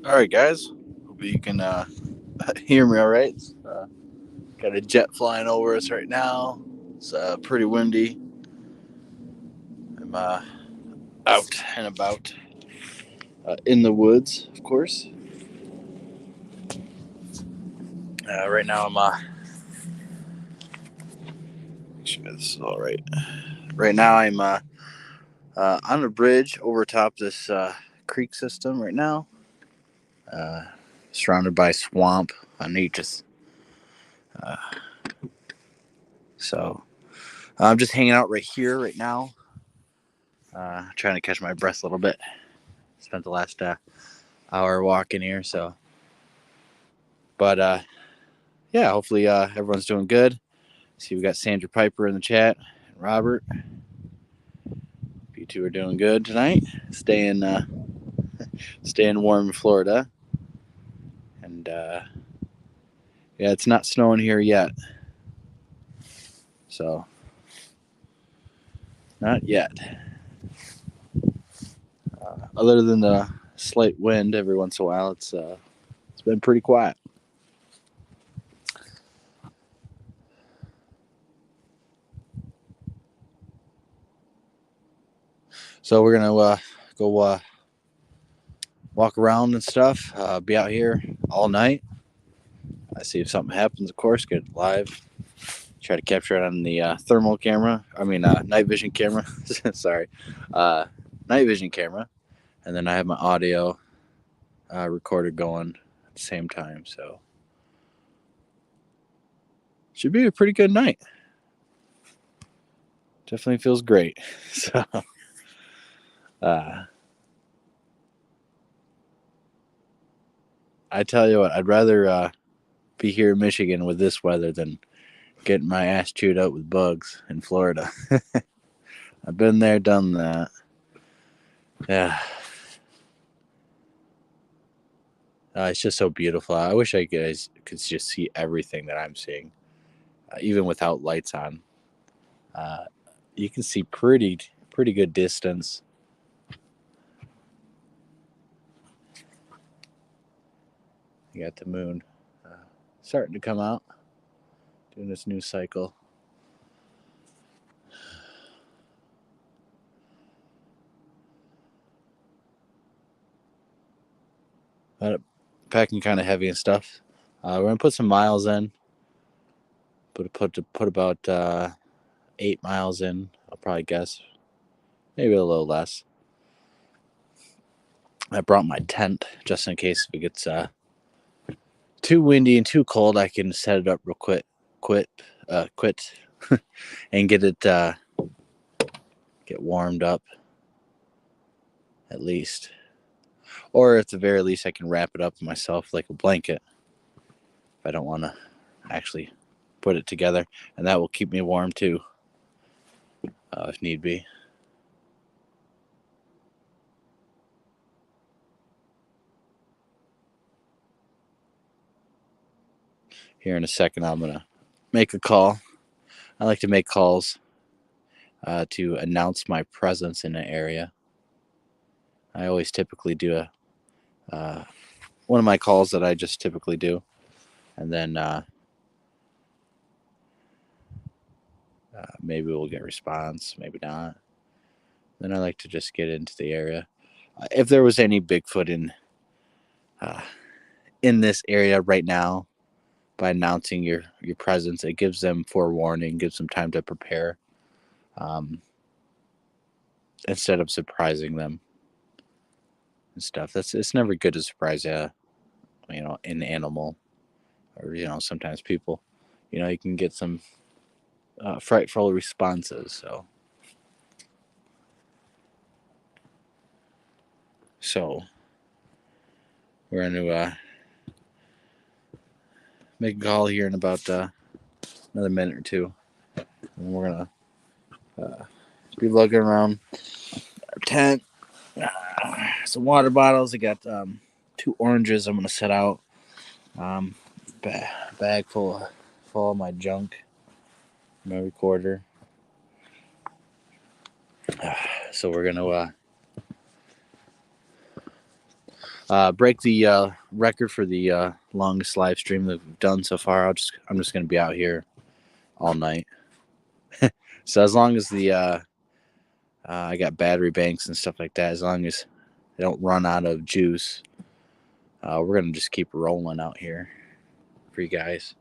All right, guys. Hope you can hear me all right. Got a jet flying over us right now. It's pretty windy. I'm out and about in the woods, of course. Right now, I'm make sure this is all right. Right now, I'm on a bridge over top this creek system right now, uh, surrounded by swamp on each. Uh, so I'm just hanging out right here right now, trying to catch my breath a little bit. Spent the last hour walking here, so. But yeah, hopefully everyone's doing good. See, we got Sandra Piper in the chat, and Robert. You two are doing good tonight. Staying warm in Florida, and yeah, it's not snowing here yet. So, not yet. Other than the slight wind every once in a while, it's been pretty quiet. So we're gonna go walk around and stuff. Be out here all night. See if something happens. Of course, get it live. Try to capture it on the thermal camera. I mean, night vision camera. Sorry, night vision camera. And then I have my audio recorder going at the same time. So should be a pretty good night. Definitely feels great. So I tell you what, I'd rather be here in Michigan with this weather than getting my ass chewed up with bugs in Florida. I've been there, done that. Yeah. It's just so beautiful. I wish I guys could just see everything that I'm seeing, even without lights on. You can see pretty good distance. You got the moon starting to come out, doing this new cycle. Packing kind of heavy and stuff. We're gonna put some miles in. Put about 8 miles in. I'll probably guess, maybe a little less. I brought my tent just in case if it gets too windy and too cold. I can set it up real quick, quit, and get it get warmed up at least. Or at the very least, I can wrap it up myself like a blanket if I don't want to actually put it together, and that will keep me warm too, if need be. Here in a second, I'm gonna make a call. I like to make calls to announce my presence in an area. I always typically do one of my calls that I just typically do, and then maybe we'll get a response, maybe not. Then I like to just get into the area. If there was any Bigfoot in this area right now, by announcing your presence, it gives them forewarning, gives them time to prepare, um, instead of surprising them and stuff. It's never good to surprise an animal, or sometimes people. You can get some frightful responses. So we're going to make a call here in about another minute or two, and we're gonna be looking around our tent. Some water bottles. I got 2 oranges. I'm gonna set out. Um, bag full of my junk, my recorder. So we're gonna break the record for the longest live stream that we've done so far. I'm just going to be out here all night. So as long as I got battery banks and stuff like that, as long as they don't run out of juice, we're going to just keep rolling out here for you guys.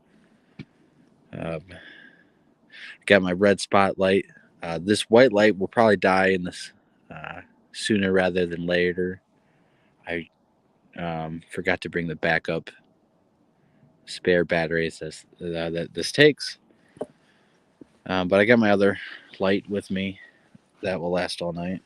Got my red spotlight. This white light will probably die in this sooner rather than later. I forgot to bring the backup spare batteries that this takes. But I got my other light with me that will last all night.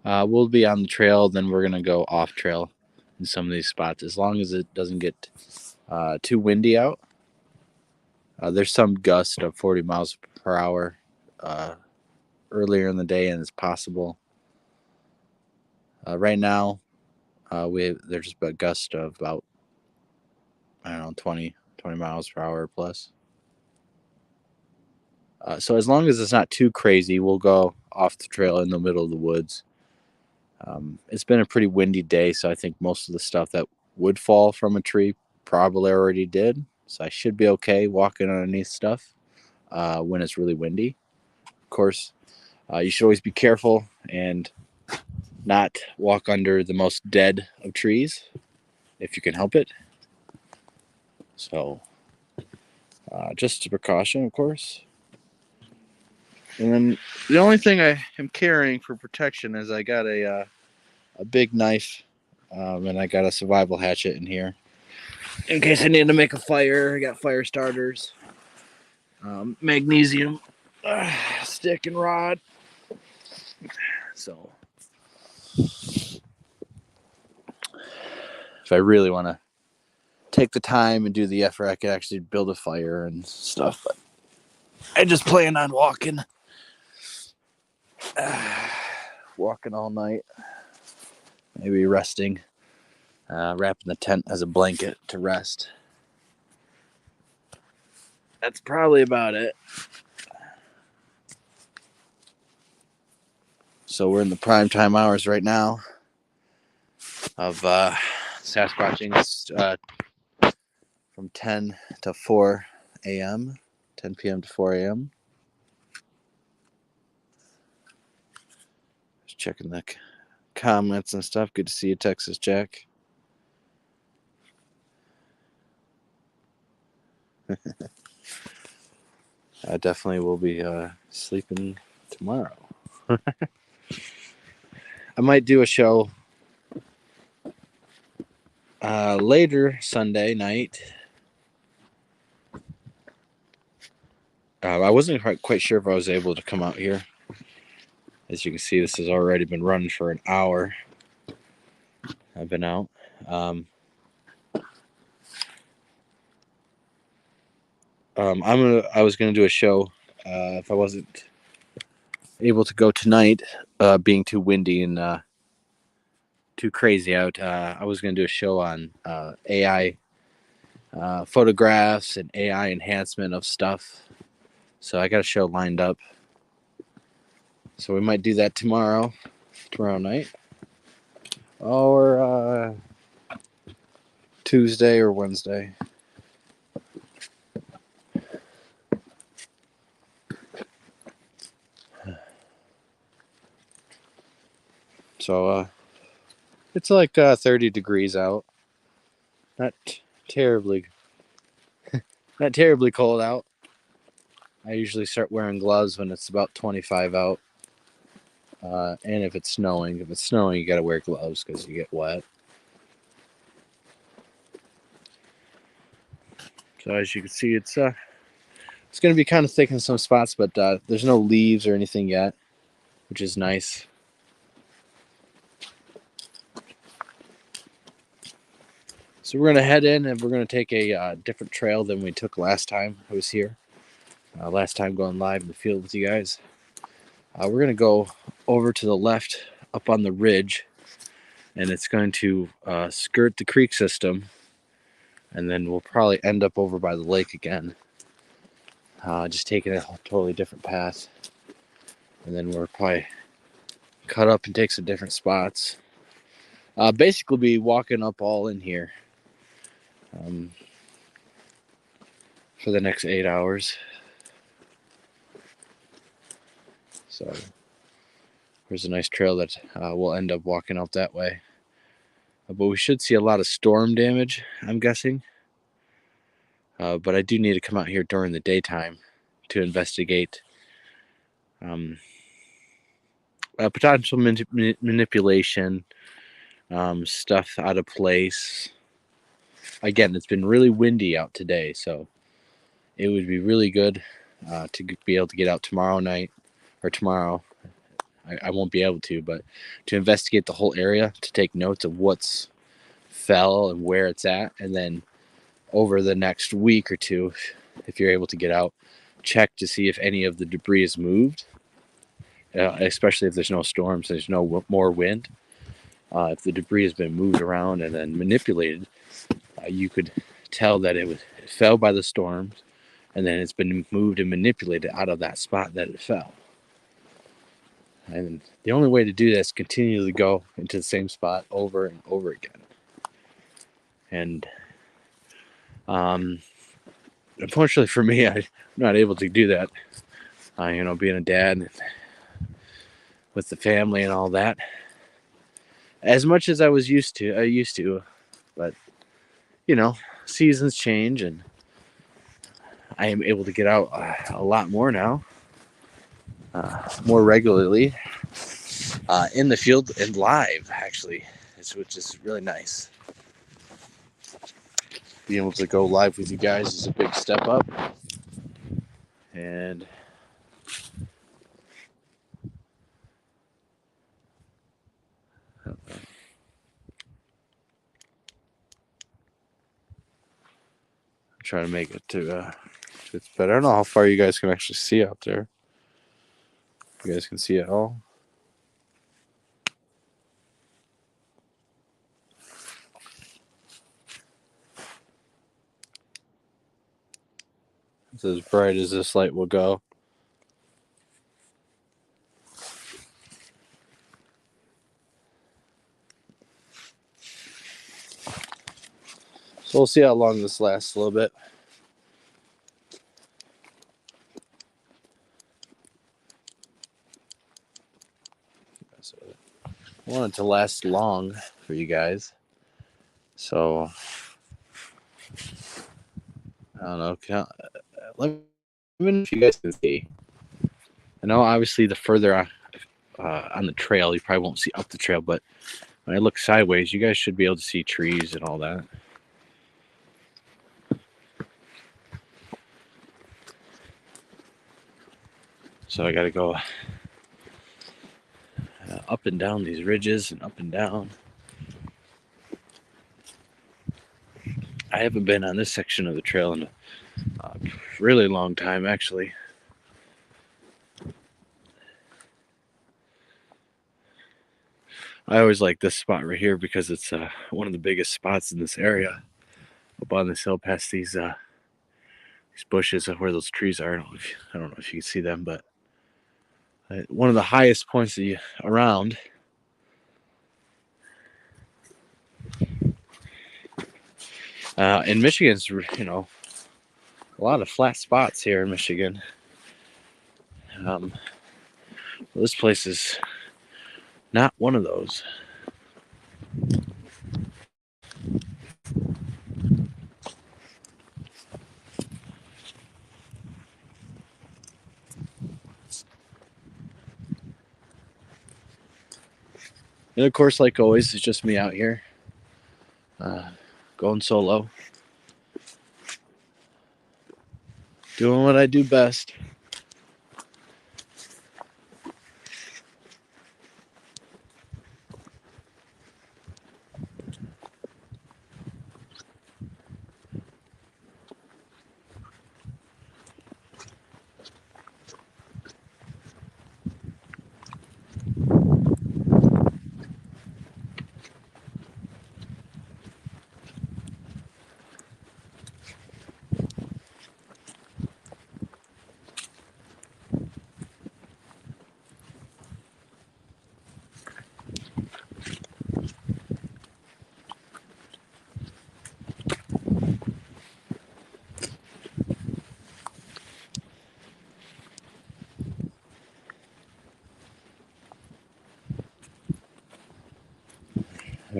We'll be on the trail, then we're going to go off trail in some of these spots as long as it doesn't get too windy out. There's some gust of 40 miles per hour earlier in the day, and it's possible. Right now, there's just a gust of about, 20 miles per hour plus. So as long as it's not too crazy, we'll go off the trail in the middle of the woods. It's been a pretty windy day, so I think most of the stuff that would fall from a tree probably already did. So I should be okay walking underneath stuff when it's really windy. Of course, you should always be careful and not walk under the most dead of trees if you can help it. So just a precaution, of course. And then the only thing I am carrying for protection is I got a big knife, and I got a survival hatchet in here in case I need to make a fire. I got fire starters, magnesium stick and rod. So if I really want to take the time and do the effort, I could actually build a fire and stuff. But I just plan on walking all night. Maybe resting, wrapping the tent as a blanket to rest. That's probably about it. So we're in the prime time hours right now of Sasquatching. It's from 10 to 4 a.m., 10 p.m. to 4 a.m. Just checking the comments and stuff. Good to see you, Texas Jack. I definitely will be sleeping tomorrow. I might do a show later Sunday night. I wasn't quite sure if I was able to come out here. As you can see, this has already been running for an hour. I've been out. I was gonna do a show if I wasn't able to go tonight, being too windy and too crazy out. I was gonna do a show on AI photographs and AI enhancement of stuff. So I got a show lined up. So we might do that tomorrow night, or Tuesday or Wednesday. So it's like 30 degrees out. Not terribly cold out. I usually start wearing gloves when it's about 25 out. And if it's snowing, you gotta wear gloves because you get wet. So as you can see, it's gonna be kind of thick in some spots, but there's no leaves or anything yet, which is nice. So we're gonna head in and we're gonna take a different trail than we took last time I was here. Last time going live in the field with you guys. We're gonna go over to the left up on the ridge, and it's going to skirt the creek system, and then we'll probably end up over by the lake again. just taking a totally different path. And then we'll probably cut up and take some different spots. Basically, be walking up all in here for the next 8 hours. So there's a nice trail that we'll end up walking out that way. But we should see a lot of storm damage, I'm guessing. But I do need to come out here during the daytime to investigate potential manipulation, stuff out of place. Again, it's been really windy out today, so it would be really good to be able to get out tomorrow night or tomorrow. I won't be able to, but to investigate the whole area, to take notes of what's fell and where it's at, and then over the next week or two, if you're able to get out, check to see if any of the debris is moved, especially if there's no storms, there's no more wind. If the debris has been moved around and then manipulated, you could tell that it fell by the storms, and then it's been moved and manipulated out of that spot that it fell. And the only way to do this is continue to go into the same spot over and over again. And unfortunately for me, I'm not able to do that. Being a dad and with the family and all that, as much as I used to, but seasons change, and I am able to get out a lot more now, more regularly, in the field and live, actually, which is really nice. Being able to go live with you guys is a big step up, and try to make it to it's better. I don't know how far you guys can actually see out there. You guys can see it all. It's as bright as this light will go. So we'll see how long this lasts a little bit. So I want it to last long for you guys. So I don't know. Let me know if you guys can see. I know obviously the further on the trail, you probably won't see up the trail, but when I look sideways, you guys should be able to see trees and all that. So I got to go up and down these ridges and up and down. I haven't been on this section of the trail in a really long time, actually. I always like this spot right here because it's one of the biggest spots in this area. Up on this hill past these bushes of where those trees are. I don't know if you can see them, but one of the highest points around. In Michigan's, a lot of flat spots here in Michigan. This place is not one of those. And of course, like always, it's just me out here, going solo, doing what I do best.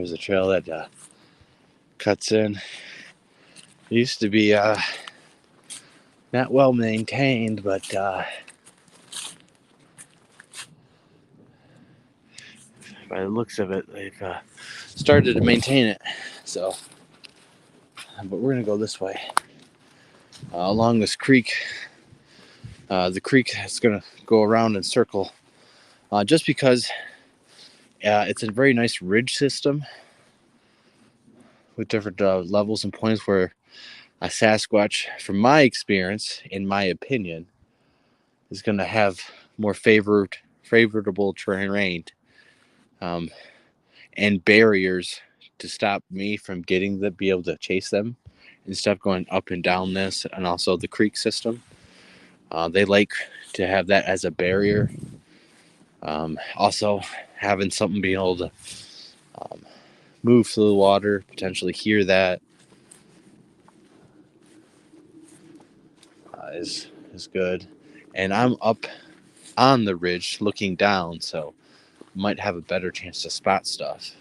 There's a trail that cuts in. It used to be not well maintained, but by the looks of it, they've started to maintain it. So, but we're gonna go this way along this creek. The creek is gonna go around and circle, just because it's a very nice ridge system with different levels and points where a Sasquatch, from my experience, in my opinion, is going to have more favorable terrain and barriers to stop me from be able to chase them and stuff going up and down this, and also the creek system. They like to have that as a barrier. Also, having something being able to move through the water, potentially hear that, is good. And I'm up on the ridge looking down, so might have a better chance to spot stuff.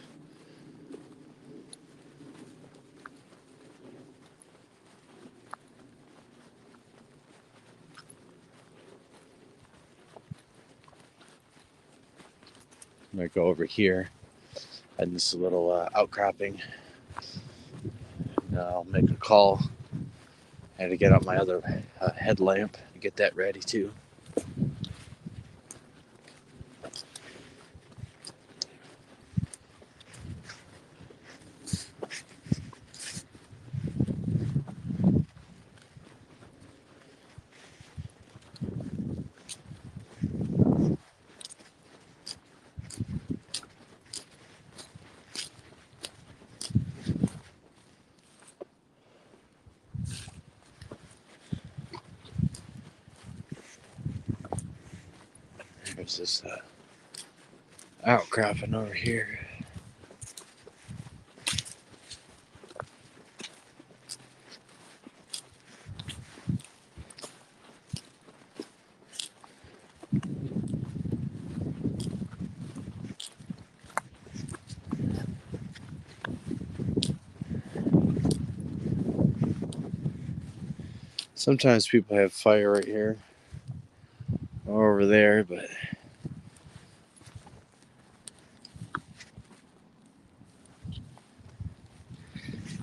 I'm gonna go over here and this little outcropping. I'll make a call. I had to get out my other headlamp to get that ready too. There's this outcropping over here. Sometimes people have fire right here or over there, but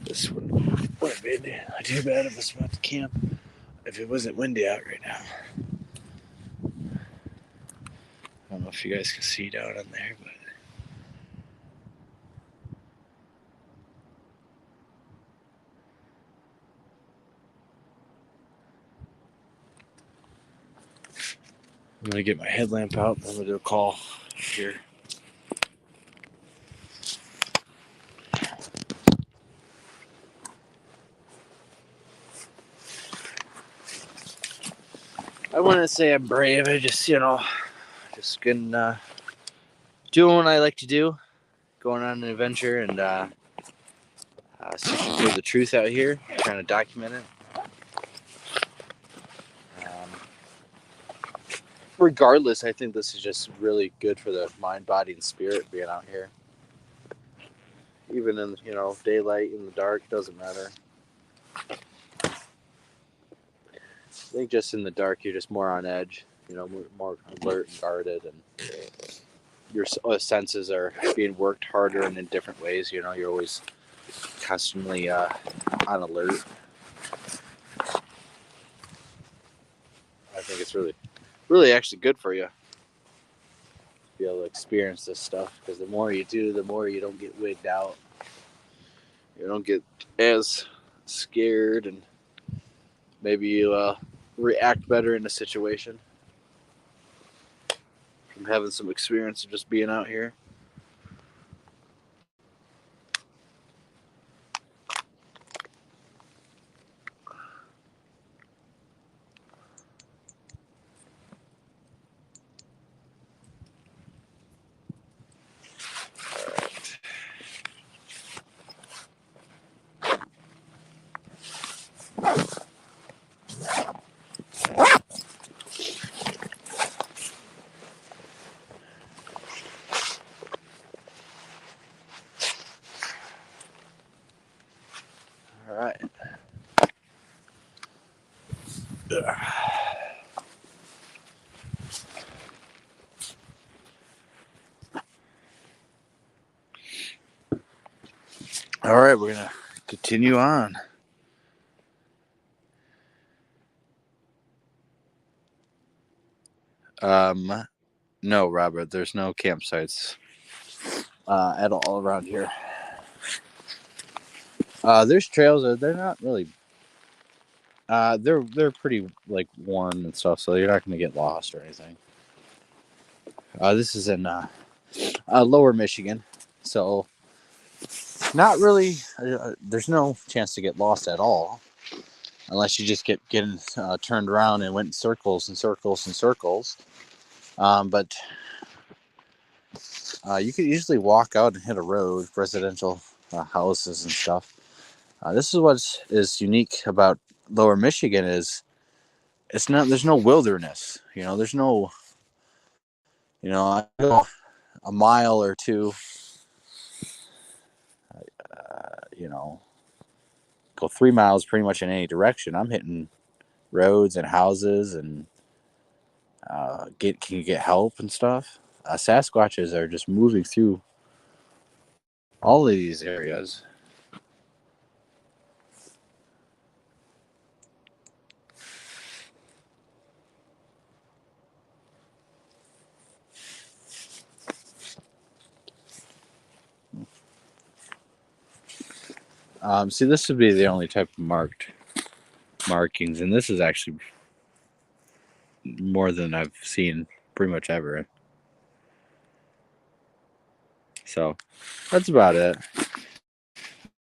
this wouldn't be too bad of a spot to camp if it wasn't windy out right now. I don't know if you guys can see down in there, but I'm gonna get my headlamp out and I'm gonna do a call here. I wouldn't say I'm brave. I just, just doing what I like to do, going on an adventure and searching for the truth out here, trying to document it. Regardless, I think this is just really good for the mind, body, and spirit being out here. Even in, daylight, in the dark, doesn't matter. I think just in the dark, you're just more on edge, more alert and guarded, and your senses are being worked harder and in different ways. You're always constantly on alert. I think it's really actually good for you to be able to experience this stuff, because the more you do, the more you don't get wigged out. You don't get as scared, and maybe you react better in a situation from having some experience of just being out here. All right, we're gonna continue on. No, Robert, there's no campsites at all around here. There's trails. They're not really. They're pretty like worn and stuff, so you're not gonna get lost or anything. This is in Lower Michigan, so not really. There's no chance to get lost at all, unless you just getting turned around and went in circles and circles and circles. But you could easily walk out and hit a road, residential houses and stuff. This is what is unique about Lower Michigan is it's not. There's no wilderness. There's no. I go a mile or two. You know, go 3 miles pretty much in any direction. I'm hitting roads and houses and can you get help and stuff. Sasquatches are just moving through all of these areas. See, this would be the only type of markings, and this is actually more than I've seen pretty much ever. So that's about it.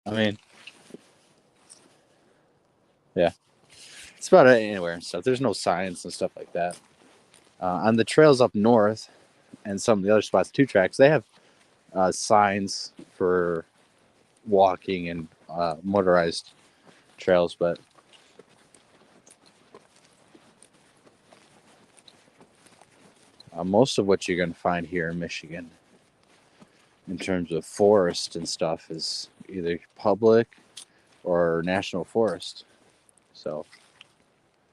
I mean, yeah, it's about it anywhere and stuff. There's no signs and stuff like that. On the trails up north and some of the other spots, 2 tracks, they have signs for walking and motorized trails, but most of what you're going to find here in Michigan in terms of forest and stuff is either public or national forest. So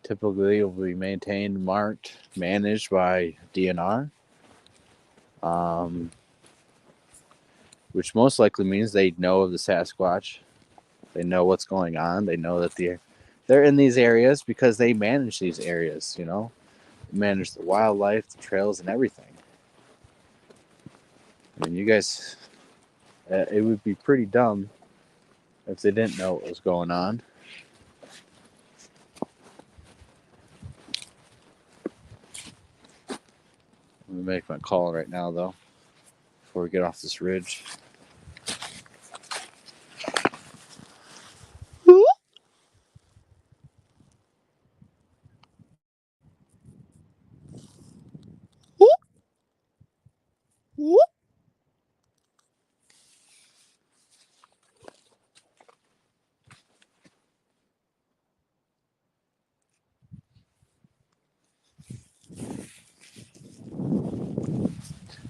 typically it will be maintained, marked, managed by DNR, which most likely means they know of the Sasquatch. They know what's going on. They know that they're in these areas because they manage these areas, manage the wildlife, the trails, and everything. I mean, you guys, it would be pretty dumb if they didn't know what was going on. I'm going to make my call right now, though, before we get off this ridge.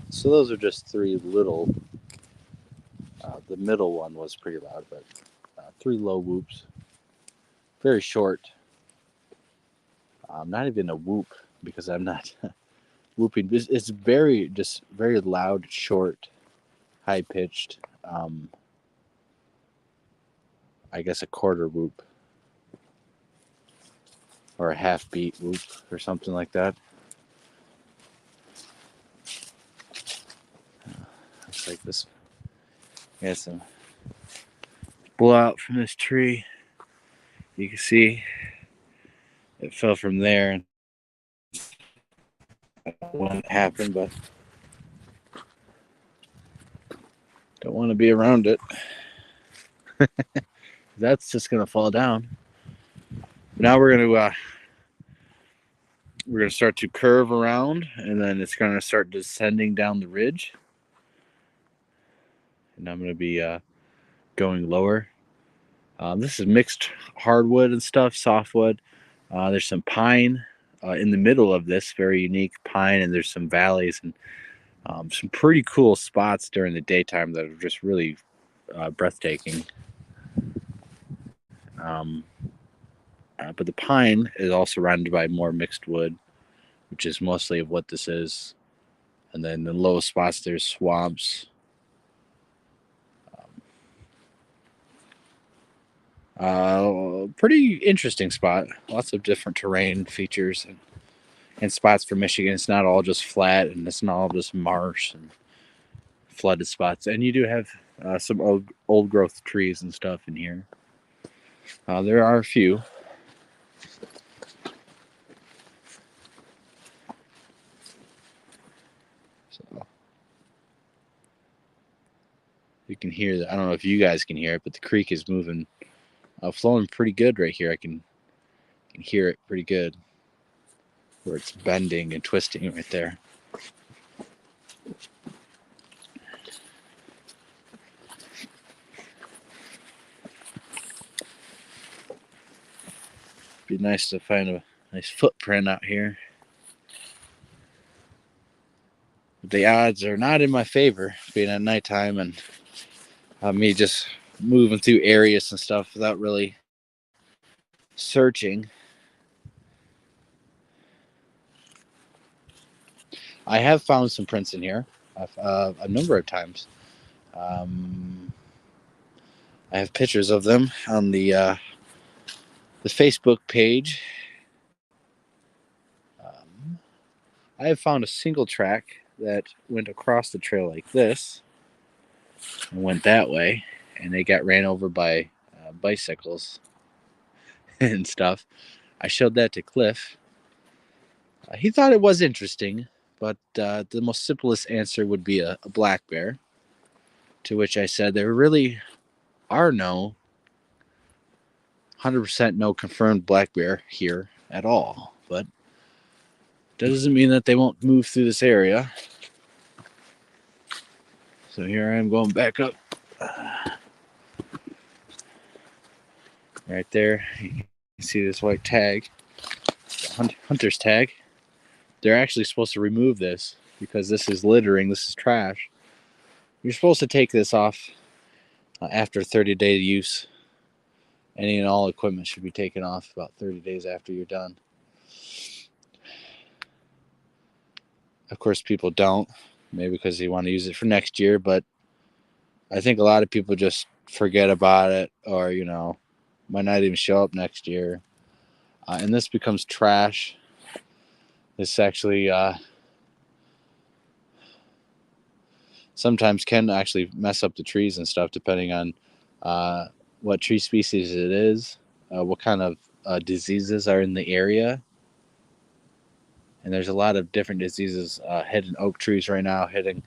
So those are just 3 little. The middle one was pretty loud, but 3 low whoops. Very short. Not even a whoop because I'm not whooping. It's very loud, short, high pitched. I guess a quarter whoop or a half beat whoop or something like that. Looks like this. Got some blowout from this tree. You can see it fell from there. I don't want it to happen, but don't want to be around it. That's just gonna fall down. Now we're gonna start to curve around, and then it's gonna start descending down the ridge. And I'm gonna be going lower. This is mixed hardwood and stuff, softwood. There's some pine in the middle of this, very unique pine, and there's some valleys and some pretty cool spots during the daytime that are just really breathtaking. But the pine is also surrounded by more mixed wood, which is mostly of what this is. And then the low spots, there's swamps. Pretty interesting spot. Lots of different terrain features and spots for Michigan. It's not all just flat, and it's not all just marsh and flooded spots. And you do have some old growth trees and stuff in here. There are a few. So you can hear that. I don't know if you guys can hear it, but the creek is moving, flowing pretty good right here. I can hear it pretty good where it's bending and twisting right there. Be nice to find a nice footprint out here. The odds are not in my favor being at nighttime and me just moving through areas and stuff without really searching. I have found some prints in here a number of times. I have pictures of them on the Facebook page. I have found a single track that went across the trail like this and went that way, and they got ran over by bicycles and stuff. I showed that to Cliff. He thought it was interesting, but the most simplest answer would be a black bear. To which I said there really are no 100% no confirmed black bear here at all. But that doesn't mean that they won't move through this area. So here I am going back up. Right there, you can see this white tag, hunter's tag. They're actually supposed to remove this because this is littering, this is trash. You're supposed to take this off after 30-day use. Any and all equipment should be taken off about 30 days after you're done. Of course, people don't, maybe because they want to use it for next year, but I think a lot of people just forget about it, or, might not even show up next year. And this becomes trash. This actually sometimes can actually mess up the trees and stuff, depending on what tree species it is, what kind of diseases are in the area. And there's a lot of different diseases hitting oak trees right now, hitting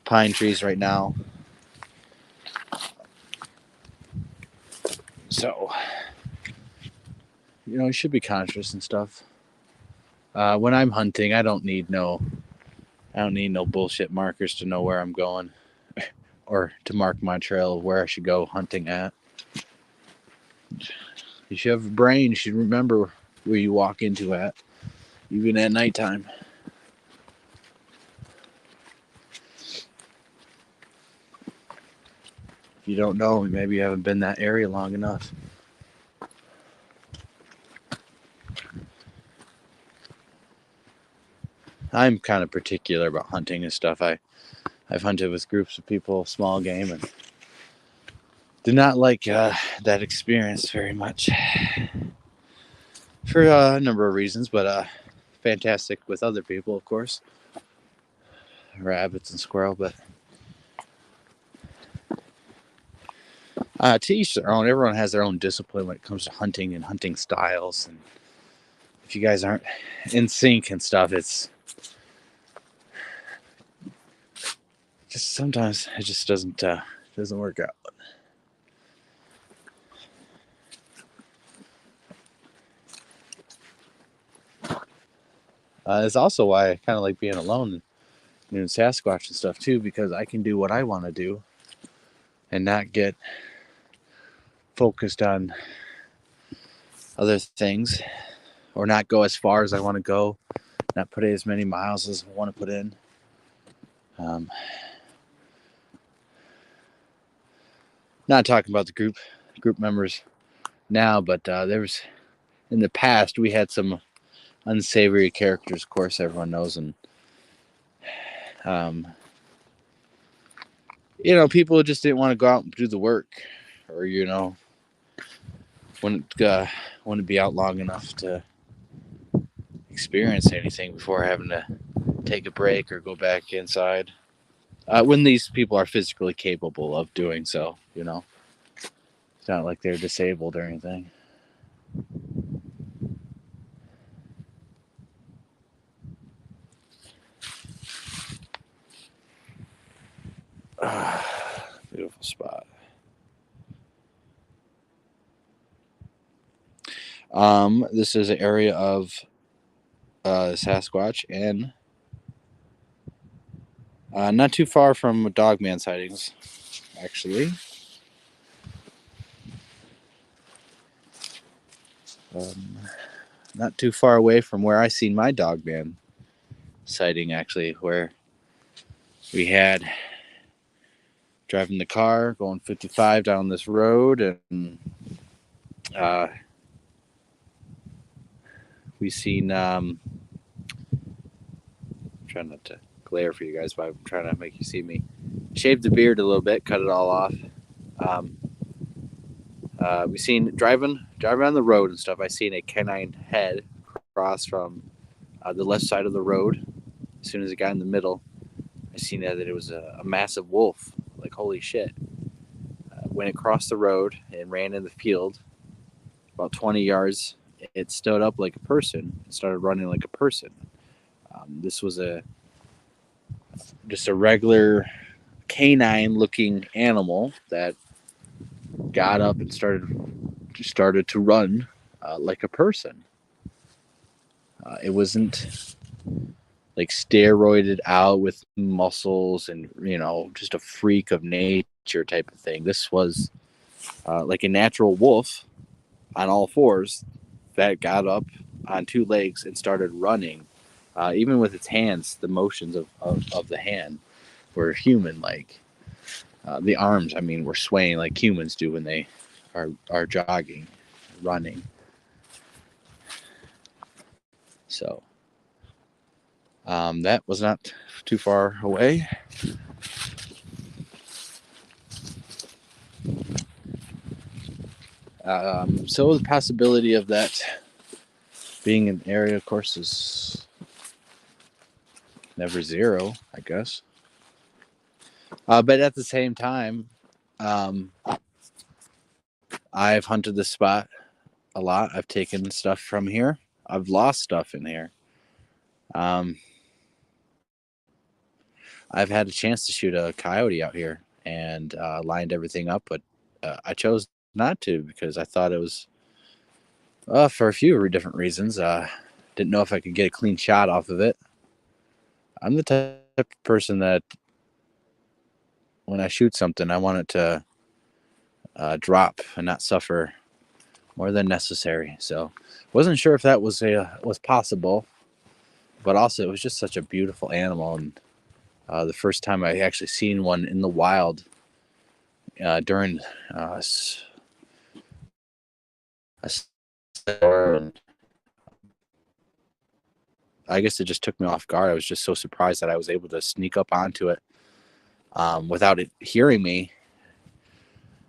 pine trees right now. So, you should be conscious and stuff. When I'm hunting, I don't need no bullshit markers to know where I'm going or to mark my trail of where I should go hunting at. You should have a brain. You should remember where you walk into at, even at nighttime. If you don't know, maybe you haven't been that area long enough. I'm kind of particular about hunting and stuff. I've hunted with groups of people, small game, and did not like that experience very much for a number of reasons, but fantastic with other people, of course. Rabbits and squirrel, but to each their own. Everyone has their own discipline when it comes to hunting and hunting styles. And if you guys aren't in sync and stuff, it's just sometimes it just doesn't work out. It's also why I kind of like being alone and doing Sasquatch and stuff too, because I can do what I want to do and not get focused on other things, or not go as far as I want to go, not put in as many miles as I want to put in. Not talking about the group members now, but there was in the past we had some unsavory characters, of course, everyone knows, and people just didn't want to go out and do the work, or wouldn't be out long enough to experience anything before having to take a break or go back inside. When these people are physically capable of doing so, it's not like they're disabled or anything. Beautiful spot. This is an area of Sasquatch and not too far from dogman sightings, actually. Not too far away from where I seen my dogman sighting, actually, where we had driving the car going 55 down this road, and we seen trying not to glare for you guys, but I'm trying to make you see me. Shaved the beard a little bit, cut it all off. We seen driving on the road and stuff. I seen a canine head cross from the left side of the road. As soon as it got in the middle, I seen that it was a massive wolf. Like, holy shit! When it crossed the road and ran in the field, about 20 yards, it stood up like a person and started running like a person. This was just a regular canine-looking animal that got up and started to run like a person. It wasn't like steroided out with muscles and just a freak of nature type of thing. This was like a natural wolf on all fours that got up on two legs and started running. Even with its hands, the motions of the hand were human like. The arms, were swaying like humans do when they are jogging, running. So that was not too far away. So the possibility of that being an area, of course, is never zero, I guess. But at the same time, I've hunted this spot a lot. I've taken stuff from here. I've lost stuff in here. I've had a chance to shoot a coyote out here and lined everything up, but I chose not to because I thought it was for a few different reasons. Didn't know if I could get a clean shot off of it. I'm the type of person that when I shoot something, I want it to drop and not suffer more than necessary. So wasn't sure if that was possible, but also it was just such a beautiful animal. And the first time I actually seen one in the wild during a store, I guess it just took me off guard. I was just so surprised that I was able to sneak up onto it without it hearing me.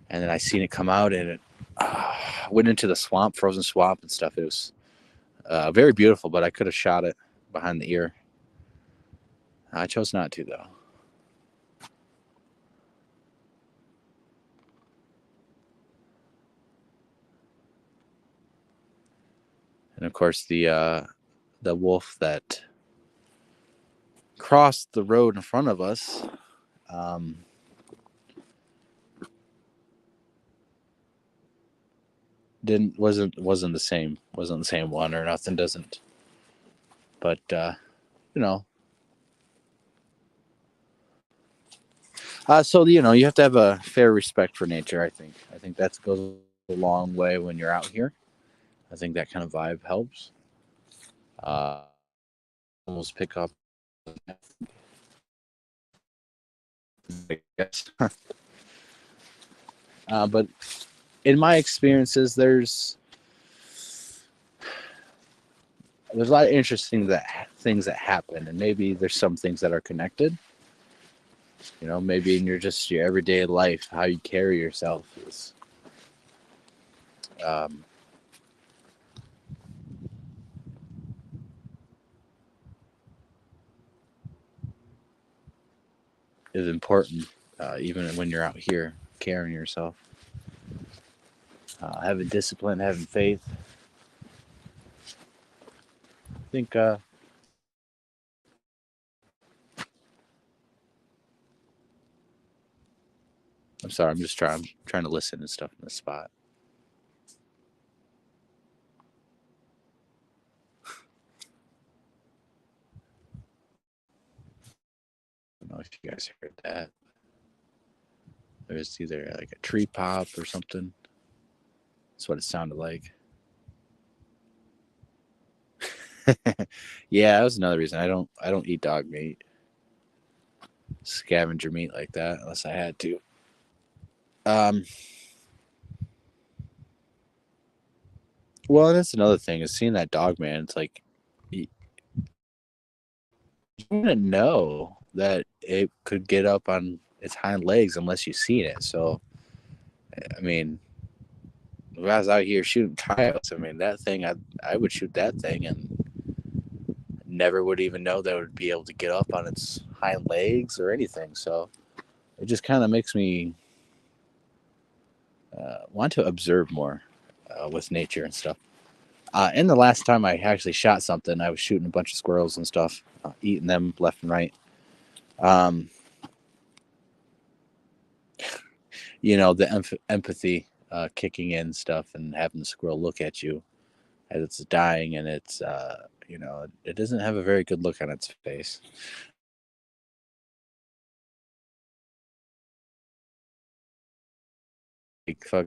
And then I seen it come out and it went into the swamp, frozen swamp and stuff. It was very beautiful, but I could have shot it behind the ear. I chose not to, though. And of course, the wolf that crossed the road in front of us wasn't the same one or nothing. Doesn't, but so you have to have a fair respect for nature. I think that goes a long way when you're out here. I think that kind of vibe helps. Almost pick up, I guess. But in my experiences, there's a lot of interesting things that happen, and maybe there's some things that are connected. Maybe in your everyday life, how you carry yourself is um, is important, even when you're out here carrying yourself. Having discipline, having faith. I think. I'm sorry. I'm trying to listen and stuff in this spot. I don't know if you guys heard that. There's either like a tree pop or something. That's what it sounded like. Yeah, that was another reason I don't eat dog meat, scavenger meat like that unless I had to. Um, well, that's another thing is seeing that dog man. It's like you wouldn't know that it could get up on its hind legs unless you've seen it. So, I mean, if I was out here shooting coyotes, I mean that thing, I would shoot that thing and never would even know that it would be able to get up on its hind legs or anything. So it just kind of makes me want to observe more with nature and stuff. And the last time I actually shot something, I was shooting a bunch of squirrels and stuff, eating them left and right. Um, the empathy kicking in stuff and having the squirrel look at you as it's dying, and it doesn't have a very good look on its face. Like, fuck,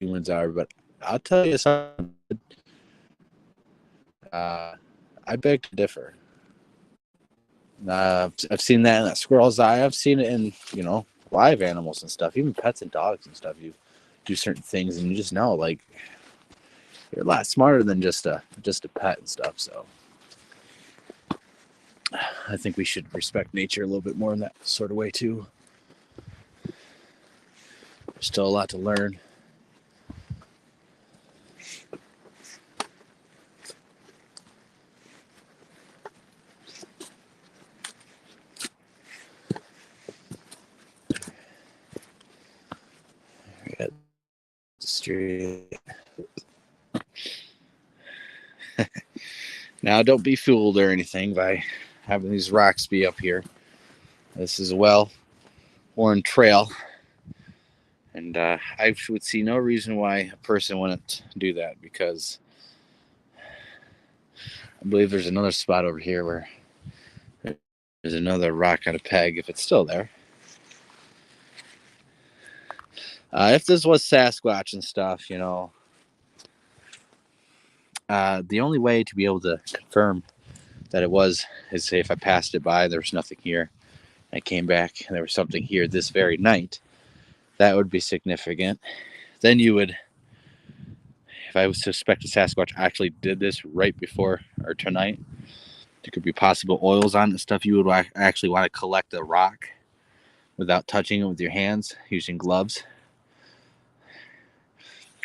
humans are, but I'll tell you something. Uh, I beg to differ. I've seen that in that squirrel's eye. I've seen it in live animals and stuff, even pets and dogs and stuff. You do certain things, and you just know, like, you're a lot smarter than just a pet and stuff. So I think we should respect nature a little bit more in that sort of way too. There's still a lot to learn. Got the street. Now, don't be fooled or anything by having these rocks be up here. This is a well-worn trail, and I would see no reason why a person wouldn't do that, because I believe there's another spot over here where there's another rock on a peg, if it's still there. If this was Sasquatch and stuff, the only way to be able to confirm that it was is, say, if I passed it by, there was nothing here. I came back and there was something here this very night. That would be significant. Then you would, if I was to suspect a Sasquatch actually did this right before or tonight, there could be possible oils on it and stuff. You would actually want to collect the rock without touching it with your hands, using gloves.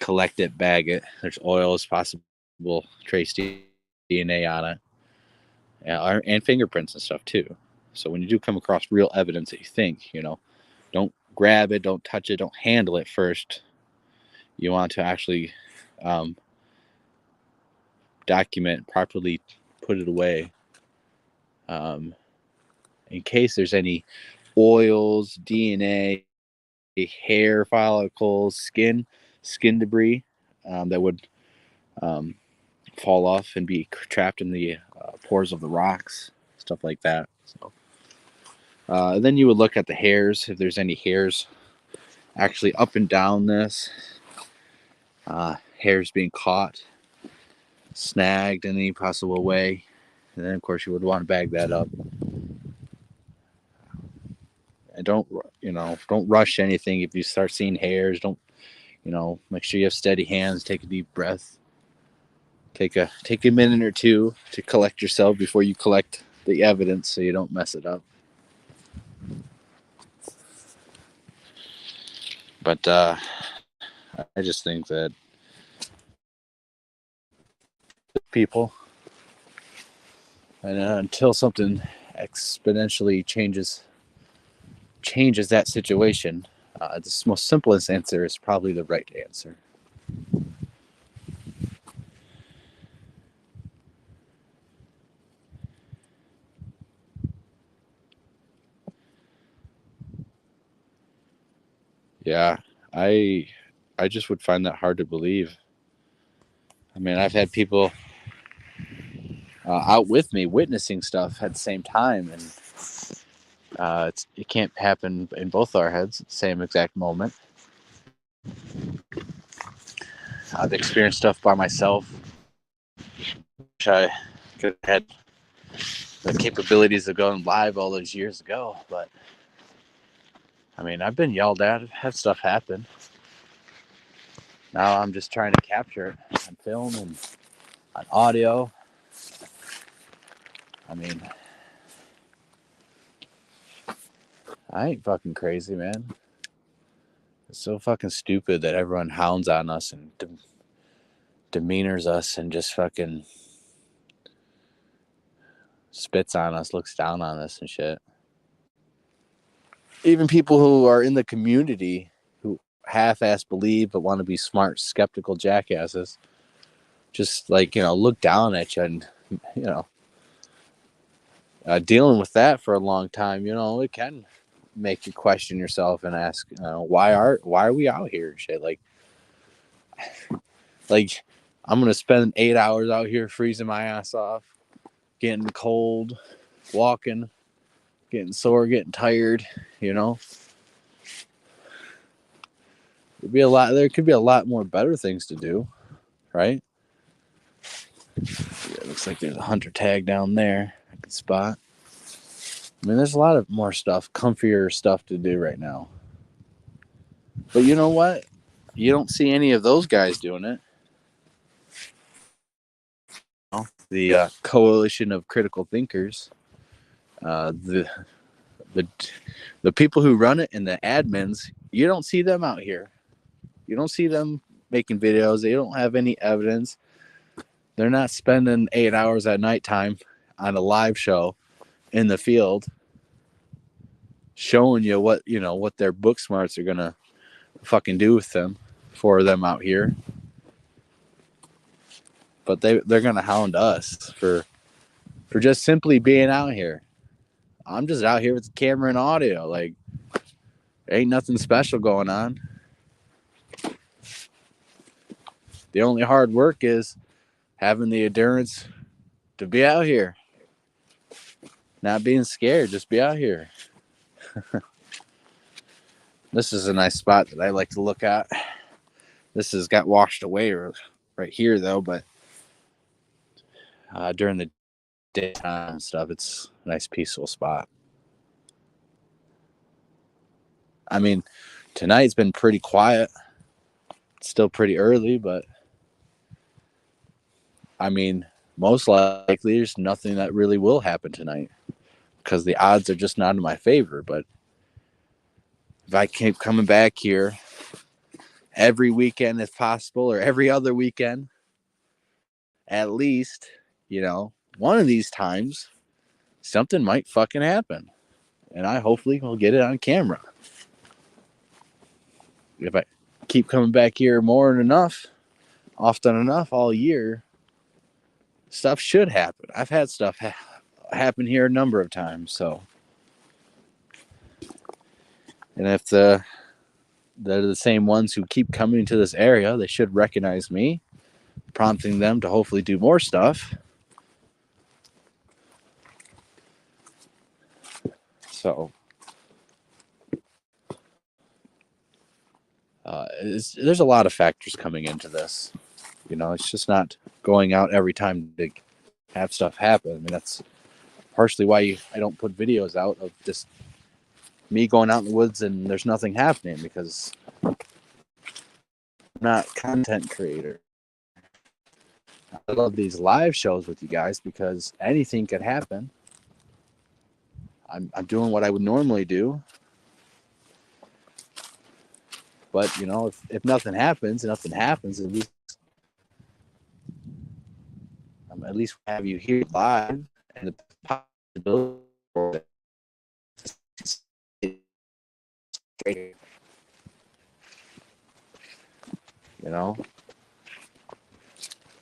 Collect it, bag it. There's oils, possible trace DNA on it, and fingerprints and stuff too. So when you do come across real evidence that you think, don't grab it, don't touch it, don't handle it first. You want to actually um, document, properly put it away, um, in case there's any oils, DNA, hair follicles, skin debris that would um, fall off and be trapped in the pores of the rocks, stuff like that. So then you would look at the hairs, if there's any hairs actually up and down this, hairs being caught, snagged in any possible way. And then, of course, you would want to bag that up. And don't rush anything. If you start seeing hairs, don't, make sure you have steady hands. Take a deep breath. Take a minute or two to collect yourself before you collect the evidence, so you don't mess it up. But I just think that people, and until something exponentially changes that situation, the most simplest answer is probably the right answer. Yeah, I just would find that hard to believe. I mean, I've had people out with me witnessing stuff at the same time, and it can't happen in both our heads at the same exact moment. I've experienced stuff by myself, which I could have had the capabilities of going live all those years ago, but I mean, I've been yelled at, I've had stuff happen. Now I'm just trying to capture it on film and on audio. I mean, I ain't fucking crazy, man. It's so fucking stupid that everyone hounds on us and demeanors us and just fucking spits on us, looks down on us and shit. Even people who are in the community who half-ass believe but want to be smart, skeptical jackasses, just like, look down at you and, dealing with that for a long time, it can make you question yourself and ask, why are we out here? Shit, like I'm gonna spend 8 hours out here freezing my ass off, getting cold, walking, getting sore, getting tired. There could be a lot more better things to do, right? Yeah, it looks like there's a hunter tag down there I can spot. I mean, there's a lot of more stuff, comfier stuff to do right now. But you know what? You don't see any of those guys doing it. The coalition of critical thinkers, the people who run it and the admins, you don't see them out here. You don't see them making videos. They don't have any evidence. They're not spending 8 hours at nighttime on a live show in the field showing you what their book smarts are gonna fucking do with them for them out here. But they're gonna hound us for just simply being out here. I'm just out here with the camera and audio. Like, ain't nothing special going on. The only hard work is having the endurance to be out here. Not being scared, just be out here. This is a nice spot that I like to look at. This has got washed away right here, though, but during the daytime and stuff, it's a nice, peaceful spot. I mean, tonight's been pretty quiet. It's still pretty early, but I mean, most likely there's nothing that really will happen tonight because the odds are just not in my favor. But if I keep coming back here every weekend if possible, or every other weekend, at least, one of these times, something might fucking happen. And I hopefully will get it on camera. If I keep coming back here more than enough, often enough all year, stuff should happen. I've had stuff happen here a number of times, so. And if they're the same ones who keep coming to this area, they should recognize me, prompting them to hopefully do more stuff. So there's a lot of factors coming into this. It's just not going out every time to have stuff happen. I mean, that's partially why I don't put videos out of just me going out in the woods and there's nothing happening, because I'm not a content creator. I love these live shows with you guys because anything could happen. I'm doing what I would normally do. But if nothing happens, at least have you here live, and the possibility for it,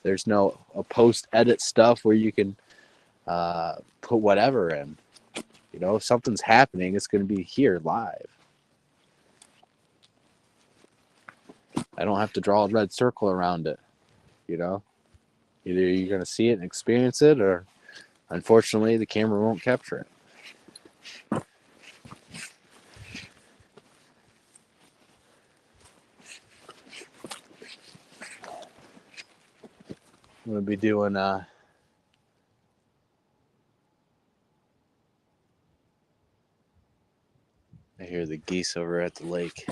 there's no post edit stuff where you can put whatever in. If something's happening, it's going to be here live. I don't have to draw a red circle around it. Either you're going to see it and experience it, or unfortunately the camera won't capture it. I'm going to be doing I hear the geese over at the lake.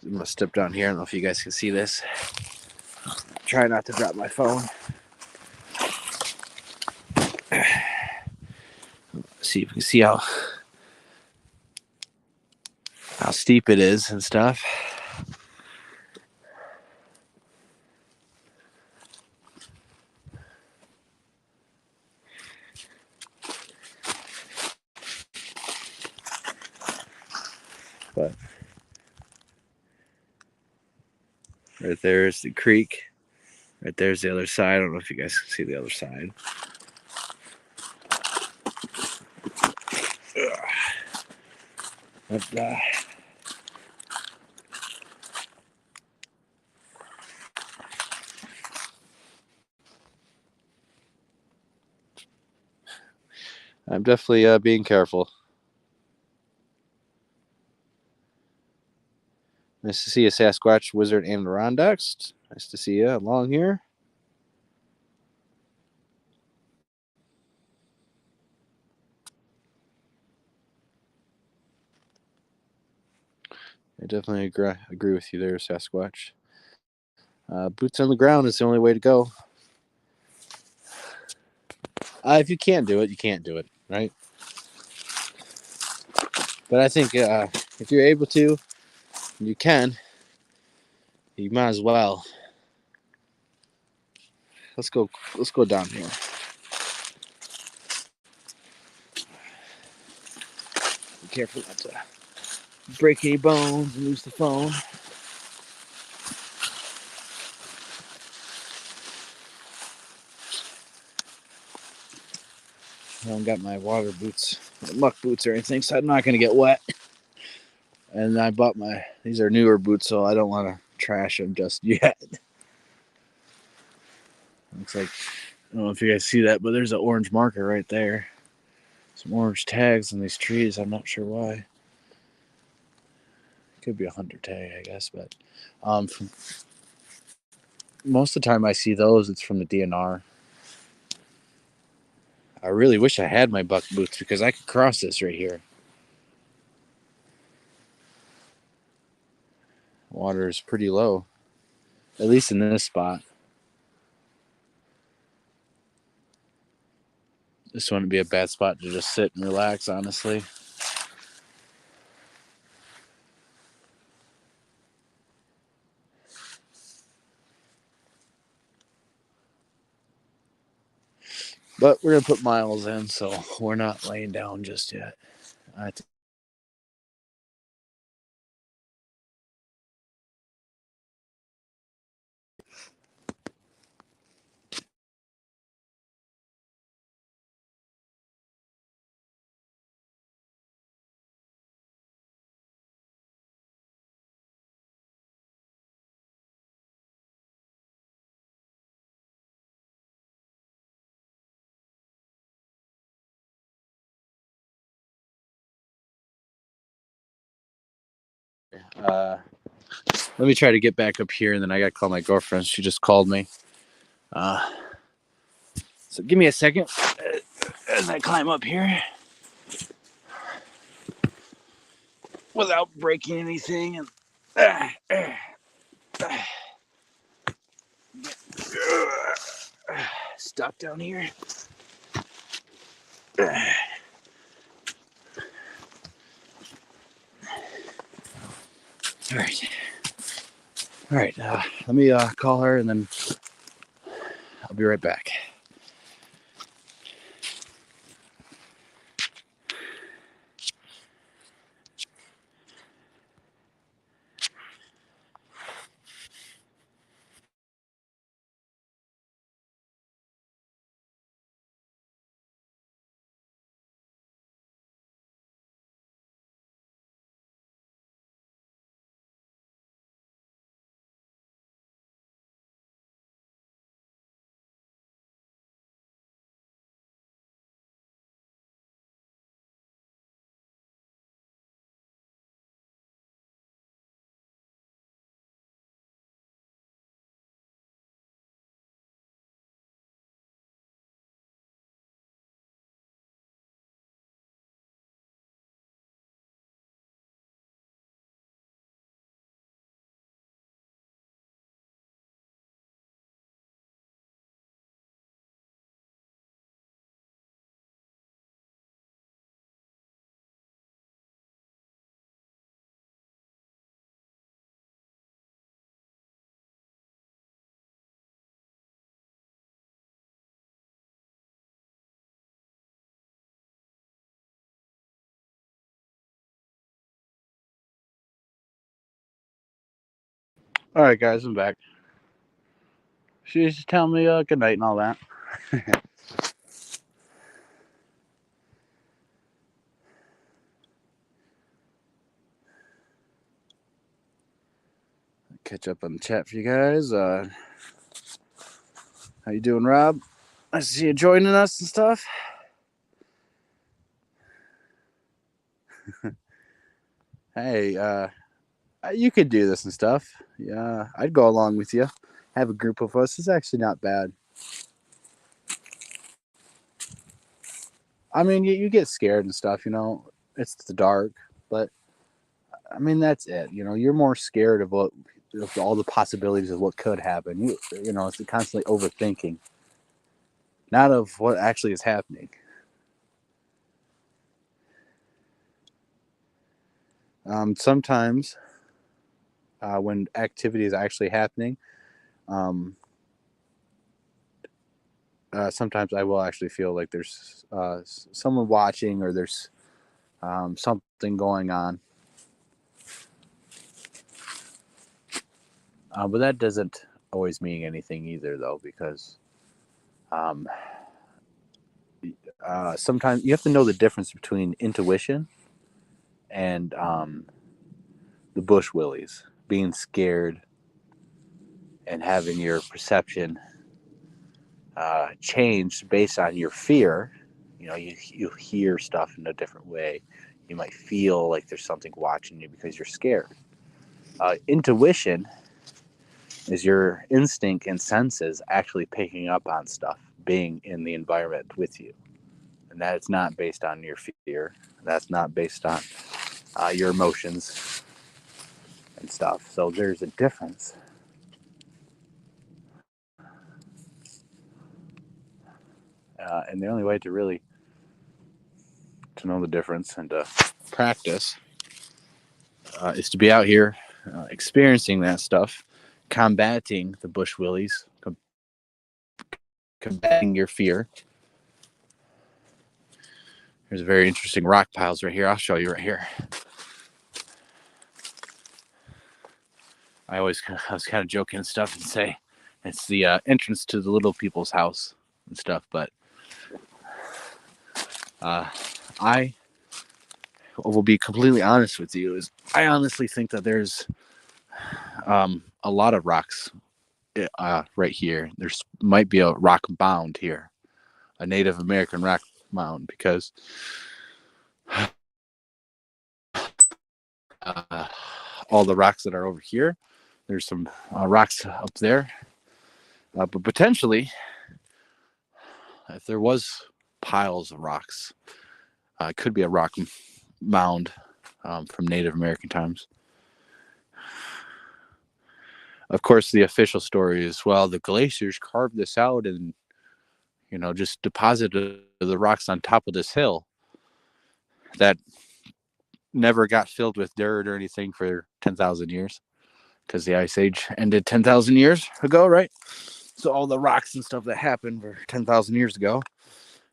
I'm going to step down here. I don't know if you guys can see this. Try not to drop my phone. See if you can see how steep it is and stuff. But right there is the creek. Right there's the other side. I don't know if you guys can see the other side. But, I'm definitely being careful. Nice to see you, Sasquatch, Wizard, and Adirondacks. Nice to see you along here. I definitely agree with you there, Sasquatch. Boots on the ground is the only way to go. If you can't do it, you can't do it, right? But I think if you're able to, you can. You might as well. Let's go down here. Be careful not to break any bones and lose the phone. I don't got my water boots, muck boots or anything, so I'm not going to get wet. And I bought these are newer boots, so I don't want to trash them just yet. Looks like, I don't know if you guys see that, but there's an orange marker right there. Some orange tags in these trees. I'm not sure why. It could be a hunter tag, I guess, but most of the time I see those, it's from the DNR. I really wish I had my buck boots because I could cross this right here. Water is pretty low, at least in this spot. This wouldn't be a bad spot to just sit and relax, honestly. But we're going to put miles in, so we're not laying down just yet. Let me try to get back up here, and then I got to call my girlfriend. She just called me. So give me a second as I climb up here without breaking anything. And stuck down here. All right. All right. Let me call her and then I'll be right back. All right, guys, I'm back. She's just telling me good night and all that. Catch up on the chat for you guys. How you doing, Rob? I see you joining us and stuff. Hey, you could do this and stuff. Yeah, I'd go along with you. Have a group of us. It's actually not bad. I mean, you get scared and stuff, It's the dark, but I mean that's it. You're more scared of all the possibilities of what could happen. It's constantly overthinking, not of what actually is happening. Sometimes when activity is actually happening, um, sometimes I will actually feel like there's someone watching or there's something going on. But that doesn't always mean anything either, though, because um, sometimes you have to know the difference between intuition and the bush willies, being scared and having your perception changed based on your fear. You hear stuff in a different way. You might feel like there's something watching you because you're scared. Intuition is your instinct and senses actually picking up on stuff, being in the environment with you. And that is not based on your fear. That's not based on your emotions and stuff. So there's a difference. And the only way to really to know the difference and to practice is to be out here experiencing that stuff, combating the bush willies, combating your fear. There's very interesting rock piles right here. I'll show you right here. I was kind of joking and stuff and say it's the entrance to the little people's house and stuff, but I will be completely honest with you. Is I honestly think that there's a lot of rocks right here. There's might be a rock mound here, a Native American rock mound, because uh, all the rocks that are over here, there's some rocks up there, but potentially, if there was piles of rocks, it could be a rock mound from Native American times. Of course, the official story is, well, the glaciers carved this out and just deposited the rocks on top of this hill. That never got filled with dirt or anything for 10,000 years because the Ice Age ended 10,000 years ago, right? So all the rocks and stuff that happened were 10,000 years ago.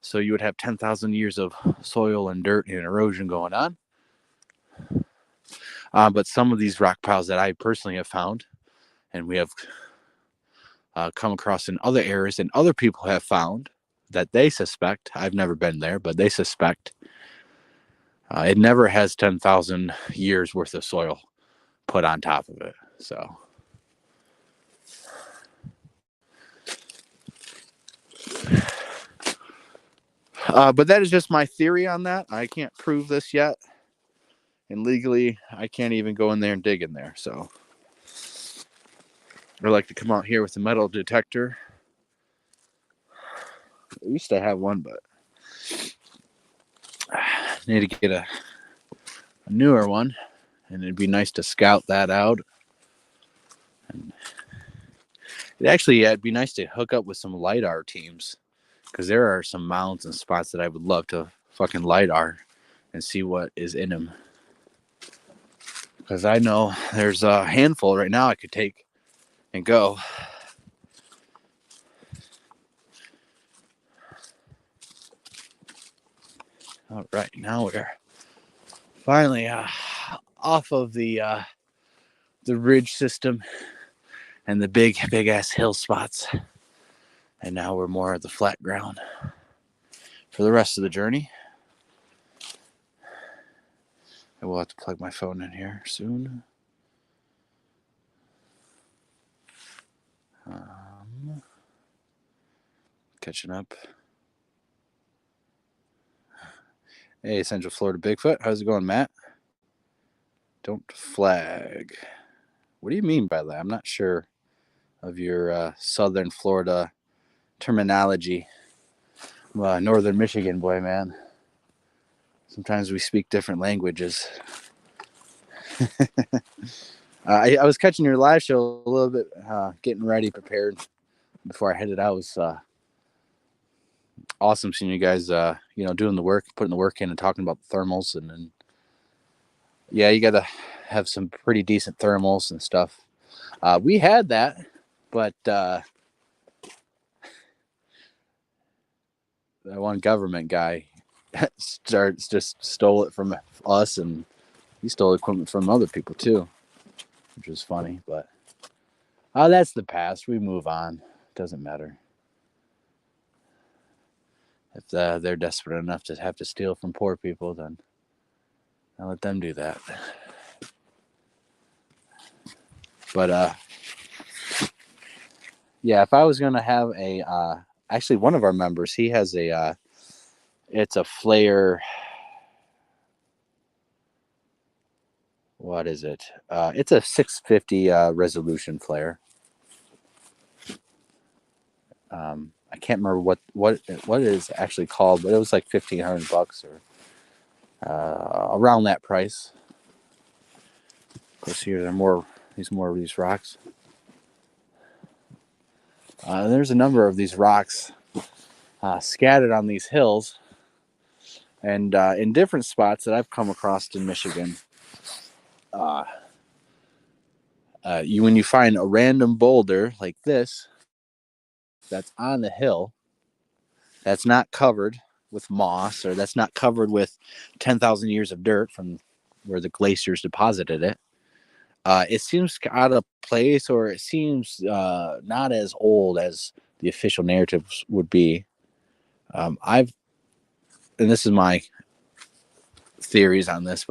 So you would have 10,000 years of soil and dirt and erosion going on. But some of these rock piles that I personally have found, and we have come across in other areas, and other people have found that they suspect, I've never been there, but they suspect it never has 10,000 years worth of soil put on top of it. So but that is just my theory on that. I can't prove this yet, and legally I can't even go in there and dig in there. So I like to come out here with a metal detector. I used to have one, but I need to get a newer one, and it'd be nice to scout that out. And it'd be nice to hook up with some LiDAR teams, because there are some mounds and spots that I would love to fucking LiDAR and see what is in them. Because I know there's a handful right now I could take and go. All right, now we're finally off of the ridge system and the big ass hill spots, and now we're more at the flat ground for the rest of the journey. I will have to plug my phone in here soon. Catching up. Hey, Central Florida Bigfoot. How's it going, Matt? Don't flag. What do you mean by that? I'm not sure of your Southern Florida terminology. I'm a Northern Michigan boy, man. Sometimes we speak different languages. I was catching your live show a little bit, getting ready, prepared before I headed out. It was awesome seeing you guys, doing the work, putting the work in, and talking about the thermals. And then, yeah, you got to have some pretty decent thermals and stuff. We had that, but that one government guy just stole it from us, and he stole equipment from other people too, which was funny. But that's the past. We move on. Doesn't matter. If they're desperate enough to have to steal from poor people, then I'll let them do that. But yeah, if I was gonna have actually one of our members, he has it's a flare. What is it? It's a 650 resolution flare. I can't remember what it is actually called, but it was like $1,500 or around that price. Of course, here there are more of these rocks. There's a number of these rocks scattered on these hills, and in different spots that I've come across in Michigan. When you find a random boulder like this that's on the hill, that's not covered with moss, or that's not covered with 10,000 years of dirt from where the glaciers deposited it, it seems out of place, or it seems not as old as the official narratives would be. And this is my theories on this,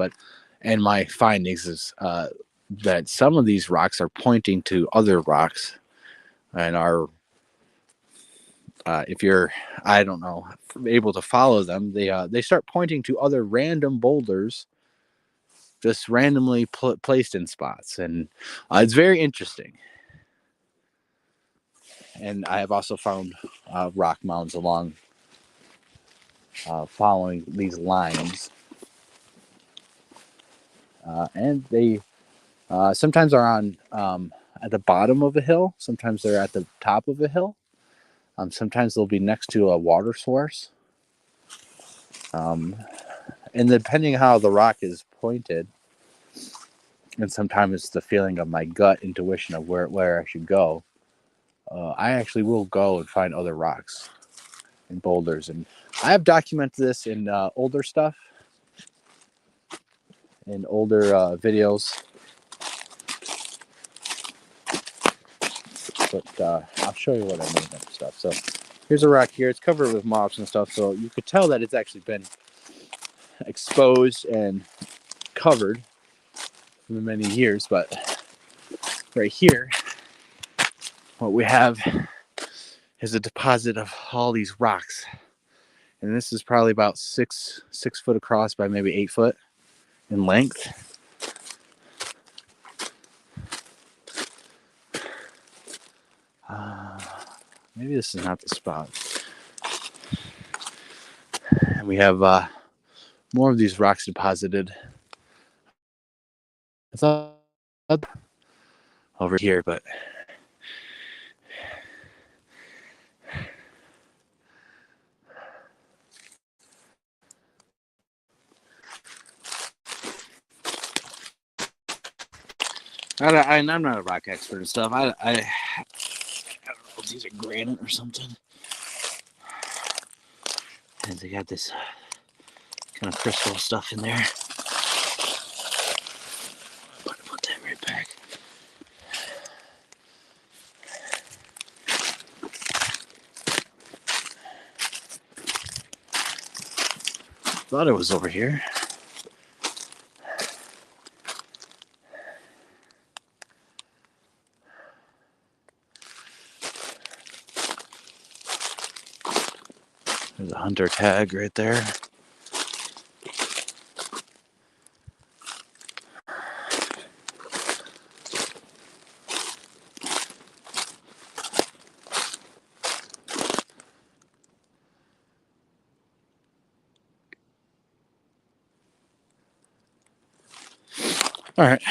and my findings is that some of these rocks are pointing to other rocks, and are if you're, I don't know, able to follow them, they start pointing to other random boulders just randomly placed in spots, and it's very interesting. And I have also found rock mounds along following these lines, and they sometimes are on at the bottom of a hill, sometimes they're at the top of a hill. Sometimes they'll be next to a water source. And depending how the rock is pointed, and sometimes it's the feeling of my gut intuition of where I should go, I actually will go and find other rocks and boulders. And I have documented this in older stuff, in older videos. But I'll show you what I mean and stuff. So here's a rock here. It's covered with moss and stuff, so you could tell that it's actually been exposed and covered for many years. But right here, what we have is a deposit of all these rocks, and this is probably about six foot across by maybe 8 foot in length. Maybe this is not the spot. And we have more of these rocks deposited. It's up over here, but I'm not a rock expert and stuff. I don't know if these are granite or something. And they got this kind of crystal stuff in there. Put that right back. Thought it was over here. There's a hunter tag right there. All right.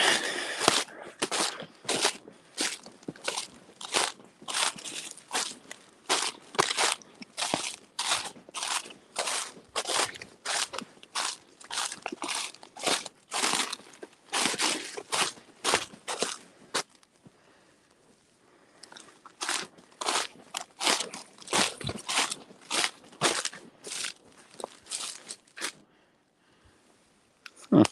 Huh.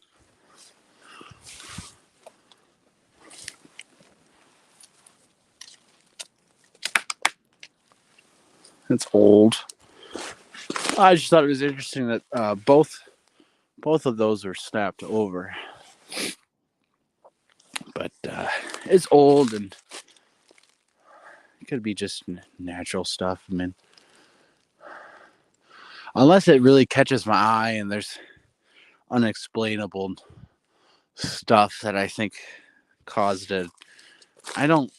It's old. I just thought it was interesting that both of those were snapped over, but it's old and it could be just natural stuff. I mean, unless it really catches my eye and there's unexplainable stuff that I think caused it. I don't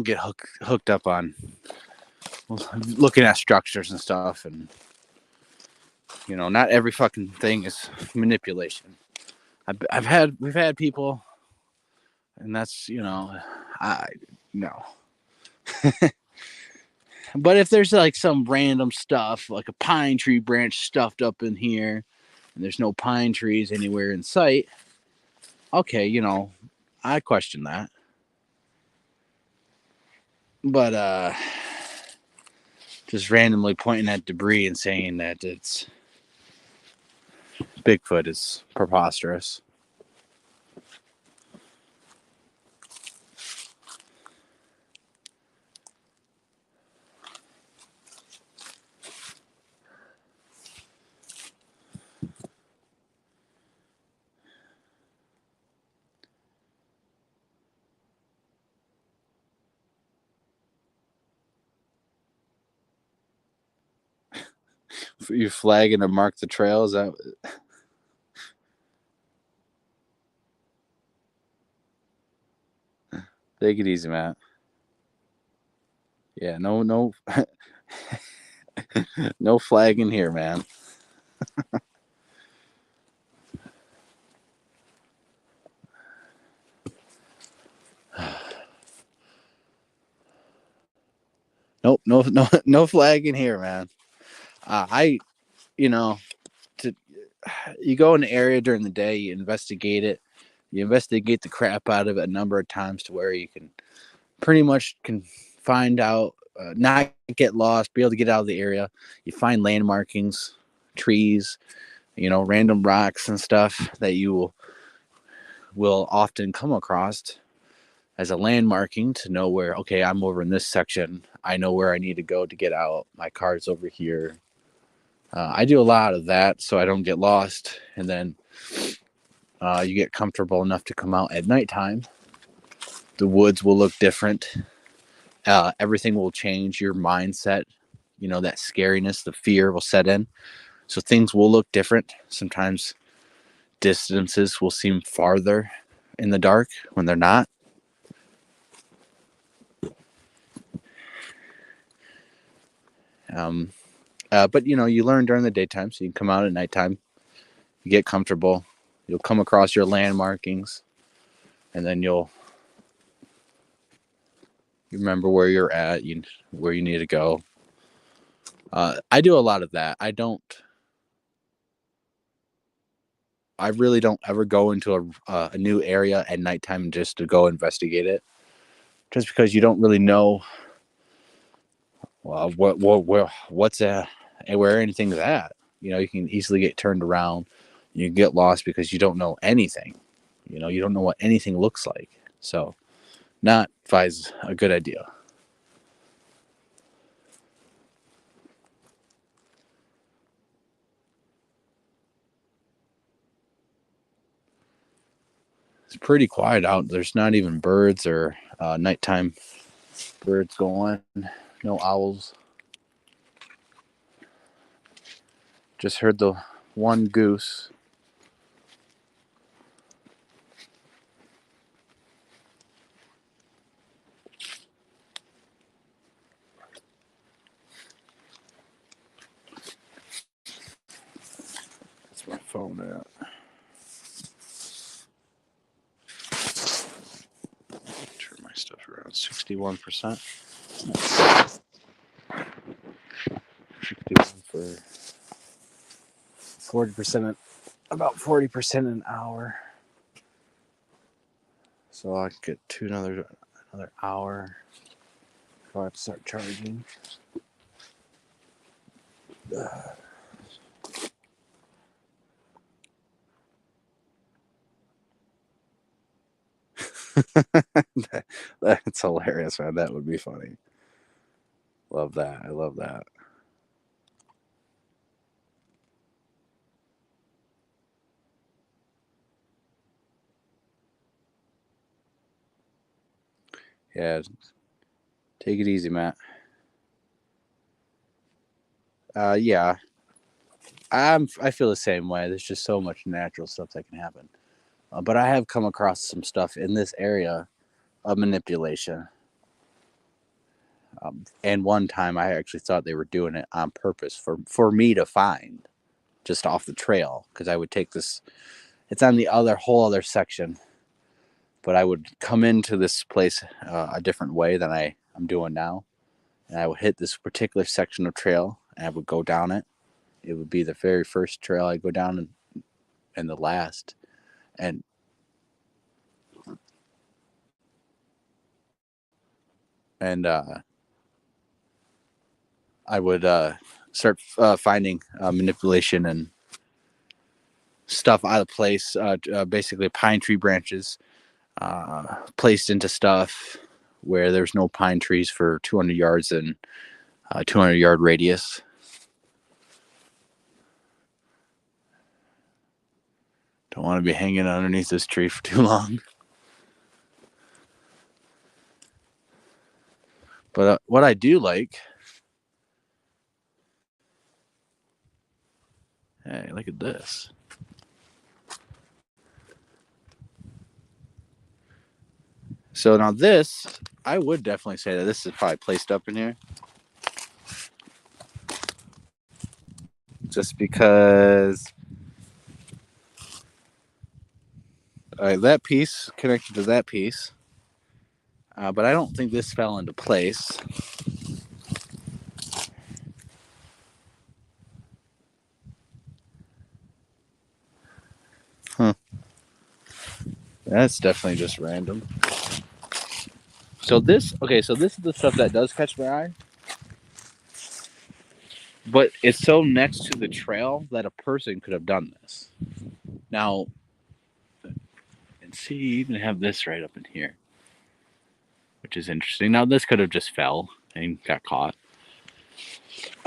get hooked up on looking at structures and stuff, and not every fucking thing is manipulation. We've had people, and that's I no. But if there's like some random stuff, like a pine tree branch stuffed up in here, and there's no pine trees anywhere in sight, okay, I question that. But just randomly pointing at debris and saying that it's Bigfoot is preposterous. You flagging to mark the trail? Is that? Take it easy, Matt. Yeah, no, no flagging here, man. Nope, no flagging here, man. I, you know, to, you go in the area during the day, you investigate it, you investigate the crap out of it a number of times to where you can pretty much can find out, not get lost, be able to get out of the area. You find land markings, trees, random rocks and stuff that you will often come across as a land marking to know where, okay, I'm over in this section. I know where I need to go to get out. My car's over here. I do a lot of that so I don't get lost. And then you get comfortable enough to come out at nighttime. The woods will look different. Everything will change. Your mindset, that scariness, the fear will set in. So things will look different. Sometimes distances will seem farther in the dark when they're not. But you learn during the daytime, so you can come out at nighttime. You get comfortable. You'll come across your land markings, and then you remember where you're at, where you need to go. I do a lot of that. I really don't ever go into a new area at nighttime just to go investigate it, just because you don't really know what's where anything's at. You can easily get turned around. You can get lost because you don't know anything. You don't know what anything looks like. So, not advise a good idea. It's pretty quiet out. There's not even birds or nighttime birds going. No owls. Just heard the one goose. That's my phone at. Turn my stuff around. 61%. 61 for 40%. About 40% an hour. So I get to another hour before I have to start charging. That's hilarious, man. That would be funny. Love that. I love that. Yeah. Take it easy, Matt. Yeah. I feel the same way. There's just so much natural stuff that can happen. But I have come across some stuff in this area of manipulation. And one time I actually thought they were doing it on purpose for me to find just off the trail, because I would take this. It's on the whole other section, but I would come into this place a different way than I'm doing now, and I would hit this particular section of trail, and I would go down it. It would be the very first trail I go down, and the last, and I would start finding manipulation and stuff out of place, basically pine tree branches placed into stuff where there's no pine trees for 200 yards and 200-yard radius. Don't want to be hanging underneath this tree for too long. But what I do like, hey, look at this. So now this, I would definitely say that this is probably placed up in here. Just because that piece connected to that piece. But I don't think this fell into place. That's definitely just random. So this is the stuff that does catch my eye. But it's so next to the trail that a person could have done this. Now, and see, you even have this right up in here, which is interesting. Now, this could have just fell and got caught.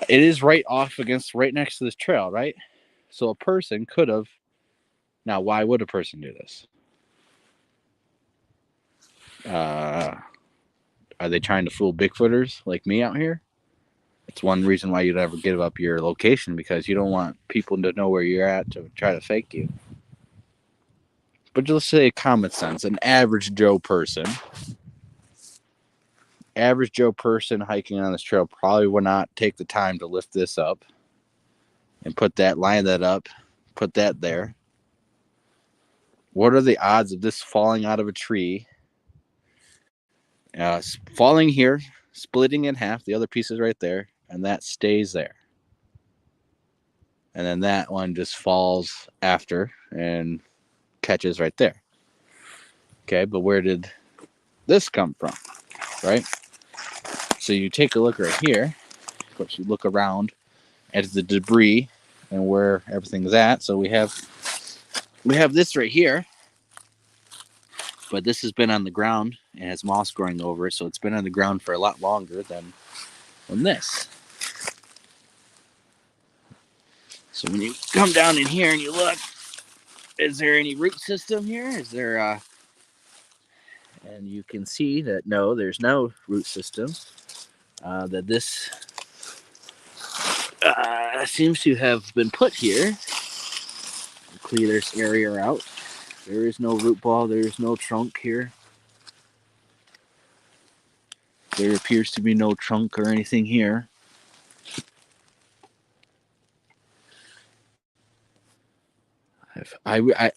It is right next to this trail, right? So a person could have. Now, why would a person do this? Are they trying to fool Bigfooters like me out here? It's one reason why you'd ever give up your location, because you don't want people to know where you're at to try to fake you. But just say common sense, an average Joe person hiking on this trail probably would not take the time to lift this up and line that up, put that there. What are the odds of this falling out of a tree, falling here, splitting in half, the other piece is right there, and that stays there. And then that one just falls after and catches right there. Okay, but where did this come from, right? So you take a look right here. Of course, you look around at the debris and where everything's at. So we have this right here, but this has been on the ground and has moss growing over it, so it's been on the ground for a lot longer than this. So when you come down in here and you look, is there any root system here? Is there and you can see that no, there's no root system. That this seems to have been put here. Clear this area out. There is no root ball. There is no trunk here. There appears to be no trunk or anything here. I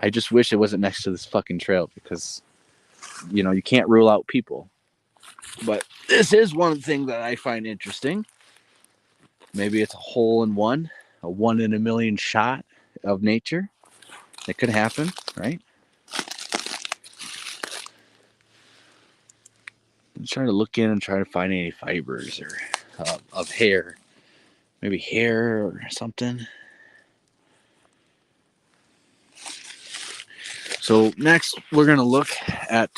just wish it wasn't next to this fucking trail, because, you can't rule out people. But this is one thing that I find interesting. Maybe it's a hole in one, a 1 in a million shot of nature. It could happen, right? I'm trying to look in and try to find any fibers or of hair. Maybe hair or something. So next we're going to look at,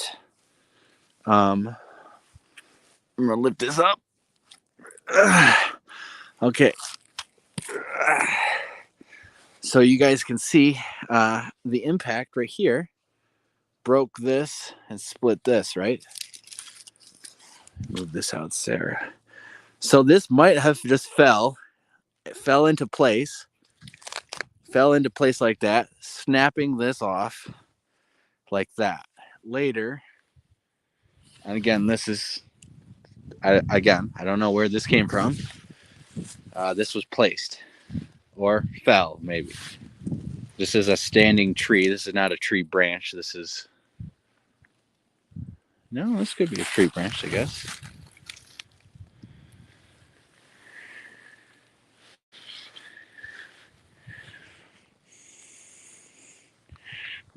I'm going to lift this up. Okay. So you guys can see the impact right here broke this and split this, right? Move this out, Sarah. So this might have just fell. It fell into place like that, snapping this off like that. Later, and again, this is, I don't know where this came from. This was placed or fell, maybe. This is a standing tree. This is not a tree branch. This could be a tree branch, I guess.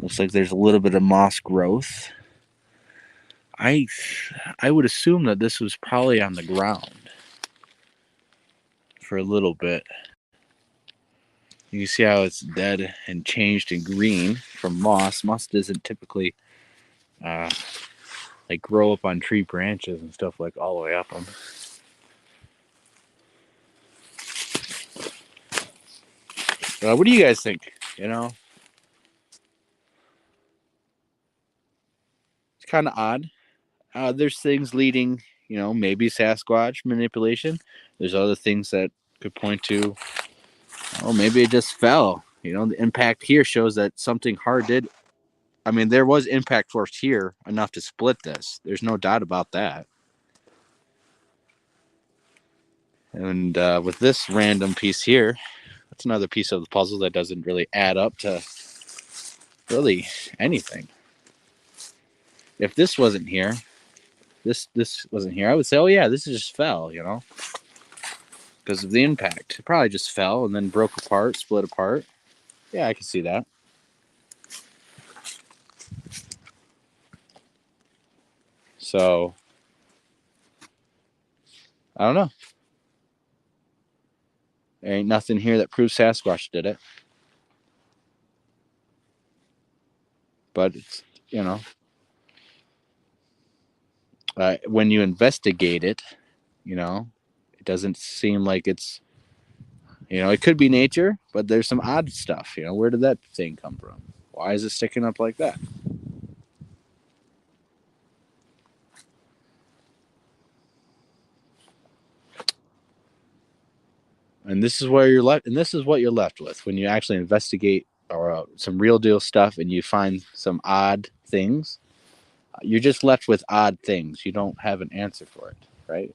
Looks like there's a little bit of moss growth. I would assume that this was probably on the ground for a little bit. You can see how it's dead and changed in green from moss. Moss doesn't typically grow up on tree branches and stuff like all the way up them. What do you guys think? It's kind of odd. There's things leading, maybe Sasquatch manipulation. There's other things that could point to, maybe it just fell. The impact here shows that something hard did. I mean, there was impact force here enough to split this. There's no doubt about that. And with this random piece here, that's another piece of the puzzle that doesn't really add up to really anything. If this wasn't here, this wasn't here, I would say, oh yeah, this just fell, because of the impact. It probably just fell and then broke apart, split apart. Yeah, I can see that. So I don't know. There ain't nothing here that proves Sasquatch did it. But it's, you know, when you investigate it, you know, it doesn't seem like it's, you know, it could be nature, but there's some odd stuff. You know, where did that thing come from? Why is it sticking up like that? And this is where you're left, and this is what you're left with when you actually investigate or some real deal stuff, and you find some odd things. You're just left with odd things. You don't have an answer for it, right?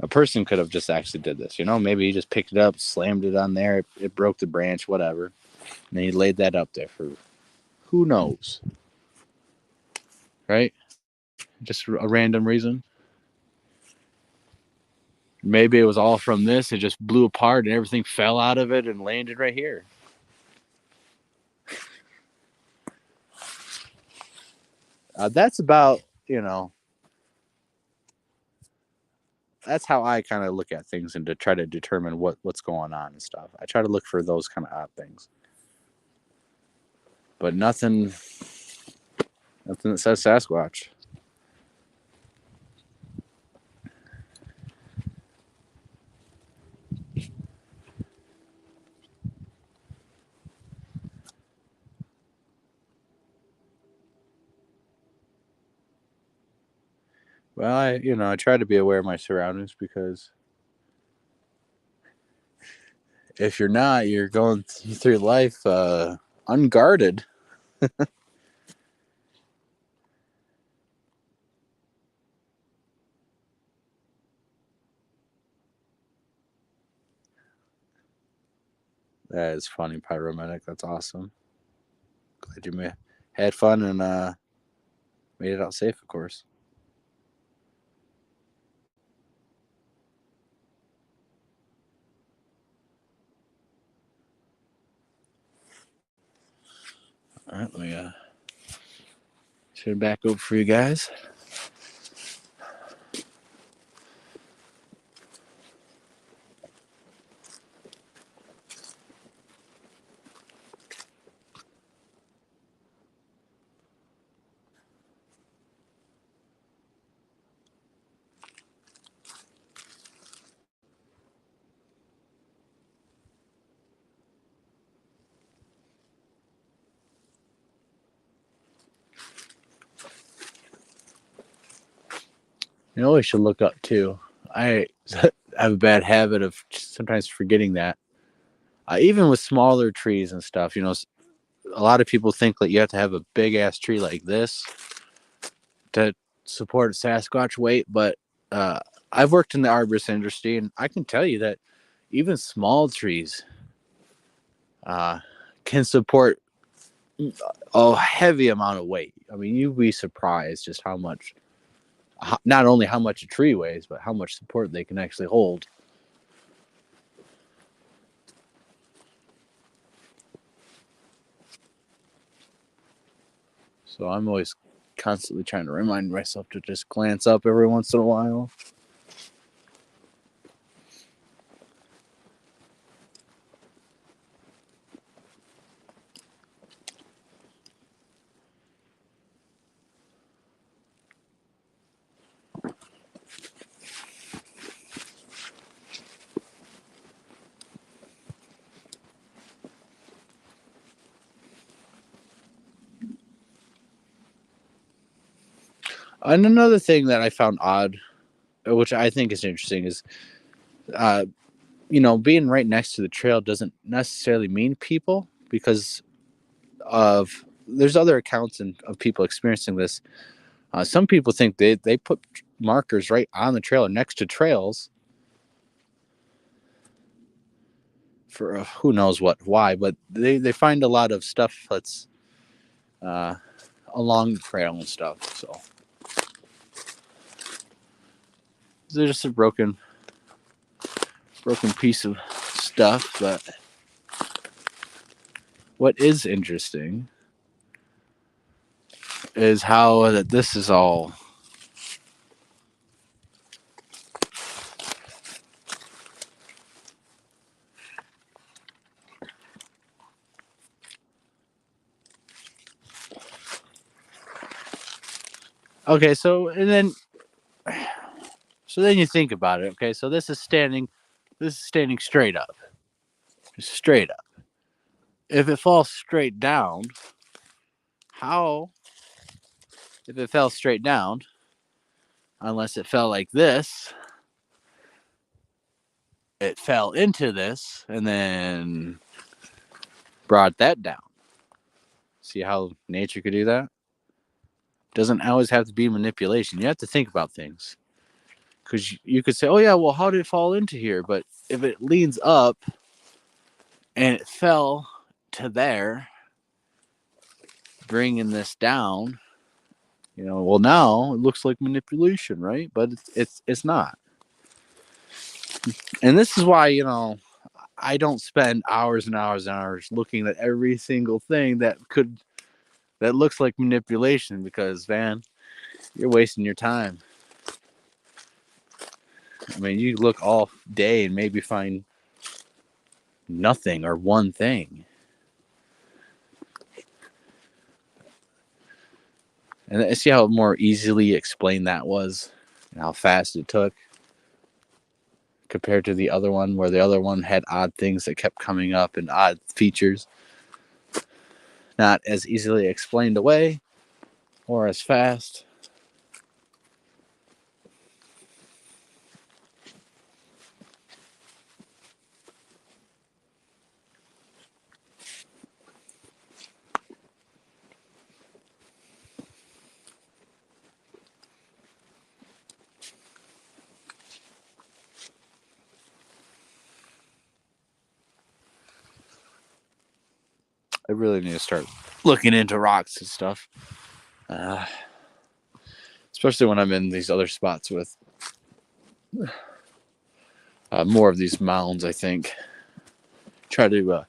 A person could have just actually did this, you know. Maybe he just picked it up, slammed it on there, it broke the branch, whatever, and then he laid that up there for who knows, right? Just a random reason. Maybe it was all from this. It just blew apart and everything fell out of it and landed right here. That's about, you know, that's how I kind of look at things and to try to determine what's going on and stuff. I try to look for those kind of odd things, but nothing that says Sasquatch. Well, I try to be aware of my surroundings because if you're not, you're going through life unguarded. That is funny, pyromedic. That's awesome. Glad you had fun and made it out safe, of course. All right, let me turn it back over for you guys. You know, we should look up too. I have a bad habit of sometimes forgetting that. Even with smaller trees and stuff, you know, a lot of people think that you have to have a big ass tree like this to support Sasquatch weight, but uh, I've worked in the arborist industry, and I can tell you that even small trees uh, can support a heavy amount of weight. I mean, you'd be surprised just how much, not only how much a tree weighs, but how much support they can actually hold. So I'm always constantly trying to remind myself to just glance up every once in a while. And another thing that I found odd, which I think is interesting, is uh, being right next to the trail doesn't necessarily mean people, because of there's other accounts of people experiencing this. Some people think they put markers right on the trail or next to trails for who knows why, but they find a lot of stuff that's uh, along the trail and stuff. So they're just a broken piece of stuff. But what is interesting is how that this is all. Okay, so then you think about it. Okay, so this is standing straight up, straight up. If it falls straight down, how? If it fell straight down, unless it fell like this, it fell into this and then brought that down. See how nature could do that? Doesn't always have to be manipulation. You have to think about things. Because you could say, oh, yeah, well, how did it fall into here? But if it leans up and it fell to there, bringing this down, well, now it looks like manipulation, right? But it's not. And this is why, I don't spend hours and hours and hours looking at every single thing that looks like manipulation, because, man, you're wasting your time. I mean, you look all day and maybe find nothing or one thing. And I see how more easily explained that was, and how fast it took compared to the other one, where the other one had odd things that kept coming up and odd features. Not as easily explained away or as fast. I really need to start looking into rocks and stuff. Especially when I'm in these other spots with more of these mounds, I think. Try to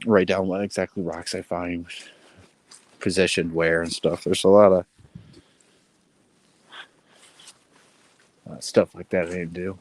write down what exactly rocks I find, positioned where and stuff. There's a lot of stuff like that I need to do.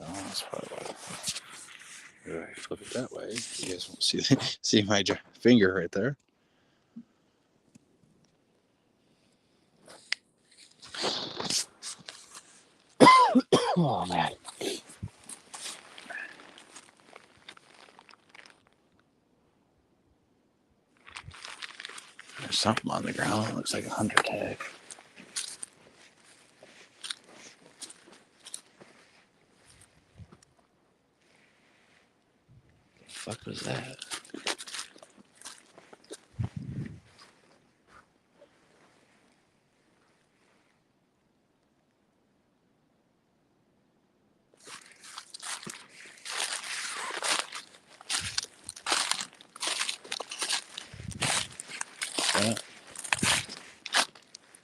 Oh, that's probably why. I flip it that way. You guys won't see my finger right there. Oh, man. There's something on the ground. It looks like a hunter tag. The fuck was that?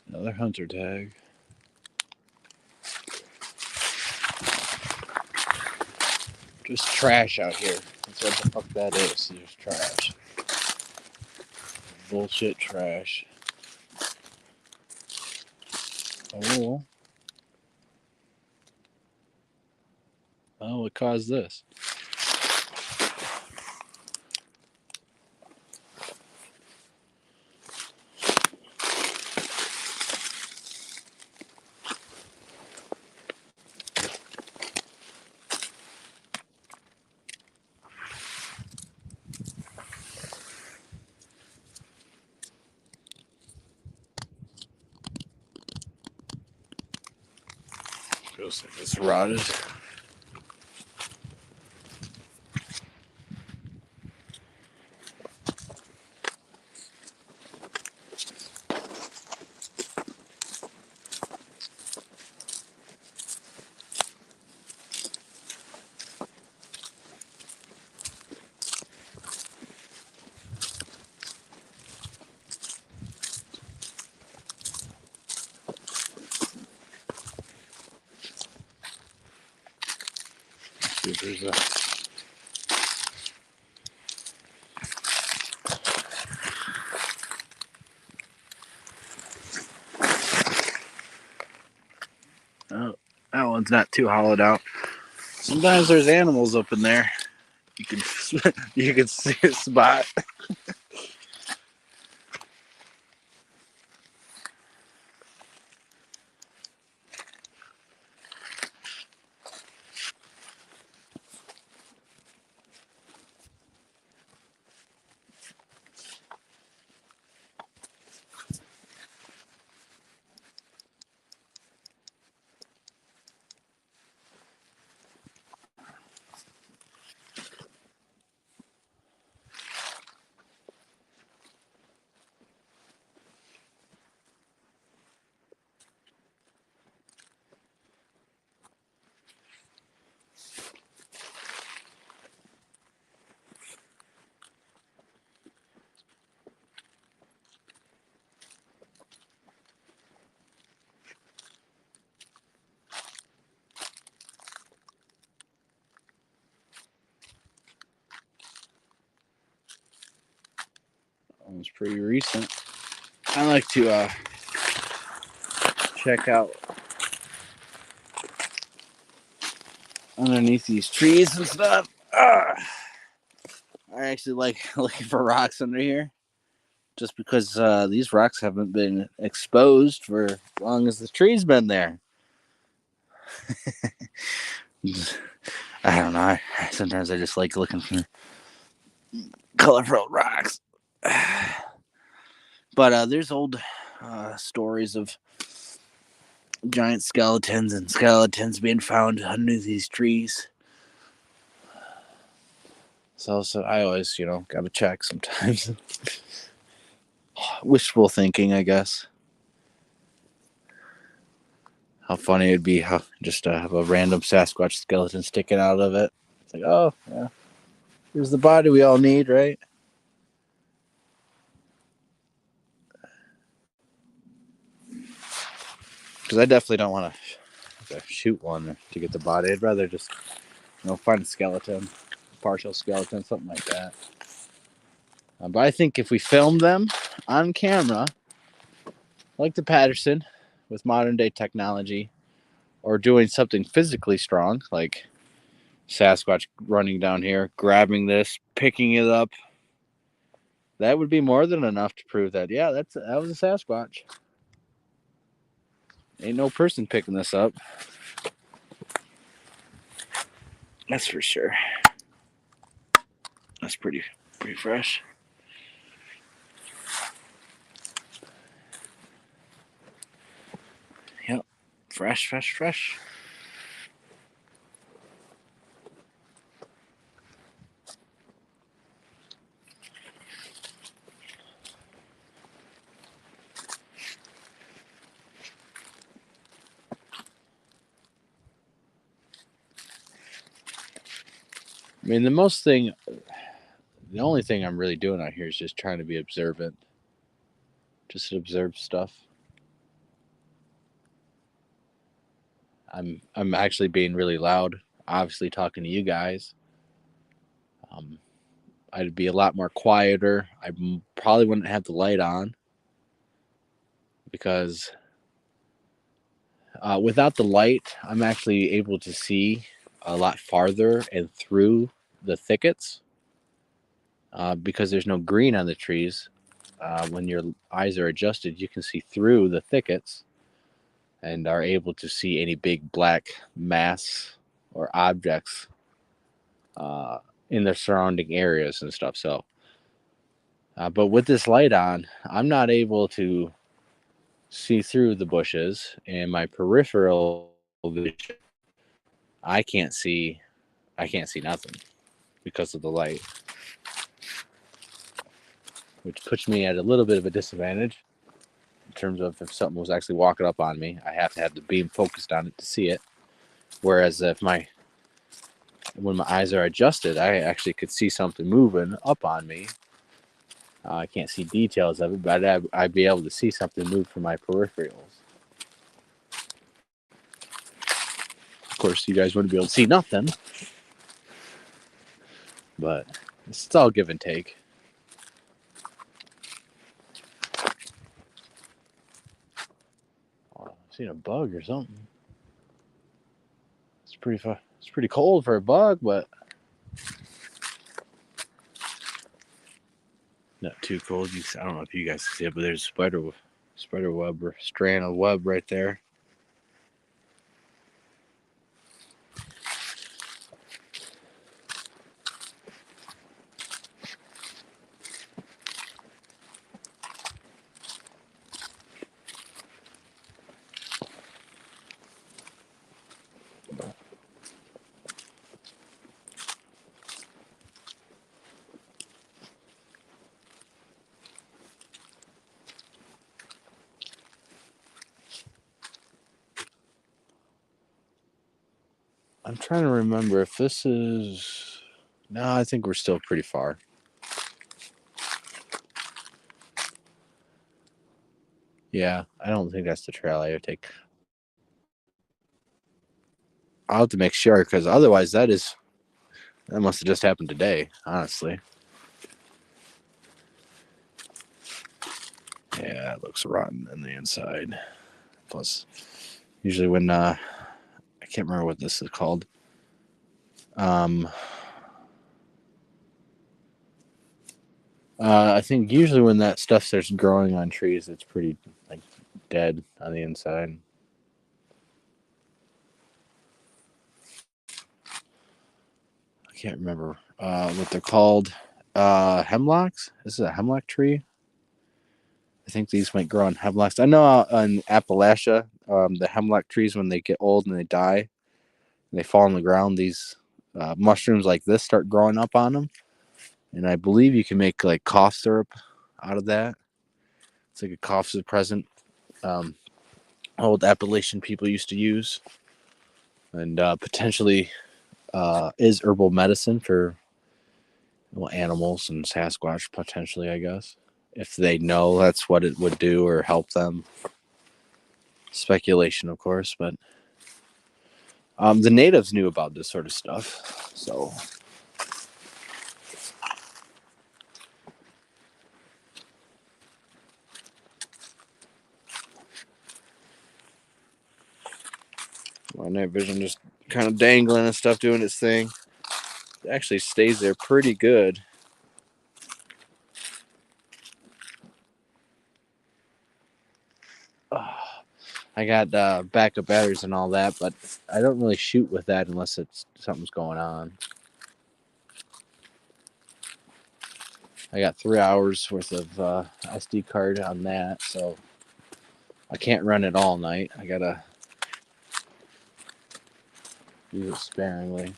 Another hunter tag. Just trash out here. That's what the fuck that is. Just trash. Bullshit trash. Oh. Oh, what caused this? Feels like it's rotted. see if there's a... Oh, that one's not too hollowed out. Sometimes there's animals up in there. You can you can see a spot. That one's pretty recent. I like to check out underneath these trees and stuff. I actually like looking for rocks under here, just because these rocks haven't been exposed for as long as the tree's been there. I don't know. Sometimes I just like looking for colorful rocks. But there's old stories of giant skeletons and skeletons being found under these trees. So I always, gotta check sometimes. Wishful thinking, I guess. How funny it'd be just to have a random Sasquatch skeleton sticking out of it. It's like, oh, yeah. Here's the body we all need, right? Because I definitely don't want to shoot one to get the body. I'd rather just, find a skeleton, partial skeleton, something like that. But I think if we filmed them on camera, like the Patterson, with modern day technology, or doing something physically strong, like Sasquatch running down here, grabbing this, picking it up, that would be more than enough to prove that, yeah, that was a Sasquatch. Ain't no person picking this up. That's for sure. That's pretty fresh. Yep. Fresh. I mean, the only thing I'm really doing out here is just trying to be observant. Just observe stuff. I'm actually being really loud, obviously talking to you guys. I'd be a lot more quieter. I probably wouldn't have the light on because without the light, I'm actually able to see a lot farther and through the thickets because there's no green on the trees. When your eyes are adjusted, you can see through the thickets and are able to see any big black mass or objects in the surrounding areas and stuff. So, but with this light on, I'm not able to see through the bushes, and my peripheral vision, I can't see nothing because of the light, which puts me at a little bit of a disadvantage in terms of if something was actually walking up on me, I have to have the beam focused on it to see it. Whereas when my eyes are adjusted, I actually could see something moving up on me. I can't see details of it, but I'd be able to see something move from my peripherals. Of course, you guys wouldn't be able to see nothing, but it's all give and take. Oh, I've seen a bug or something. It's pretty cold for a bug, but not too cold. I don't know if you guys can see it, but there's a spider web or strand of web right there. I'm trying to remember if this is. No, I think we're still pretty far. Yeah, I don't think that's the trail I would take. I'll have to make sure because otherwise that must have just happened today, honestly. Yeah, it looks rotten in the inside. Plus, usually when I can't remember what this is called. I think usually when that stuff starts growing on trees, it's pretty like dead on the inside. I can't remember what they're called. Hemlocks. This is a hemlock tree. I think these might grow on hemlocks. I know in Appalachia, the hemlock trees when they get old and they die, and they fall on the ground. These mushrooms like this start growing up on them, and I believe you can make like cough syrup out of that. It's like a cough suppressant. Um, Old Appalachian people used to use, and potentially is herbal medicine for animals and Sasquatch potentially, I guess, if they know that's what it would do or help them. Speculation, of course, but the natives knew about this sort of stuff, so. My night vision just kind of dangling and stuff, doing its thing. It actually stays there pretty good. I got backup batteries and all that, but I don't really shoot with that unless something's going on. I got 3 hours worth of SD card on that, so I can't run it all night. I gotta use it sparingly.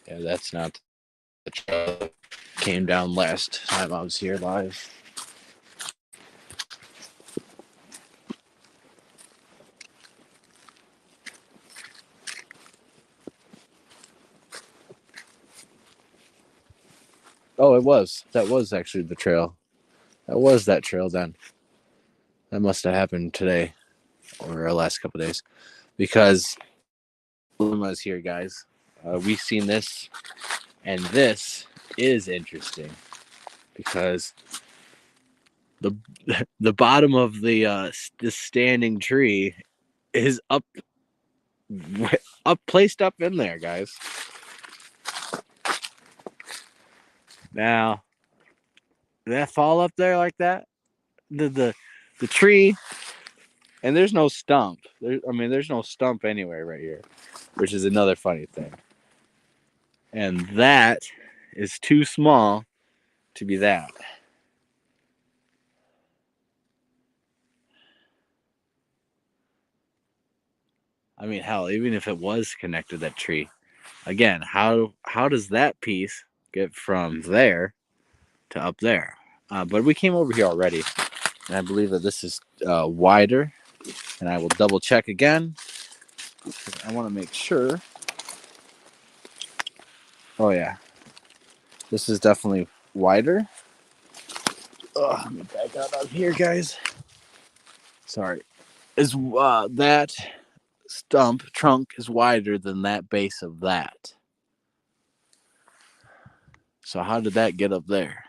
Yeah, that's not the trail that came down last time I was here live. Oh, it was. That was actually the trail. That was that trail then. That must have happened today or the last couple of days. Because when I was here, guys, we've seen this, and this is interesting because the the bottom of the standing tree is placed up in there, guys. Now, did that fall up there like that? The tree, and there's no stump. There's no stump anywhere right here, which is another funny thing. And that is too small to be that. I mean, hell, even if it was connected to that tree, again, how does that piece get from there to up there? But we came over here already, and I believe that this is wider. And I will double check again. I want to make sure. Oh yeah, this is definitely wider. Let me back out of here, guys. Sorry. Is that trunk is wider than that base of that. So how did that get up there?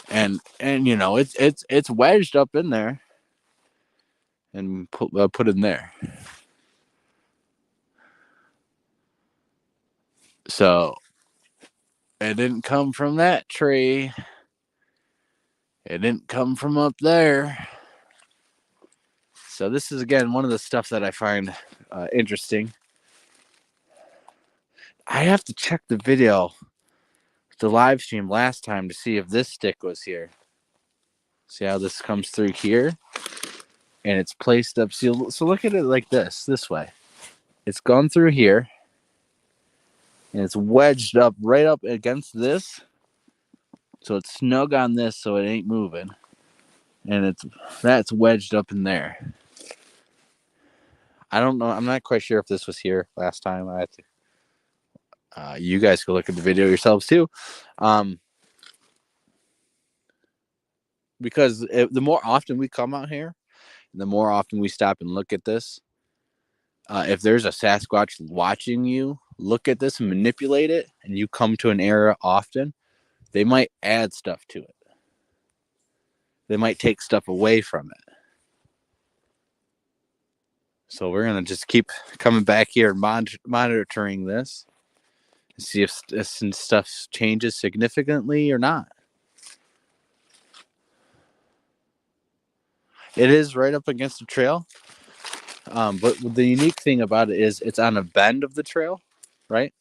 And you know, it's wedged up in there and put in there. So it didn't come from that tree. It didn't come from up there. So this is again one of the stuff that I find interesting. I have to check the video, the live stream last time to see if this stick was here. See how this comes through here? And it's placed up. So look at it like this way. It's gone through here. And it's wedged up right up against this. So it's snug on this so it ain't moving. And that's wedged up in there. I don't know. I'm not quite sure if this was here last time. I have to. You guys can look at the video yourselves too. Because the more often we come out here, the more often we stop and look at this, if there's a Sasquatch watching you look at this and manipulate it, and you come to an area often, they might add stuff to it. They might take stuff away from it. So we're going to just keep coming back here and monitoring this and see if this stuff changes significantly or not. It is right up against the trail. But the unique thing about it is it's on a bend of the trail, right?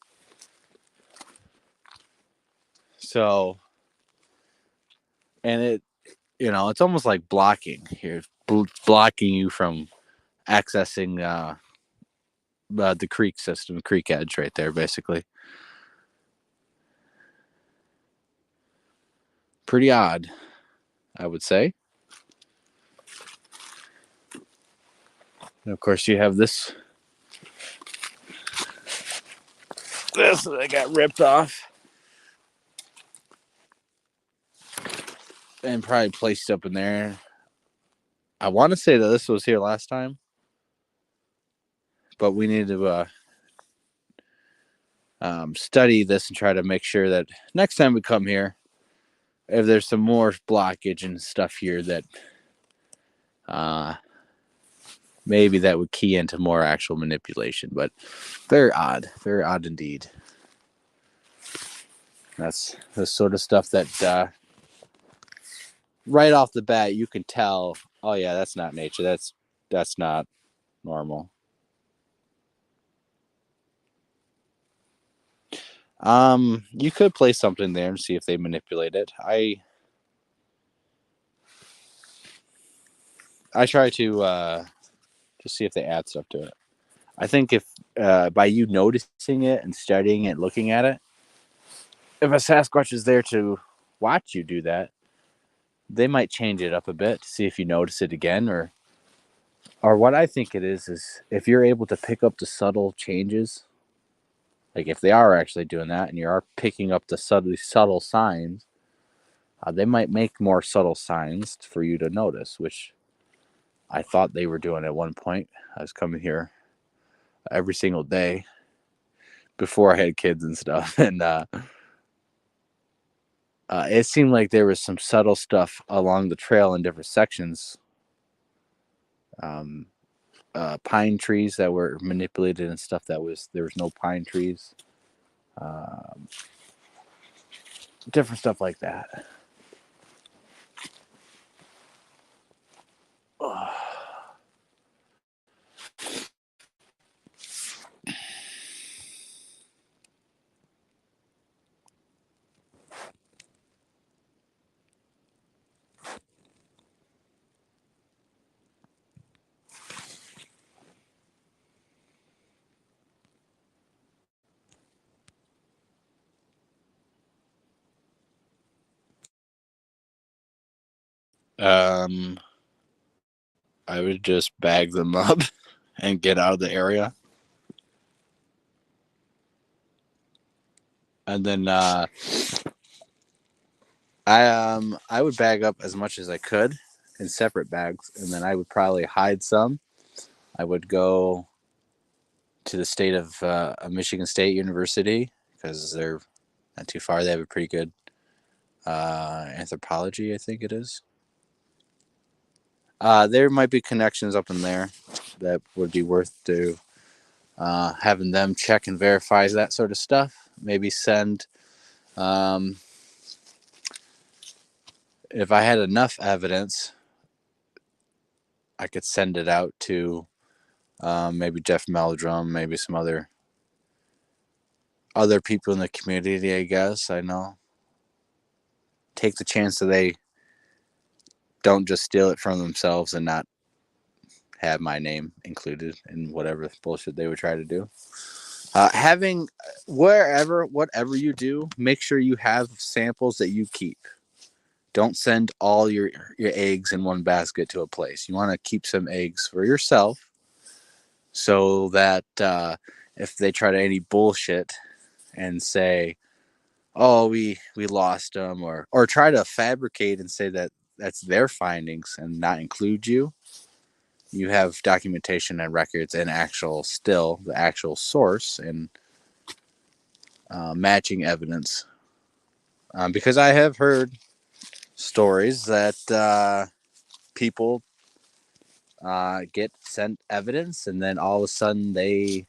So, and it's almost like blocking here, blocking you from accessing the creek system, creek edge right there, basically. Pretty odd, I would say. And of course, you have this that got ripped off and probably placed up in there. I want to say that this was here last time, but we need to study this and try to make sure that next time we come here, if there's some more blockage and stuff here, that maybe that would key into more actual manipulation. But very odd indeed. That's the sort of stuff that right off the bat you can tell, oh yeah, that's not nature. That's not normal. You could place something there and see if they manipulate it. I try to see if they add stuff to it. I think if by you noticing it and studying it, looking at it, if a Sasquatch is there to watch you do that, they might change it up a bit to see if you notice it again, or what I think it is if you're able to pick up the subtle changes, like if they are actually doing that and you are picking up the subtle signs, they might make more subtle signs for you to notice, which I thought they were doing at one point. I was coming here every single day before I had kids and stuff, and it seemed like there was some subtle stuff along the trail in different sections. Pine trees that were manipulated and stuff there was no pine trees. Different stuff like that. I would just bag them up and get out of the area. And then I would bag up as much as I could in separate bags, and then I would probably hide some I would go to the state of Michigan State University because they're not too far. They have a pretty good anthropology, I think it is. There might be connections up in there that would be worth to having them check and verify that sort of stuff. Maybe send, um, if I had enough evidence, I could send it out to maybe Jeff Meldrum, maybe some other people in the community, I guess. I know. Take the chance that they don't just steal it from themselves and not have my name included in whatever bullshit they would try to do. Having whatever you do, make sure you have samples that you keep. Don't send all your eggs in one basket to a place. You want to keep some eggs for yourself so that if they try to any bullshit and say, oh, we lost them, or try to fabricate and say that that's their findings and not include you, you have documentation and records and the actual source and matching evidence. Because I have heard stories that people get sent evidence and then all of a sudden they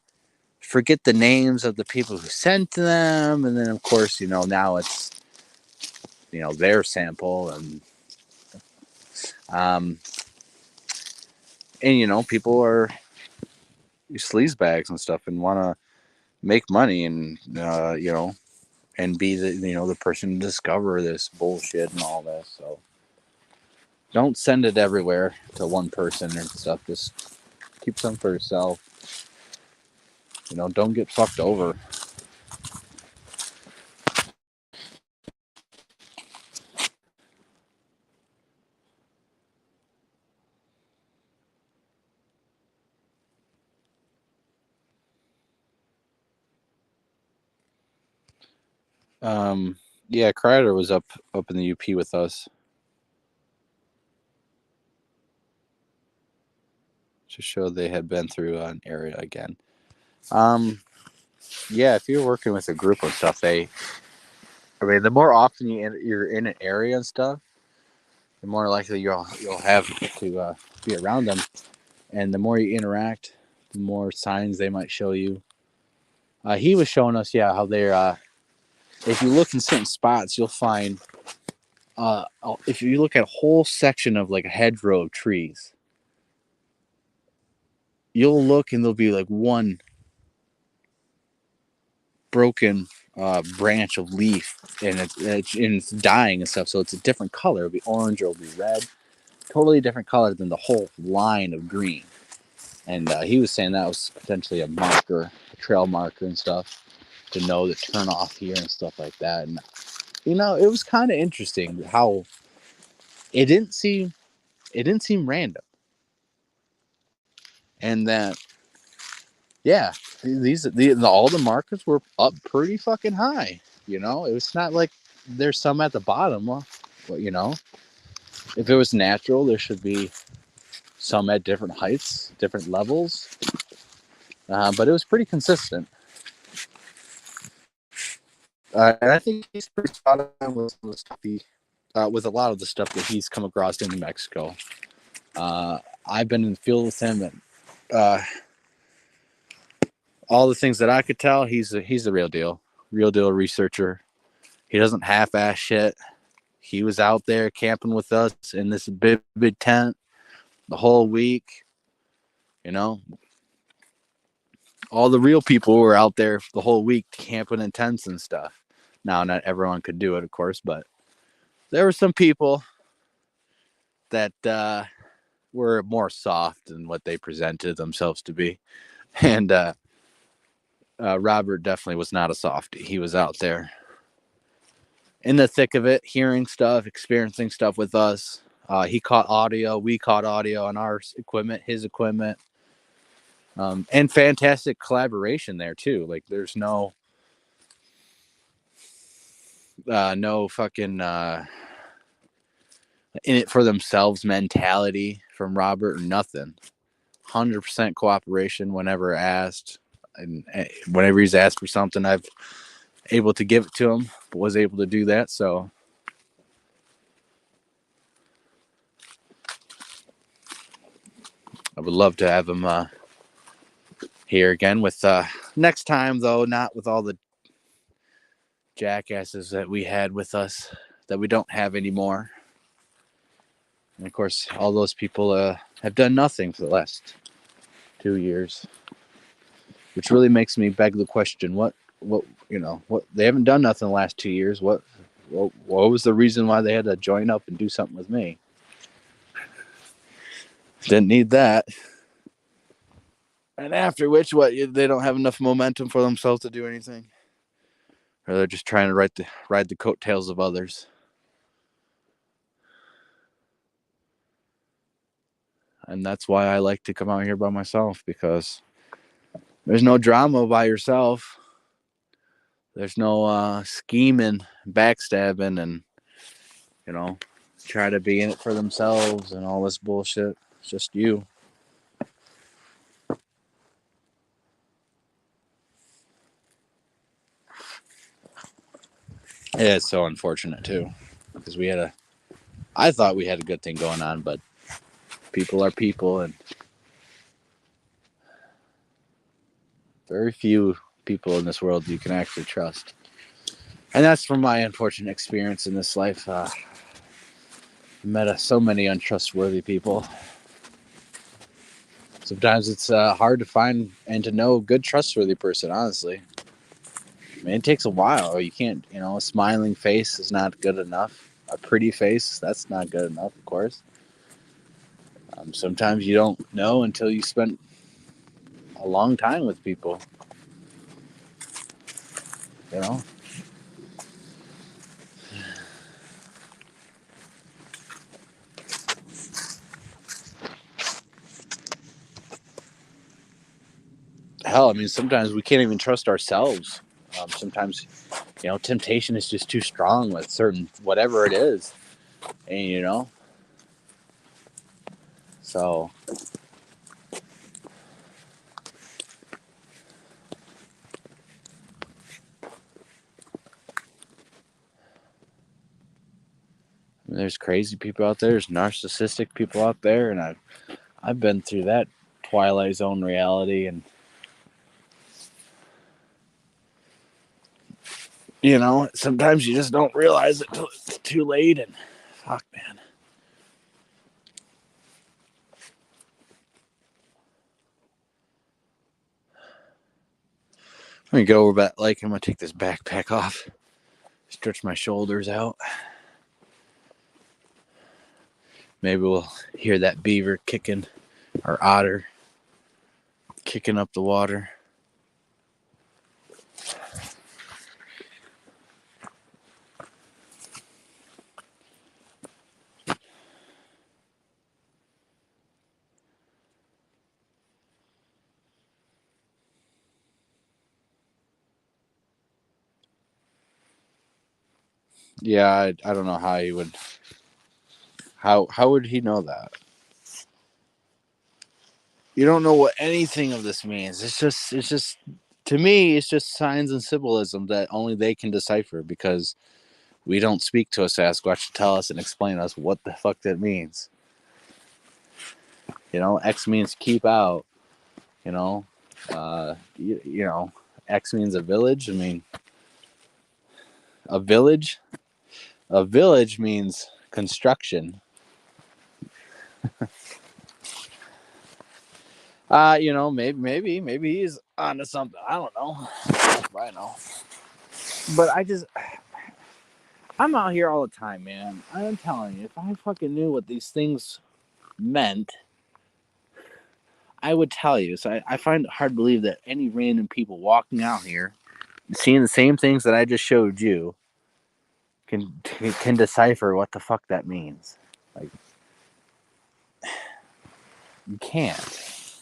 forget the names of the people who sent them, and then of course now it's their sample, um, and people are sleazebags and stuff and want to make money and and be the person to discover this bullshit and all this. So don't send it everywhere to one person and stuff. Just keep some for yourself. Don't get fucked over. Um, yeah, Kreider was up in the UP with us to show they had been through an area again. Yeah, if you're working with a group and stuff, the more often you're in an area and stuff, the more likely you'll have to be around them, and the more you interact, the more signs they might show you. He was showing us, yeah, how they're. If you look in certain spots, you'll find. If you look at a whole section of like a hedgerow of trees, you'll look and there'll be like one broken branch of leaf, and it's dying and stuff. So it's a different color. It'll be orange or it'll be red. Totally different color than the whole line of green. And he was saying that was potentially a marker, a trail marker and stuff, to know to turn off here and stuff like that. And it was kind of interesting how it didn't seem random, and that yeah, all the markers were up pretty fucking high. It was not like there's some at the bottom. Well, if it was natural, there should be some at different heights, different levels, but it was pretty consistent. And I think he's pretty spot on with a lot of the stuff that he's come across in New Mexico. I've been in the field with him, and all the things that I could tell, he's the real deal researcher. He doesn't half-ass shit. He was out there camping with us in this big tent the whole week. All the real people were out there the whole week camping in tents and stuff. Now, not everyone could do it, of course, but there were some people that were more soft than what they presented themselves to be. And Robert definitely was not a softie. He was out there in the thick of it, hearing stuff, experiencing stuff with us. He caught audio. We caught audio on our equipment, his equipment. And fantastic collaboration there, too. Like, there's no fucking in it for themselves mentality from Robert or nothing. 100% cooperation whenever asked. And whenever he's asked for something, I've able to give it to him, but was able to do that. So I would love to have him here again with next time, though, not with all the jackasses that we had with us that we don't have anymore. And of course, all those people have done nothing for the last 2 years, which really makes me beg the question: what they haven't done nothing the last 2 years. What was the reason why they had to join up and do something with me? Didn't need that. And after which, they don't have enough momentum for themselves to do anything, or they're just trying to ride the coattails of others. And that's why I like to come out here by myself, because there's no drama by yourself. There's no scheming, backstabbing, and try to be in it for themselves and all this bullshit. It's just you. Yeah, it's so unfortunate too, because I thought we had a good thing going on, but people are people, and very few people in this world you can actually trust. And that's from my unfortunate experience in this life. I met so many untrustworthy people. Sometimes it's hard to find and to know a good trustworthy person, honestly. I mean, it takes a while. You can't, a smiling face is not good enough. A pretty face, that's not good enough, of course. Sometimes you don't know until you spend a long time with people. Hell, I mean, sometimes we can't even trust ourselves. Sometimes, temptation is just too strong with certain whatever it is, and so. There's crazy people out there. There's narcissistic people out there, and I've been through that Twilight Zone reality, and sometimes you just don't realize it till it's too late. And fuck, man. I'm gonna go over back. I'm gonna take this backpack off, stretch my shoulders out. Maybe we'll hear that beaver kicking, or otter kicking up the water. Yeah, I don't know how he would. How would he know that? You don't know what anything of this means. It's just to me, it's just signs and symbolism that only they can decipher, because we don't speak to a Sasquatch to tell us and explain to us what the fuck that means. X means keep out. X means a village. I mean, a village. A village means construction. Maybe he's onto something. I don't know. I know. But I'm out here all the time, man. I'm telling you, if I fucking knew what these things meant, I would tell you. So I find it hard to believe that any random people walking out here, seeing the same things that I just showed you, can decipher what the fuck that means. Like, you can't.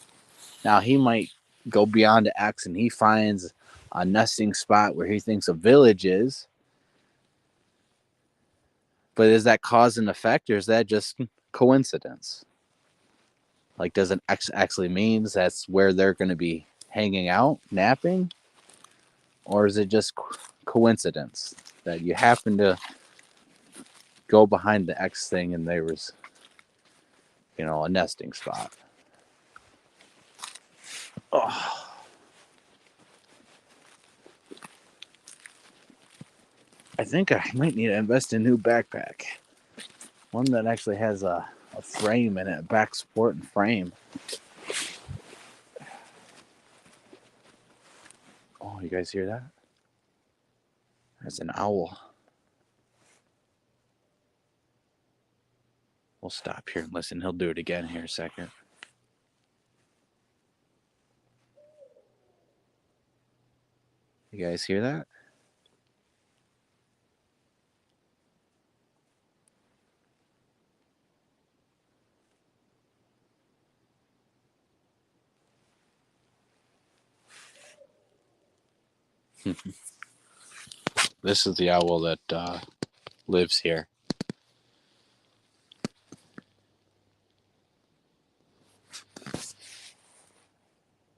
Now, he might go beyond the X and he finds a nesting spot where he thinks a village is. But is that cause and effect, or is that just coincidence? Like, does an X actually means that's where they're going to be hanging out, napping? Or is it just coincidence that you happen to go behind the X thing and there was, a nesting spot? Oh, I think I might need to invest in a new backpack. One that actually has a frame in it, a back support and frame. Oh, you guys hear that? That's an owl. We'll stop here and listen. He'll do it again here in a second. You guys hear that? This is the owl that lives here.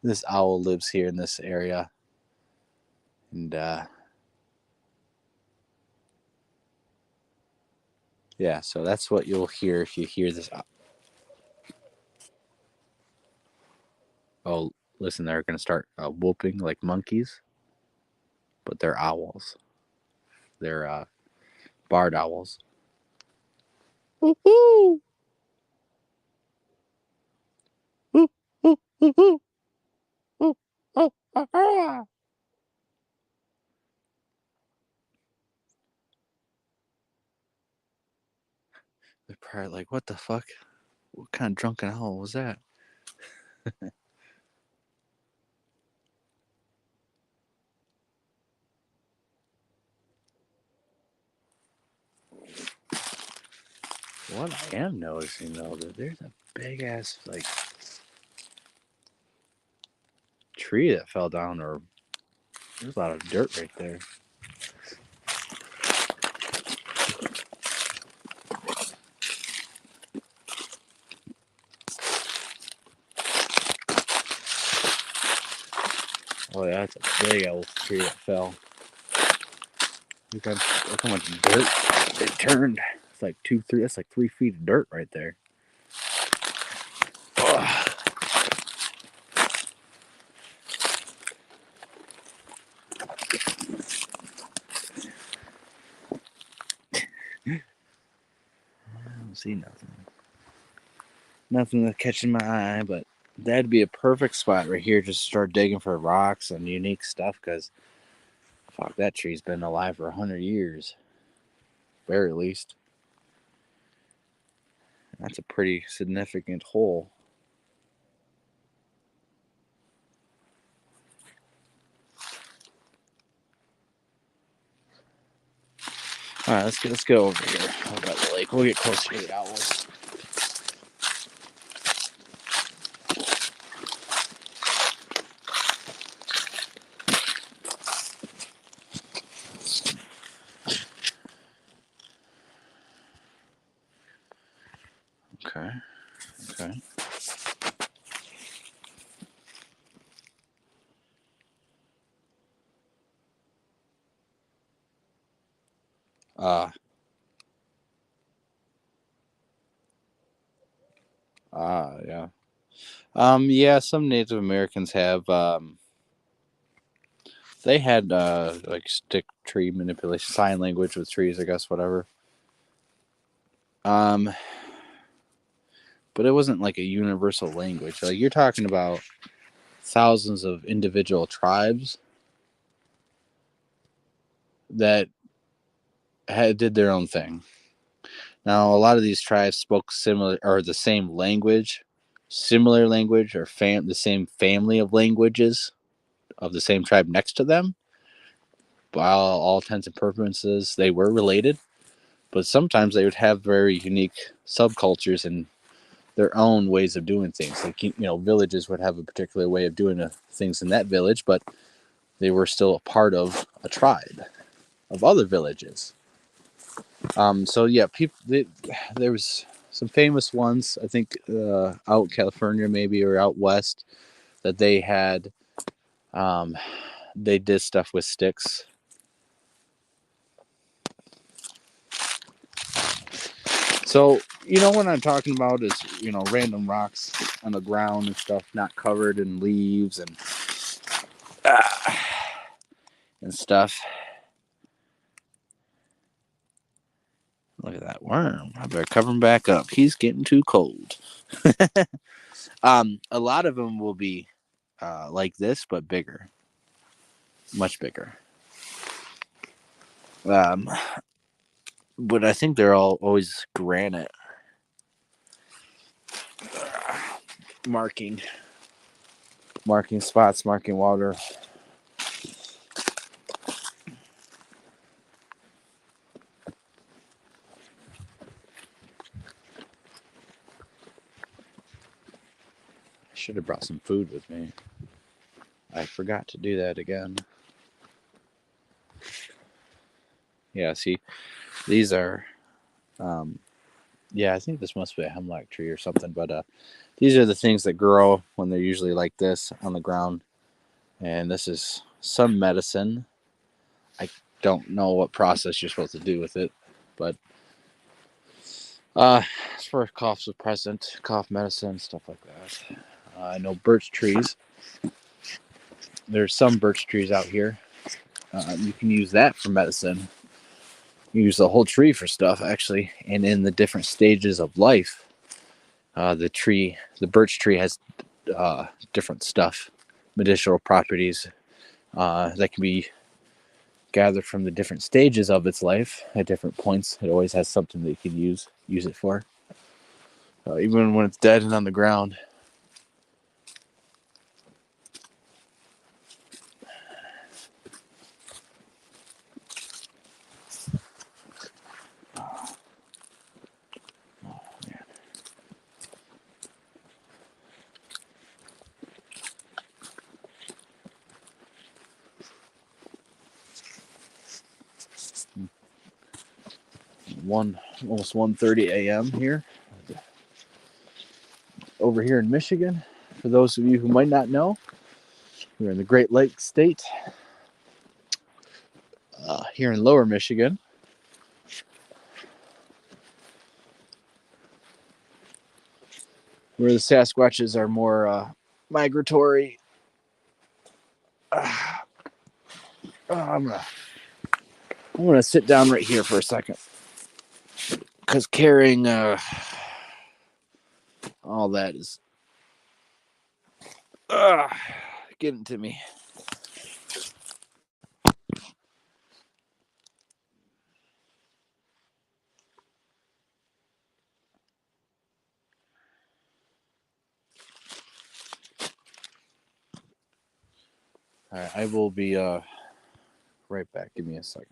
This owl lives here in this area. And yeah, so that's what you'll hear if you hear this. Oh, listen, they're going to start whooping like monkeys, but they're owls. They're barred owls. Woo-hoo! Woo, woo, woo, woo. Woo, oh, ah, ah. They're probably like, what the fuck? What kind of drunken owl was that? What I am noticing though, that there's a big ass like tree that fell down, or there's a lot of dirt right there. Oh yeah, that's a big old tree that fell. Look how much dirt it turned. It's like 2, 3. That's like 3 feet of dirt right there. Ugh. I don't see nothing. Nothing that's catching my eye, but that'd be a perfect spot right here. Just start digging for rocks and unique stuff, because fuck, that tree's been alive for 100 years, very least. That's a pretty significant hole. All right, let's go over here. Over by the lake. We'll get closer to the owls. Okay. Okay. Uh. Yeah. Yeah. Some Native Americans have. They had like stick tree manipulation, sign language with trees, I guess, whatever. Um, but it wasn't like a universal language. Like, you're talking about thousands of individual tribes that did their own thing. Now, a lot of these tribes spoke similar or the same language, similar language, or the same family of languages of the same tribe next to them. By all intents and purposes, they were related, but sometimes they would have very unique subcultures and their own ways of doing things. Like, villages would have a particular way of doing things in that village, but they were still a part of a tribe of other villages. So yeah, there was some famous ones. I think out California maybe or out west that they had. They did stuff with sticks. So what I'm talking about is random rocks on the ground and stuff, not covered in leaves and stuff. Look at that worm. I better cover him back up. He's getting too cold. A lot of them will be like this, but bigger, much bigger. But I think they're all always granite marking spots, marking water. I should have brought some food with me. I forgot to do that again. Yeah, see, these are, I think this must be a hemlock tree or something, but these are the things that grow when they're usually like this on the ground. And this is some medicine. I don't know what process you're supposed to do with it, but it's for cough suppressant, cough medicine, stuff like that. I know birch trees. There's some birch trees out here. You can use that for medicine. You use the whole tree for stuff, actually. And in the different stages of life, the birch tree has different stuff, medicinal properties that can be gathered from the different stages of its life at different points. It always has something that you can use it for, even when it's dead and on the ground. Almost 1:30 a.m. here, over here in Michigan. For those of you who might not know, we're in the Great Lakes state, here in Lower Michigan. Where the Sasquatches are more migratory. I'm gonna sit down right here for a second, because carrying all that is getting to me. All right, I will be right back. Give me a second.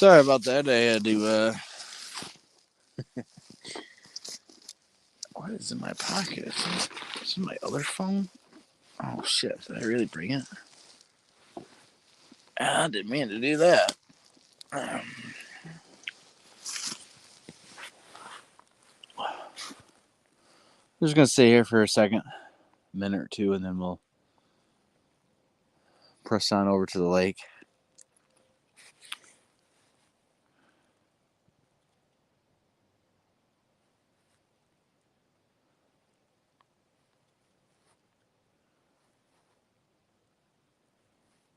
Sorry about that. I had to. What is in my pocket? Is this my other phone? Oh shit! Did I really bring it? I didn't mean to do that. I'm just gonna stay here for a second, minute or two, and then we'll press on over to the lake.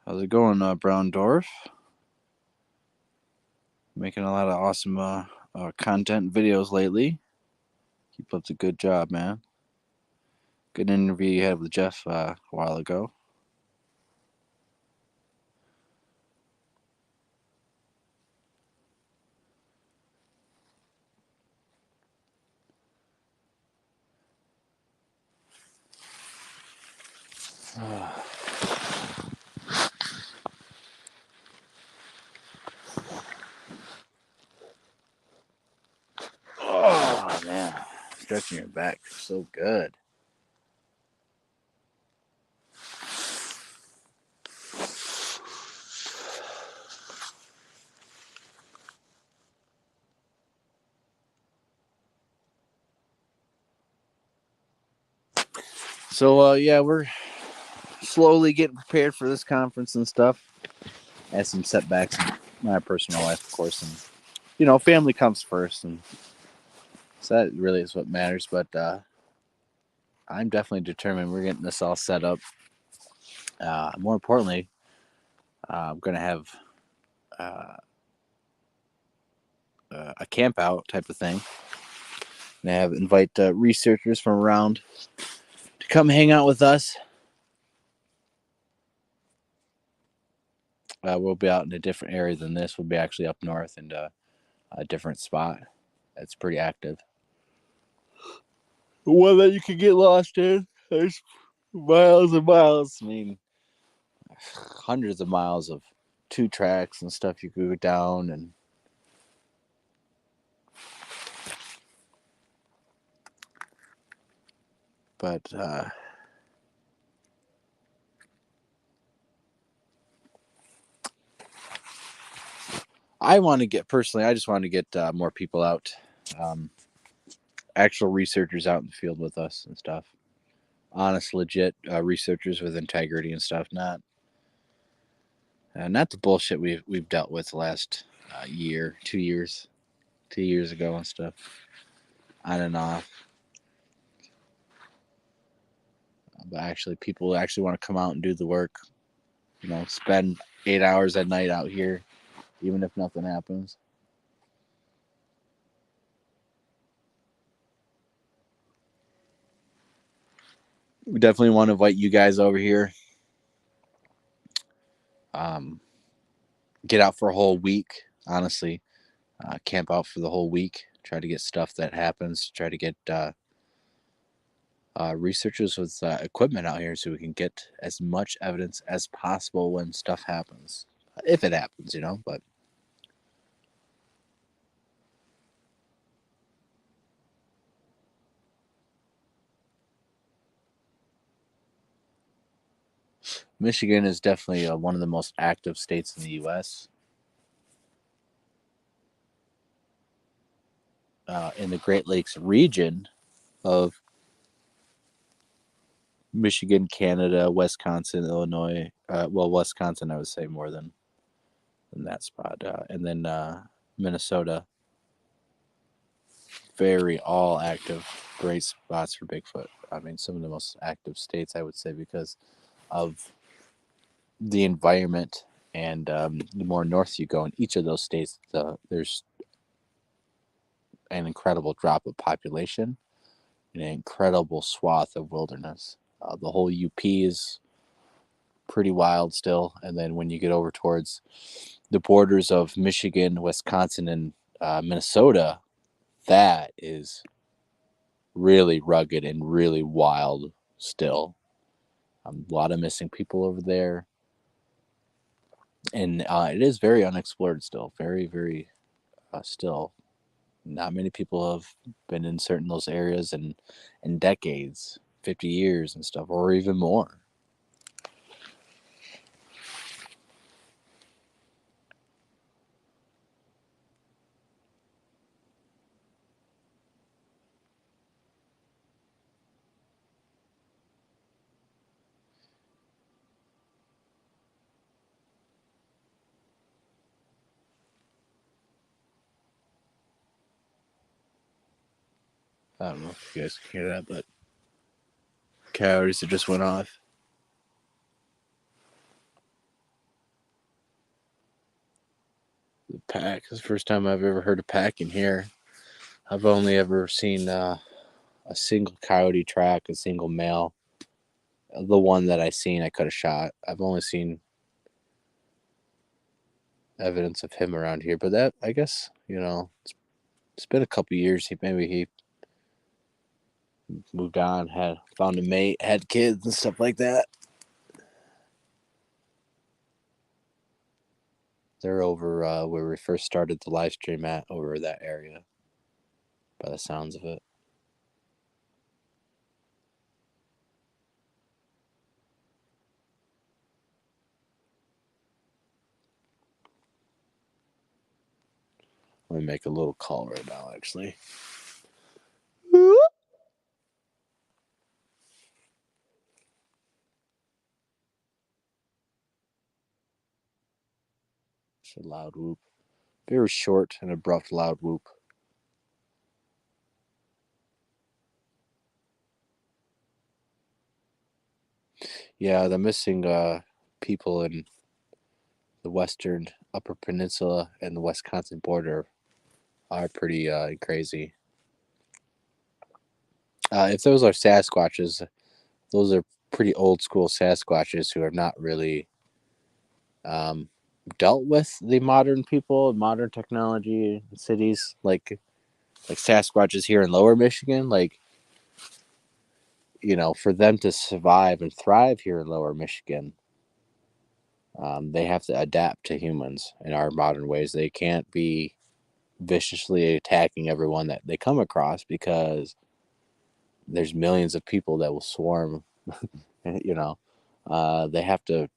How's it going, Brown Dwarf? Making a lot of awesome content videos lately. Keep up the good job, man. Good interview you had with Jeff a while ago. Oh man, stretching your back so good. So yeah, we're slowly getting prepared for this conference and stuff. Has some setbacks in my personal life, of course, and family comes first, and so that really is what matters. But I'm definitely determined we're getting this all set up. More importantly, I'm gonna have uh, a camp out type of thing, and invite researchers from around to come hang out with us. We'll be out in a different area than this. We'll be actually up north in a different spot. It's pretty active. One that you can get lost in. There's miles and miles. I mean, hundreds of miles of 2 tracks and stuff you could go down, and but I want to get personally. I just want to get more people out, actual researchers out in the field with us and stuff. Honest, legit researchers with integrity and stuff. Not the bullshit we've dealt with the last year, 2 years, 2 years ago and stuff, on and off. But actually, people actually want to come out and do the work. Spend 8 hours at night out here, even if nothing happens. We definitely want to invite you guys over here. Get out for a whole week, honestly. Camp out for the whole week. Try to get stuff that happens. Try to get researchers with equipment out here so we can get as much evidence as possible when stuff happens. If it happens, but Michigan is definitely one of the most active states in the U.S. In the Great Lakes region of Michigan, Canada, Wisconsin, Illinois. Wisconsin, I would say more than that spot. And then Minnesota. Very all active. Great spots for Bigfoot. I mean, some of the most active states, I would say, because of the environment. And the more north you go in each of those states, there's an incredible drop of population, an incredible swath of wilderness. The whole UP is pretty wild still. And then when you get over towards the borders of Michigan, Wisconsin, and Minnesota, that is really rugged and really wild still. A lot of missing people over there. And it is very unexplored still. Very, very still. Not many people have been in certain those areas in decades, 50 years and stuff, or even more. I don't know if you guys can hear that, but coyotes that just went off. The pack. It's the first time I've ever heard a pack in here. I've only ever seen a single coyote track, a single male. The one that I seen, I could have shot. I've only seen evidence of him around here, but that, I guess, it's been a couple years. Maybe he moved on, had found a mate, had kids and stuff like that. They're over where we first started the live stream at, over that area, by the sounds of it. Let me make a little call right now, actually. It's a loud whoop. Very short and abrupt loud whoop. Yeah, the missing people in the western Upper Peninsula and the Wisconsin border are pretty crazy. If those are Sasquatches, those are pretty old school Sasquatches who have not really dealt with the modern people, modern technology in cities like Sasquatches here in Lower Michigan. Like, for them to survive and thrive here in Lower Michigan, they have to adapt to humans in our modern ways. They can't be viciously attacking everyone that they come across because there's millions of people that will swarm. They have to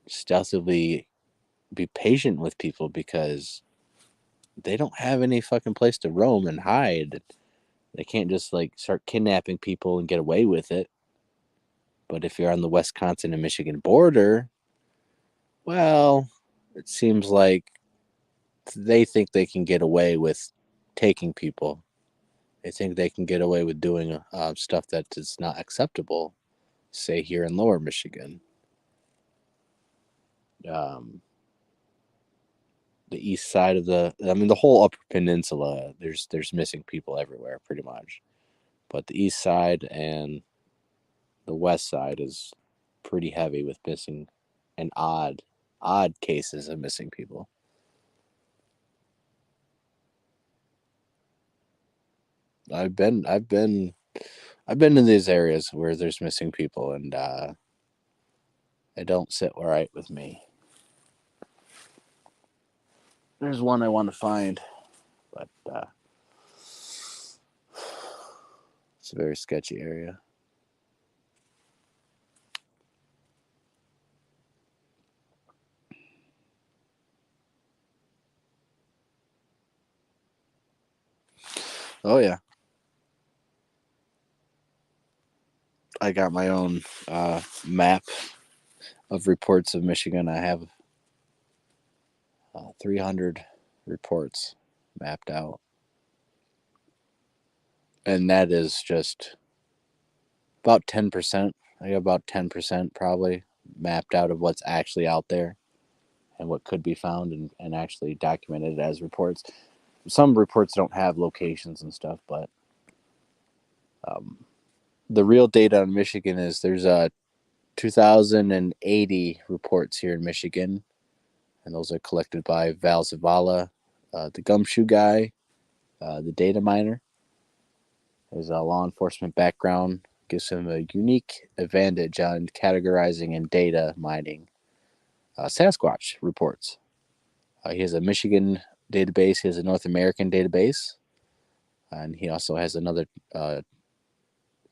stealthily be patient with people because they don't have any fucking place to roam and hide. They can't just like start kidnapping people and get away with it. But if you're on the Wisconsin and Michigan border, well, it seems like they think they can get away with taking people. They think they can get away with doing stuff that is not acceptable, say here in Lower Michigan. Um, the east side of the whole Upper Peninsula, there's missing people everywhere, pretty much. But the east side and the west side is pretty heavy with missing and odd cases of missing people. I've been in these areas where there's missing people, and they don't sit right with me. There's one I want to find, but it's a very sketchy area. Oh yeah, I got my own map of reports of Michigan. I have 300 reports mapped out, and that is just about 10%. I got about 10% probably mapped out of what's actually out there and what could be found and actually documented as reports. Some reports don't have locations and stuff, but the real data on Michigan is there's 2,080 reports here in Michigan, and those are collected by Val Zavala, the gumshoe guy, the data miner. His law enforcement background gives him a unique advantage on categorizing and data mining Sasquatch reports. He has a Michigan database. He has a North American database, and he also has another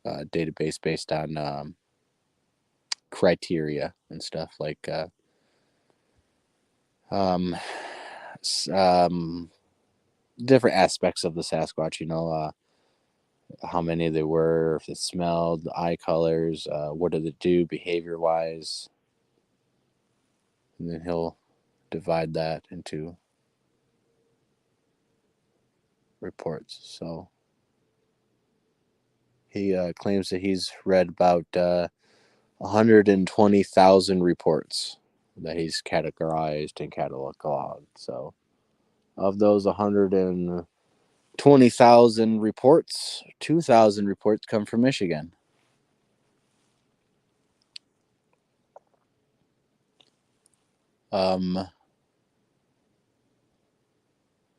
database based on criteria and stuff like um, different aspects of the Sasquatch. How many there were, if it smelled, the eye colors, what did it do behavior wise, and then he'll divide that into reports. So he claims that he's read about 120,000 reports that he's categorized and cataloged. So of those 120,000 reports, 2,000 reports come from Michigan.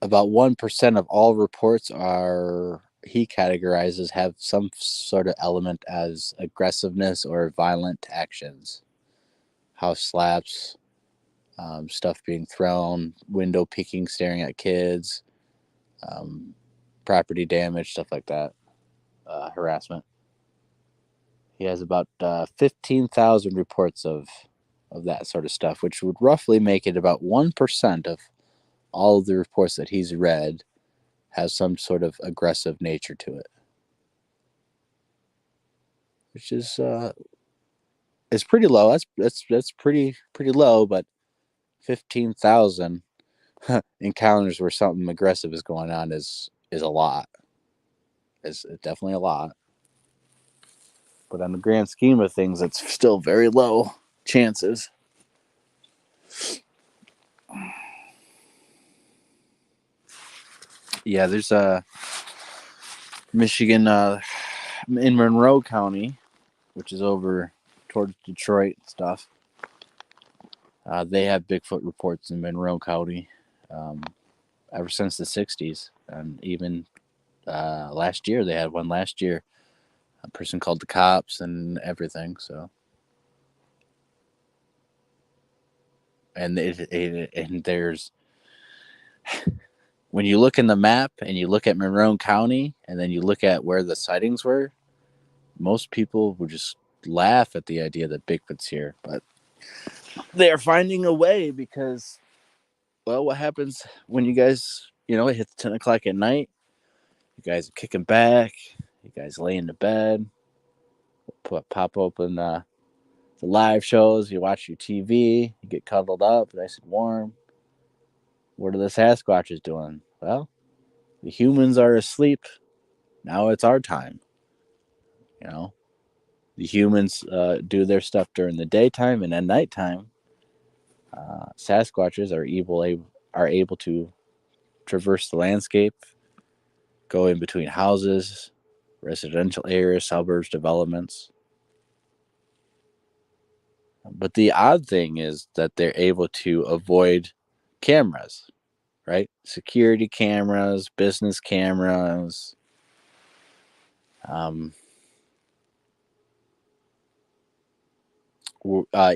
About 1% of all reports he categorizes have some sort of element as aggressiveness or violent actions. House slaps, stuff being thrown, window peeking, staring at kids, property damage, stuff like that, harassment. He has about 15,000 reports of that sort of stuff, which would roughly make it about 1% of all of the reports that he's read has some sort of aggressive nature to it, which is pretty low. That's pretty low, but 15,000 encounters where something aggressive is going on is a lot. It's definitely a lot, but on the grand scheme of things, it's still very low chances. Yeah, there's a Michigan in Monroe County, which is over towards Detroit and stuff. They have Bigfoot reports in Monroe County ever since the 60s. And even last year, they had one last year. A person called the cops and everything. So, and there's, when you look in the map and you look at Monroe County and then you look at where the sightings were, most people would just laugh at the idea that Bigfoot's here. But they're finding a way because, well, what happens when you guys, it hits 10 o'clock at night? You guys are kicking back. You guys lay into bed. Pop open the live shows. You watch your TV. You get cuddled up, nice and warm. What are the Sasquatches doing? Well, the humans are asleep. Now it's our time. The humans do their stuff during the daytime, and at nighttime, Sasquatches are able to traverse the landscape, go in between houses, residential areas, suburbs, developments. But the odd thing is that they're able to avoid cameras, right? Security cameras, business cameras,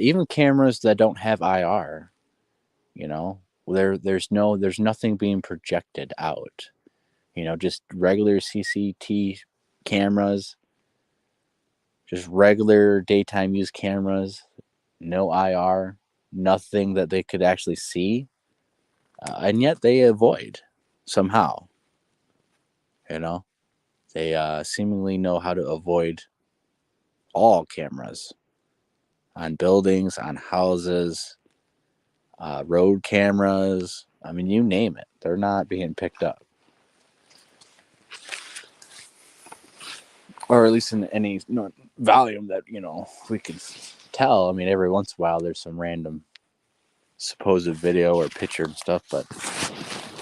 even cameras that don't have IR. There's nothing being projected out. Just regular CCT cameras, just regular daytime use cameras, no IR, nothing that they could actually see, and yet they avoid somehow. They seemingly know how to avoid all cameras on buildings, on houses, road cameras. I mean, you name it. They're not being picked up. Or at least in any volume that, we can tell. I mean, every once in a while there's some random supposed video or picture and stuff, but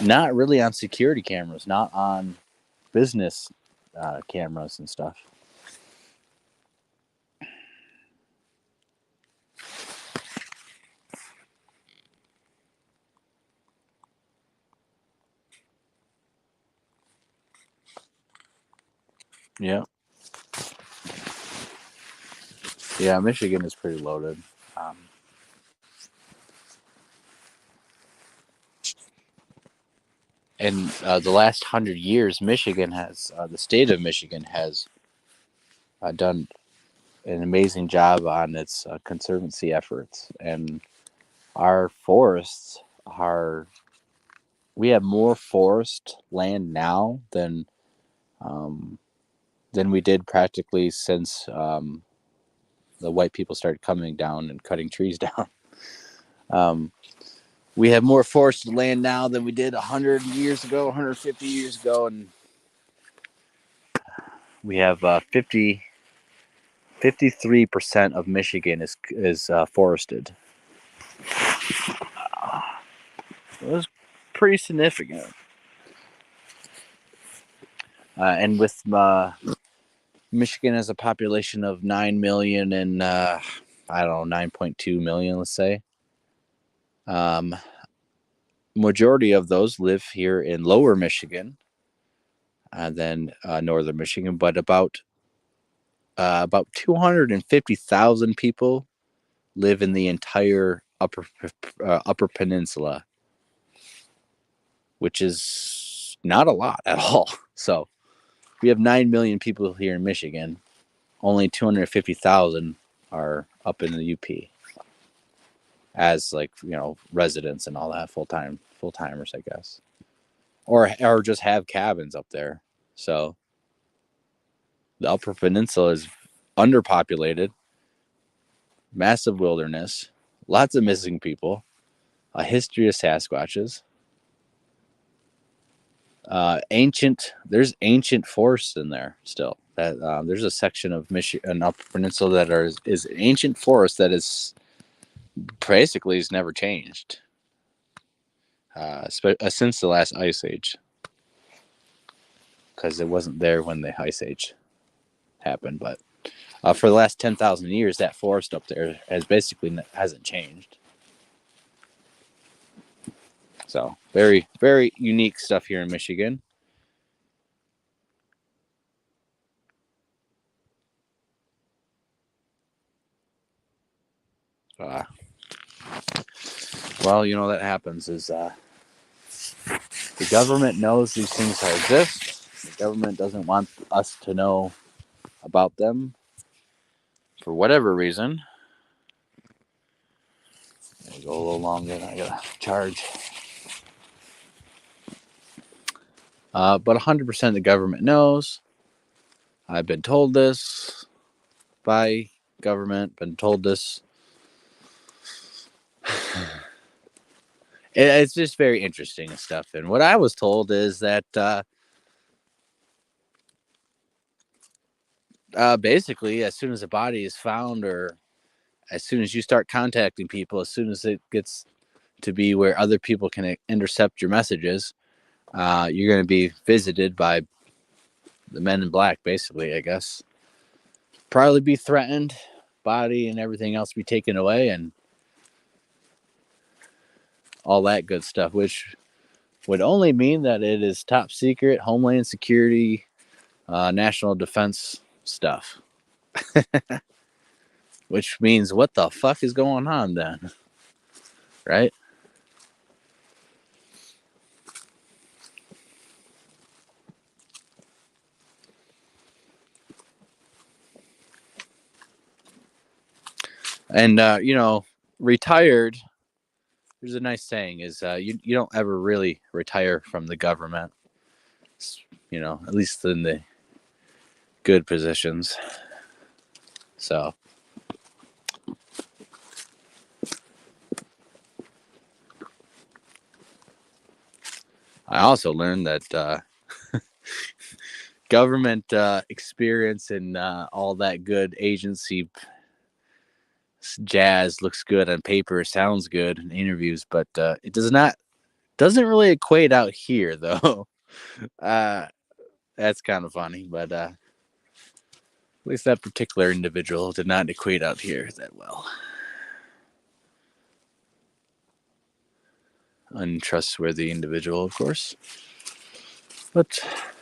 not really on security cameras, not on business cameras and stuff. Yeah. Yeah, Michigan is pretty loaded. in the last 100 years, Michigan has the state of Michigan has done an amazing job on its conservancy efforts, and our forests are. We have more forest land now than we did practically since the white people started coming down and cutting trees down. Um, we have more forested land now than we did 100 years ago, 150 years ago, and we have 53% of Michigan is forested. It was pretty significant. And with Michigan has a population of 9 million and I don't know, 9.2 million, let's say. Majority of those live here in lower Michigan and then northern Michigan, but about 250,000 people live in the entire upper peninsula, which is not a lot at all. So we have 9 million people here in Michigan. Only 250,000 are up in the UP as, like, residents and all that, full timers, I guess, or just have cabins up there. So the Upper Peninsula is underpopulated, massive wilderness, lots of missing people, a history of Sasquatches, there's ancient forests in there still. That there's a section of Michigan, Upper Peninsula, that is an ancient forest that is basically has never changed since the last ice age, because it wasn't there when the ice age happened. But for the last 10,000 years, that forest up there hasn't changed. So very, very unique stuff here in Michigan. Well, that happens is the government knows these things exist. The government doesn't want us to know about them for whatever reason. I'll go a little longer. I gotta charge. But 100% of the government knows. I've been told this by government. Been told this. It's just very interesting and stuff. And what I was told is that basically, as soon as a body is found, or as soon as you start contacting people, as soon as it gets to be where other people can intercept your messages, you're going to be visited by the men in black, basically, I guess. Probably be threatened, body and everything else be taken away, and all that good stuff, which would only mean that it is top secret, Homeland Security, national defense stuff. Which means, what the fuck is going on then? Right? And, retired, there's a nice saying, is you don't ever really retire from the government, at least in the good positions. So I also learned that government experience and all that good agency jazz looks good on paper, sounds good in interviews, but it doesn't really equate out here, though. That's kind of funny, but at least that particular individual did not equate out here that well. Untrustworthy individual, of course. But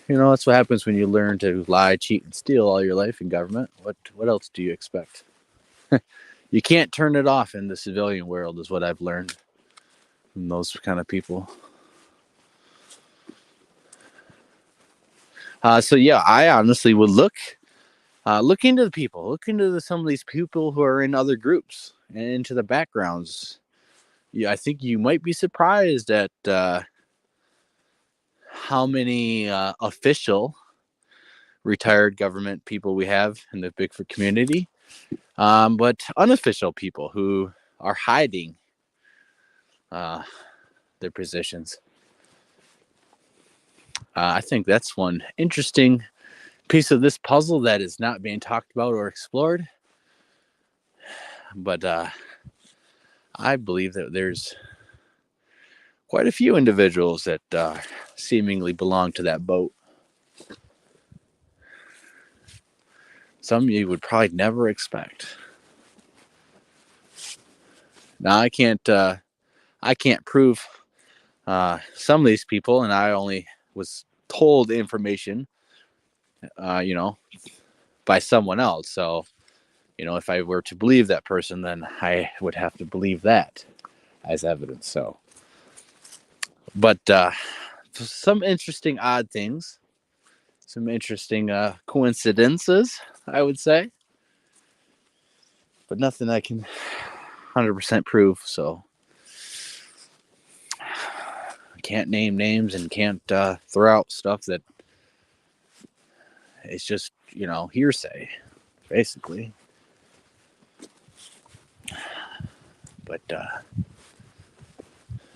that's what happens when you learn to lie, cheat, and steal all your life in government. What else do you expect? You can't turn it off in the civilian world, is what I've learned from those kind of people. So yeah, I honestly would look into the people, look into some of these people who are in other groups and into the backgrounds. Yeah, I think you might be surprised at how many official retired government people we have in the Bigfoot community, but unofficial people who are hiding uh, their positions. I think that's one interesting piece of this puzzle that is not being talked about or explored. But I believe that there's quite a few individuals that seemingly belong to that boat. Some you would probably never expect. Now I can't prove some of these people, and I only was told information, you know, by someone else. So, you know, if I were to believe that person, then I would have to believe that as evidence. So, but some interesting odd things, some interesting coincidences, I would say, but nothing I can 100% prove. So, I can't name names and can't throw out stuff that it's just, you know, hearsay, basically. But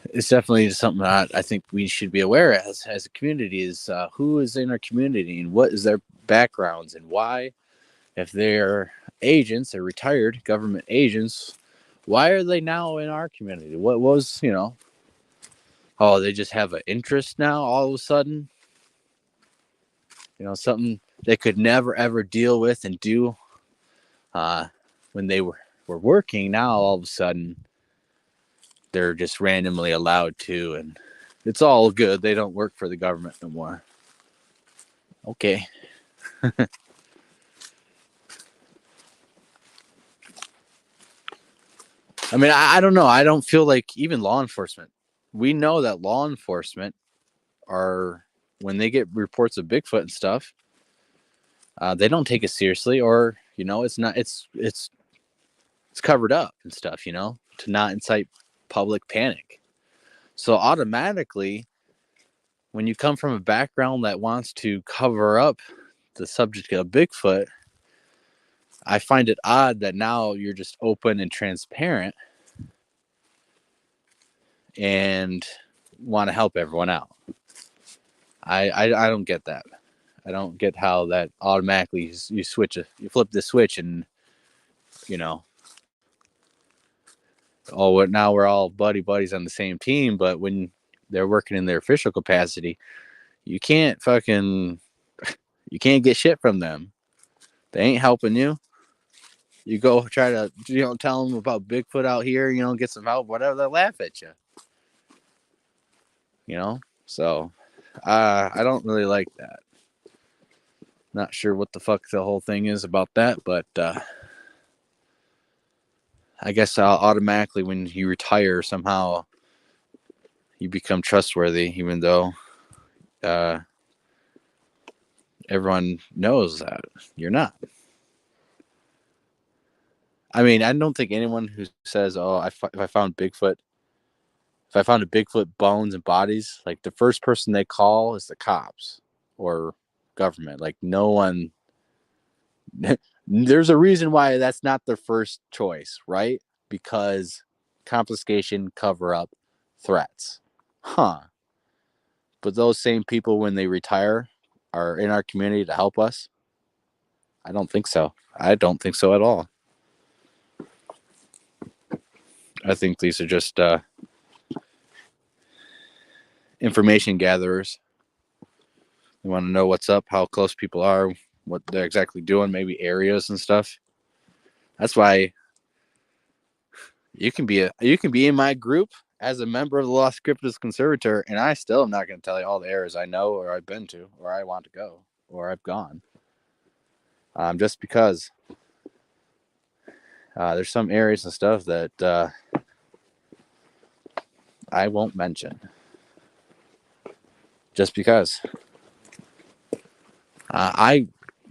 it's definitely something that I think we should be aware as a community is who is in our community and what is their backgrounds and why. If they're agents or retired government agents, why are they now in our community? What was, you know, oh, they just have an interest now all of a sudden? You know, something they could never ever deal with and do when they were working. Now all of a sudden they're just randomly allowed to, and it's all good. They don't work for the government no more. Okay. I mean, I don't know. I don't feel like even law enforcement. We know that law enforcement are when they get reports of Bigfoot and stuff, they don't take it seriously, or you know, it's not. It's covered up and stuff. You know, to not incite public panic. So automatically, when you come from a background that wants to cover up the subject of Bigfoot, I find it odd that now you're just open and transparent and want to help everyone out. I don't get that. I don't get how that automatically you flip the switch and you know, oh, now we're all buddies on the same team. But when they're working in their official capacity, you can't fucking you can't get shit from them. They ain't helping you. You go try to tell them about Bigfoot out here, get some help, whatever. They laugh at you. So I don't really like that. Not sure what the fuck the whole thing is about that, but I guess automatically when you retire, somehow you become trustworthy, even though uh, everyone knows that you're not. I mean, I don't think anyone who says, "Oh, if I found Bigfoot, if I found a Bigfoot bones and bodies," like the first person they call is the cops or government. Like no one. There's a reason why that's not their first choice, right? Because confiscation, cover up, threats. Huh. But those same people, when they retire, are in our community to help us? I don't think so. I don't think so at all. I think these are just information gatherers. They want to know what's up, how close people are, what they're exactly doing, maybe areas and stuff. That's why you can be in my group as a member of the Lost Cryptids Conservatory, and I still am not going to tell you all the areas I know or I've been to or I want to go or I've gone. Just because there's some areas and stuff that I won't mention. Just because. I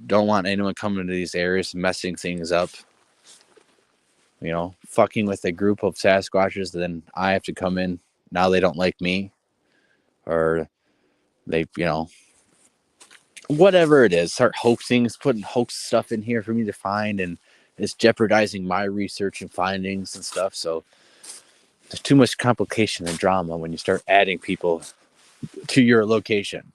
don't want anyone coming to these areas and messing things up. Fucking with a group of Sasquatches, then I have to come in. Now they don't like me, or they, whatever it is, start hoaxing, putting hoax stuff in here for me to find, and it's jeopardizing my research and findings and stuff. So there's too much complication and drama when you start adding people to your location.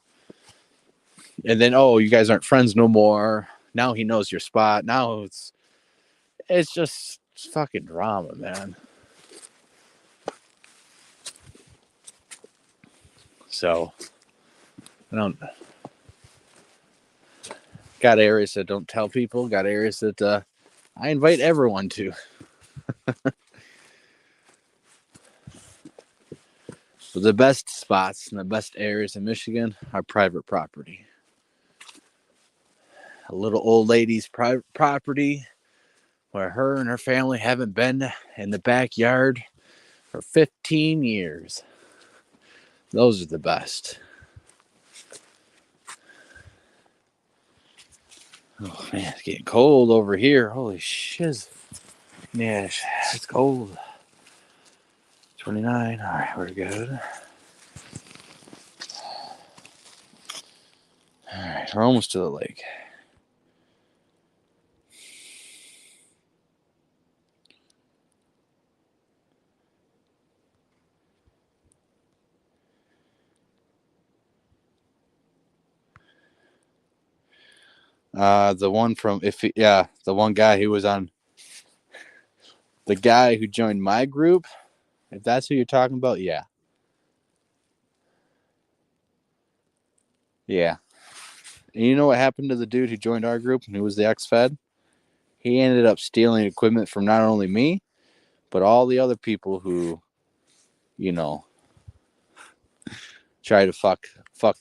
And then, oh, you guys aren't friends no more. Now he knows your spot. Now it's just fucking drama, man. So I don't got areas that don't tell people, got areas that I invite everyone to. But the best spots and the best areas in Michigan are private property. A little old lady's private property where her and her family haven't been in the backyard for 15 years. Those are the best. Oh man, it's getting cold over here. Holy shit. Yeah, it's cold. 29. All right, we're good. All right, we're almost to the lake. The one from the one guy who was on, the guy who joined my group. If that's who you're talking about, yeah. And you know what happened to the dude who joined our group and who was the ex-Fed? He ended up stealing equipment from not only me, but all the other people who, try to fuck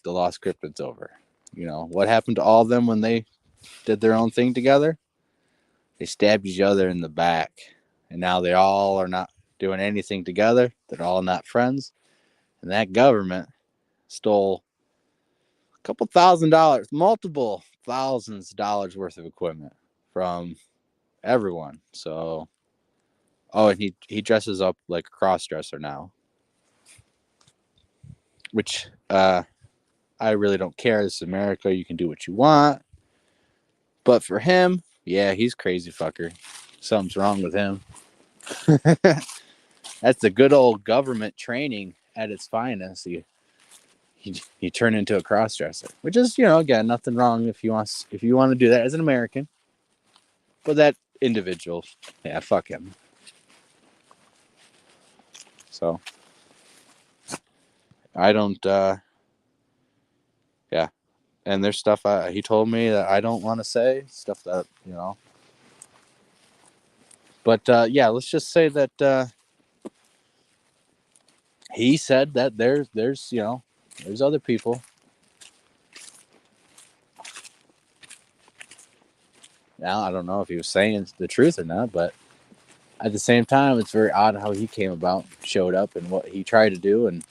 the Lost Cryptids over. What happened to all of them when they did their own thing together? They stabbed each other in the back. And now they all are not doing anything together. They're all not friends. And that government stole a couple $1,000, multiple thousands of dollars worth of equipment from everyone. So, and he dresses up like a cross-dresser now. Which, I really don't care. This is America. You can do what you want. But for him, yeah, he's crazy fucker. Something's wrong with him. That's the good old government training at its finest. You turn into a crossdresser, which is, again, nothing wrong if you want to do that as an American. But that individual, yeah, fuck him. So I don't, yeah. And there's stuff he told me that I don't want to say, stuff that, But let's just say that he said that there's there's other people. Now I don't know if he was saying the truth or not, but at the same time, it's very odd how he came about, showed up, and what he tried to do, and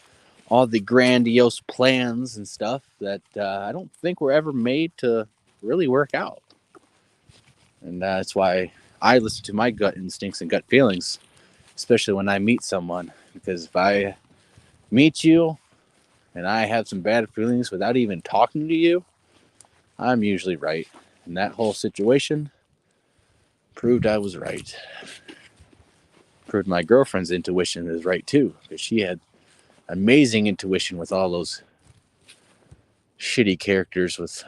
all the grandiose plans and stuff that I don't think were ever made to really work out. And that's why I listen to my gut instincts and gut feelings, especially when I meet someone. Because if I meet you and I have some bad feelings without even talking to you, I'm usually right. And that whole situation proved I was right. Proved my girlfriend's intuition is right too, because she had amazing intuition with all those shitty characters with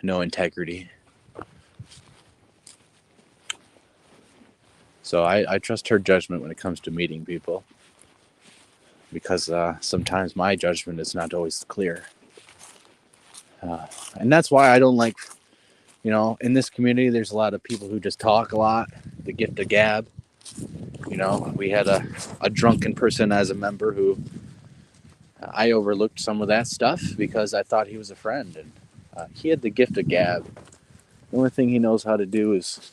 no integrity. So I trust her judgment when it comes to meeting people, because sometimes my judgment is not always clear. And that's why I don't like, in this community, there's a lot of people who just talk a lot, the gift of gab. We had a drunken person as a member who I overlooked some of that stuff because I thought he was a friend. And he had the gift of gab. The only thing he knows how to do is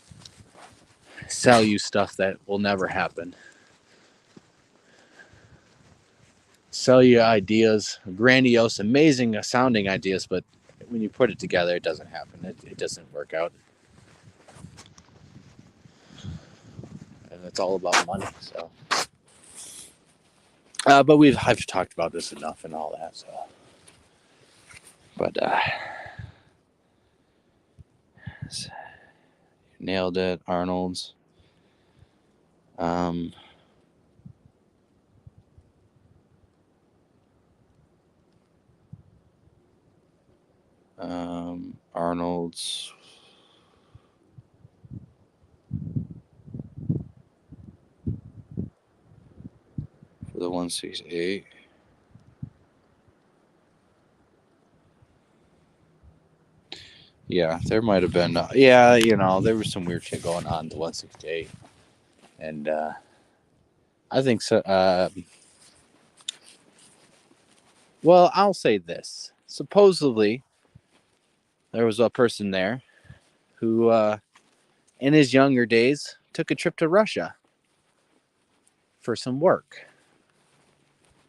sell you stuff that will never happen. Sell you ideas, grandiose, amazing sounding ideas, but when you put it together, it doesn't happen. It doesn't work out, and it's all about money. So, but I've talked about this enough and all that. So, but nailed it, Arnold's. Arnold's. For the 168. Yeah, there might have been. Yeah, there was some weird shit going on the 168, and I think so. Well, I'll say this. Supposedly, there was a person there who, in his younger days, took a trip to Russia for some work.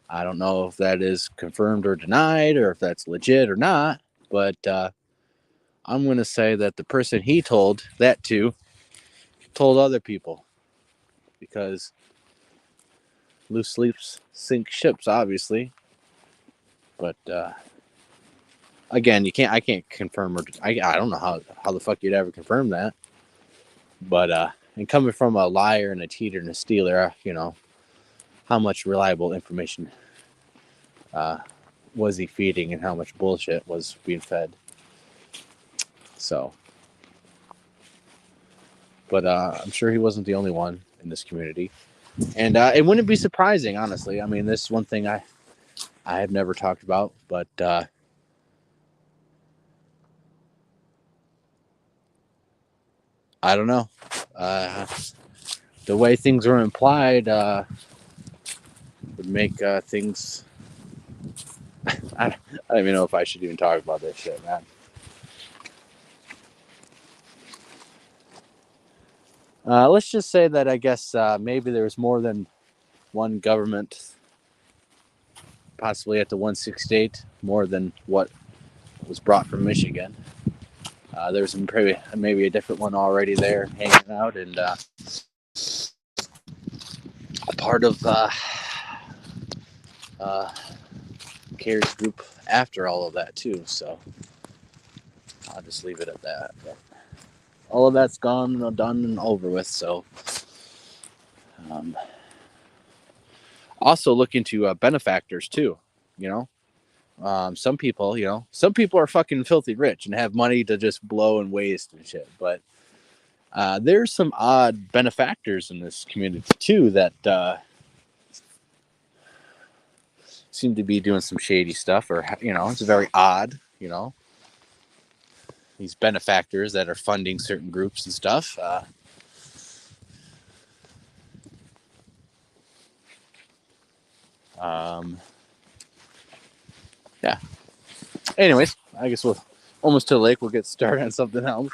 I don't know if that is confirmed or denied, or if that's legit or not, but I'm going to say that the person he told that to told other people, because loose sleeps sink ships, obviously. But again, I can't confirm, or I don't know how the fuck you'd ever confirm that. But and coming from a liar and a cheater and a stealer, how much reliable information was he feeding, and how much bullshit was being fed. So, but I'm sure he wasn't the only one in this community, and it wouldn't be surprising, honestly. I mean, this is one thing I have never talked about, but I don't know. The way things were implied would make things. I don't even know if I should even talk about this shit, man. Let's just say that I guess maybe there was more than one government, possibly at the 168, more than what was brought from Michigan. There's maybe a different one already there hanging out, and a part of Carrie's group after all of that too. So I'll just leave it at that. But all of that's gone, done, and over with. So also look into benefactors too. Some people are fucking filthy rich and have money to just blow and waste and shit. But there's some odd benefactors in this community too that seem to be doing some shady stuff, or it's very odd. These benefactors that are funding certain groups and stuff. Yeah. Anyways, I guess we'll almost to the lake. We'll get started on something else.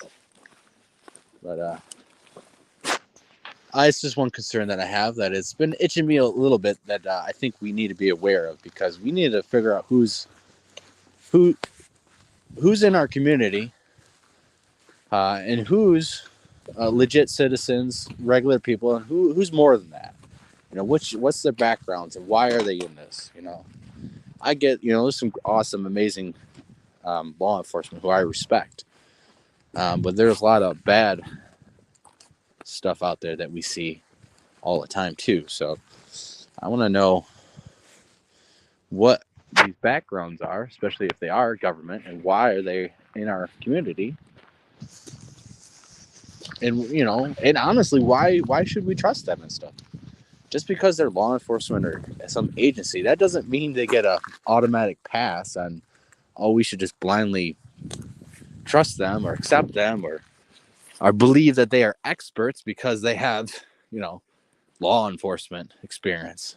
But it's just one concern that I have that it's been itching me a little bit that I think we need to be aware of, because we need to figure out who's in our community and who's legit citizens, regular people, and who's more than that. What's their backgrounds and why are they in this? I get there's some awesome, amazing law enforcement who I respect, but there's a lot of bad stuff out there that we see all the time too. So I want to know what these backgrounds are, especially if they are government, and why are they in our community? And and honestly, why should we trust them and stuff? Just because they're law enforcement or some agency, that doesn't mean they get a automatic pass on, oh, we should just blindly trust them or accept them or believe that they are experts because they have, law enforcement experience.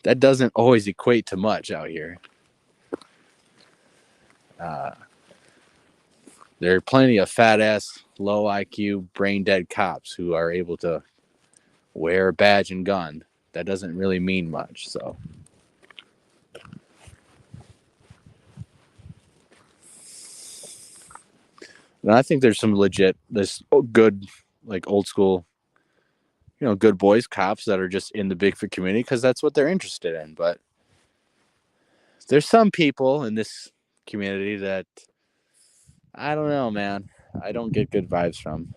That doesn't always equate to much out here. There are plenty of fat ass, low IQ, brain dead cops who are able to wear a badge and gun. That doesn't really mean much. So And I think there's some legit, there's good, like old school, good boys cops that are just in the Bigfoot community because that's what they're interested in. But there's some people in this community that I don't know, man. I don't get good vibes from.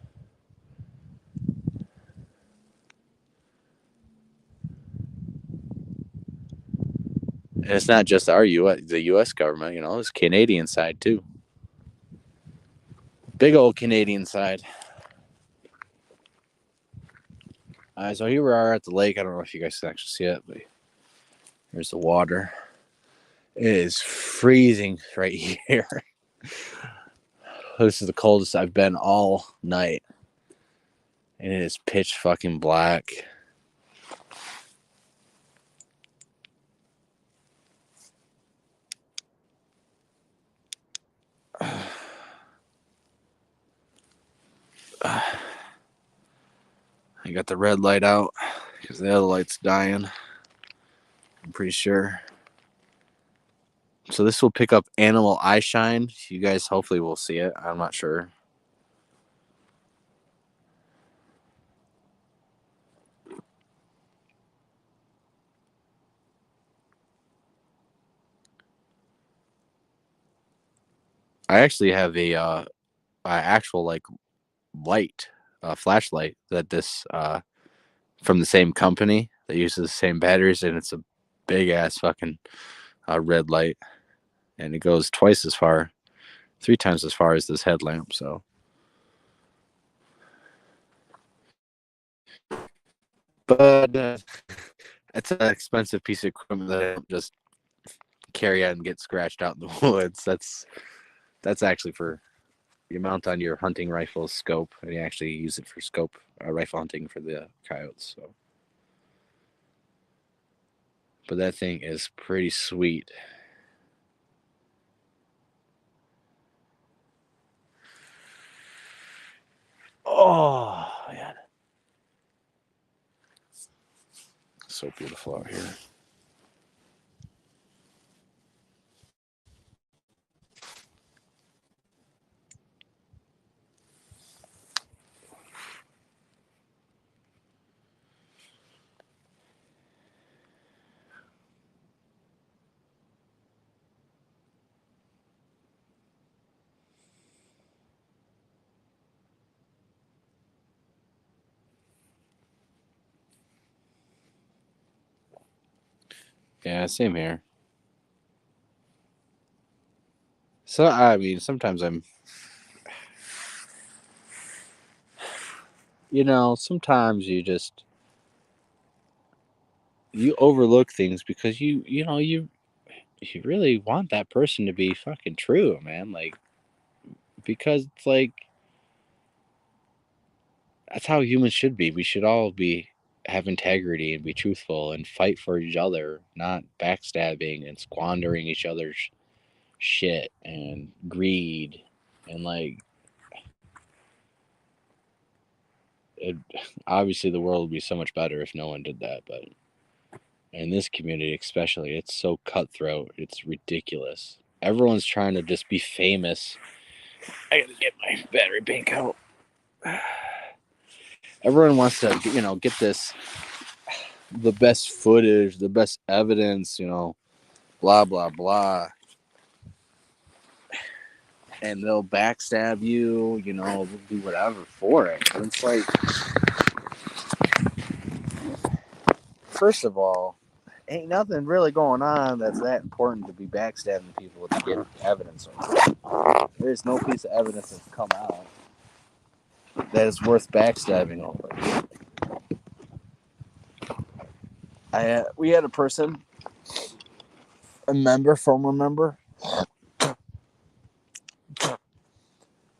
And it's not just the U.S. government. It's Canadian side too. Big old Canadian side. So here we are at the lake. I don't know if you guys can actually see it, but there's the water. It is freezing right here. This is the coldest I've been all night. And it is pitch fucking black. I got the red light out because the other light's dying. I'm pretty sure. So this will pick up animal eye shine. You guys hopefully will see it. I'm not sure. I actually have a actual like light, flashlight that this from the same company that uses the same batteries, and it's a big ass fucking red light, and it goes twice as far, 3 times as far as this headlamp. So, but it's an expensive piece of equipment that I don't just carry out and get scratched out in the woods. That's actually for you mount on your hunting rifle scope, and you actually use it for scope rifle hunting for the coyotes. So, but that thing is pretty sweet. Oh man, so beautiful out here. Yeah, same here. So I mean, sometimes sometimes you overlook things because you really want that person to be fucking true, man. Like because it's like that's how humans should be. We should all be have integrity and be truthful and fight for each other, not backstabbing and squandering each other's shit and greed and like it, obviously the world would be so much better if no one did that, but in this community especially, it's so cutthroat. It's ridiculous. Everyone's trying to just be famous. I gotta get my battery bank out. Everyone wants to get the best footage, the best evidence, blah blah blah, and they'll backstab you, they'll do whatever for it. And it's like, first of all, ain't nothing really going on that's that important to be backstabbing people to get evidence over. There's no piece of evidence that's come out that is worth backstabbing over. We had a person, former member.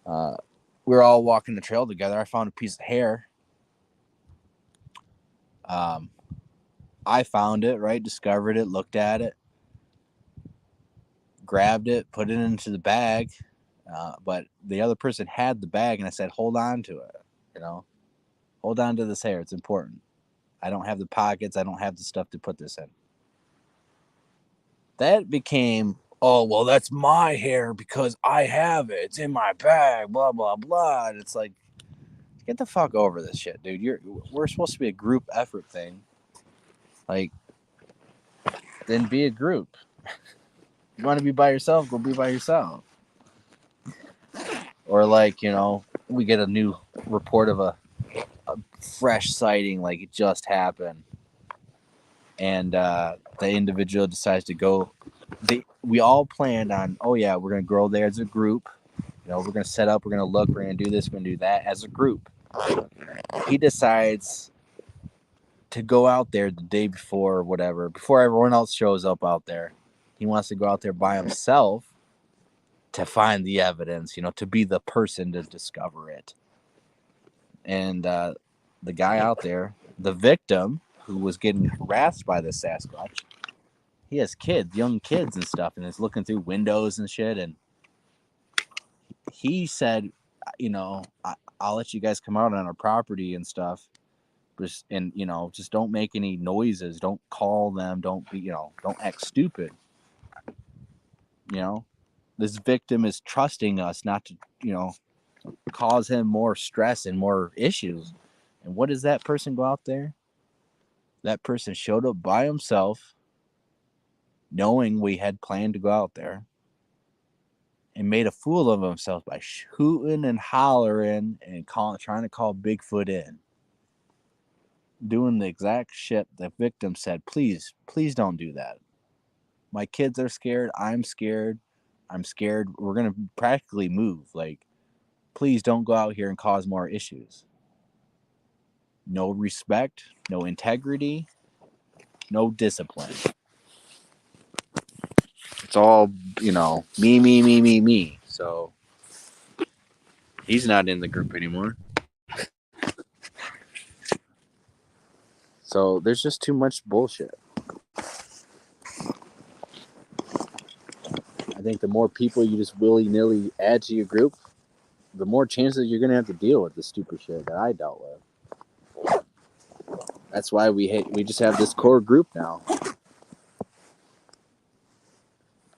We were all walking the trail together. I found a piece of hair. I found it, right? Discovered it, looked at it, grabbed it, put it into the bag. But the other person had the bag, and I said, hold on to it. Hold on to this hair. It's important. I don't have the pockets. I don't have the stuff to put this in. That became oh, well, that's my hair because I have it. It's in my bag, blah, blah, blah. And it's like, get the fuck over this shit, dude. We're supposed to be a group effort thing. Like, then be a group. You want to be by yourself, go be by yourself. Or like, we get a new report of a fresh sighting, like it just happened. And the individual decides to go. We all planned on, oh yeah, we're going to go there as a group. We're going to set up, we're going to look, we're going to do this, we're going to do that as a group. He decides to go out there the day before or whatever, before everyone else shows up out there. He wants to go out there by himself to find the evidence, to be the person to discover it. And the guy out there, the victim who was getting harassed by the Sasquatch, he has kids, young kids and stuff, and is looking through windows and shit. And he said, I'll let you guys come out on our property and stuff. And just don't make any noises. Don't call them. Don't be, don't act stupid. This victim is trusting us not to, cause him more stress and more issues. And what does that person go out there? That person showed up by himself, knowing we had planned to go out there, and made a fool of himself by hooting and hollering and trying to call Bigfoot in. Doing the exact shit the victim said, please don't do that. My kids are scared. I'm scared. We're going to practically move. Like, please don't go out here and cause more issues. No respect, no integrity, no discipline. It's all, me. So he's not in the group anymore. So there's just too much bullshit. I think the more people you just willy-nilly add to your group, the more chances you're going to have to deal with the stupid shit that I dealt with. That's why we just have this core group now.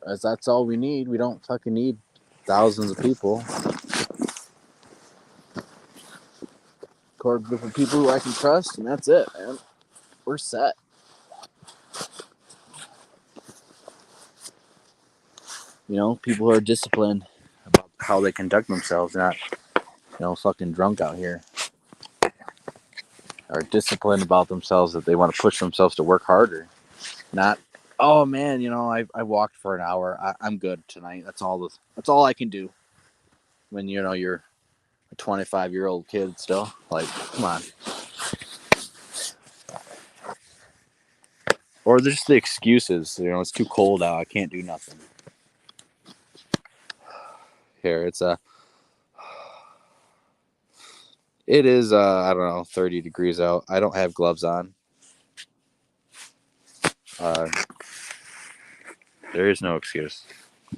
As that's all we need. We don't fucking need thousands of people. Core group of people who I can trust, and that's it, man. We're set. People who are disciplined about how they conduct themselves, not, fucking drunk out here. Are disciplined about themselves, that they want to push themselves to work harder. Not, oh man, I walked for an hour. I'm good tonight. That's all I can do. When you're a 25-year-old kid still, like, come on. Or there's just the excuses. It's too cold out. I can't do nothing. Here, it is I don't know, 30 degrees out. I don't have gloves on. There is no excuse.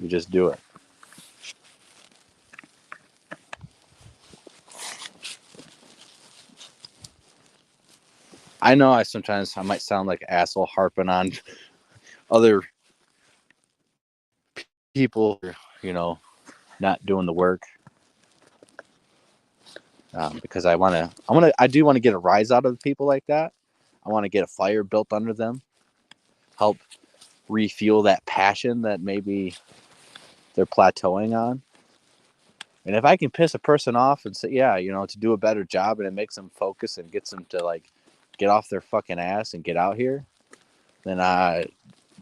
You just do it. I know I might sound like an asshole harping on other people, not doing the work. Because I do want to get a rise out of people like that. I want to get a fire built under them, help refuel that passion that maybe they're plateauing on. And if I can piss a person off and say, yeah, to do a better job, and it makes them focus and gets them to like get off their fucking ass and get out here, then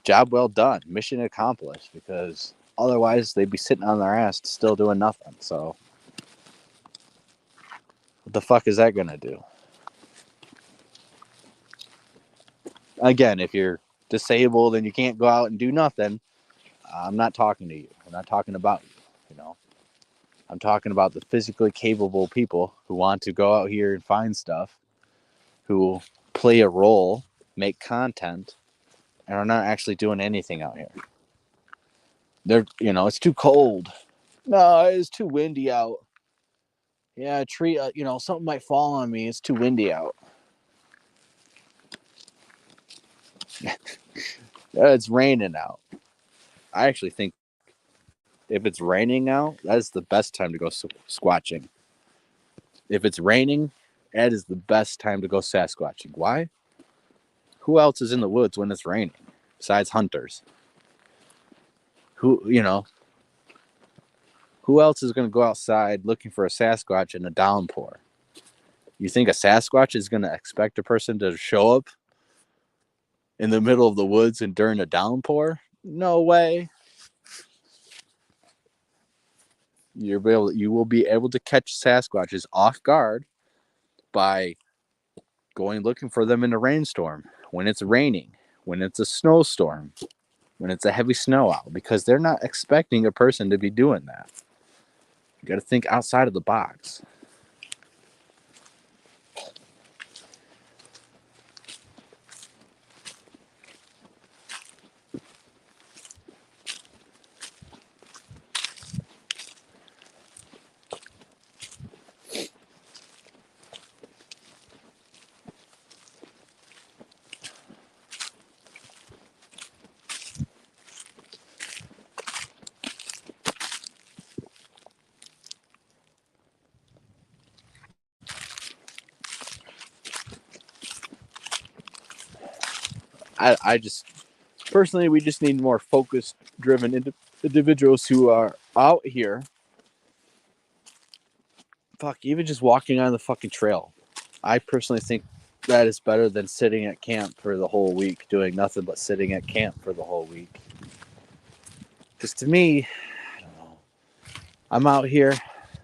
job well done, mission accomplished. Because otherwise they'd be sitting on their ass still doing nothing. So what the fuck is that gonna do? Again, if you're disabled and you can't go out and do nothing, I'm not talking to you. I'm not talking about you. I'm talking about the physically capable people who want to go out here and find stuff, who play a role, make content, and are not actually doing anything out here. They're, it's too cold. No, it's too windy out. Yeah, a tree, something might fall on me. It's too windy out. It's raining out. I actually think if it's raining now, that is the best time to go squatching. If it's raining, that is the best time to go Sasquatching. Why? Who else is in the woods when it's raining besides hunters? Who else is going to go outside looking for a Sasquatch in a downpour? You think a Sasquatch is going to expect a person to show up in the middle of the woods and during a downpour? No way. You will be able to catch Sasquatches off guard by going looking for them in a rainstorm, when it's raining, when it's a snowstorm, when it's a heavy snow out, because they're not expecting a person to be doing that. You got to think outside of the box. I just personally, we just need more focused, driven individuals who are out here. Fuck, even just walking on the fucking trail. I personally think that is better than sitting at camp for the whole week, doing nothing but sitting at camp for the whole week. Because to me, I don't know. I'm out here,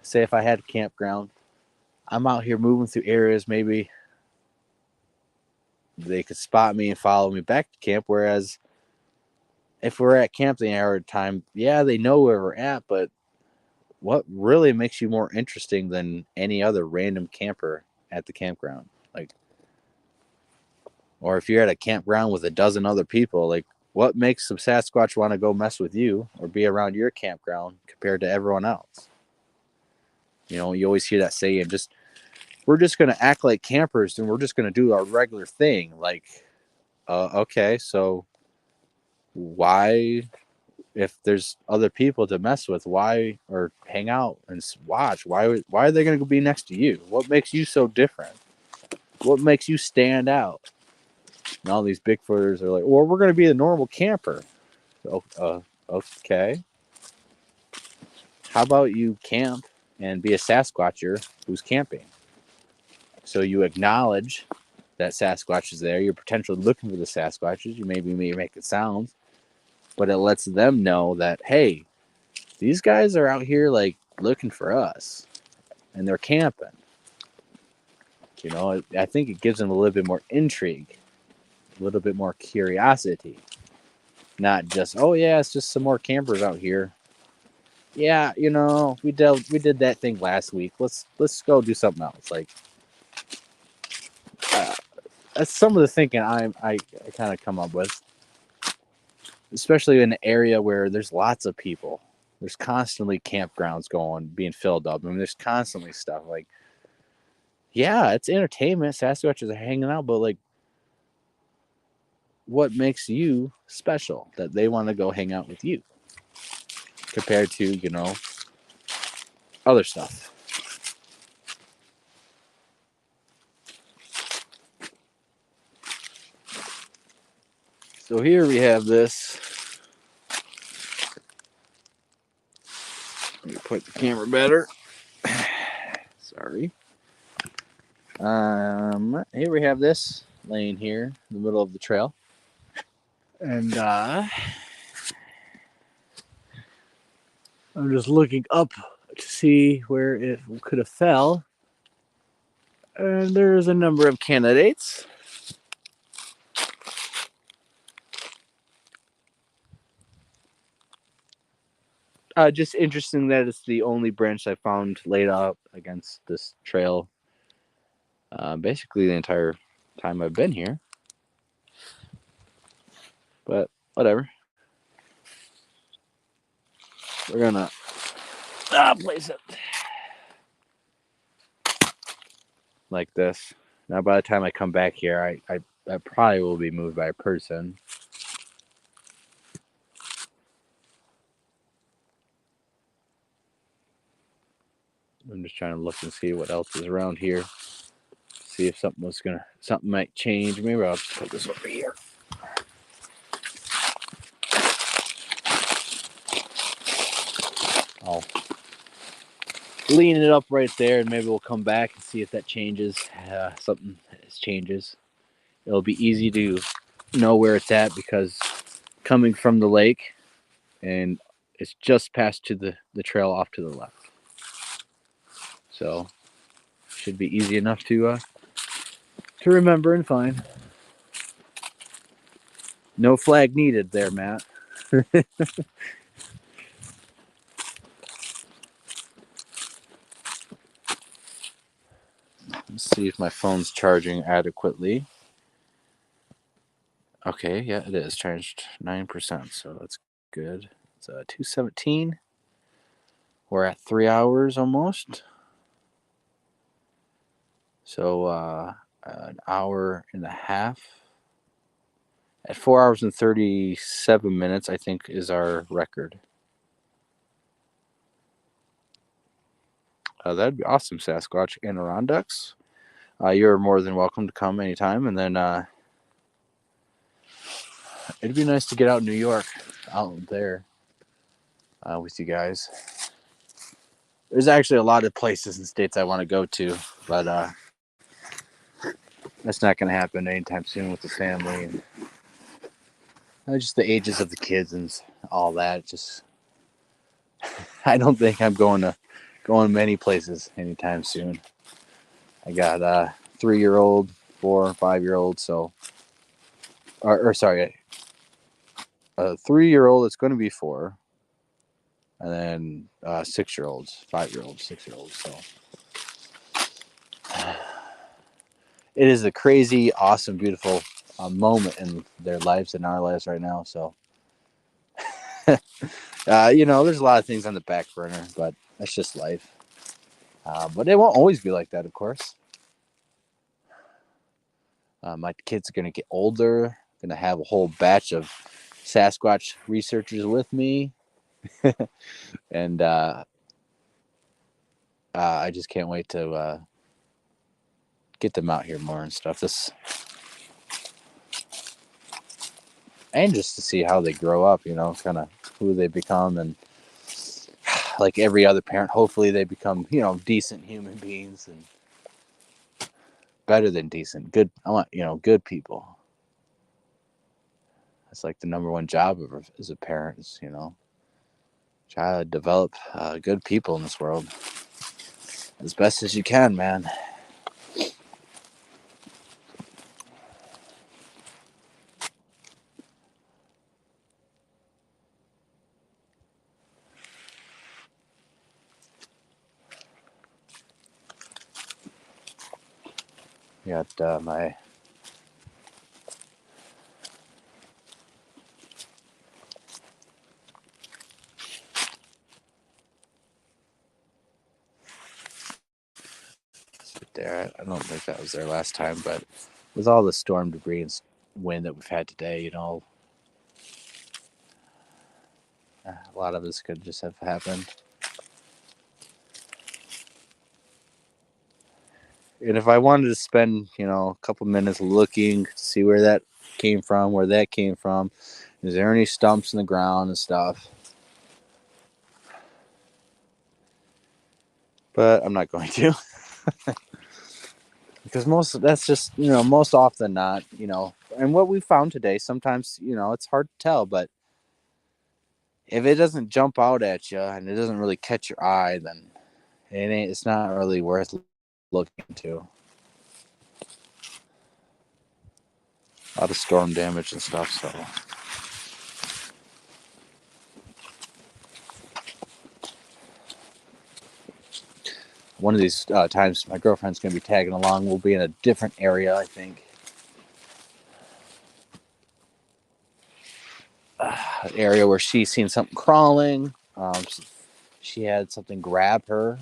say if I had a campground, I'm out here moving through areas, maybe they could spot me and follow me back to camp. Whereas if we're at camp the entire time, yeah, they know where we're at, but what really makes you more interesting than any other random camper at the campground? Like, or if you're at a campground with a dozen other people, like, what makes some Sasquatch want to go mess with you or be around your campground compared to everyone else? You know, you always hear that saying, we're just going to act like campers and we're just going to do our regular thing. Like, okay, so why, if there's other people to mess with, why, or hang out and watch, why are they going to be next to you? What makes you so different? What makes you stand out? And all these Bigfooters are like, well, we're going to be the normal camper. Okay. How about you camp and be a Sasquatcher who's camping? So you acknowledge that Sasquatch is there. You're potentially looking for the Sasquatches. You maybe making sounds, but it lets them know that, hey, these guys are out here like looking for us and they're camping. You know, I think it gives them a little bit more intrigue, a little bit more curiosity. Not just, oh yeah, it's just some more campers out here. Yeah, you know, we did that thing last week. Let's go do something else. Like, that's some of the thinking I kind of come up with, especially in an area where there's lots of people. There's constantly campgrounds being filled up. I mean, there's constantly stuff. Like, yeah, it's entertainment. Sasquatches are hanging out, but like, what makes you special that they want to go hang out with you compared to, you know, other stuff? So here we have this. Let me put the camera better. Sorry. Here we have this laying here in the middle of the trail. And I'm just looking up to see where it could have fell. And there's a number of candidates. Just interesting that it's the only branch I found laid up against this trail. Basically the entire time I've been here. But whatever. We're gonna place it like this. Now by the time I come back here, I probably will be moved by a person. I'm just trying to look and see what else is around here. See if something might change. Maybe I'll just put this over here. I'll lean it up right there, and maybe we'll come back and see if that changes. Something changes. It'll be easy to know where it's at because coming from the lake, and it's just past to the trail off to the left. So should be easy enough to remember and find. No flag needed there, Matt. Let's see if my phone's charging adequately. Okay, yeah, it is charged 9%, so that's good. It's 2:17. We're at 3 hours almost. So an hour and a half. At 4 hours and 37 minutes, I think, is our record. That'd be awesome, Sasquatch. Adirondacks. You're more than welcome to come anytime. And then it'd be nice to get out in New York, out there with you guys. There's actually a lot of places and states I want to go to, but that's not going to happen anytime soon with the family and just the ages of the kids and all that. Just I don't think I'm going many places anytime soon. I got a 3-year-old, 4 or 5-year-old, so or sorry, a 3-year-old. It's going to be 4, and then 6-year-olds, 5-year-olds, 6-year-olds. So it is a crazy, awesome, beautiful moment in their lives and our lives right now. So there's a lot of things on the back burner, but that's just life. But it won't always be like that, of course. My kids are going to get older, going to have a whole batch of Sasquatch researchers with me. And I just can't wait to get them out here more and stuff. And just to see how they grow up, kind of who they become. And like every other parent, hopefully they become, decent human beings and better than decent. Good. I want, good people. That's like the number one job as a parent is, try to develop good people in this world as best as you can, man. Got my there. I don't think that was there last time, but with all the storm debris and wind that we've had today, a lot of this could just have happened. And if I wanted to spend, a couple minutes looking to see where that came from, is there any stumps in the ground and stuff? But I'm not going to. Because that's just, most often than not, and what we found today, sometimes, it's hard to tell, but if it doesn't jump out at you and it doesn't really catch your eye, then it's not really worth looking into. A lot of storm damage and stuff, so. One of these times, my girlfriend's going to be tagging along. We'll be in a different area, I think. Area where she's seen something crawling. She had something grab her,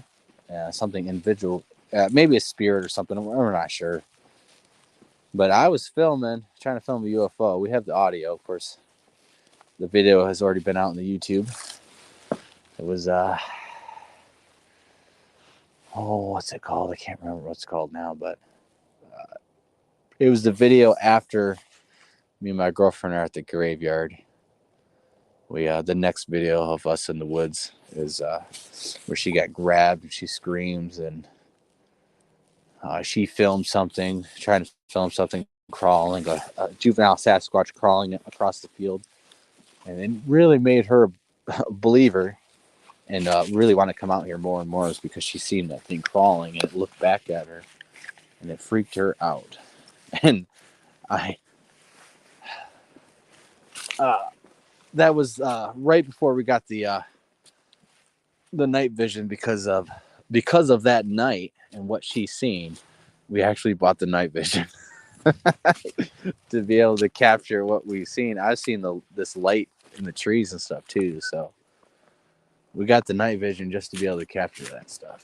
something individual, maybe a spirit or something. We're not sure. But I was trying to film a UFO. We have the audio, of course. The video has already been out on the YouTube. It was oh, what's it called? I can't remember what it's called now, but it was the video after me and my girlfriend are at the graveyard. We the next video of us in the woods is where she got grabbed and she screams, and she filmed something, trying to film something crawling, a juvenile Sasquatch crawling across the field, and it really made her a believer and really want to come out here more and more, is because she seen that thing crawling and it looked back at her and it freaked her out. And I that was right before we got the night vision, because of that night and what she's seen. We actually bought the night vision to be able to capture what we've seen. I've seen this light in the trees and stuff too, so we got the night vision just to be able to capture that stuff.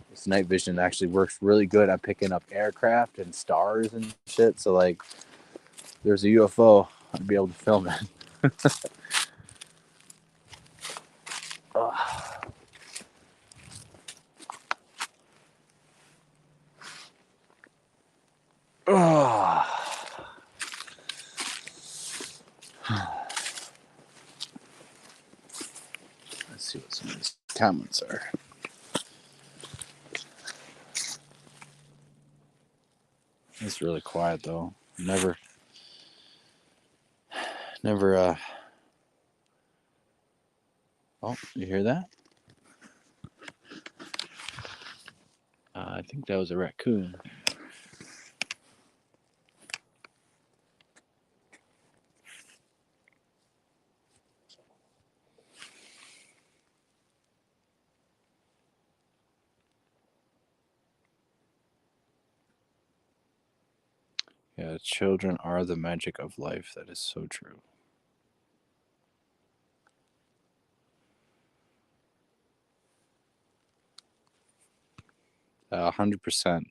This night vision actually works really good on picking up aircraft and stars and shit. So like, there's a UFO, I'd be able to film it. Let's see what some of these comments are. It's really quiet though. Never oh, you hear that? I think that was a raccoon. Yeah, children are the magic of life. That is so true. 100%.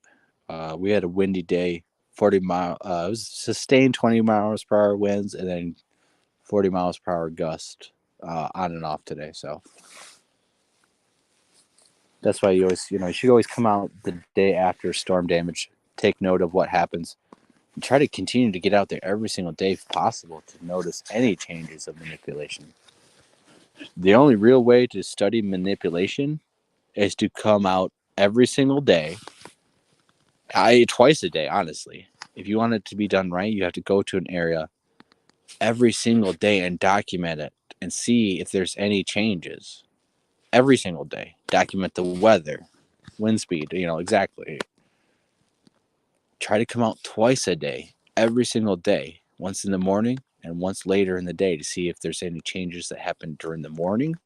We had a windy day, 40-mile. It was sustained 20 miles per hour winds, and then 40 miles per hour gust on and off today. So that's why you should always come out the day after storm damage, take note of what happens, and try to continue to get out there every single day if possible to notice any changes of manipulation. The only real way to study manipulation is to come out every single day, twice a day, honestly. If you want it to be done right, you have to go to an area every single day and document it and see if there's any changes. Every single day. Document the weather, wind speed, exactly. Try to come out twice a day, every single day, once in the morning and once later in the day, to see if there's any changes that happened during the morning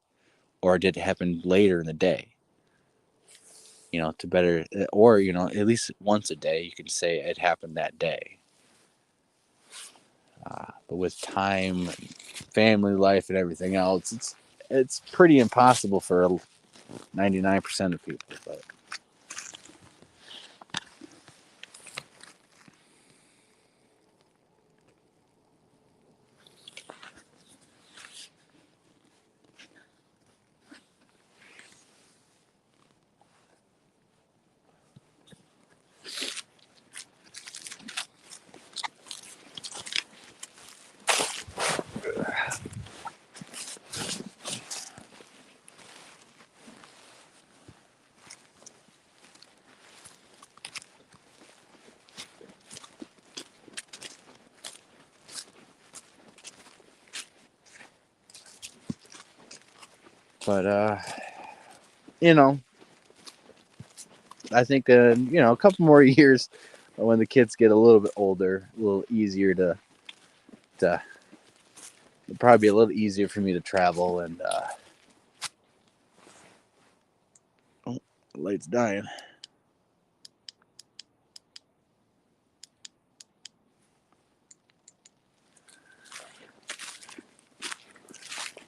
or did it happen later in the day. To better, or, at least once a day, you can say it happened that day. But with time, and family life, and everything else, it's pretty impossible for 99% of people. But I think a couple more years, when the kids get a little bit older, a little easier to it'll probably be a little easier for me to travel. And oh, the light's dying.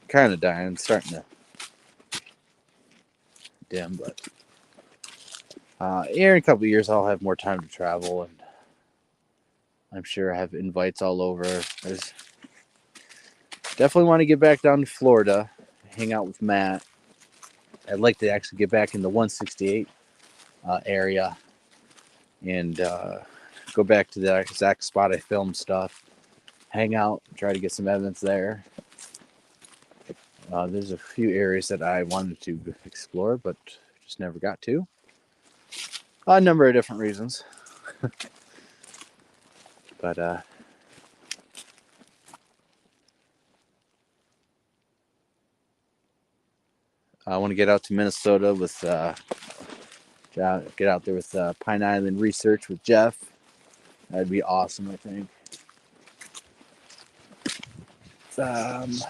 Kind of dying. It's starting to dim, but here in a couple of years I'll have more time to travel, and I'm sure I have invites all over. There's definitely want to get back down to Florida hang out with Matt. I'd like to actually get back in the 168 area and go back to the exact spot I filmed stuff, hang out, try to get some evidence there. There's a few areas that I wanted to explore, but just never got to. A number of different reasons. But I want to get out to Minnesota with get out there with Pine Island Research with Jeff. That'd be awesome, I think. Of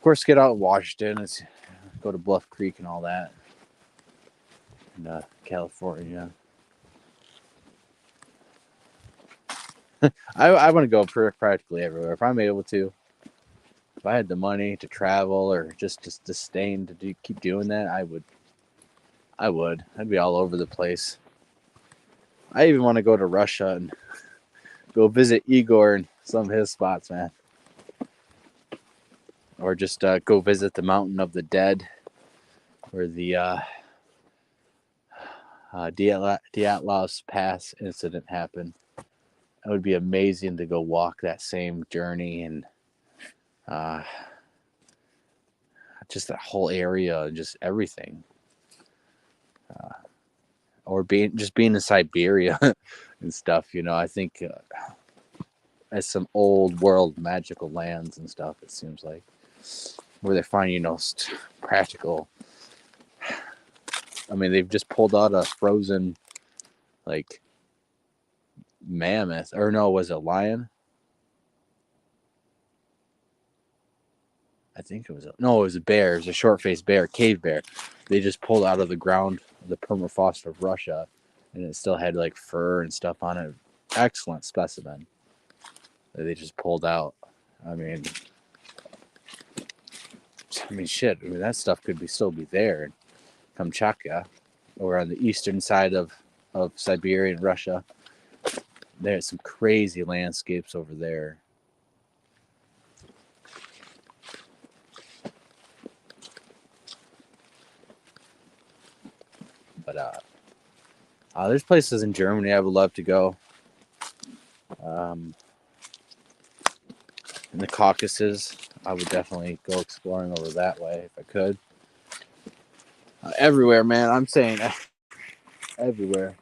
course, get out in Washington. Let's go to Bluff Creek and all that. And California. I want to go practically everywhere. If I'm able to. If I had the money to travel or just disdain to keep doing that, I would. I'd be all over the place. I even want to go to Russia and go visit Igor and some of his spots, man. Or just go visit the Mountain of the Dead, where the Dyatlov Pass incident happened. It would be amazing to go walk that same journey and just that whole area and just everything. Or being in Siberia and stuff, you know. I think as some old world magical lands and stuff, it seems like, where they find, you know, practical. I mean, they've just pulled out a frozen, like, mammoth, or no, was it a lion? I think it was it was a bear. It was a short-faced bear, cave bear. They just pulled out of the ground the permafrost of Russia, and it still had like fur and stuff on it. Excellent specimen that they just pulled out. I mean, shit. I mean, that stuff could still be there in Kamchatka, or on the eastern side of Siberia and Russia. There's some crazy landscapes over there. But there's places in Germany I would love to go. In the Caucasus, I would definitely go exploring over that way if I could. Everywhere, man. I'm saying everywhere.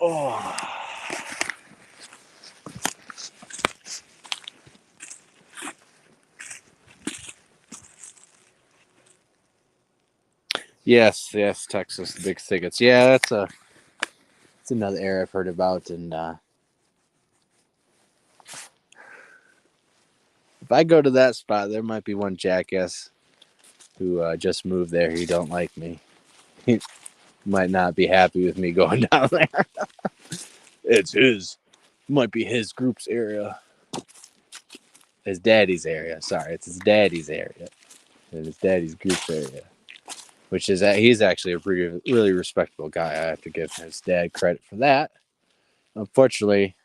Oh. Yes, Texas, the big thickets. Yeah, that's another area I've heard about. And if I go to that spot, there might be one jackass who just moved there. He don't like me. He might not be happy with me going down there. Might be his group's area. His daddy's area. Sorry, it's his daddy's area. And his daddy's group's area. Which is that he's actually a really respectable guy. I have to give his dad credit for that. Unfortunately,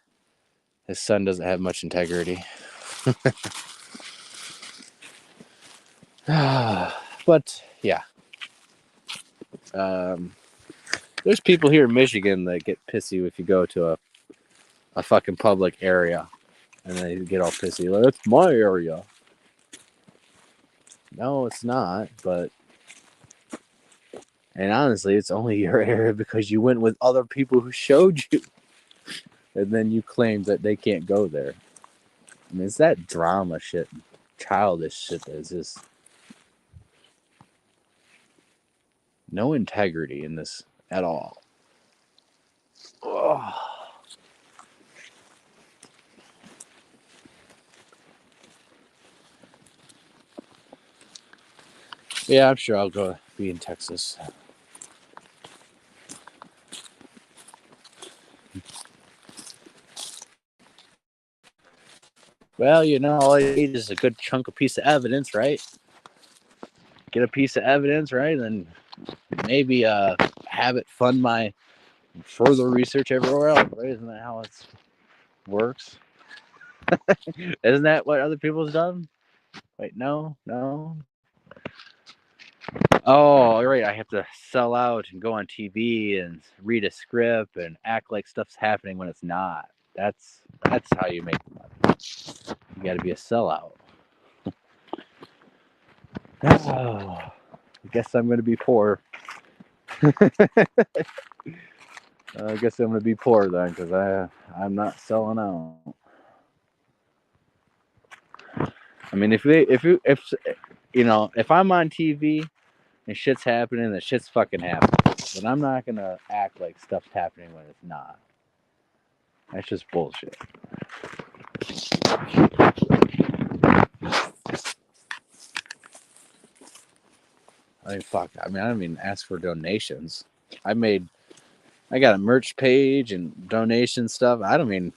his son doesn't have much integrity. But yeah, there's people here in Michigan that get pissy if you go to a fucking public area, and they get all pissy. Like, it's my area. No, it's not. And honestly, it's only your area because you went with other people who showed you, and then you claim that they can't go there. I mean, it's that drama shit, childish shit that is just no integrity in this at all. Oh. Yeah, I'm sure I'll go be in Texas. Well, you know, all you need is a good chunk of piece of evidence, right? Get a piece of evidence, right? And maybe have it fund my further research everywhere else, right? Isn't that how it works? Isn't that what other people's done? Wait, no, no. Oh, right. I have to sell out and go on TV and read a script and act like stuff's happening when it's not. That's how you make money. You got to be a sellout. Oh, I guess I'm gonna be poor. I guess I'm gonna be poor then, because I'm not selling out. I mean, if I'm on TV and shit's happening, then shit's fucking happening. But I'm not gonna act like stuff's happening when it's not. That's just bullshit. I mean, fuck. I mean, I don't even ask for donations. I got a merch page and donation stuff. I don't even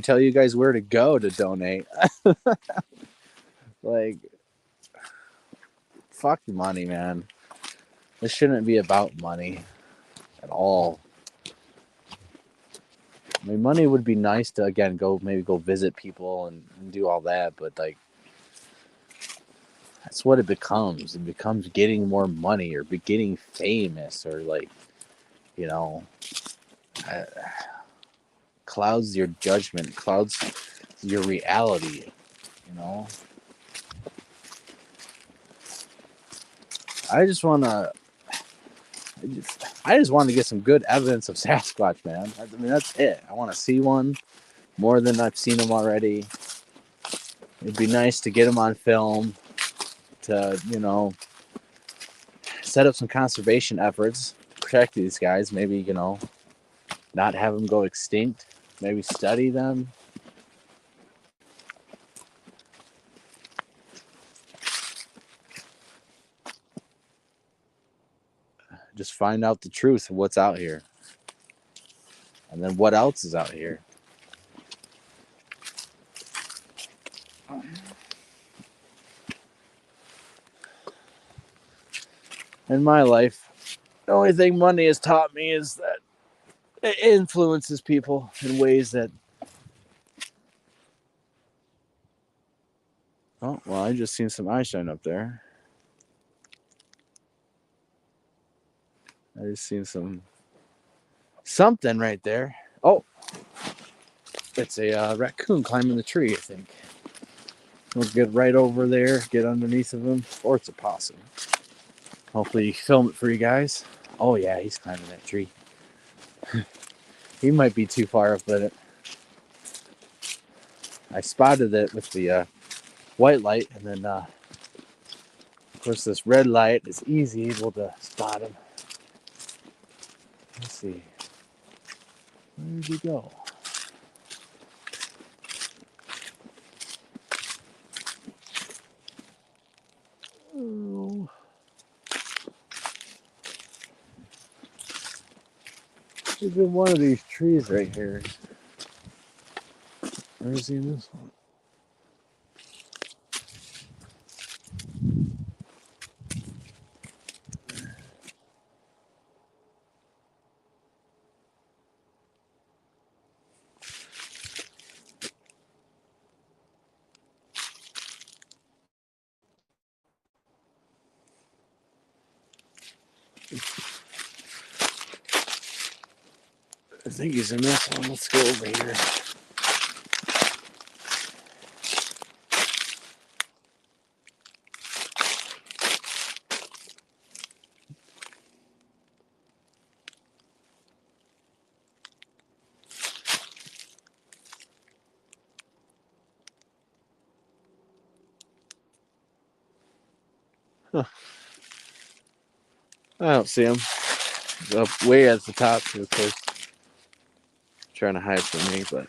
tell you guys where to go to donate. Like, fuck money, man. This shouldn't be about money at all. I mean, money would be nice to again maybe go visit people and do all that, but like that's what it becomes. It becomes getting more money or getting famous or like you know uh, clouds your judgment, clouds your reality. You know, I just want to. I just want to get some good evidence of Sasquatch, man. I mean, that's it. I want to see one more than I've seen them already. It'd be nice to get them on film to, set up some conservation efforts, protect these guys. Maybe, not have them go extinct. Maybe study them. Just find out the truth of what's out here. And then what else is out here. In my life, the only thing money has taught me is that it influences people in ways that. Oh, well, I just seen some eye shine up there. I just seen something right there. Oh, it's a raccoon climbing the tree, I think. We'll get right over there, get underneath of him, or it's a possum. Hopefully, film it for you guys. Oh yeah, he's climbing that tree. He might be too far up with it. I spotted it with the white light, and then of course this red light is easy able to spot him. Let's see, where did he go? Oh. He's in one of these trees right here. Where is he in this one? I think he's in this one. Let's go over here. Huh. I don't see him. He's up way at the top, of course. Trying to hide from me, but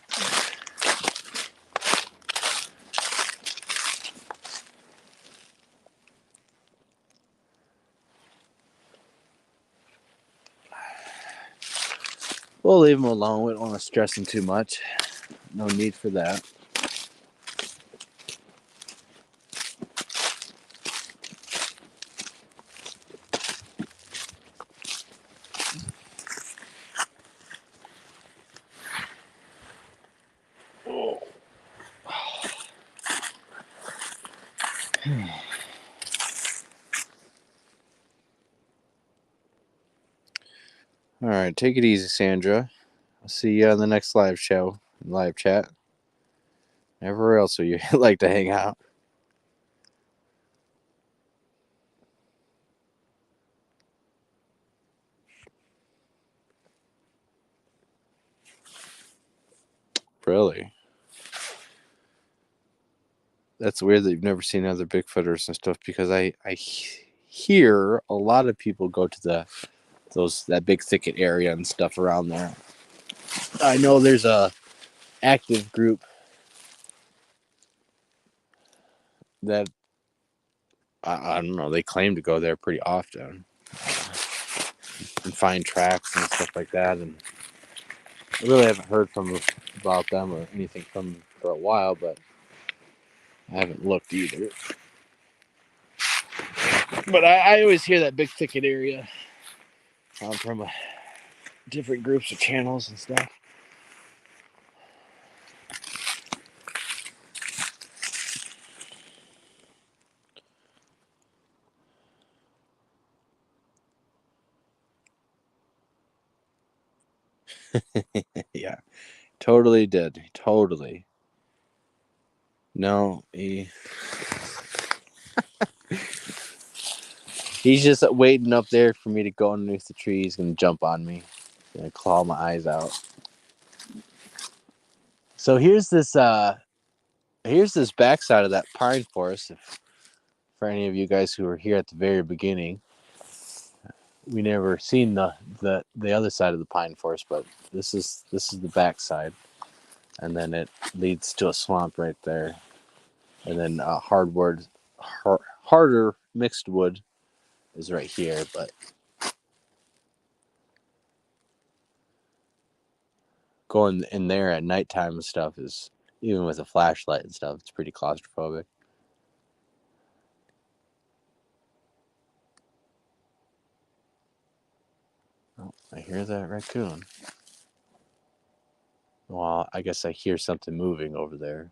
we'll leave him alone. We don't want to stress him too much. No need for that. All right, take it easy, Sandra. I'll see you on the next live show, live chat. Everywhere else where you like to hang out. Really? That's weird that you've never seen other Bigfooters and stuff, because I hear a lot of people go to that big thicket area and stuff around there. I know there's a active group that I don't know, they claim to go there pretty often and find tracks and stuff like that. And I really haven't heard about them or anything from them for a while, but I haven't looked either. But I always hear that big thicket area from different groups of channels and stuff. Yeah, totally did. Totally. No, he's just waiting up there for me to go underneath the tree. He's gonna jump on me, gonna claw my eyes out. So here's this backside of that pine forest. For any of you guys who were here at the very beginning, we never seen the other side of the pine forest, but this is the backside, and then it leads to a swamp right there, and then harder mixed wood is right here. But going in there at nighttime and stuff is, even with a flashlight and stuff, it's pretty claustrophobic. Oh, I hear that raccoon. Well, I guess I hear something moving over there.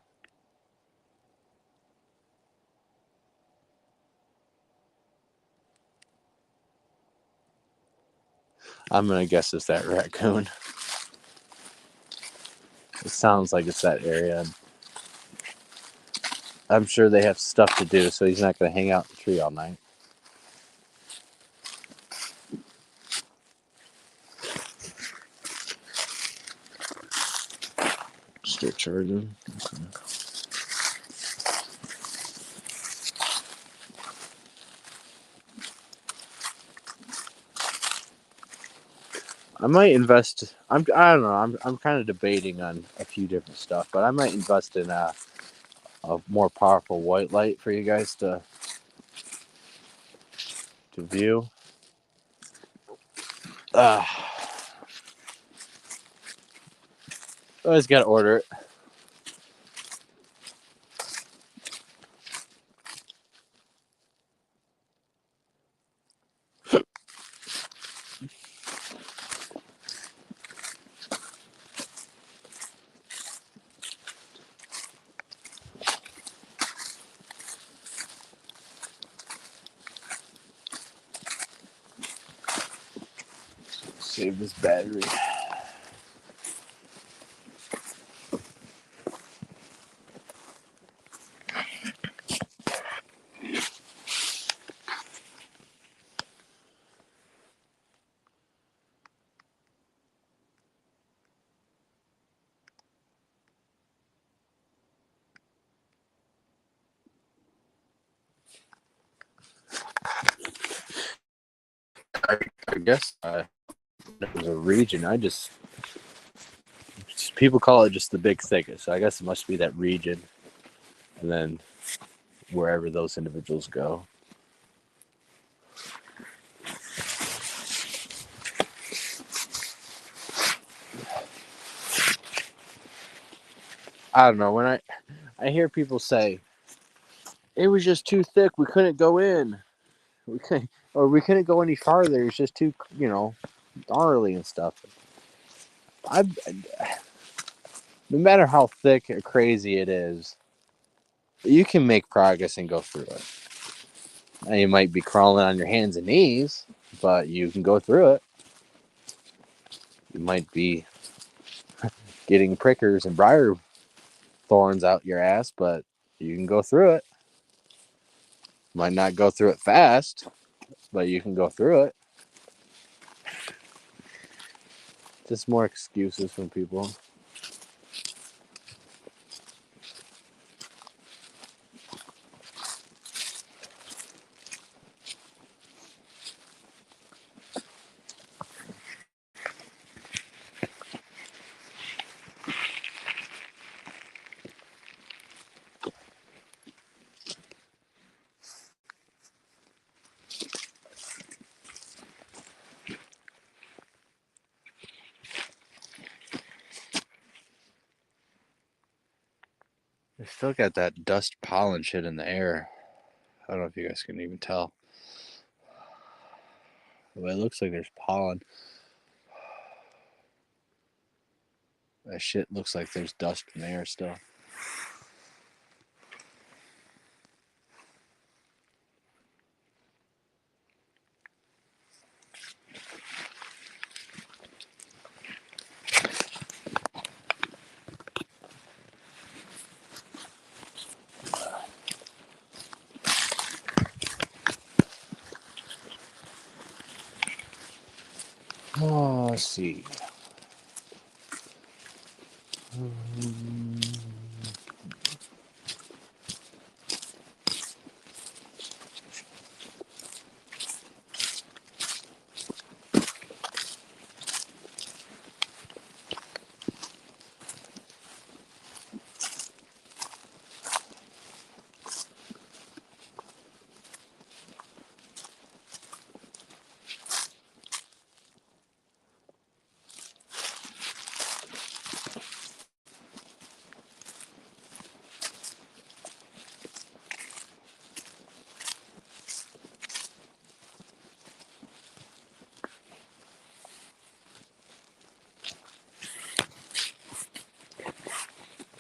I'm gonna guess it's that raccoon. It sounds like it's that area. I'm sure they have stuff to do, so he's not gonna hang out in the tree all night. Still charging. Okay. I might invest. I don't know. I'm kind of debating on a few different stuff, but I might invest in a more powerful white light for you guys to view. I always gotta order it. Save this battery. I guess it was a region. People call it just the big thicket, so I guess it must be that region, and then wherever those individuals go. I don't know. When I hear people say it was just too thick, we couldn't go in, we couldn't go any farther. It's just too, gnarly and stuff. No matter how thick or crazy it is, You can make progress and go through it. Now, you might be crawling on your hands and knees, but you can go through it. You might be getting prickers and briar thorns out your ass, but you can go through it. Might not go through it fast, but you can go through it. Just more excuses from people. I still got that dust pollen shit in the air. I don't know if you guys can even tell. But it looks like there's pollen. That shit looks like there's dust in the air still. Oh, let's see.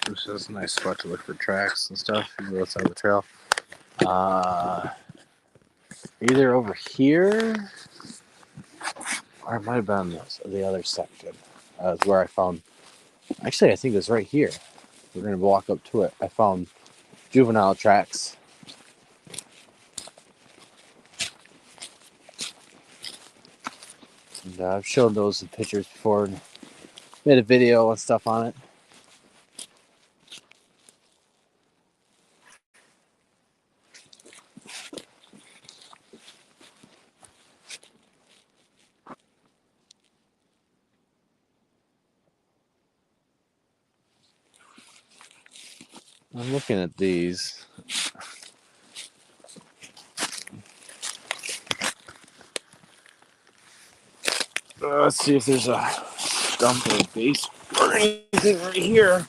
This is a nice spot to look for tracks and stuff. You go outside the trail. Either over here, or it might have been the other section. Is where I found. Actually, I think it was right here. We're gonna walk up to it. I found juvenile tracks. And I've shown those in pictures before and made a video and stuff on it. I'm looking at these. Let's see if there's a stump or a base or anything right here.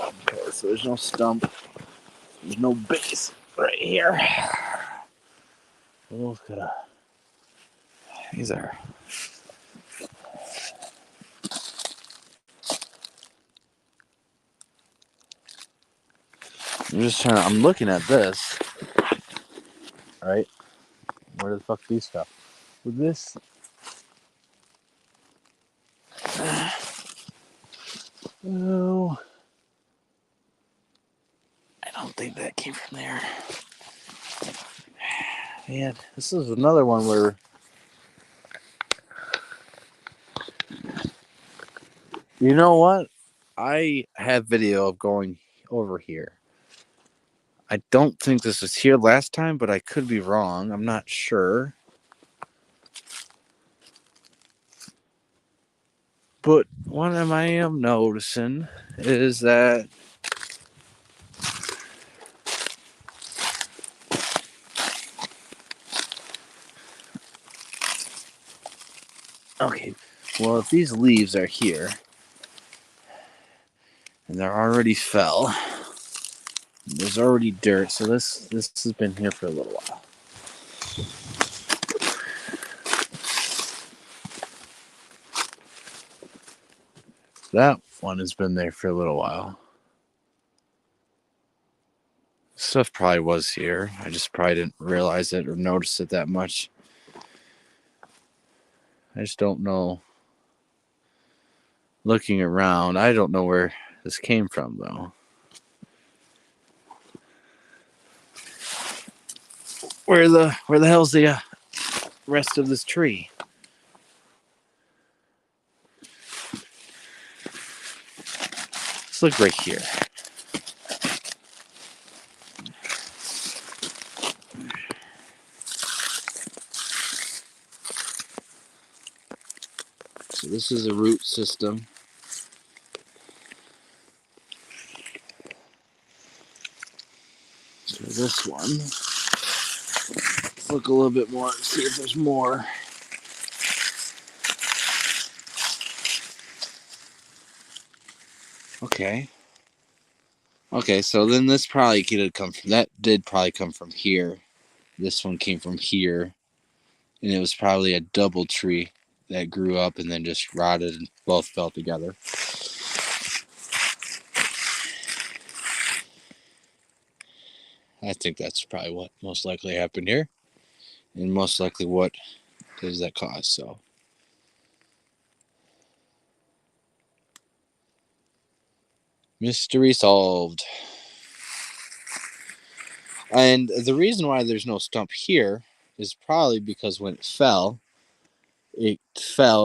Okay, so there's no stump. There's no base right here. Look at these are. I'm looking at this. Right? Where the fuck these stuff? With this. Oh. I don't think that came from there. Man, this is another one where. You know what? I have video of going over here. I don't think this was here last time, but I could be wrong. I'm not sure. But what I am noticing is that okay, well, if these leaves are here and they're already fell, there's already dirt, so this has been here for a little while. That one has been there for a little while. Stuff probably was here. I just probably didn't realize it or notice it that much. I just don't know. Looking around, I don't know where this came from, though. Where the hell's the rest of this tree? Let's look right here. So this is a root system. So this one. Let's look a little bit more and see if there's more. Okay. Okay, so then this probably could have come from, that did probably come from here. This one came from here. And it was probably a double tree that grew up and then just rotted and both fell together. I think that's probably what most likely happened here. And most likely what does that cause, so. Mystery solved. And the reason why there's no stump here is probably because when it fell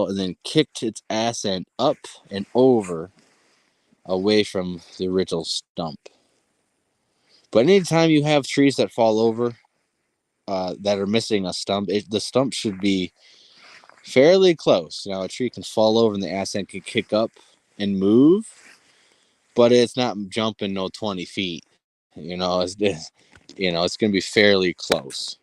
and then kicked its ass end up and over away from the original stump. But anytime you have trees that fall over that are missing a stump, the stump should be fairly close. Now, a tree can fall over and the ass end can kick up and move, but it's not jumping no 20 feet. It's going to be fairly close.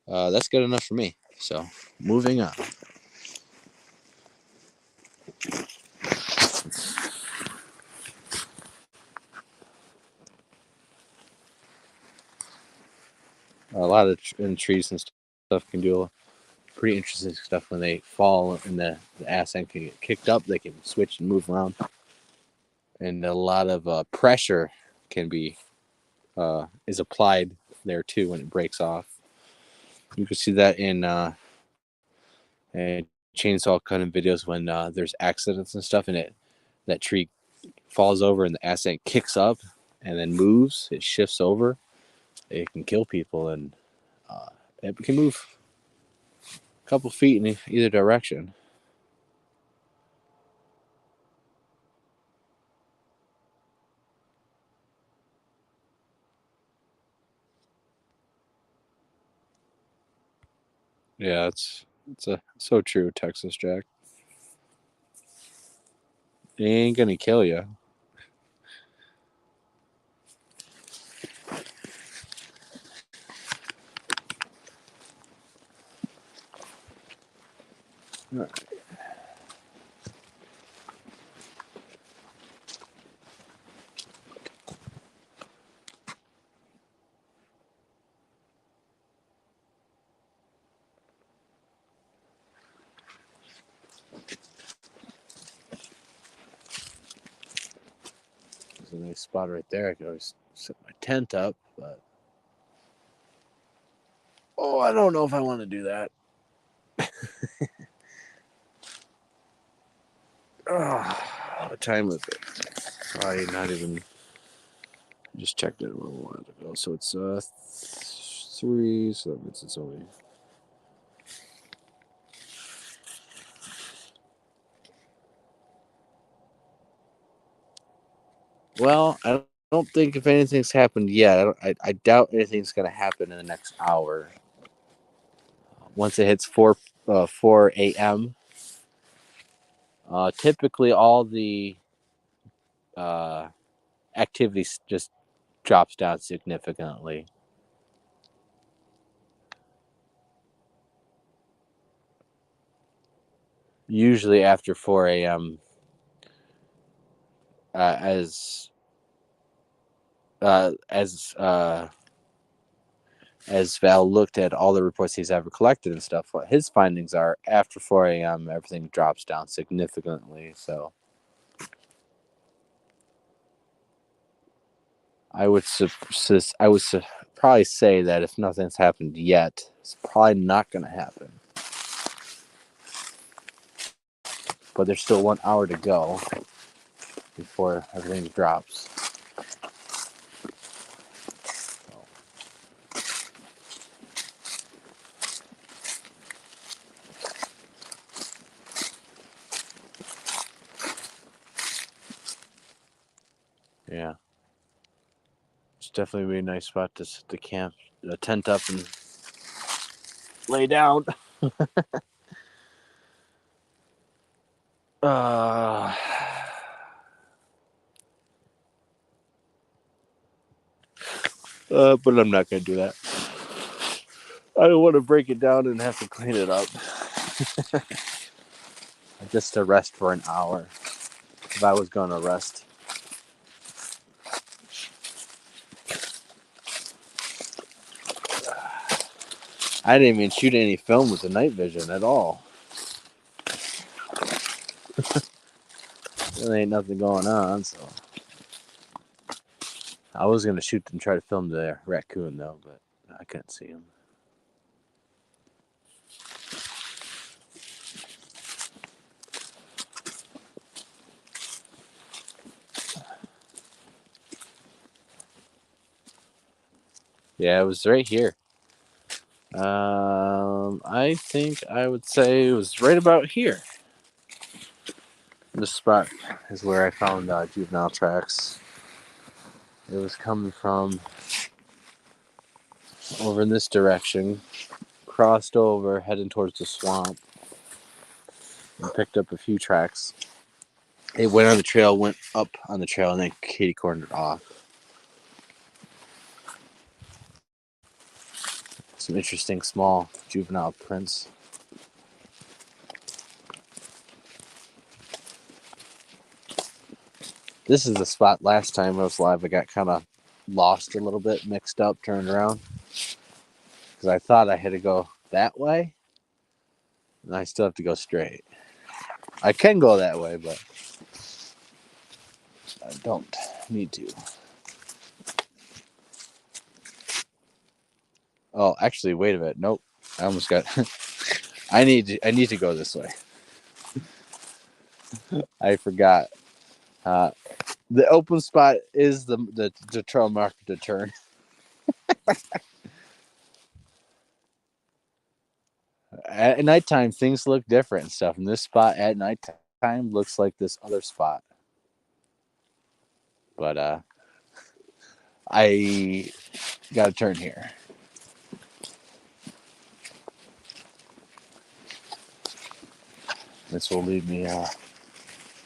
That's good enough for me. So, moving on. A lot of trees and stuff can do pretty interesting stuff when they fall and the ass end can get kicked up. They can switch and move around, and a lot of pressure can be is applied there too when it breaks off. You can see that in chainsaw cutting videos when there's accidents and stuff, and that tree falls over and the ass end kicks up and then moves. It shifts over. It can kill people, and it can move a couple feet in either direction. Yeah, it's so true, Texas Jack. It ain't gonna kill you. All right. There's a nice spot right there. I could always set my tent up, but I don't know if I want to do that. What time is it? Probably not even. Just checked it a little while ago. So it's 3. So that means it's only. Well, I don't think if anything's happened yet. I doubt anything's going to happen in the next hour. Once it hits 4 a.m., typically all the uh, activity just drops down significantly. Usually after 4 a.m., as as Val looked at all the reports he's ever collected and stuff, what his findings are after 4 a.m., everything drops down significantly. So I would probably say that if nothing's happened yet, it's probably not going to happen. But there's still 1 hour to go before everything drops. Yeah, it's definitely be a nice spot to camp, tent up, and lay down. uh, but I'm not gonna do that. I don't want to break it down and have to clean it up. Just to rest for an hour. If I was gonna rest. I didn't even shoot any film with the night vision at all. There ain't nothing going on, so I was gonna shoot and try to film the raccoon though, but I couldn't see him. Yeah, it was right here. I think I would say it was right about here. This spot is where I found juvenile tracks. It was coming from over in this direction, crossed over, heading towards the swamp, and picked up a few tracks. It went on the trail, went up on the trail, and then kitty cornered off. Some interesting small juvenile prints. This is the spot last time I was live. I got kind of lost a little bit, mixed up, turned around. Because I thought I had to go that way. And I still have to go straight. I can go that way, but I don't need to. Oh, actually, wait a minute. Nope. I almost got... I need to go this way. I forgot. The open spot is the trail marker to turn. At nighttime, things look different and stuff. And this spot at nighttime looks like this other spot. But I got to turn here. This will lead me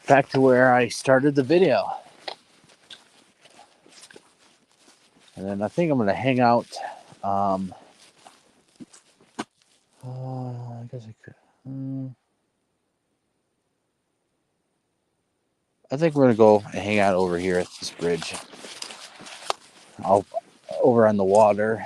back to where I started the video. And then I think I'm going to hang out. I guess I could. I think we're going to go and hang out over here at this bridge. Over on the water.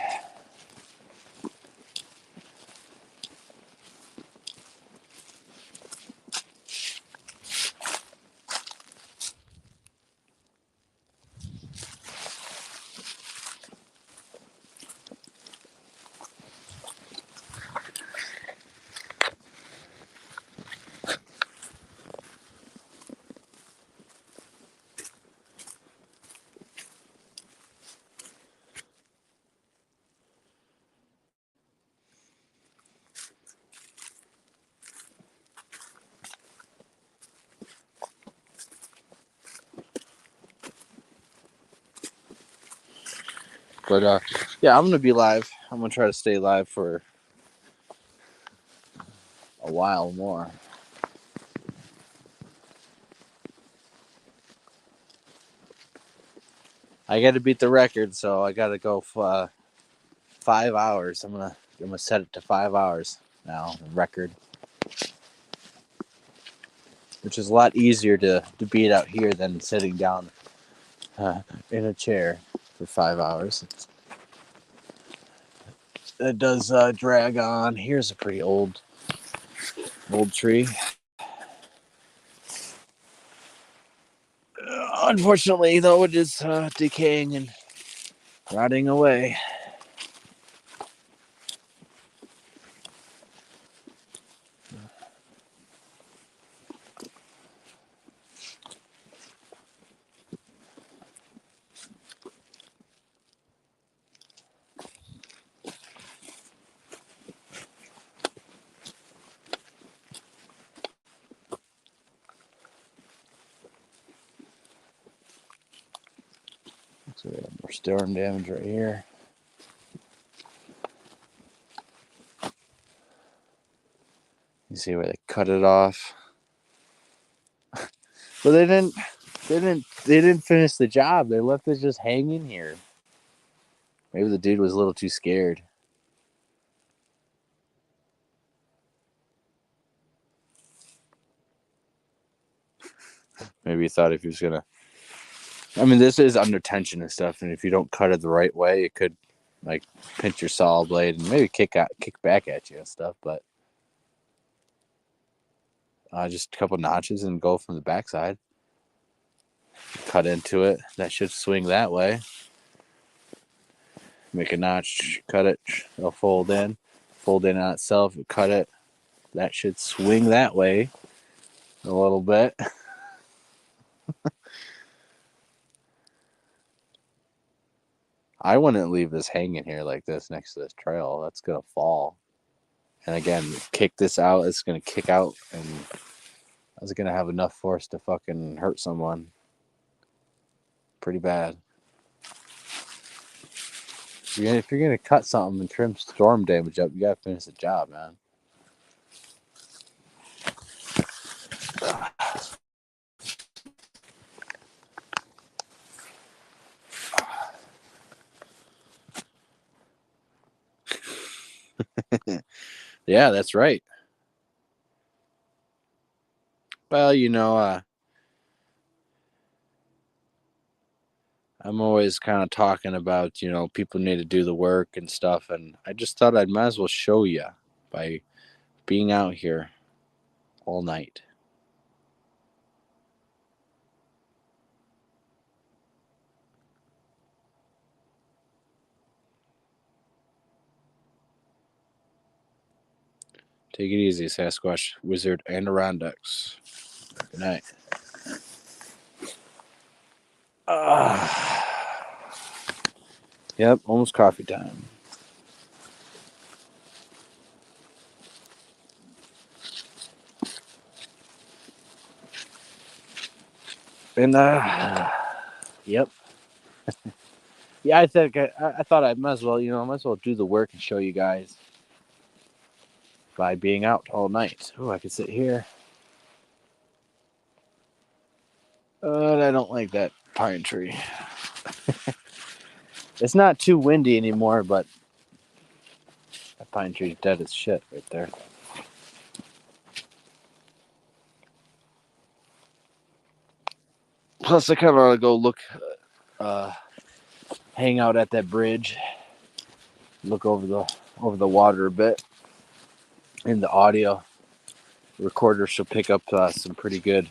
But yeah, I'm gonna be live. I'm gonna try to stay live for a while more. I got to beat the record, so I got to go 5 hours. I'm gonna set it to 5 hours now. The record, which is a lot easier to beat out here than sitting down in a chair for 5 hours. It does drag on. Here's a pretty old tree. Unfortunately, though, it is decaying and rotting away. So we have more storm damage right here. You see where they cut it off. But they didn't finish the job. They left it just hanging here. Maybe the dude was a little too scared. Maybe he thought if he was gonna. I mean, this is under tension and stuff, and if you don't cut it the right way, it could like pinch your saw blade and maybe kick back at you and stuff. But just a couple notches and go from the backside. Cut into it. That should swing that way. Make a notch, cut it, it'll fold in on itself, cut it. That should swing that way a little bit. I wouldn't leave this hanging here like this next to this trail. That's gonna fall. And again, kick this out. It's gonna kick out, and it's gonna have enough force to fucking hurt someone pretty bad. If you're gonna cut something and trim storm damage up, you gotta finish the job, man. Yeah, that's right. Well, I'm always kind of talking about, people need to do the work and stuff, and I just thought I might as well show you by being out here all night. Take it easy, Sasquatch, Wizard, and Adirondacks. Good night. Yep, almost coffee time. And yep. Yeah, I think I thought I might as well, do the work and show you guys by being out all night. Oh, I could sit here. But I don't like that pine tree. It's not too windy anymore, but that pine tree's dead as shit right there. Plus, I kind of want to go look, hang out at that bridge, look over the water a bit. In the audio recorder should pick up some pretty good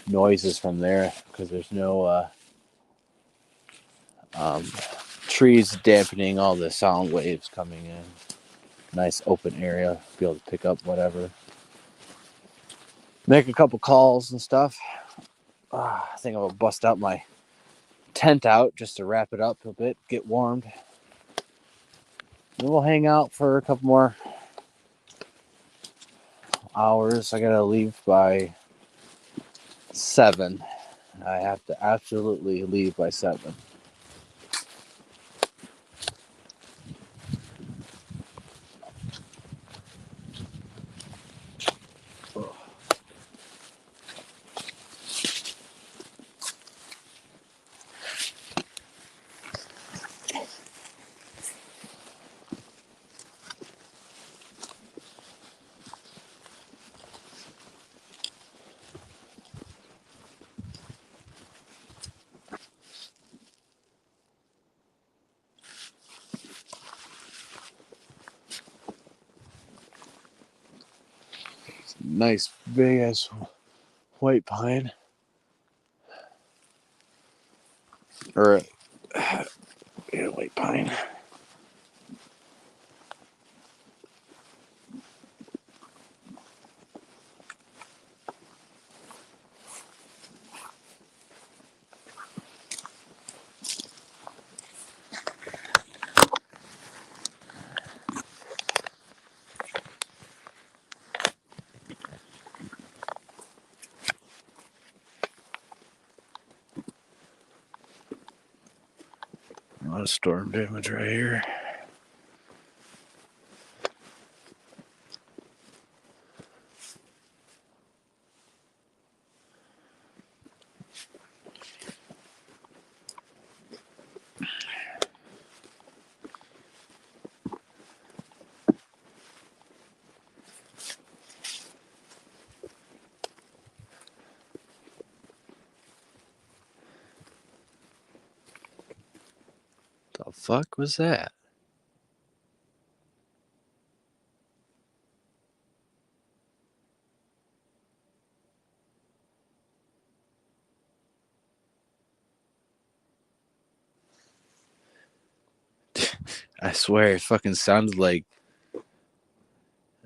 noises from there because there's no trees dampening all the sound waves coming in. Nice open area, be able to pick up whatever. Make a couple calls and stuff. I think I'm gonna bust out my tent out just to wrap it up a bit, get warmed. Then we'll hang out for a couple more hours. I gotta leave by 7. I have to absolutely leave by 7. Nice big ass white pine. Or yeah, white pine. A lot of storm damage right here. The fuck was that? I swear it fucking sounded like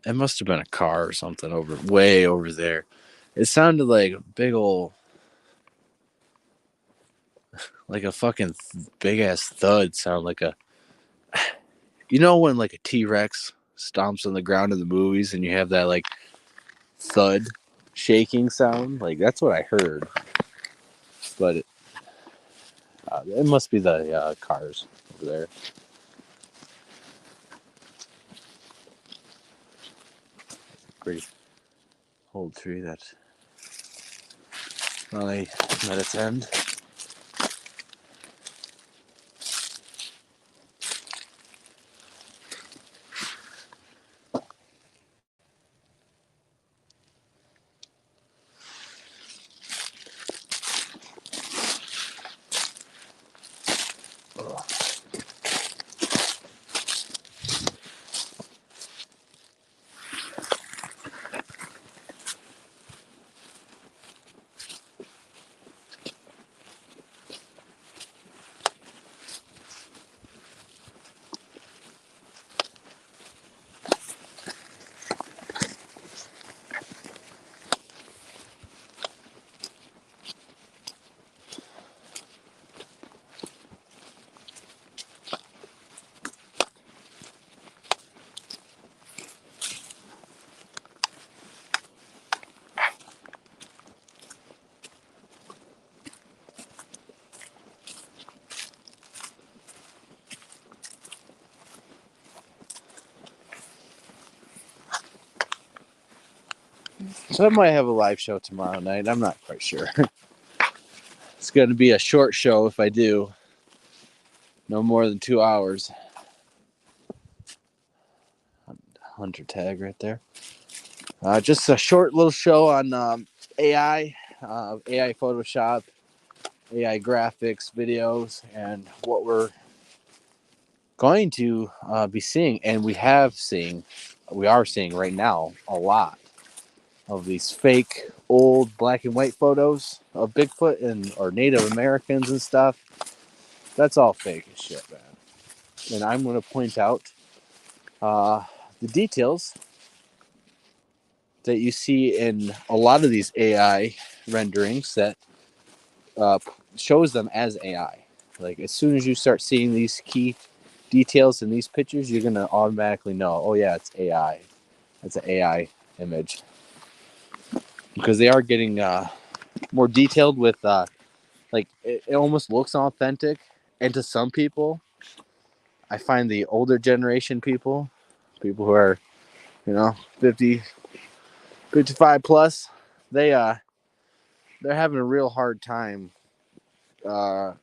it must have been a car or something over way over there. It sounded like a big old like a fucking big ass thud sound like a when like a T-Rex stomps on the ground in the movies and you have that like thud shaking sound, like that's what I heard. But it must be the cars over there. Pretty old tree that finally met its end. So I might have a live show tomorrow night. I'm not quite sure. It's going to be a short show if I do. No more than 2 hours. Hunter tag right there. Just a short little show on AI, AI Photoshop, AI graphics, videos, and what we're going to be seeing, and we are seeing right now a lot of these fake old black and white photos of Bigfoot and or Native Americans and stuff. That's all fake as shit, man. And I'm going to point out the details that you see in a lot of these AI renderings that uh, shows them as AI. Like as soon as you start seeing these key details in these pictures, you're gonna automatically know, oh yeah, it's AI. It's an AI image because they are getting more detailed with like it almost looks authentic. And to some people, I find the older generation people who are 50, 55 plus, they they're having a real hard time uh,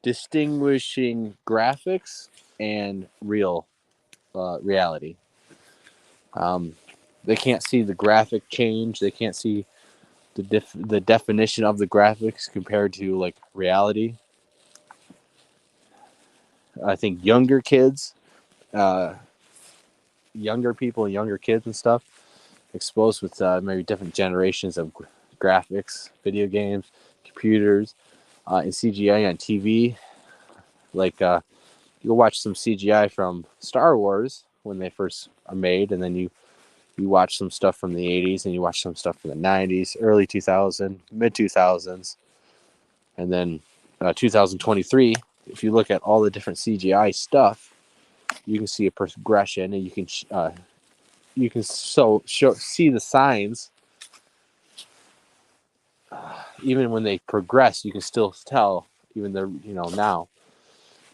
distinguishing graphics and real reality. Um, they can't see the graphic change. They can't see the definition of the graphics compared to like reality. I think younger kids, younger people, younger kids and stuff, exposed with maybe different generations of graphics, video games, computers, and CGI on TV. Like you'll watch some CGI from Star Wars when they first are made, and then you watch some stuff from the 80s, and you watch some stuff from the 90s, early 2000s, mid 2000s, and then 2023. If you look at all the different CGI stuff, you can see a progression, and you can see the signs. Even when they progress, you can still tell. Even though now,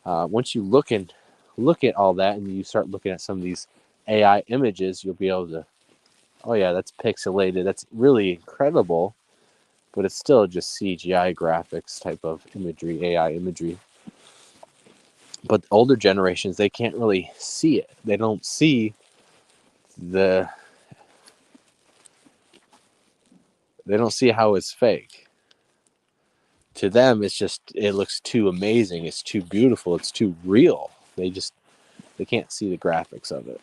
once you look at all that, and you start looking at some of these AI images, you'll be able to, oh yeah, that's pixelated. That's really incredible, but it's still just CGI graphics type of imagery, AI imagery. But older generations, they can't really see it. They don't see the. They don't see how it's fake. To them, it looks too amazing. It's too beautiful. It's too real. They can't see the graphics of it.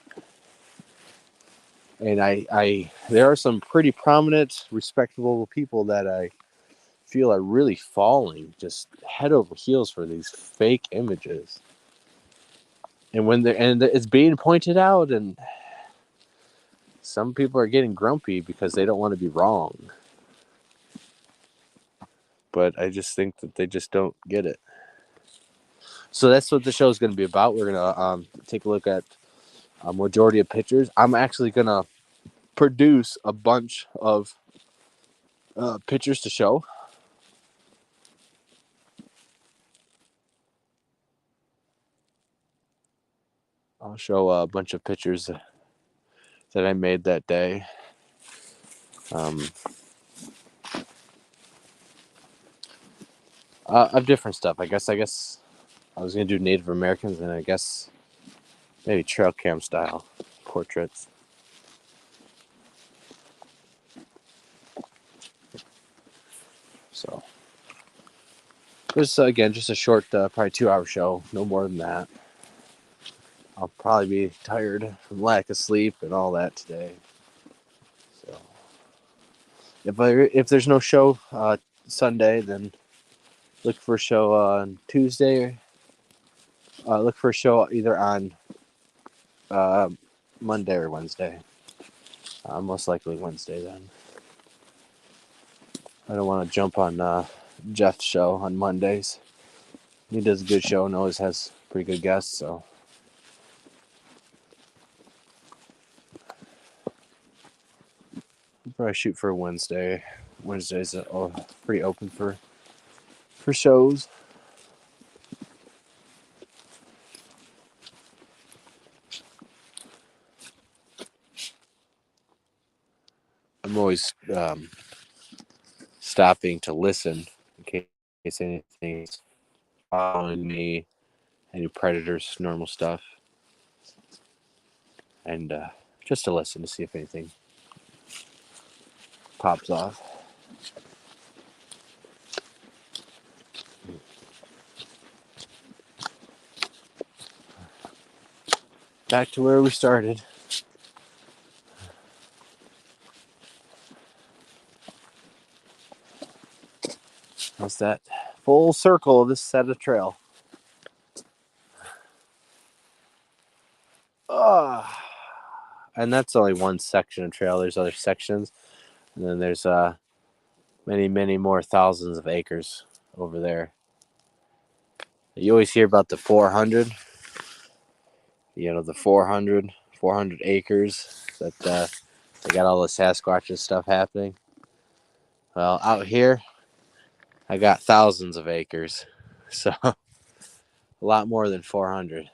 And there are some pretty prominent, respectable people that I feel are really falling just head over heels for these fake images. And it's being pointed out, and some people are getting grumpy because they don't want to be wrong. But I just think that they just don't get it. So that's what the show is going to be about. We're going to take a look at a majority of pictures. I'm actually going to produce a bunch of pictures to show. I'll show a bunch of pictures that I made that day. Of different stuff. I guess I was going to do Native Americans, and I guess maybe trail cam style portraits. So this again, just a short, probably 2-hour show, no more than that. I'll probably be tired from lack of sleep and all that today. So if there's no show Sunday, then look for a show on Tuesday. Look for a show either on Monday or Wednesday. Most likely Wednesday then. I don't want to jump on Jeff's show on Mondays. He does a good show and always has pretty good guests, so. I'll probably shoot for Wednesday. Wednesdays are pretty open for shows. I'm always stopping to listen in case anything's following me, any predators, normal stuff, and just to listen to see if anything pops off. Back to where we started. How's that? Full circle of this set of trail. And that's only one section of trail. There's other sections, and then there's many, many more thousands of acres over there. You always hear about the 400. The 400 acres that they got all the Sasquatch and stuff happening. Well, out here, I got thousands of acres, so a lot more than 400.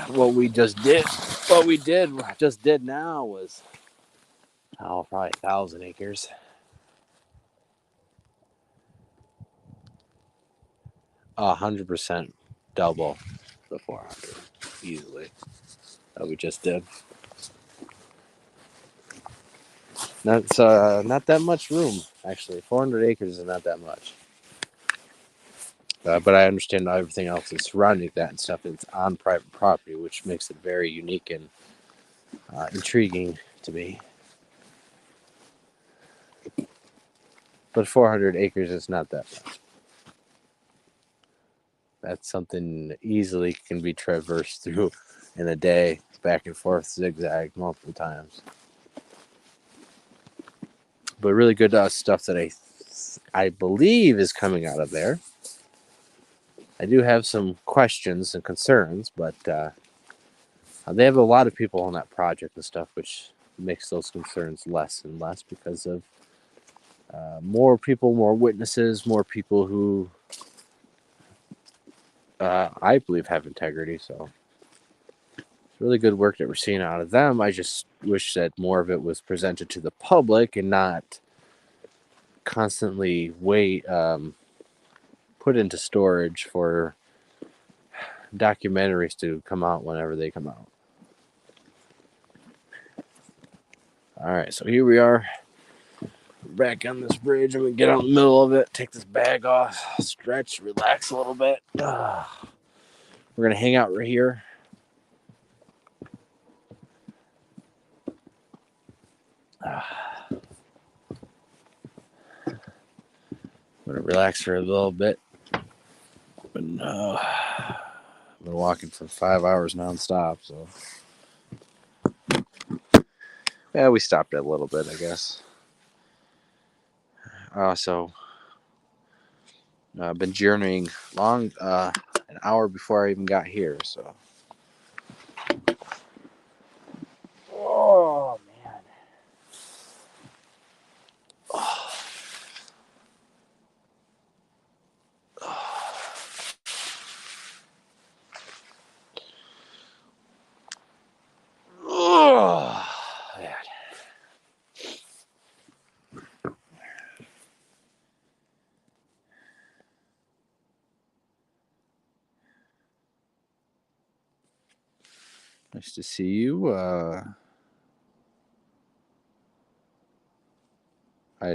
What we just did now was probably 1,000 acres. 100% double the 400 easily that we just did. That's not that much room, actually. 400 acres is not that much. But I understand everything else is surrounding that and stuff. It's on private property, which makes it very unique and intriguing to me. But 400 acres is not that much. That's something easily can be traversed through in a day, back and forth, zigzag multiple times. But really good stuff that I believe is coming out of there. I do have some questions and concerns, but they have a lot of people on that project and stuff, which makes those concerns less and less because of more people, more witnesses, more people who I believe have integrity. So it's really good work that we're seeing out of them. I just wish that more of it was presented to the public and not constantly put into storage for documentaries to come out whenever they come out. All right, so here we are back on this bridge. I'm gonna get out in the middle of it, take this bag off, stretch, relax a little bit. We're gonna hang out right here. I'm gonna relax for a little bit. Been walking for 5 hours nonstop, so yeah, we stopped a little bit, I guess. So I've been journeying long, an hour before I even got here. So, oh man, oh man. Nice to see you. I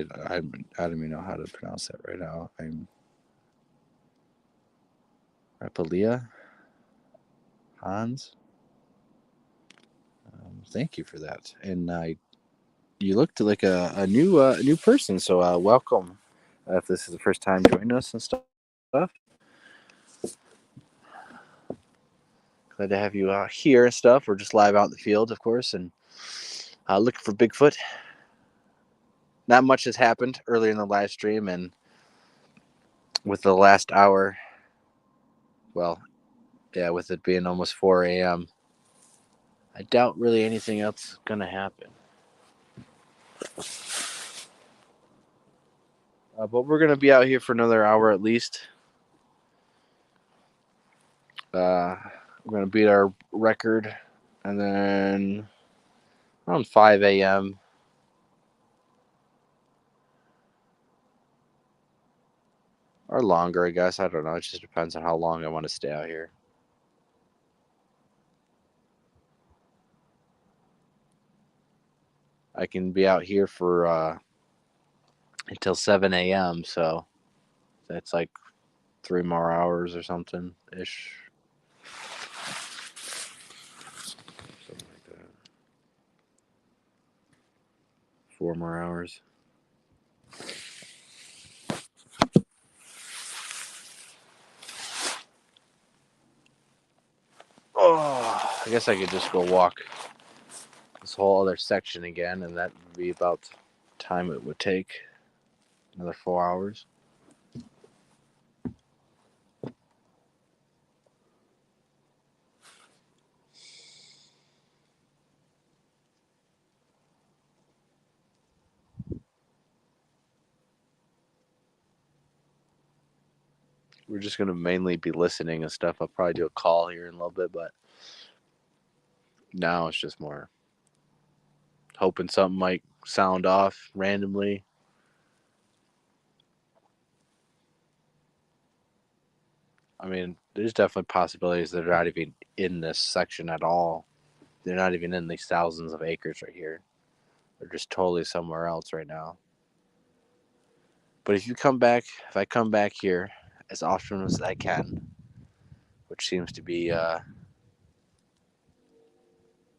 don't even know how to pronounce that right now. I'm Rapalia Hans. Thank you for that. And you looked like a new person. So welcome. If this is the first time joining us and stuff, glad to have you here and stuff. We're just live out in the field, of course, and looking for Bigfoot. Not much has happened earlier in the live stream, and with the last hour, well, yeah, with it being almost 4 a.m., I doubt really anything else is gonna happen. But we're gonna be out here for another hour at least. We're gonna beat our record, and then around 5 a.m. or longer, I guess. I don't know. It just depends on how long I want to stay out here. I can be out here for until 7 a.m. So that's like 3 more hours or something ish. Something like that. 4 more hours. Oh, I guess I could just go walk this whole other section again, and that would be about the time it would take. Another 4 hours. We're just going to mainly be listening and stuff. I'll probably do a call here in a little bit, but now it's just more hoping something might sound off randomly. I mean, there's definitely possibilities that are not even in this section at all. They're not even in these thousands of acres right here. They're just totally somewhere else right now. But if I come back here as often as I can, which seems to be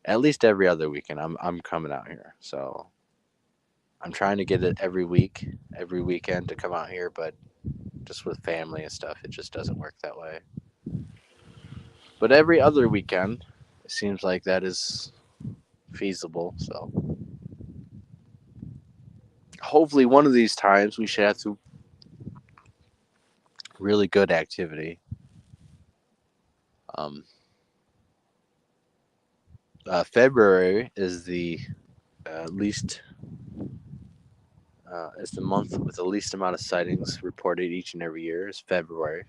at least every other weekend. I'm coming out here, so I'm trying to get it every weekend to come out here, but just with family and stuff, it just doesn't work that way. But every other weekend, it seems like that is feasible. So hopefully, one of these times we should have some really good activity. Um, February is the least is the month with the least amount of sightings reported each and every year. Is February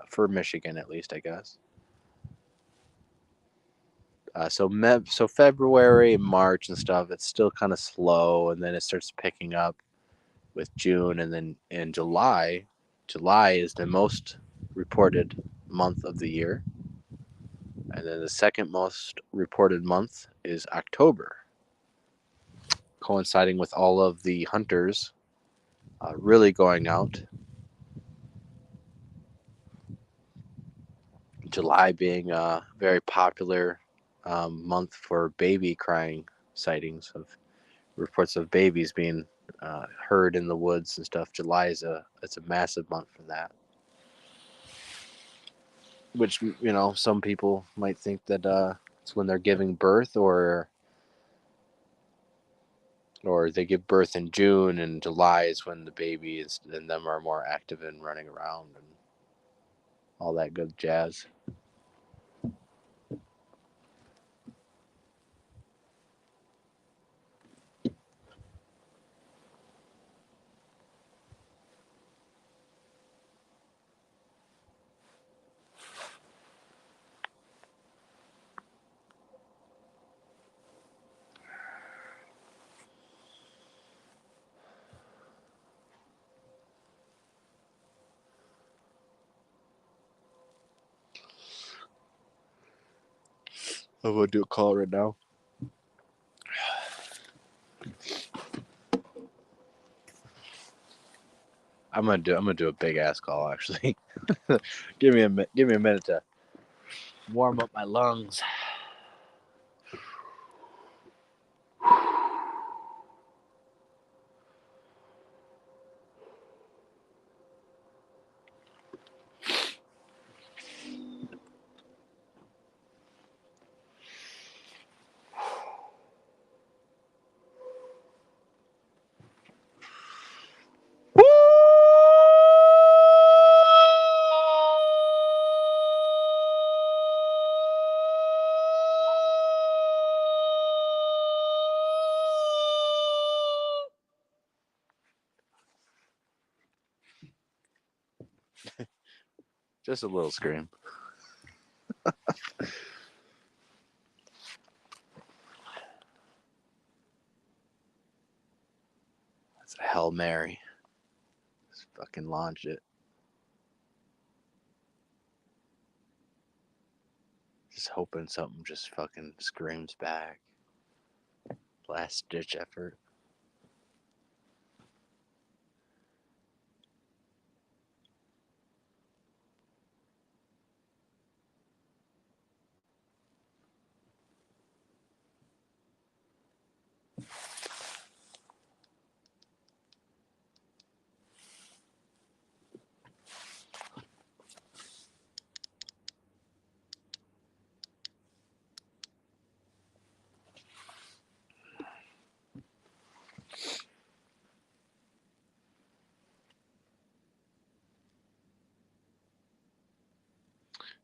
for Michigan, at least, I guess. So February, March, and stuff, it's still kind of slow, and then it starts picking up with June, and then in July. July is the most reported month of the year, and then the second most reported month is October, coinciding with all of the hunters really going out. July being a very popular month for baby crying sightings of reports of babies being heard in the woods and stuff. July is it's a massive month for that. Which some people might think that it's when they're giving birth, or they give birth in June, and July is when the babies and them are more active and running around and all that good jazz. I'm gonna do a call right now. I'm gonna do a big ass call actually. Give me a minute to warm up my lungs. Just a little scream. That's a Hail Mary. Just fucking launch it. Just hoping something just fucking screams back. Last ditch effort.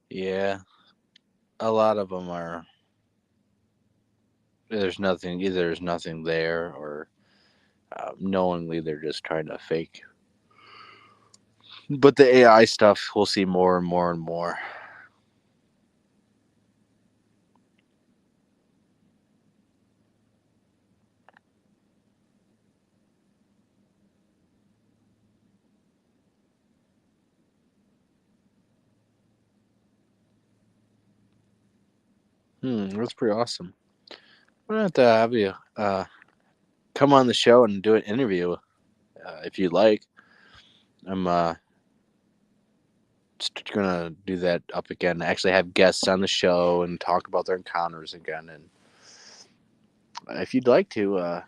Yeah, a lot of them are. There's nothing. Either there's nothing there, or knowingly they're just trying to fake. But the AI stuff, we'll see more and more and more. That's pretty awesome. We're gonna have to have you come on the show and do an interview if you'd like. I'm just gonna do that up again. Actually, have guests on the show and talk about their encounters again, and if you'd like to,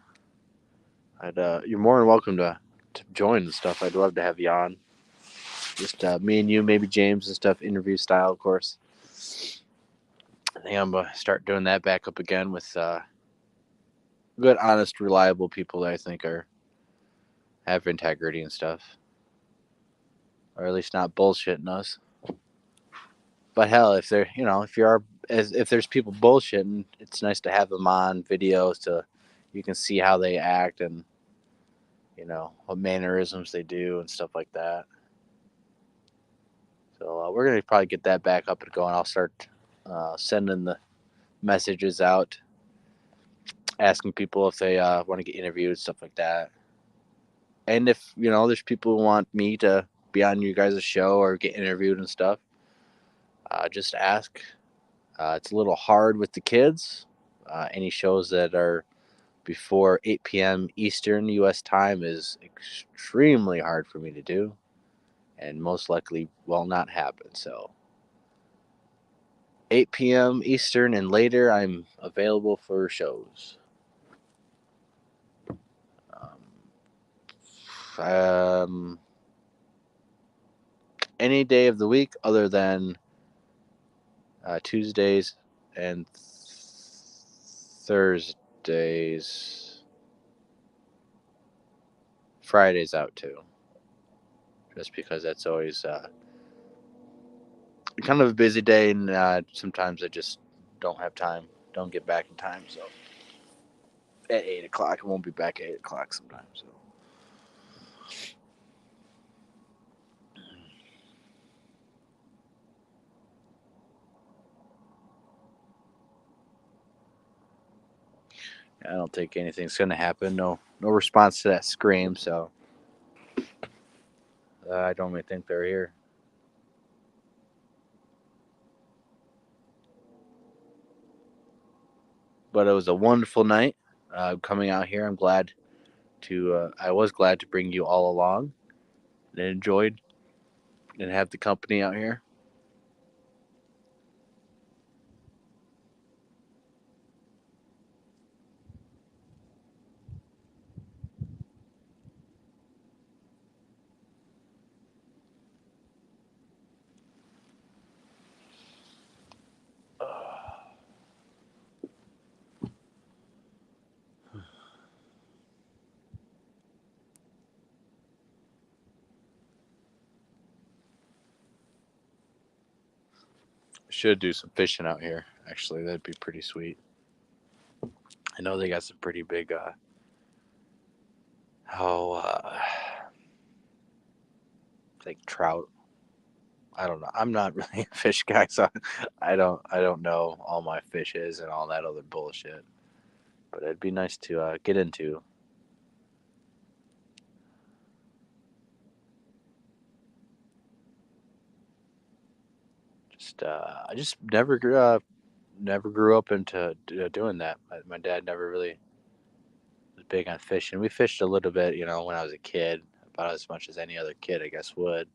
you're more than welcome to join and stuff. I'd love to have you on. Just me and you, maybe James and stuff, interview style, of course. I think I'm gonna start doing that back up again with good, honest, reliable people that I think have integrity and stuff, or at least not bullshitting us. But hell, if they're if there's people bullshitting, it's nice to have them on video so you can see how they act and what mannerisms they do and stuff like that. So we're gonna probably get that back up and going. I'll start sending the messages out, asking people if they want to get interviewed, stuff like that. And if there's people who want me to be on you guys' show or get interviewed and stuff, just ask. It's a little hard with the kids. Any shows that are before 8 p.m. Eastern U.S. time is extremely hard for me to do, and most likely will not happen. So 8 p.m. Eastern and later, I'm available for shows. Um, any day of the week other than Tuesdays and Thursdays. Fridays out too, just because that's always kind of a busy day, and sometimes I just don't have time, don't get back in time. So at 8 o'clock, I won't be back at 8 o'clock sometimes. So. I don't think anything's gonna happen. No response to that scream. So I don't even think they're here. But it was a wonderful night coming out here. I was glad to bring you all along and enjoyed and have the company out here. Should do some fishing out here. Actually, that'd be pretty sweet. I know they got some pretty big, how, like trout. I don't know. I'm not really a fish guy, so I don't know all my fishes and all that other bullshit. But it'd be nice to get into. I just never grew up into doing that. My dad never really was big on fishing. We fished a little bit, when I was a kid, about as much as any other kid, I guess, would.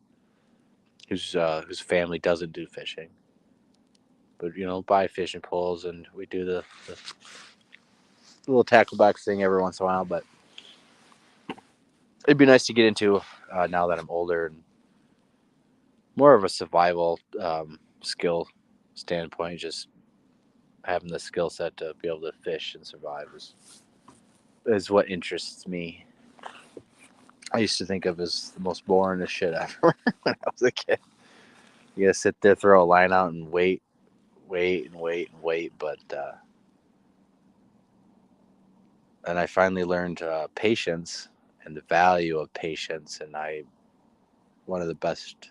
Whose family doesn't do fishing, but buy fishing poles and we do the little tackle box thing every once in a while. But it'd be nice to get into now that I'm older and more of a survival skill standpoint. Just having the skill set to be able to fish and survive is what interests me. I used to think of as the most boring shit ever when I was a kid. You gotta sit there, throw a line out, and wait, and wait, and wait. But and I finally learned patience and the value of patience. And one of the best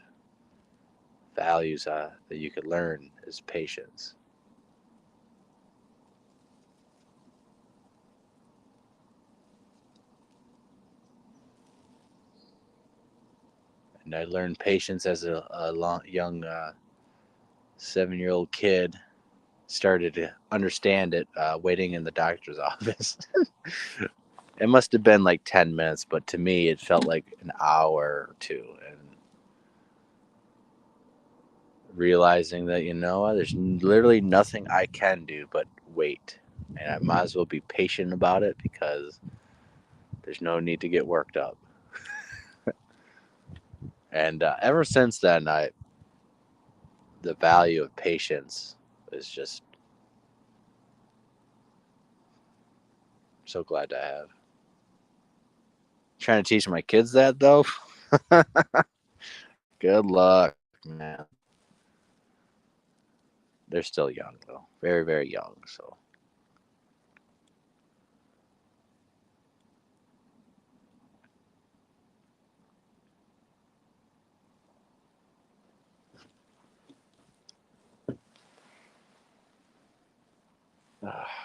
values that you could learn is patience. And I learned patience as a young 7-year-old kid. Started to understand it waiting in the doctor's office. It must have been like 10 minutes, but to me, it felt like an hour or two. And realizing that, there's literally nothing I can do but wait. and I might as well be patient about it because there's no need to get worked up. And ever since then, the value of patience is just so glad to have. Trying to teach my kids that though, good luck, man. They're still young though, very very young. So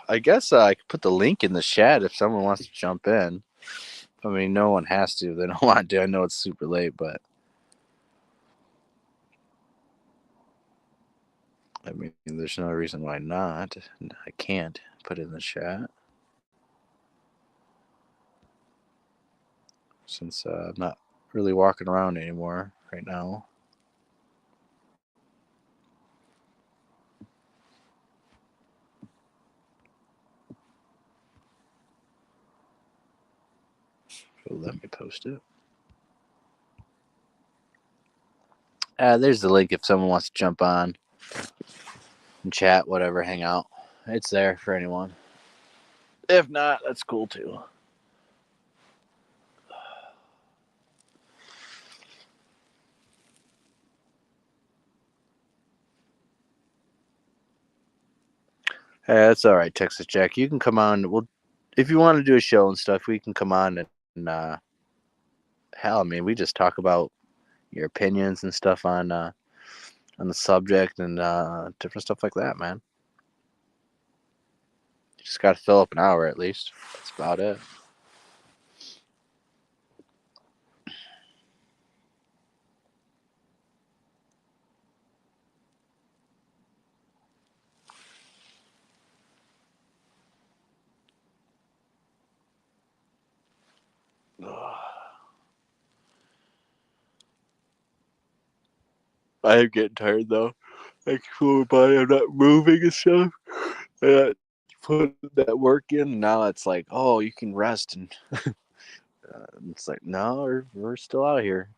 I guess I could put the link in the chat if someone wants to jump in. I mean, no one has to. If they don't want to. I know it's super late, but I mean, there's no reason why not. I can't put it in the chat since I'm not really walking around anymore right now. So let me post it. There's the link if someone wants to jump on and chat, whatever, hang out. It's there for anyone. If not, that's cool too. Hey, that's all right, Texas Jack. You can come on. We'll, if you want to do a show and stuff, we can come on and hell, I mean, we just talk about your opinions and stuff on the subject and different stuff like that, man. You just got to fill up an hour at least. That's about it. I am getting tired though. I feel my body. I'm not moving and stuff. And I put that work in. Now it's like, oh, you can rest, and it's like, no, we're still out here.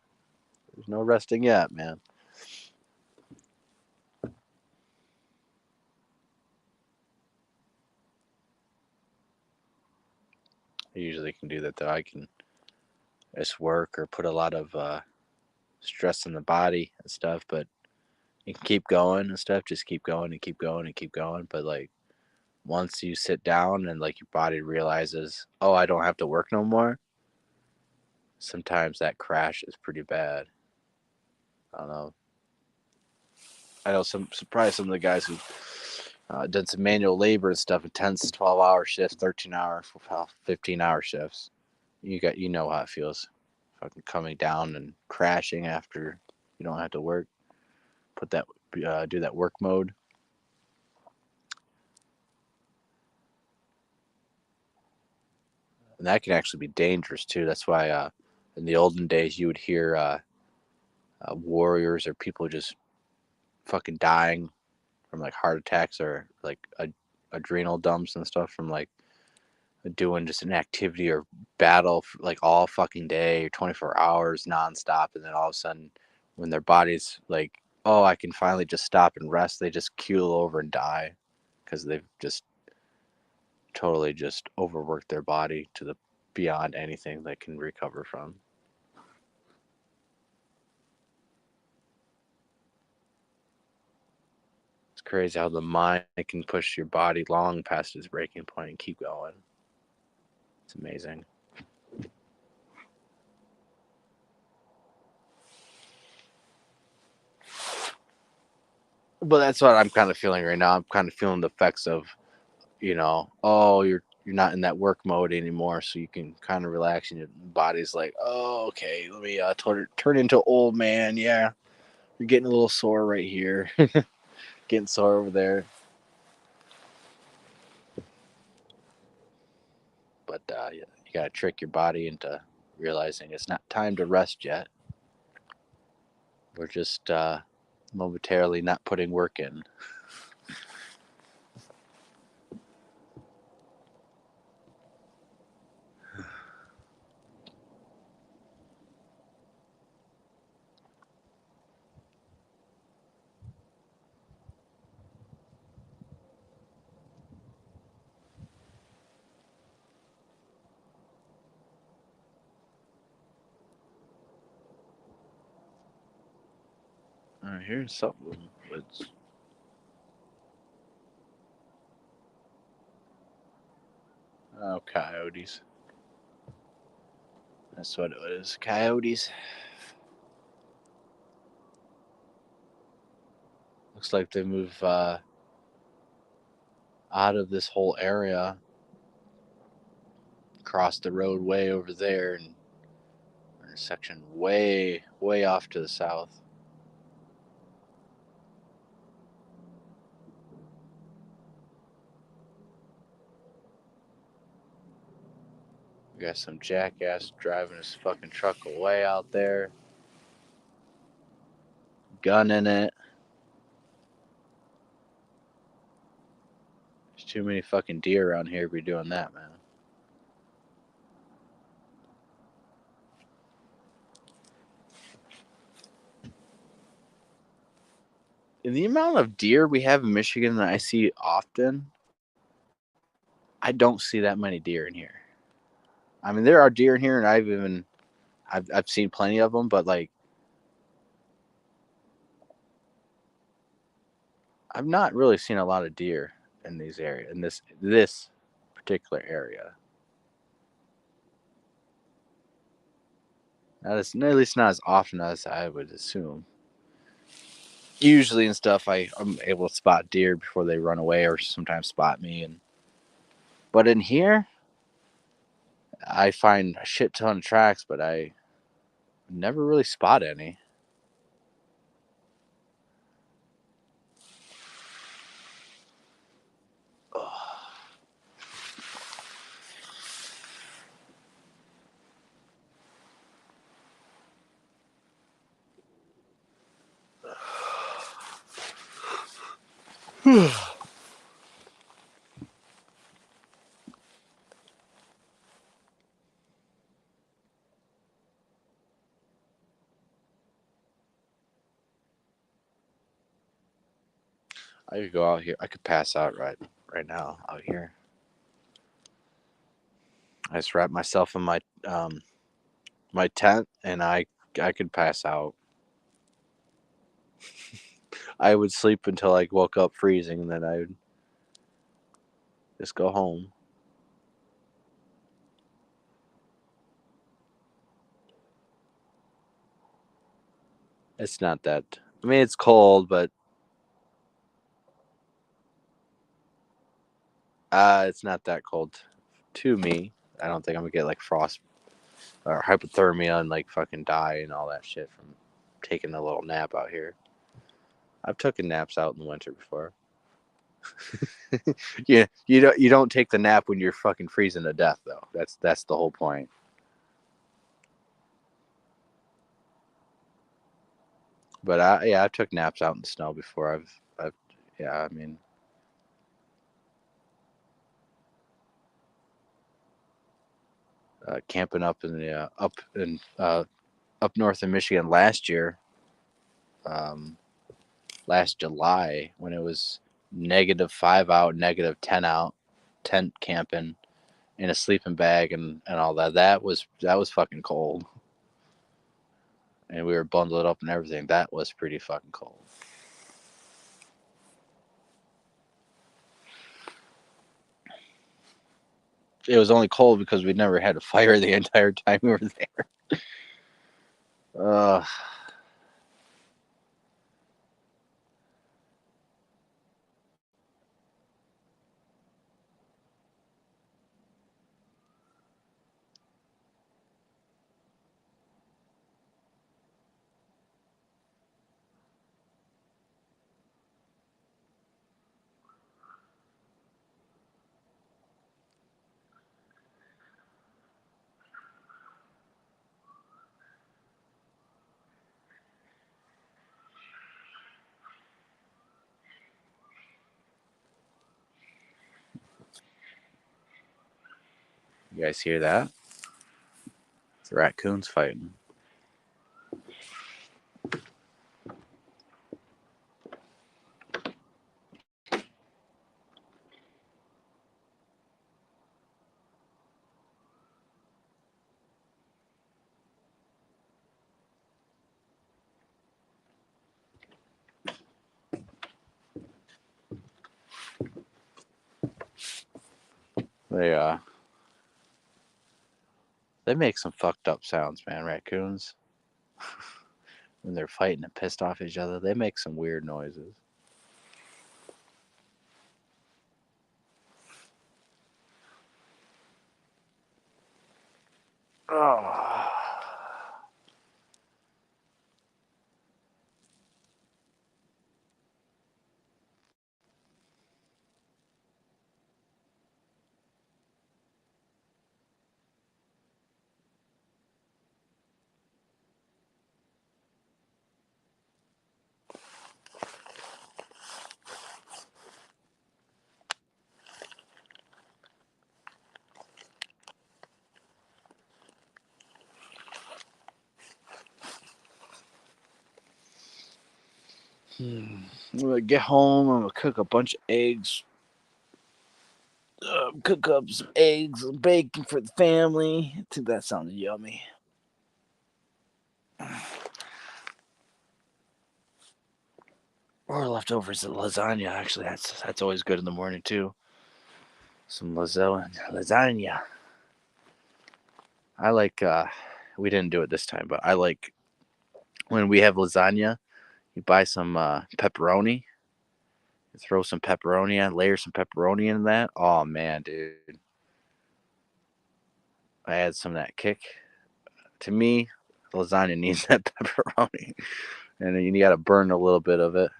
There's no resting yet, man. I usually can do that though. I can just work or put a lot of stress on the body and stuff, but you can keep going and stuff. Just keep going and keep going and keep going. But like once you sit down and like your body realizes, oh, I don't have to work no more. Sometimes that crash is pretty bad. I don't know. I know some surprised some of the guys who done some manual labor and stuff, intense 12-hour shifts, 13-hour, 15-hour shifts. You know how it feels, fucking coming down and crashing after you don't have to work. Put that do that work mode, and that can actually be dangerous too. That's why in the olden days you would hear warriors or people just fucking dying from like heart attacks or like adrenal dumps and stuff from like doing just an activity or battle for like all fucking day or 24 hours nonstop, and then all of a sudden when their body's like, oh, I can finally just stop and rest, they just keel over and die because they've just totally just overworked their body to the beyond anything they can recover from. It's crazy how the mind can push your body long past its breaking point and keep going. It's amazing. But that's what I'm kind of feeling right now. I'm kind of feeling the effects of, oh, you're not in that work mode anymore, so you can kind of relax, and your body's like, oh, okay, let me turn into old man. Yeah, you're getting a little sore right here, getting sore over there. But you gotta trick your body into realizing it's not time to rest yet. We're just momentarily not putting work in. Here's something. It's coyotes. That's what it is. Coyotes. Looks like they move out of this whole area, across the road way over there, and we're in a section way, way off to the south. We got some jackass driving his fucking truck away out there, gunning it. There's too many fucking deer around here to be doing that, man. And the amount of deer we have in Michigan that I see often, I don't see that many deer in here. I mean, there are deer in here, and I've seen plenty of them, but like, I've not really seen a lot of deer in these areas, in this particular area. At least not as often as I would assume. Usually and stuff, I'm able to spot deer before they run away, or sometimes spot me. But in here, I find a shit ton of tracks, but I never really spot any. I could go out here. I could pass out right now out here. I just wrap myself in my tent, and I could pass out. I would sleep until I woke up freezing, and then I would just go home. It's not that. I mean, it's cold, but it's not that cold to me. I don't think I'm gonna get like frost or hypothermia and like fucking die and all that shit from taking a little nap out here. I've taken naps out in the winter before. Yeah, you don't take the nap when you're fucking freezing to death though. That's the whole point. But I've took naps out in the snow before. I've yeah, I mean, camping up in the up north in Michigan last year, um, last July when it was -5 out, -10 out, tent camping in a sleeping bag and all that. That was fucking cold, and we were bundled up and everything. That was pretty fucking cold. It was only cold because we never had a fire the entire time we were there. Uh, you guys hear that? The raccoons fighting. They make some fucked up sounds, man. Raccoons, when they're fighting and pissed off each other, they make some weird noises. Oh. I'm gonna get home. I'm gonna cook a bunch of eggs. Cook up some eggs and bacon for the family. I think that sounds yummy. Or leftovers of lasagna. Actually, that's always good in the morning too. Some lasagna. I like. We didn't do it this time, but I like when we have lasagna. You buy some pepperoni. You throw some pepperoni on, layer some pepperoni in that. Oh man, dude, I add some of that kick. To me, lasagna needs that pepperoni, and then you got to burn a little bit of it.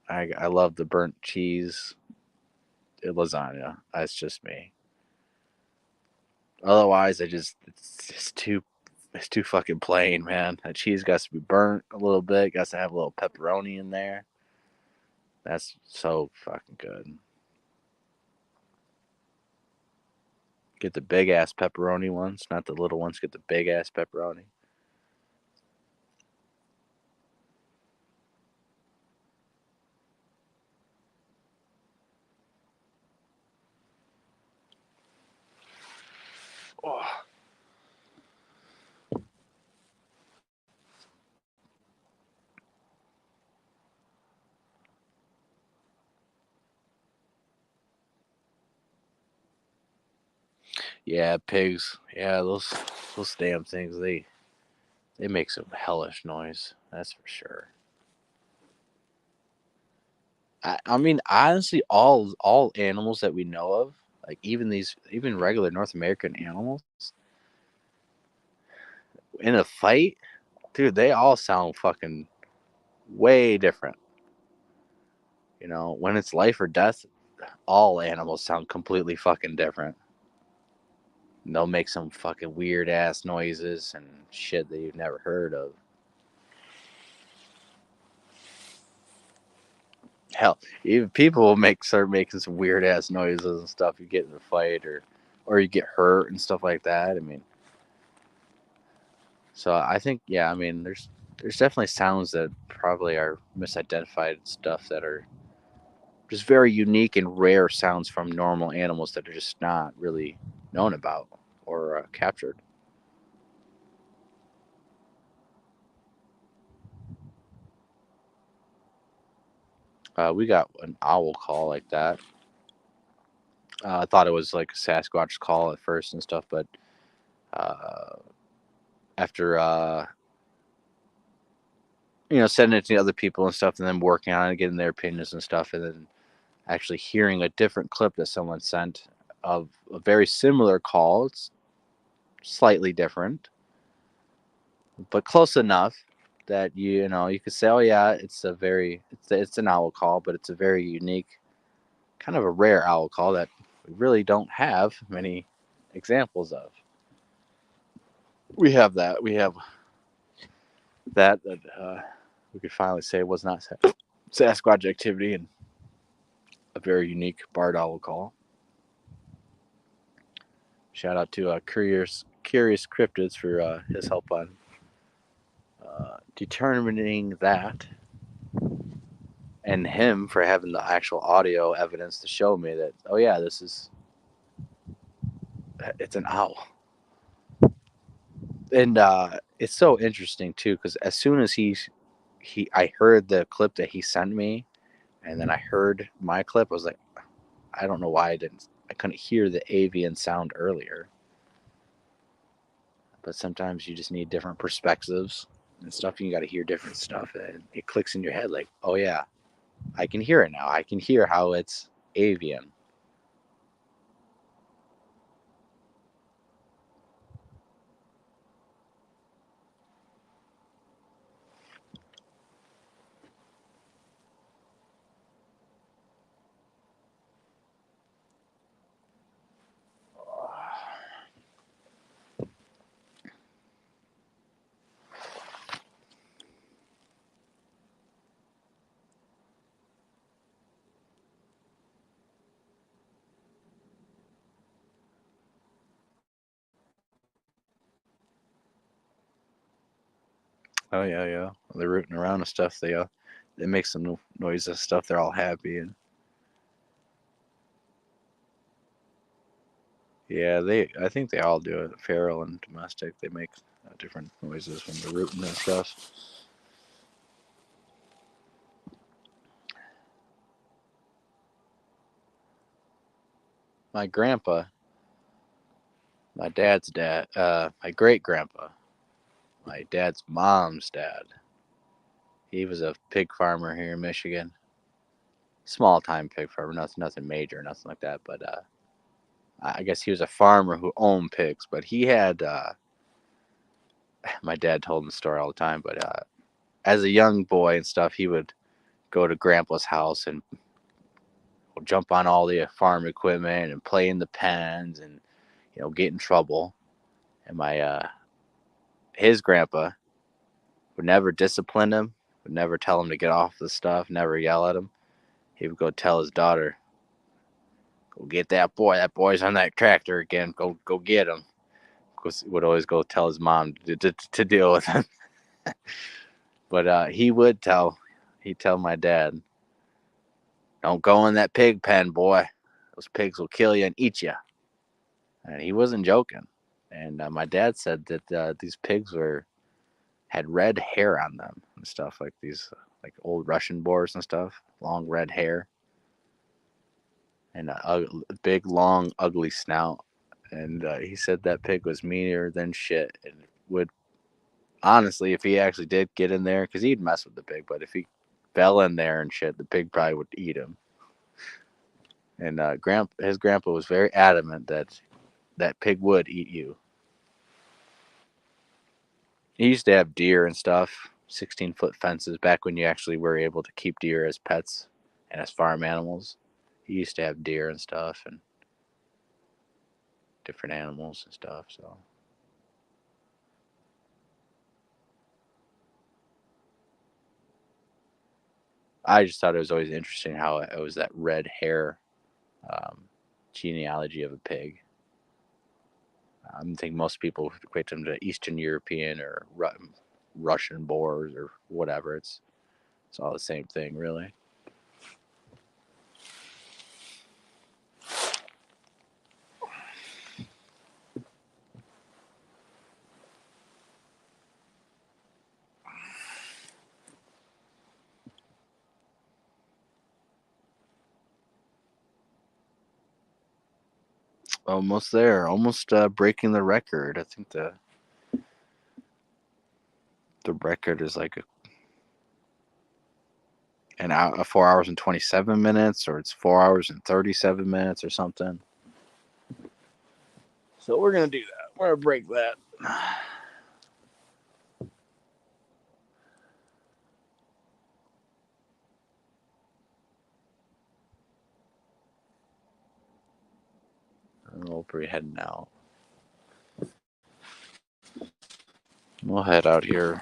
I love the burnt cheese lasagna. That's just me. Otherwise, it's too fucking plain, man. That cheese got to be burnt a little bit. Got to have a little pepperoni in there. That's so fucking good. Get the big ass pepperoni ones, not the little ones. Get the big ass pepperoni. Oh. Yeah, pigs. Yeah, those damn things. They make some hellish noise. That's for sure. I mean, honestly, all animals that we know of, like even regular North American animals, in a fight, dude, they all sound fucking way different. You know, when it's life or death, all animals sound completely fucking different. And they'll make some fucking weird ass noises and shit that you've never heard of. Hell, even people will start making some weird ass noises and stuff. You get in a fight or you get hurt and stuff like that. I mean, so I think yeah, I mean, there's definitely sounds that probably are misidentified stuff that are just very unique and rare sounds from normal animals that are just not really known about or captured. We got an owl call like that. I thought it was like a Sasquatch call at first and stuff, but uh, after sending it to other people and stuff, and then working on it, getting their opinions and stuff, and then actually hearing a different clip that someone sent of a very similar call. It's slightly different, but close enough that you could say, oh yeah, it's an owl call, but it's a very unique, kind of a rare owl call that we really don't have many examples of. We have that. We have that we could finally say was not Sasquatch activity and a very unique barred owl call. Shout out to Curious Cryptids for his help on determining that, and him for having the actual audio evidence to show me that, oh yeah, it's an owl. And it's so interesting too because as soon as I heard the clip that he sent me, and then I heard my clip, I was like, I don't know why I couldn't hear the avian sound earlier. But sometimes you just need different perspectives and stuff. And you got to hear different stuff, and it clicks in your head like, oh yeah, I can hear it now. I can hear how it's avian. Oh yeah, yeah. They're rooting around and stuff. They make some noise and stuff. They're all happy and yeah. I think they all do it. Feral and domestic. They make different noises when they're rooting and stuff. My grandpa, my dad's dad, my great grandpa, my dad's mom's dad. He was a pig farmer here in Michigan. Small time pig farmer, nothing major, nothing like that. But I guess he was a farmer who owned pigs. But he had my dad told him the story all the time. But as a young boy and stuff, he would go to Grandpa's house and jump on all the farm equipment and play in the pens and get in trouble. And my his grandpa would never discipline him, would never tell him to get off the stuff, never yell at him. He would go tell his daughter, "Go get that boy. That boy's on that tractor again. Go get him." Would always go tell his mom to deal with him. But he'd tell my dad, "Don't go in that pig pen, boy. Those pigs will kill you and eat you." And he wasn't joking. And my dad said that these pigs had red hair on them and stuff, like these like old Russian boars and stuff, long red hair and a big, long, ugly snout. And he said that pig was meaner than shit and would honestly, if he actually did get in there, because he'd mess with the pig, but if he fell in there and shit, the pig probably would eat him. And his grandpa was very adamant that that pig would eat you. He used to have deer and stuff, 16-foot fences back when you actually were able to keep deer as pets and as farm animals. He used to have deer and stuff and different animals and stuff. So I just thought it was always interesting how it was that red hair um, genealogy of a pig. I think most people equate them to Eastern European or Russian boars or whatever. It's all the same thing, really. Almost there, almost breaking the record. I think the record is like an hour, 4 hours and 27 minutes, or it's 4 hours and 37 minutes, or something. So we're gonna do that. We're gonna break that. I don't know if we're heading out. We'll head out here.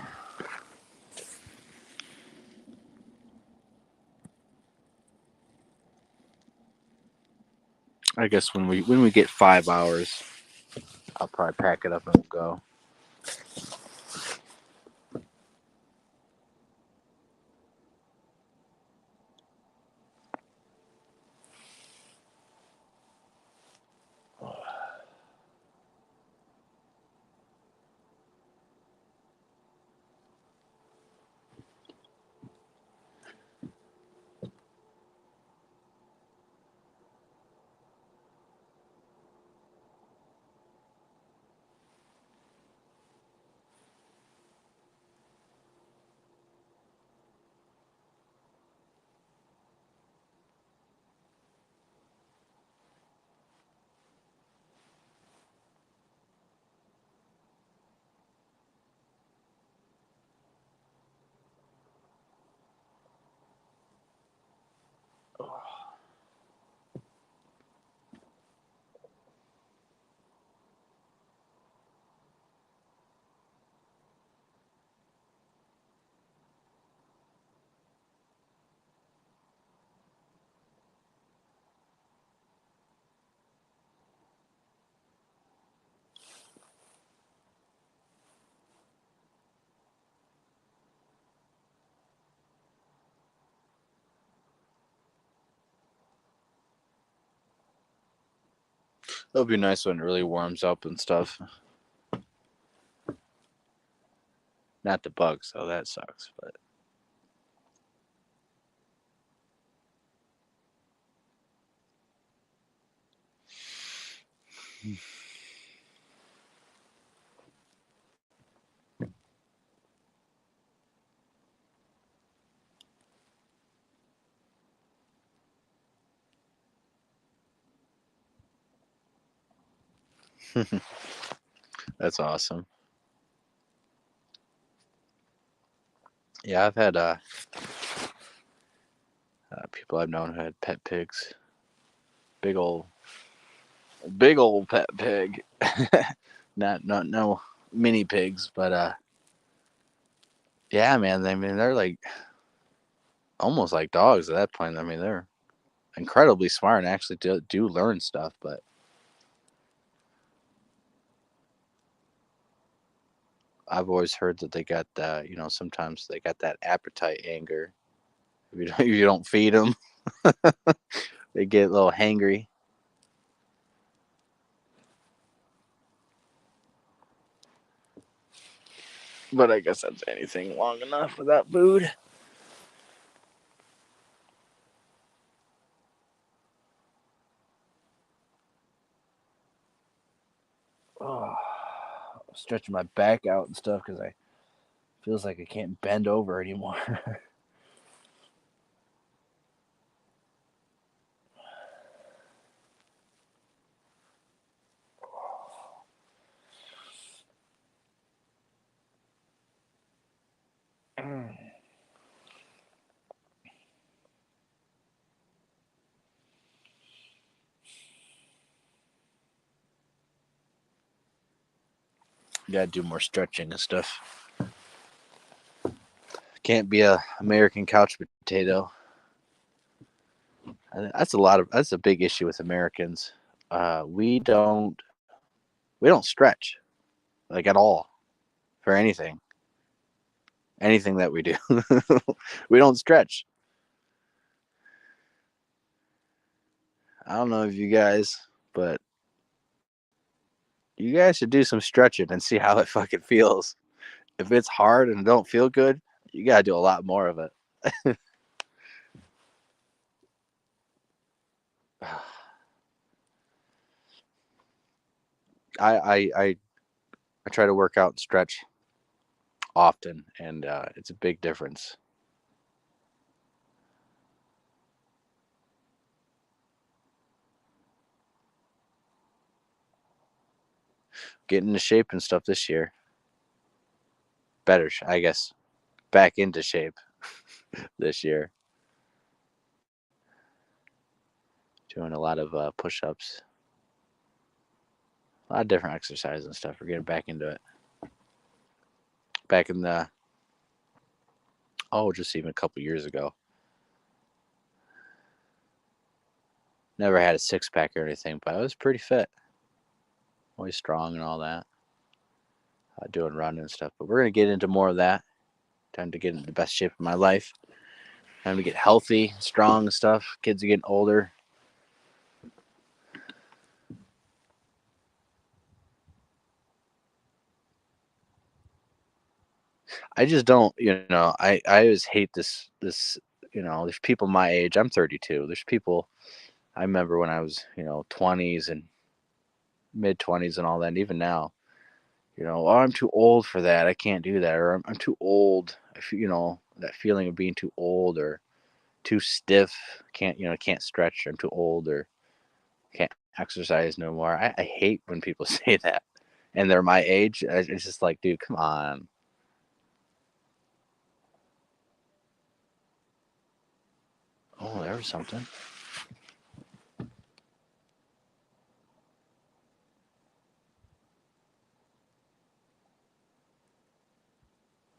I guess when we get 5 hours, I'll probably pack it up and we'll go. It'll be nice when it really warms up and stuff. Not the bugs, though. That sucks. But that's awesome. Yeah, I've had people I've known who had pet pigs. Big old, big old pet pig. Not no mini pigs, but yeah, man. I mean, they're like almost like dogs at that point. I mean, they're incredibly smart and actually do learn stuff. But I've always heard that they got sometimes they got that appetite anger. If you don't feed them, they get a little hangry. But I guess that's anything long enough without food. Oh, stretching my back out and stuff because I feels like I can't bend over anymore. Gotta do more stretching and stuff. Can't be a American couch potato. That's a big issue with Americans. We don't stretch like at all for anything that we do. We don't stretch. I don't know if you guys, but you guys should do some stretching and see how it fucking feels. If it's hard and don't feel good, you gotta do a lot more of it. I I I, I try to work out and stretch often, and it's a big difference. Getting into shape and stuff this year. Better, I guess. Back into shape this year. Doing a lot of push-ups, a lot of different exercises and stuff. We're getting back into it. Back in the just even a couple years ago. Never had a six pack or anything, but I was pretty fit. Always strong and all that. Doing running and stuff. But we're gonna get into more of that. Time to get into the best shape of my life. Time to get healthy, strong and stuff. Kids are getting older. I just don't, I always hate this, there's people my age. I'm 32. There's people I remember when I was, 20s and mid 20s and all that. And even now, oh, I'm too old for that. I can't do that. Or I'm too old. That feeling of being too old or too stiff. Can't stretch. I'm too old or can't exercise no more. I hate when people say that and they're my age. It's just like, dude, come on. Oh, there was something.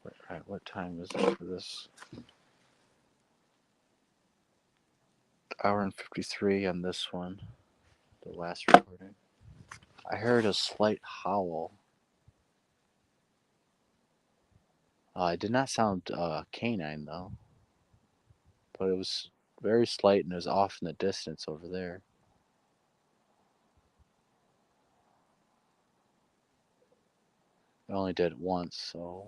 All right, what time is it for this? Hour and 53 on this one. The last recording. I heard a slight howl. It did not sound canine though, but it was very slight and it was off in the distance over there. I only did it once, so.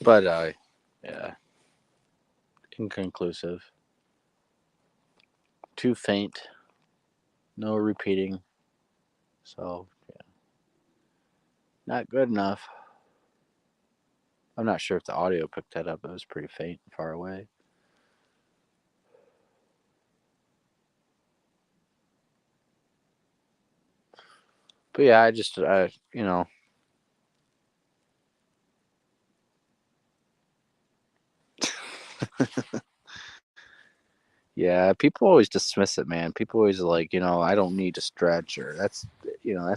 But yeah, inconclusive. Too faint. No repeating. So yeah, not good enough. I'm not sure if the audio picked that up. It was pretty faint and far away. But yeah, you know, yeah, people always dismiss it, man. People always are like, I don't need to stretch, or that's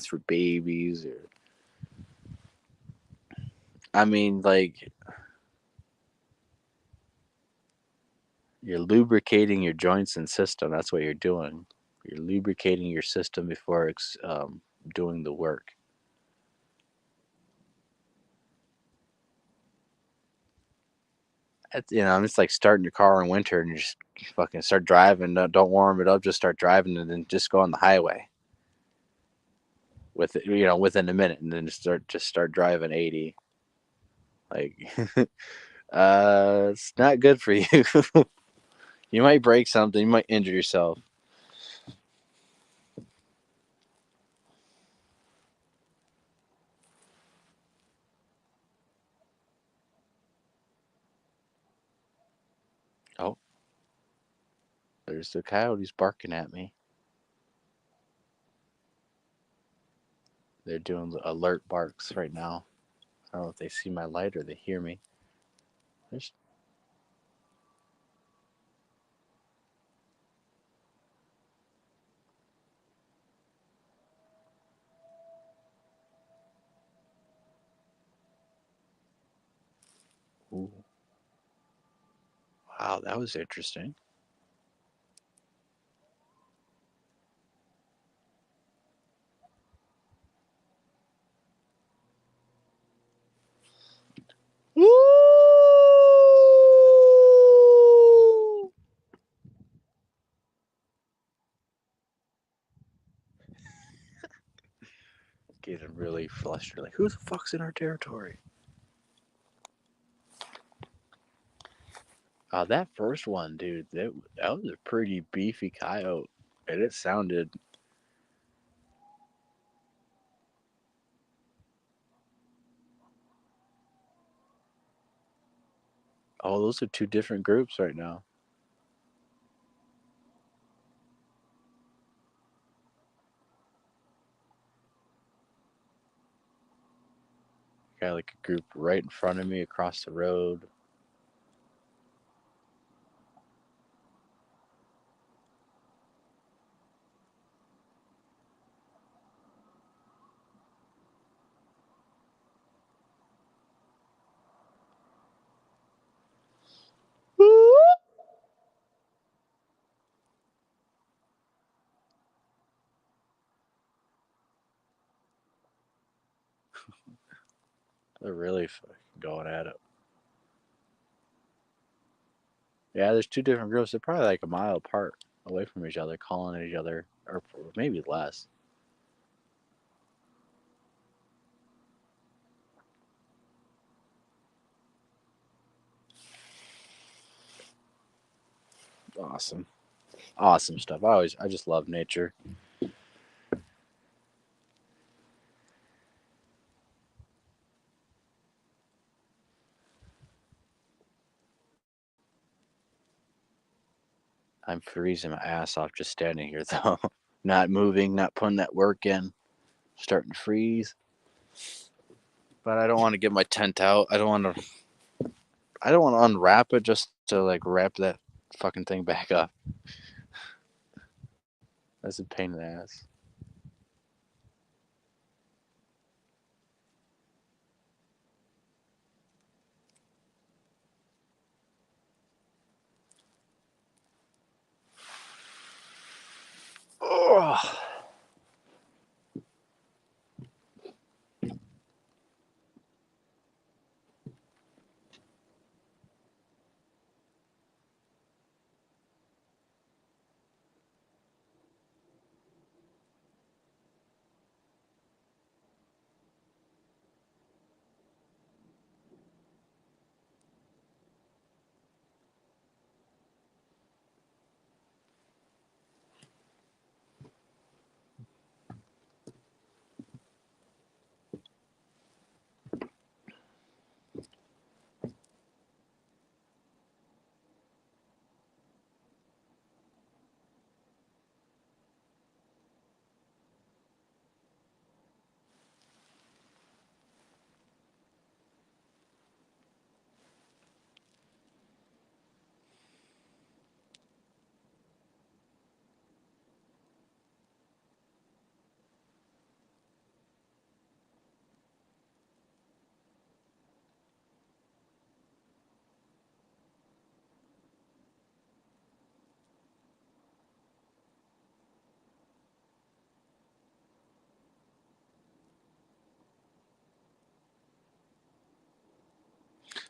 for babies. Or I mean, like, you're lubricating your joints and system. That's what you're doing. You're lubricating your system before it's doing the work. It's like starting your car in winter and you just fucking start driving. Don't warm it up. Just start driving and then just go on the highway with it, within a minute, and then just start driving 80. Like, it's not good for you. You might break something. You might injure yourself. Oh, there's the coyotes barking at me. They're doing the alert barks right now. I don't know if they see my light or they hear me. There's Ooh. Wow, that was interesting. Woo! Getting really flustered. Like, who the fuck's in our territory? That first one, dude, that was a pretty beefy coyote, and it sounded. Oh, those are two different groups right now. Got like a group right in front of me across the road. They're really fucking going at it. Yeah, there's two different groups. They're probably like a mile apart, away from each other, calling at each other, or maybe less. Awesome, awesome stuff. I just love nature. I'm freezing my ass off just standing here though, not moving, not putting that work in. Starting to freeze. But I don't want to get my tent out. I don't want to I don't want to unwrap it just to like wrap that fucking thing back up. That's a pain in the ass. Ugh.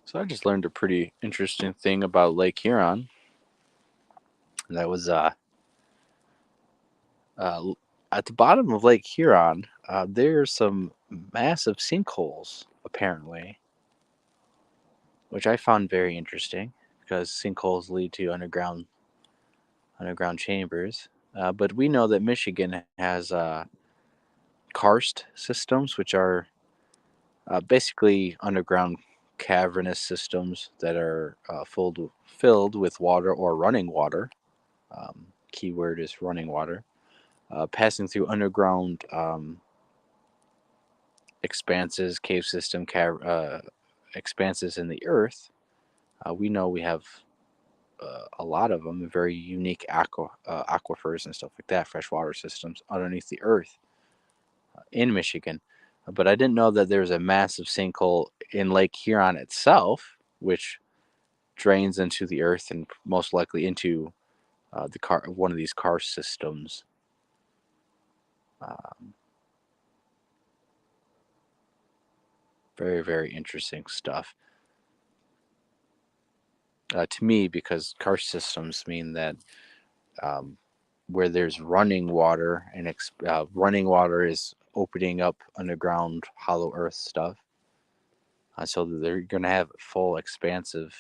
So I just learned a pretty interesting thing about Lake Huron. That was uh, at the bottom of Lake Huron. There's some massive sinkholes apparently, which I found very interesting because sinkholes lead to underground chambers. But we know that Michigan has karst systems, which are basically underground cavernous systems that are filled with water or running water. Keyword is running water, passing through underground expanses, cave system, expanses in the earth. We know we have a lot of them, very unique aquifers and stuff like that, freshwater systems underneath the earth in Michigan. But I didn't know that there's a massive sinkhole in Lake Huron itself, which drains into the earth and most likely into one of these karst systems. Um, Very, very interesting stuff to me because karst systems mean that um, where there's running water and running water is opening up underground hollow earth stuff. So they're going to have full expansive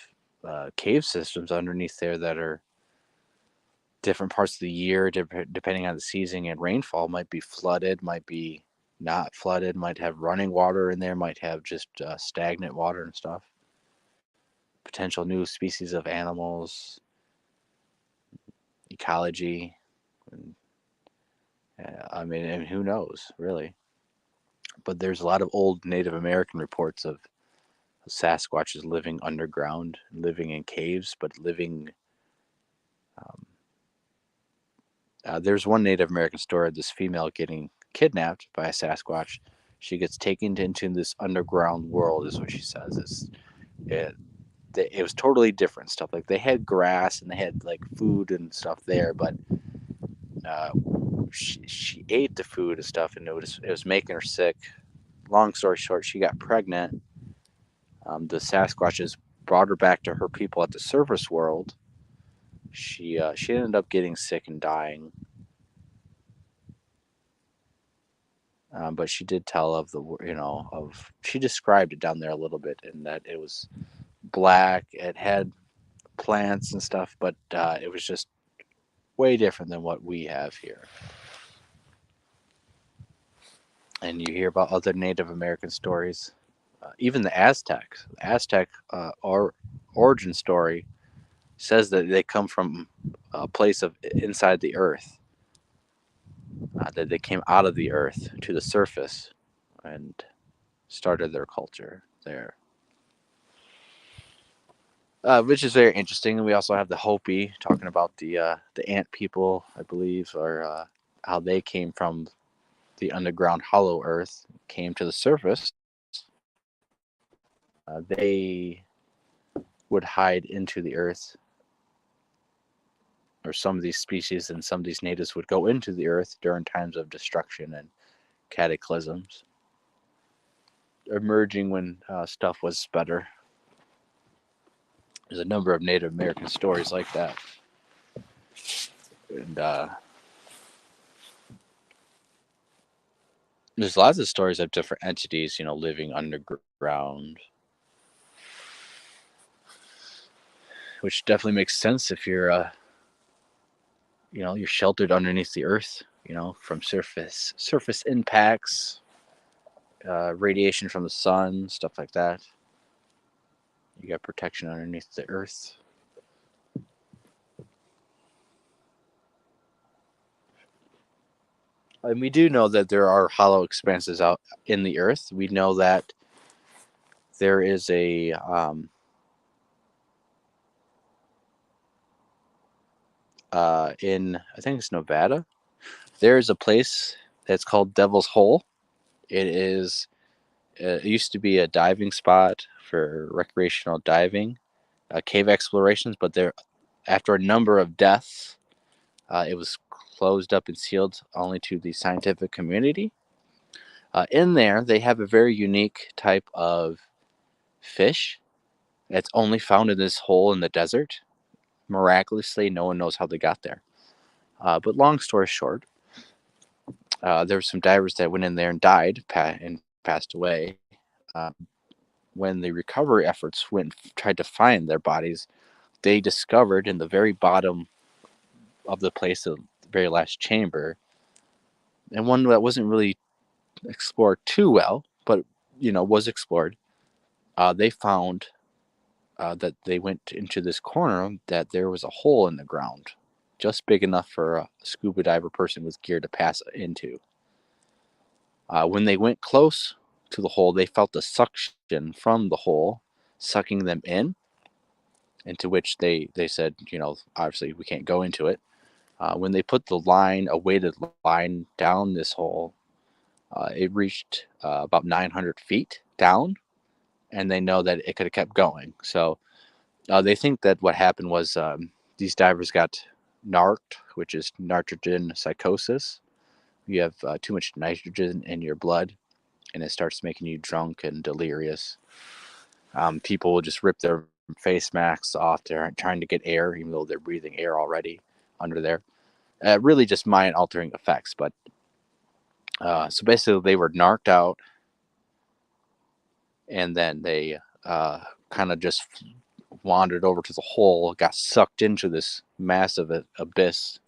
cave systems underneath there that are different parts of the year, depending on the season and rainfall, might be flooded, might be not flooded, might have running water in there, might have just stagnant water and stuff. Potential new species of animals, ecology, and I mean, and who knows, really. But there's a lot of old Native American reports of Sasquatches living underground, living in caves, but living. Um, there's one Native American story of this female getting kidnapped by a Sasquatch. She gets taken into this underground world, is what she says. It, it was totally different stuff. Like they had grass and they had like food and stuff there, but uh, she ate the food and stuff, and it was making her sick. Long story short, she got pregnant. The Sasquatches brought her back to her people at the surface world. She ended up getting sick and dying. But she did tell of she described it down there a little bit in that it was black, it had plants and stuff, but it was just way different than what we have here. And you hear about other Native American stories, even the Aztecs. The Aztec origin story says that they come from a place of inside the earth, that they came out of the earth to the surface and started their culture there. which is very interesting. And we also have the Hopi talking about the ant people, I believe, or how they came from the underground hollow earth, came to the surface. They would hide into the earth, or some of these species and some of these natives would go into the earth during times of destruction and cataclysms, emerging when stuff was better. There's a number of Native American stories like that. And there's lots of stories of different entities, living underground, which definitely makes sense if you're sheltered underneath the earth, from surface impacts, radiation from the sun, stuff like that. You got protection underneath the earth. And we do know that there are hollow expanses out in the earth. We know that there is in, I think it's Nevada, there is a place that's called Devil's Hole. It used to be a diving spot for recreational diving, cave explorations, but after a number of deaths, it was closed up and sealed only to the scientific community. In there, they have a very unique type of fish that's only found in this hole in the desert. Miraculously, no one knows how they got there. But long story short, there were some divers that went in there and died and passed away. Uh, when the recovery efforts tried to find their bodies, they discovered in the very bottom of the place, the very last chamber, and one that wasn't really explored too well, but was explored. They found that they went into this corner that there was a hole in the ground, just big enough for a scuba diver person with gear to pass into. When they went close to the hole, they felt the suction from the hole sucking them in, into which they said, obviously we can't go into it. When they put a weighted line down this hole, it reached about 900 feet down, and they know that it could have kept going. So they think that what happened was these divers got narked, which is nitrogen psychosis. You have too much nitrogen in your blood, and it starts making you drunk and delirious. People will just rip their face masks off. They're trying to get air, even though they're breathing air already under there. Really just mind altering effects. But so basically, they were narked out, and then they kind of just wandered over to the hole, got sucked into this massive abyss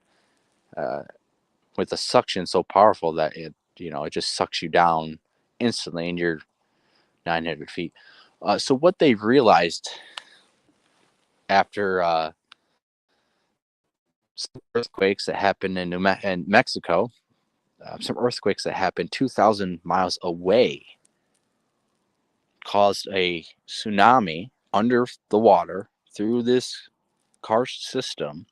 with a suction so powerful that it just sucks you down instantly, and you're 900 feet. So what they realized after some earthquakes that happened in Mexico, some earthquakes that happened 2,000 miles away caused a tsunami under the water through this karst system,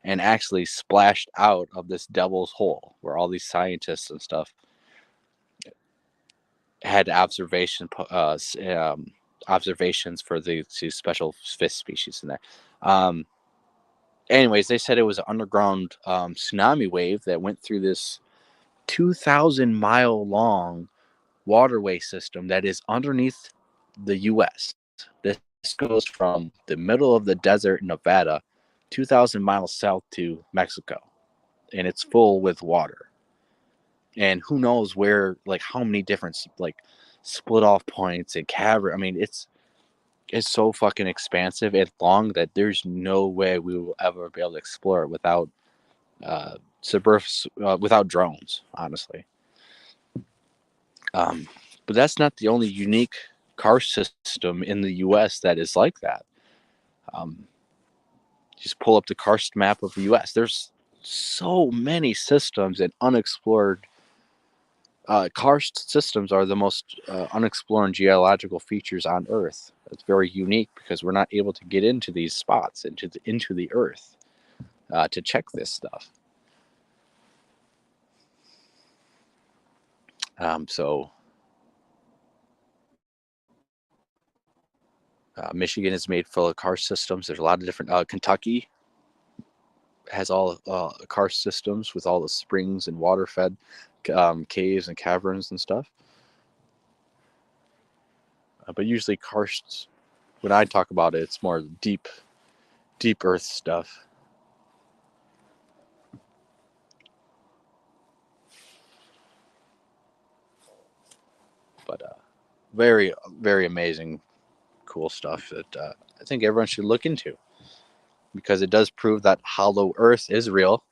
and actually splashed out of this devil's hole where all these scientists and stuff had observations for the special fish species in there. Um, Anyways, they said it was an underground tsunami wave that went through this 2,000-mile long waterway system that is underneath the U.S. This goes from the middle of the desert in Nevada, 2,000 miles south to Mexico, and it's full with water. And who knows where, like, how many different, like, split off points and cavern. I mean, it's so fucking expansive and long that there's no way we will ever be able to explore it without without drones, honestly. But that's not the only unique car system in the U.S. that is like that. Just pull up the karst map of the U.S. There's so many systems and unexplored Karst systems are the most unexplored geological features on Earth. It's very unique because we're not able to get into these spots, into the Earth, to check this stuff. So Michigan is made full of karst systems. There's a lot of different. Kentucky has all karst systems with all the springs and water-fed caves and caverns and stuff. But usually karsts, when I talk about it, it's more deep Earth stuff. But very, very amazing, cool stuff that I think everyone should look into, because it does prove that hollow Earth is real.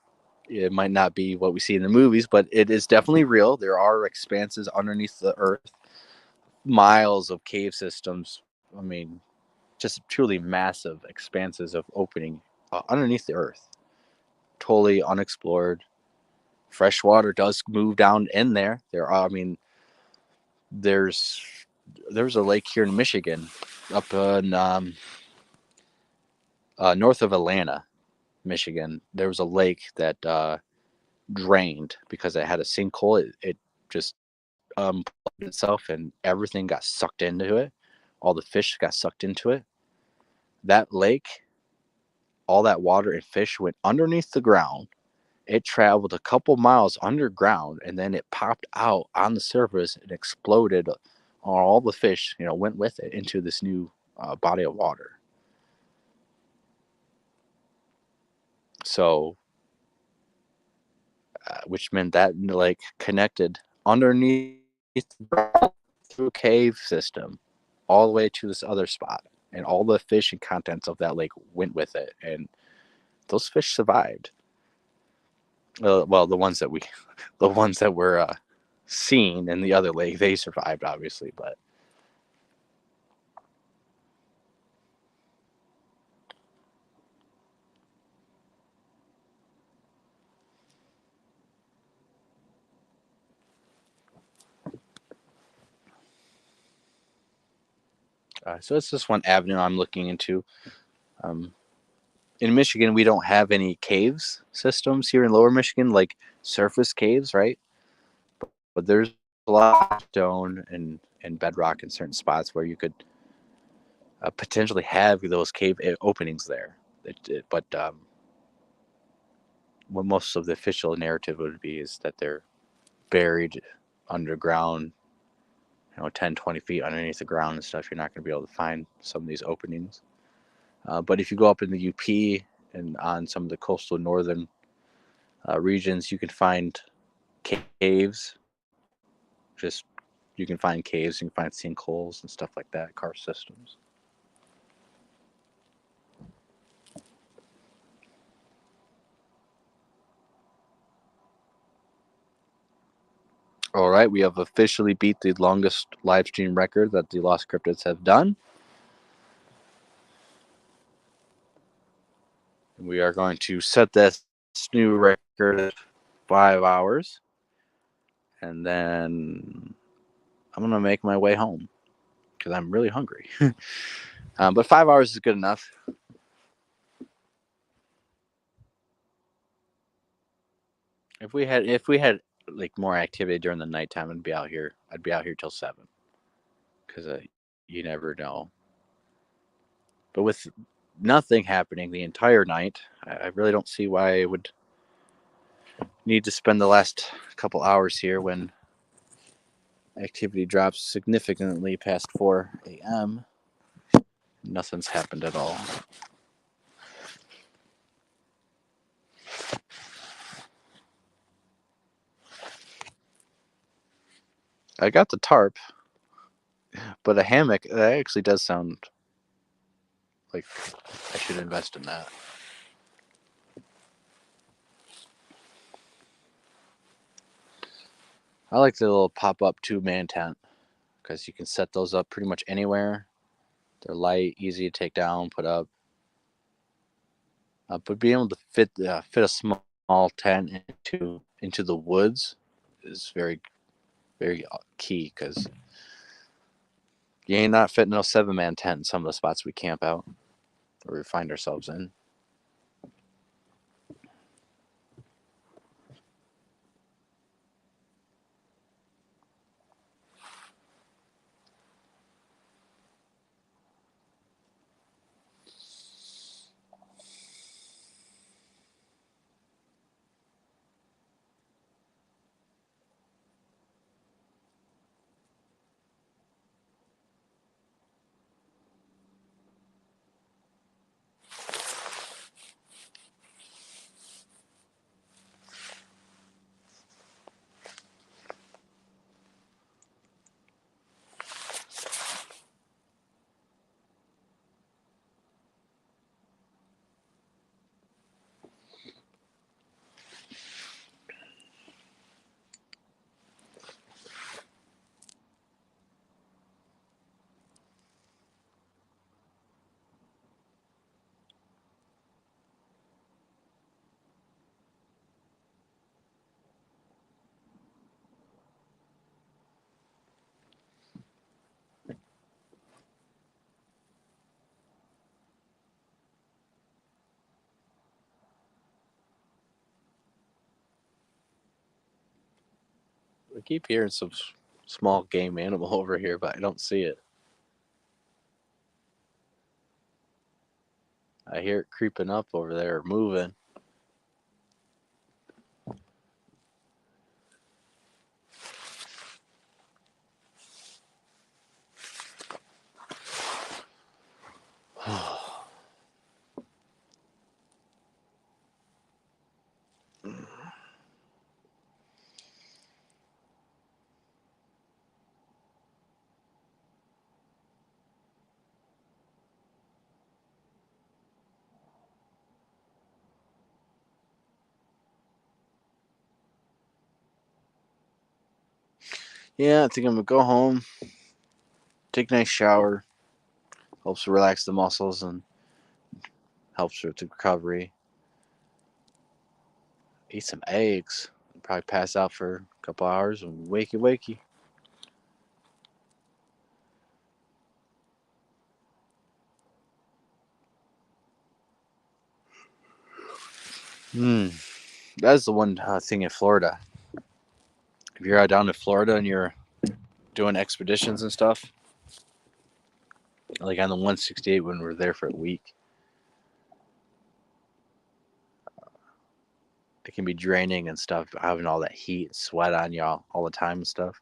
It might not be what we see in the movies, but it is definitely real. There are expanses underneath the Earth, miles of cave systems. I mean, just truly massive expanses of opening underneath the Earth, totally unexplored. Fresh water does move down in there. I mean, there's a lake here in Michigan, up in north of Atlanta, Michigan. There was a lake that drained because it had a sinkhole. It just plugged itself, and everything got sucked into it. All the fish got sucked into it. That lake, all that water and fish went underneath the ground. It traveled a couple miles underground, and then it popped out on the surface and exploded. All the fish, went with it into this new body of water. So, which meant that lake connected underneath through a cave system all the way to this other spot, and all the fish and contents of that lake went with it, and those fish survived. Well, the ones that the ones that were seen in the other lake, they survived, obviously, but so it's just one avenue I'm looking into. Um, in Michigan, we don't have any caves systems here in Lower Michigan, like surface caves, right? But there's a lot of stone and bedrock in certain spots where you could potentially have those cave openings there. But what most of the official narrative would be is that they're buried underground, 10, 20 feet underneath the ground and stuff. You're not going to be able to find some of these openings. But if you go up in the UP and on some of the coastal northern regions, you can find caves. Just You can find caves, you can find sinkholes and stuff like that, karst systems. All right, we have officially beat the longest live stream record that the Lost Cryptids have done. We are going to set this new record at 5 hours, and then I'm going to make my way home because I'm really hungry. But 5 hours is good enough. If we had like more activity during the nighttime, I'd be out here till 7, because you never know. But with nothing happening the entire night, I really don't see why I would need to spend the last couple hours here when activity drops significantly past 4 a.m. Nothing's happened at all. I got the tarp, but a hammock, that actually does sound like I should invest in that. I like the little pop-up 2-man tent because you can set those up pretty much anywhere. They're light, easy to take down, put up. But being able to fit a small tent into the woods is very Very key, because you ain't not fitting no 7-man tent in some of the spots we camp out or we find ourselves in. We keep hearing some small game animal over here, but I don't see it. I hear it creeping up over there, moving. Yeah, I think I'm gonna go home, take a nice shower. Helps relax the muscles and helps with the recovery. Eat some eggs. Probably pass out for a couple hours and wakey wakey. Hmm. That's the one thing in Florida. If you're out down in Florida and you're doing expeditions and stuff, like on the 168 when we were there for a week, it can be draining and stuff, having all that heat and sweat on you all the time and stuff.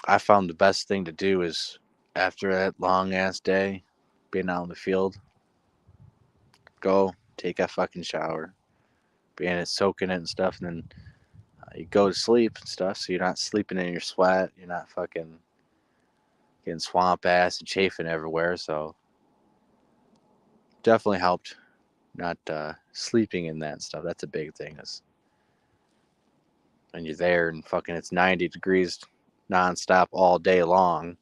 I found the best thing to do is after that long ass day, being out in the field, go take a fucking shower, being it soaking it and stuff, and then you go to sleep and stuff, so you're not sleeping in your sweat, you're not fucking getting swamp ass and chafing everywhere. So definitely helped not sleeping in that stuff. That's a big thing. Is when you're there and fucking it's 90 degrees nonstop all day long,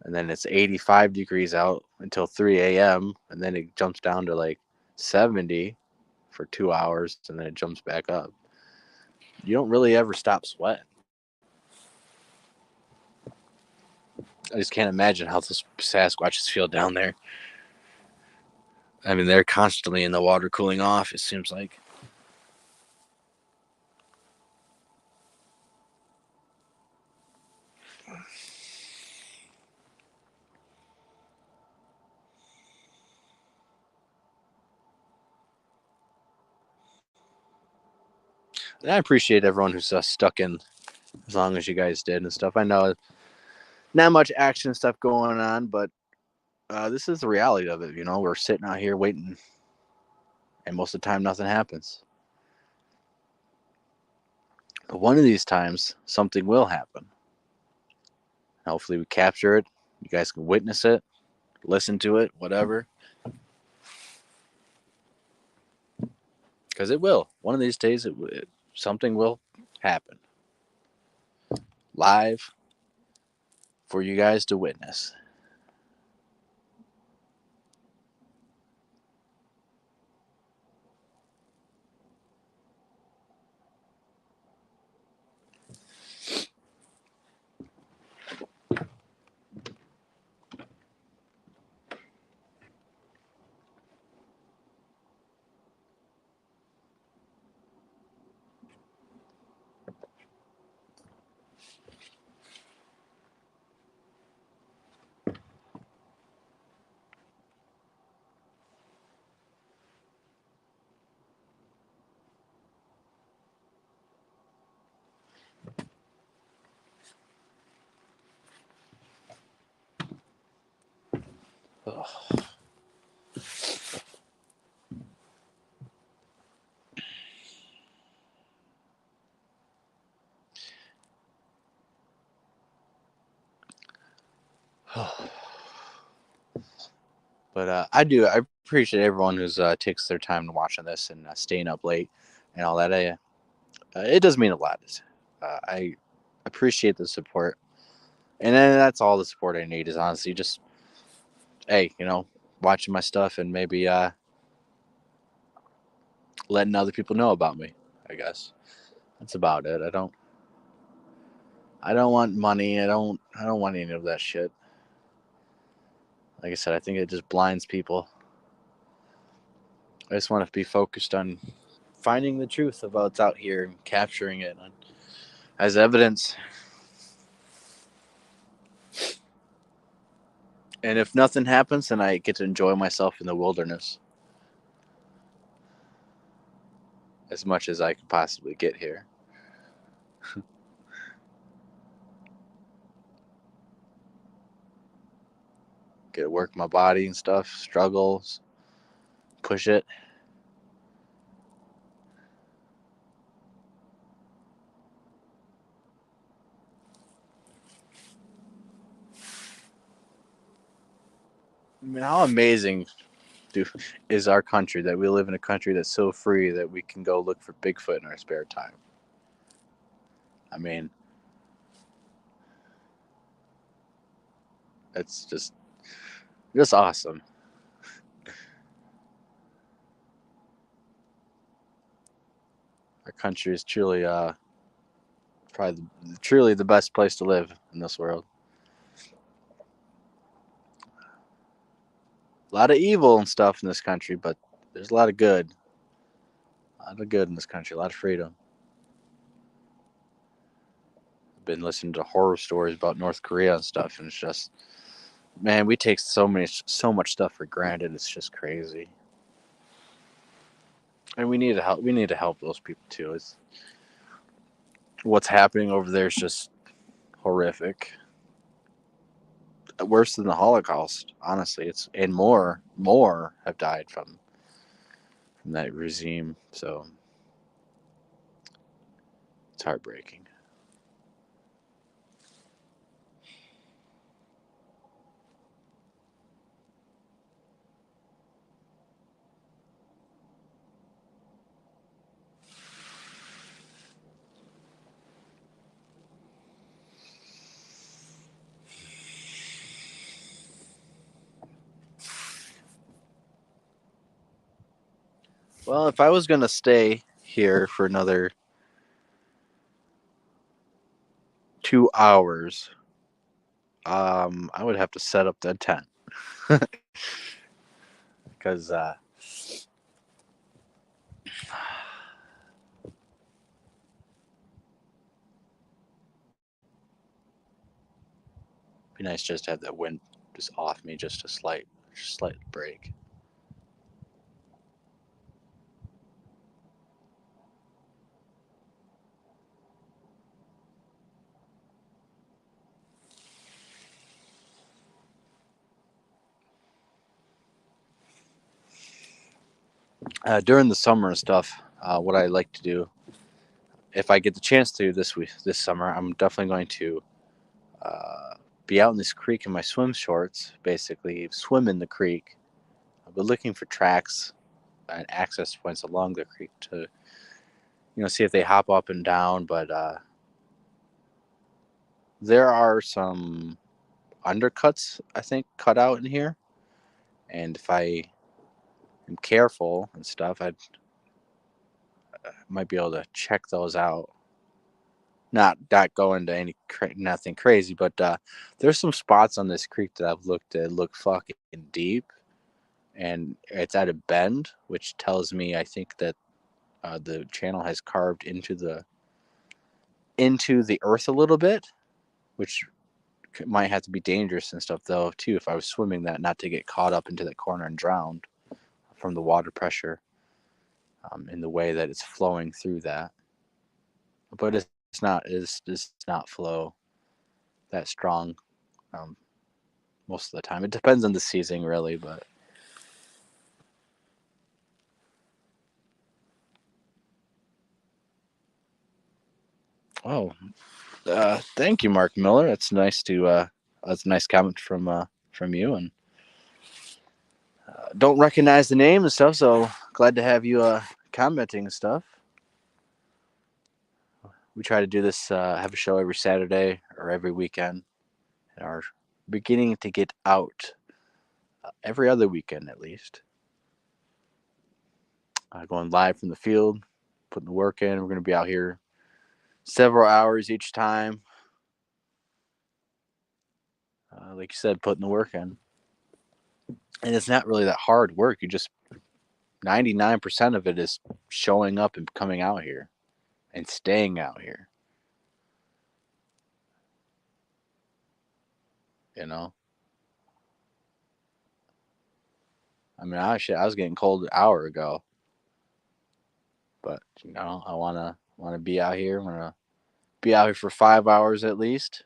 and then it's 85 degrees out until 3 a.m. and then it jumps down to like 70 for 2 hours, and then it jumps back up. You don't really ever stop sweating. I just can't imagine how those Sasquatches feel down there. I mean, they're constantly in the water cooling off, it seems like. And I appreciate everyone who's stuck in as long as you guys did and stuff. I know not much action stuff going on, but this is the reality of it. You know, we're sitting out here waiting, and most of the time nothing happens. But one of these times, something will happen. Hopefully, we capture it. You guys can witness it, listen to it, whatever. Because it will. One of these days, something will happen live for you guys to witness. But I appreciate everyone who's takes their time watching this and staying up late and all that. It does mean a lot. I appreciate the support, and then that's all the support I need is honestly just, hey, watching my stuff and maybe letting other people know about me. I guess that's about it. I don't want money. I don't want any of that shit. Like I said, I think it just blinds people. I just want to be focused on finding the truth of what's out here and capturing it as evidence. And if nothing happens, then I get to enjoy myself in the wilderness as much as I could possibly get here. Get to work my body and stuff, struggles, push it. I mean, how amazing is our country that we live in a country that's so free that we can go look for Bigfoot in our spare time. I mean, it's just awesome. Our country is truly the best place to live in this world. A lot of evil and stuff in this country, but there's a lot of good. A lot of good in this country. A lot of freedom. I've been listening to horror stories about North Korea and stuff, and it's just, man, we take so much stuff for granted. It's just crazy. And we need to help. We need to help those people too. What's happening over there is just horrific. Worse than the Holocaust, honestly. And more have died from that regime. So it's heartbreaking. Well, if I was gonna stay here for another 2 hours, I would have to set up the tent because it'd be nice just to have that wind just off me, just a slight break. During the summer and stuff, what I like to do, if I get the chance to this summer, I'm definitely going to uh, be out in this creek in my swim shorts, basically swim in the creek. I'll be looking for tracks and access points along the creek to see if they hop up and down. But there are some undercuts I think cut out in here, and if I am careful and stuff, I might be able to check those out. Not go into nothing crazy, but there's some spots on this creek that I've looked at look fucking deep, and it's at a bend, which tells me I think that the channel has carved into the earth a little bit, which might have to be dangerous and stuff though too if I was swimming that, not to get caught up into that corner and drowned from the water pressure in the way that it's flowing through that. But it's not flow that strong. Um, most of the time. It depends on the season, really, but oh, thank you, Mark Miller. That's nice to that's a nice comment from you, and don't recognize the name and stuff. So glad to have you commenting and stuff. We try to do this, have a show every Saturday or every weekend, and are beginning to get out every other weekend at least. Going live from the field, putting the work in. We're going to be out here several hours each time. Like you said, putting the work in. And it's not really that hard work. You just 99% of it is showing up and coming out here and staying out here. You know, I mean, I was getting cold an hour ago, but I wanna be out here. Wanna be out here for 5 hours at least,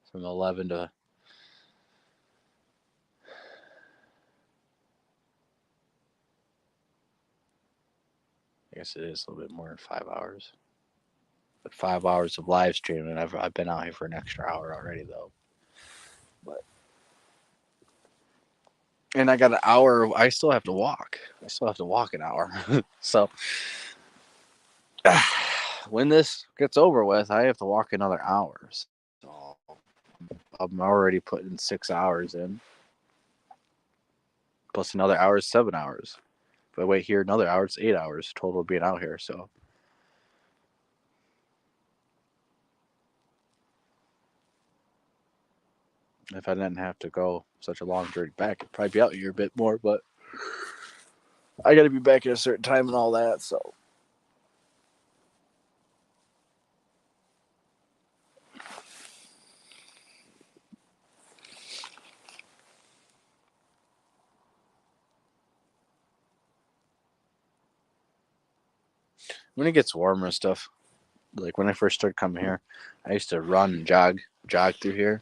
from 11 to. I guess it is a little bit more than 5 hours, but 5 hours of live streaming. I've been out here for an extra hour already though, but and I got an hour. I still have to walk. I still have to walk an hour. So when this gets over with, I have to walk another hour. So I'm already putting 6 hours in, plus another hour is 7 hours. If I wait here another hour, it's 8 hours total being out here. So if I didn't have to go such a long journey back, I'd probably be out here a bit more. But I got to be back at a certain time and all that. So when it gets warmer and stuff, like when I first started coming here, I used to run and jog through here.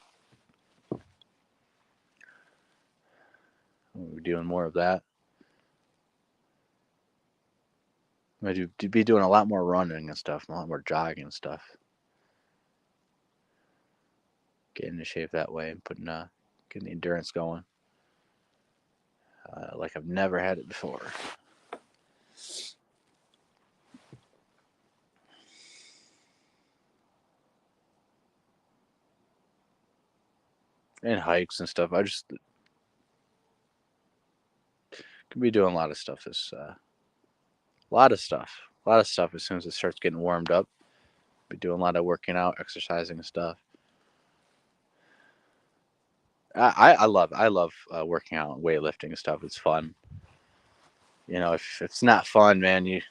We're doing more of that. I do be doing a lot more running and stuff, a lot more jogging and stuff. Getting into shape that way and getting the endurance going, like I've never had it before. And hikes and stuff. I just could be doing a lot of stuff. A lot of stuff, a lot of stuff. As soon as it starts getting warmed up, be doing a lot of working out, exercising and stuff. I love working out and weightlifting and stuff. It's fun. If it's not fun, man, you're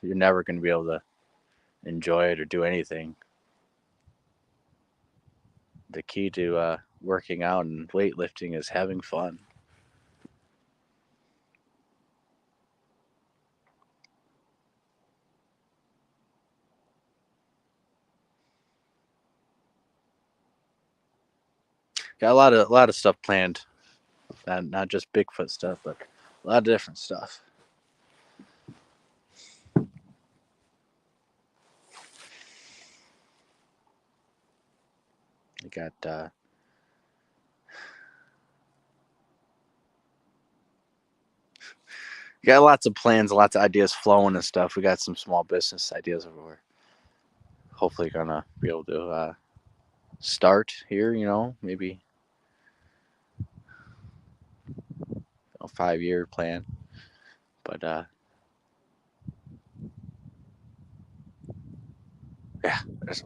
never gonna be able to enjoy it or do anything. The key to working out and weightlifting is having fun. Got a lot of stuff planned. Not just Bigfoot stuff, but a lot of different stuff. You got lots of plans, lots of ideas flowing and stuff. We got some small business ideas that we're hopefully gonna be able to start here. Maybe a 5-year plan. But yeah, there's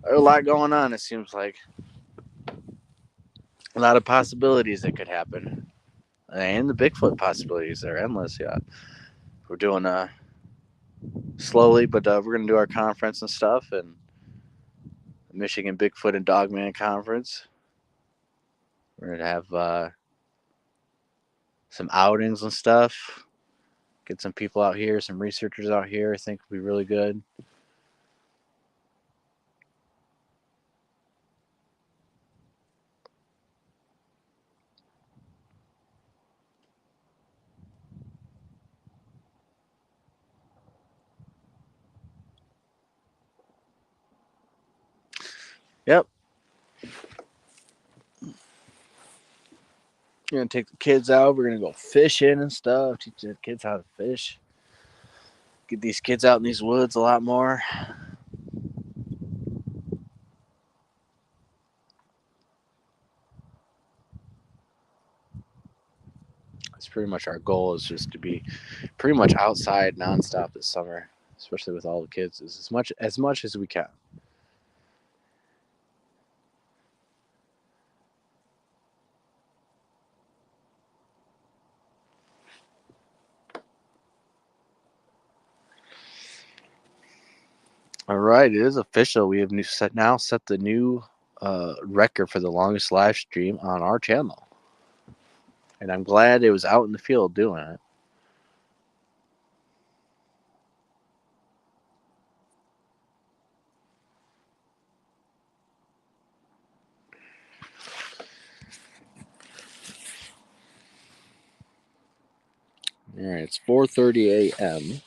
a lot going on. It seems like a lot of possibilities that could happen, and the Bigfoot possibilities are endless. Yeah, we're doing slowly, but we're gonna do our conference and stuff, and the Michigan Bigfoot and Dogman Conference. We're gonna have some outings and stuff. Get some people out here, some researchers out here. I think will be really good. We're gonna take the kids out. We're gonna go fishing and stuff. Teach the kids how to fish. Get these kids out in these woods a lot more. That's pretty much our goal. Is just to be pretty much outside nonstop this summer, especially with all the kids. Is as much as we can. All right, it is official. We have set the new record for the longest live stream on our channel, and I'm glad it was out in the field doing it. All right, it's 4:30 a.m.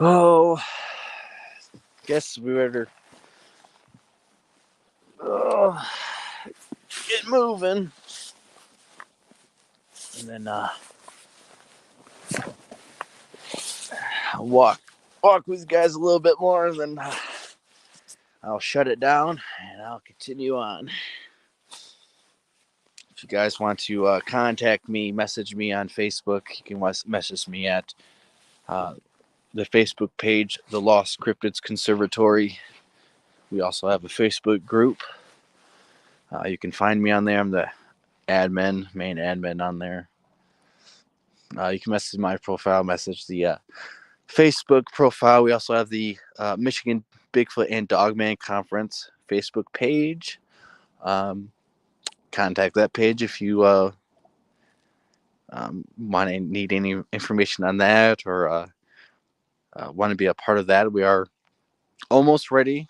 Oh, guess we better get moving, and then walk with you guys a little bit more, and then I'll shut it down and I'll continue on. If you guys want to contact me, message me on Facebook, you can message me at the Facebook page, The Lost Cryptids Conservatory. We also have a Facebook group. You can find me on there. I'm the main admin on there. You can message my profile, message the Facebook profile. We also have the Michigan Bigfoot and Dogman Conference Facebook page. Contact that page if you need any information on that, or want to be a part of that. We are almost ready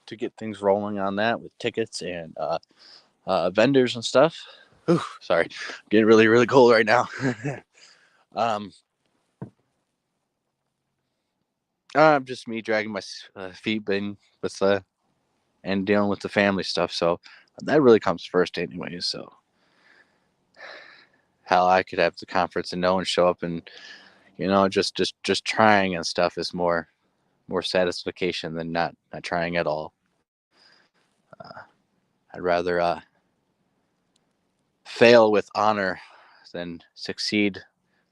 to get things rolling on that with tickets and vendors and stuff. Whew, sorry, I'm getting really, really cold right now. Just me dragging my feet in with and dealing with the family stuff. So that really comes first, anyways. So how I could have the conference and no one show up, and just trying and stuff is more satisfaction than not trying at all. I'd rather fail with honor than succeed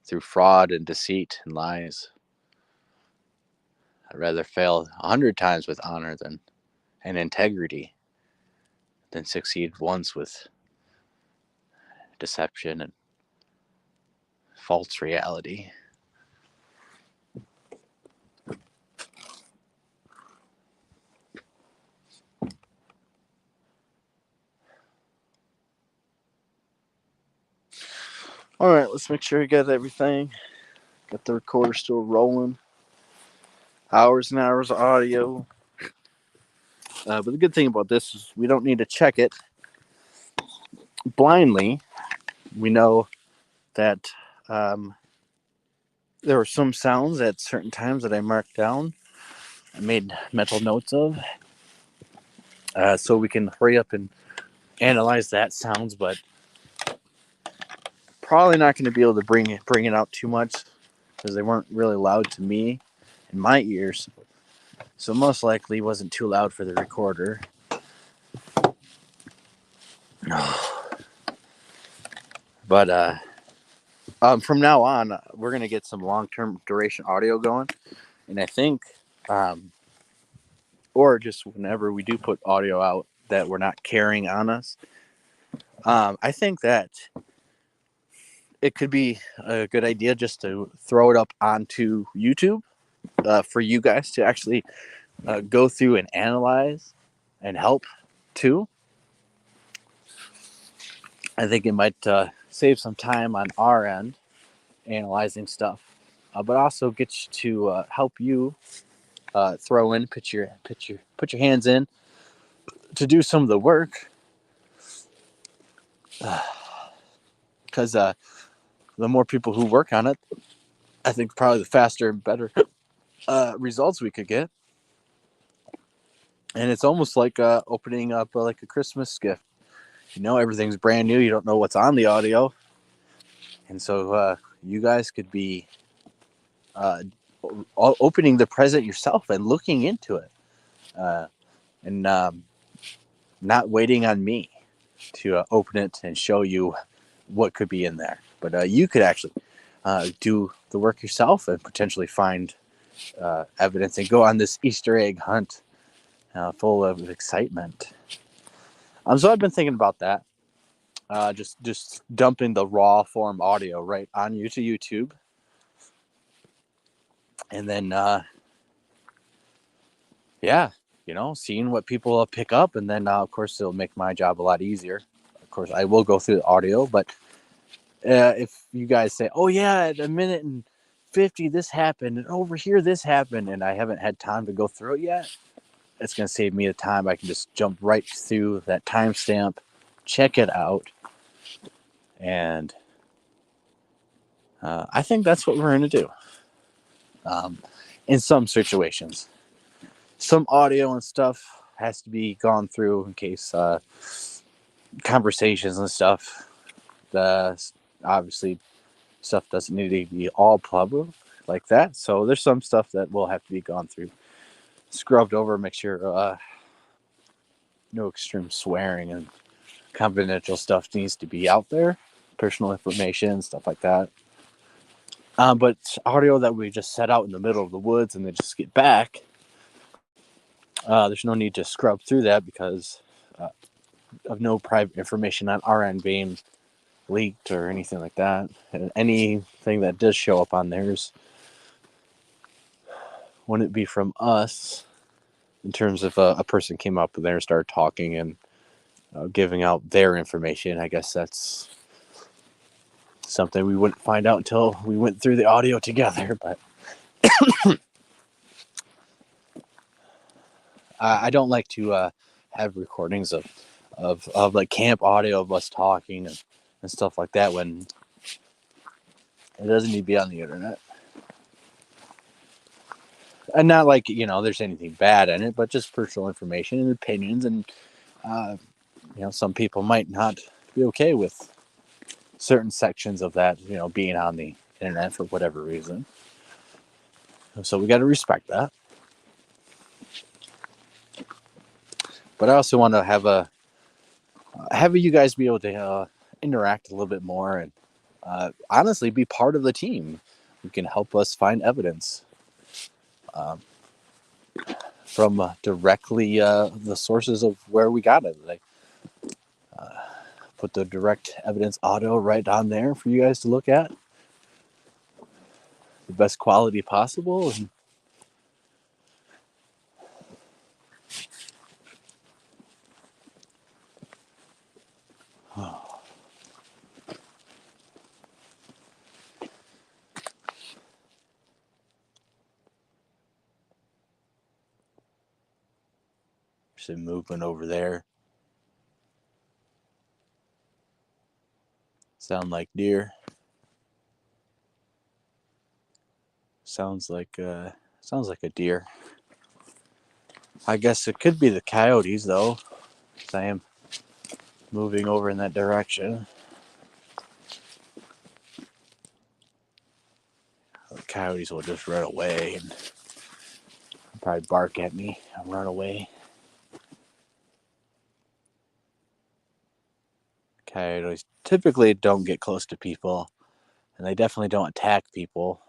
through fraud and deceit and lies. I'd rather fail 100 times with honor and integrity than succeed once with deception and false reality. All right, let's make sure we got everything. Got the recorder still rolling. Hours and hours of audio. But the good thing about this is we don't need to check it blindly. We know that there were some sounds at certain times that I marked down. I made mental notes of. So we can hurry up and analyze that sounds, but probably not going to be able to bring it out too much because they weren't really loud to me in my ears. So most likely wasn't too loud for the recorder. But from now on, we're going to get some long-term duration audio going. And I think, or just whenever we do put audio out that we're not carrying on us, I think that it could be a good idea just to throw it up onto YouTube for you guys to actually go through and analyze and help too. I think it might save some time on our end analyzing stuff, but also get you to help you throw in, put your hands in to do some of the work. Because the more people who work on it, I think probably the faster and better results we could get. And it's almost like opening up like a Christmas gift everything's brand new. You don't know what's on the audio. And so you guys could be opening the present yourself and looking into it, and not waiting on me to open it and show you what could be in there. But you could actually do the work yourself and potentially find evidence and go on this Easter egg hunt full of excitement. So I've been thinking about that. Just dumping the raw form audio right on you to YouTube, and then seeing what people pick up, and then of course it'll make my job a lot easier. Of course, I will go through the audio, but if you guys say, "Oh yeah, at a minute and 50 this happened, and over here this happened," and I haven't had time to go through it yet, it's going to save me the time. I can just jump right through that timestamp, check it out, and I think that's what we're going to do. In some situations, some audio and stuff has to be gone through in case conversations and stuff. Obviously, stuff doesn't need to be all public like that. So there's some stuff that will have to be gone through, scrubbed over, make sure no extreme swearing and confidential stuff needs to be out there, personal information, stuff like that. But audio that we just set out in the middle of the woods and then just get back, there's no need to scrub through that because of no private information on our end being leaked or anything like that. And anything that does show up on theirs wouldn't be from us, in terms of a person came up there and started talking and giving out their information. I guess that's something we wouldn't find out until we went through the audio together. But I don't like to have recordings of like camp audio of us talking and stuff like that when it doesn't need to be on the internet. And not like, there's anything bad in it, but just personal information and opinions. And, some people might not be okay with certain sections of that, being on the internet for whatever reason. So we got to respect that. But I also want to have you guys be able to interact a little bit more and honestly be part of the team. You can help us find evidence from directly the sources of where we got it. Like, put the direct evidence audio right on there for you guys to look at, the best quality possible. And some movement over there. Sound like deer. Sounds like a deer. I guess it could be the coyotes though, because I am moving over in that direction. The coyotes will just run away and probably bark at me and run away. Coyotes typically don't get close to people, and they definitely don't attack people.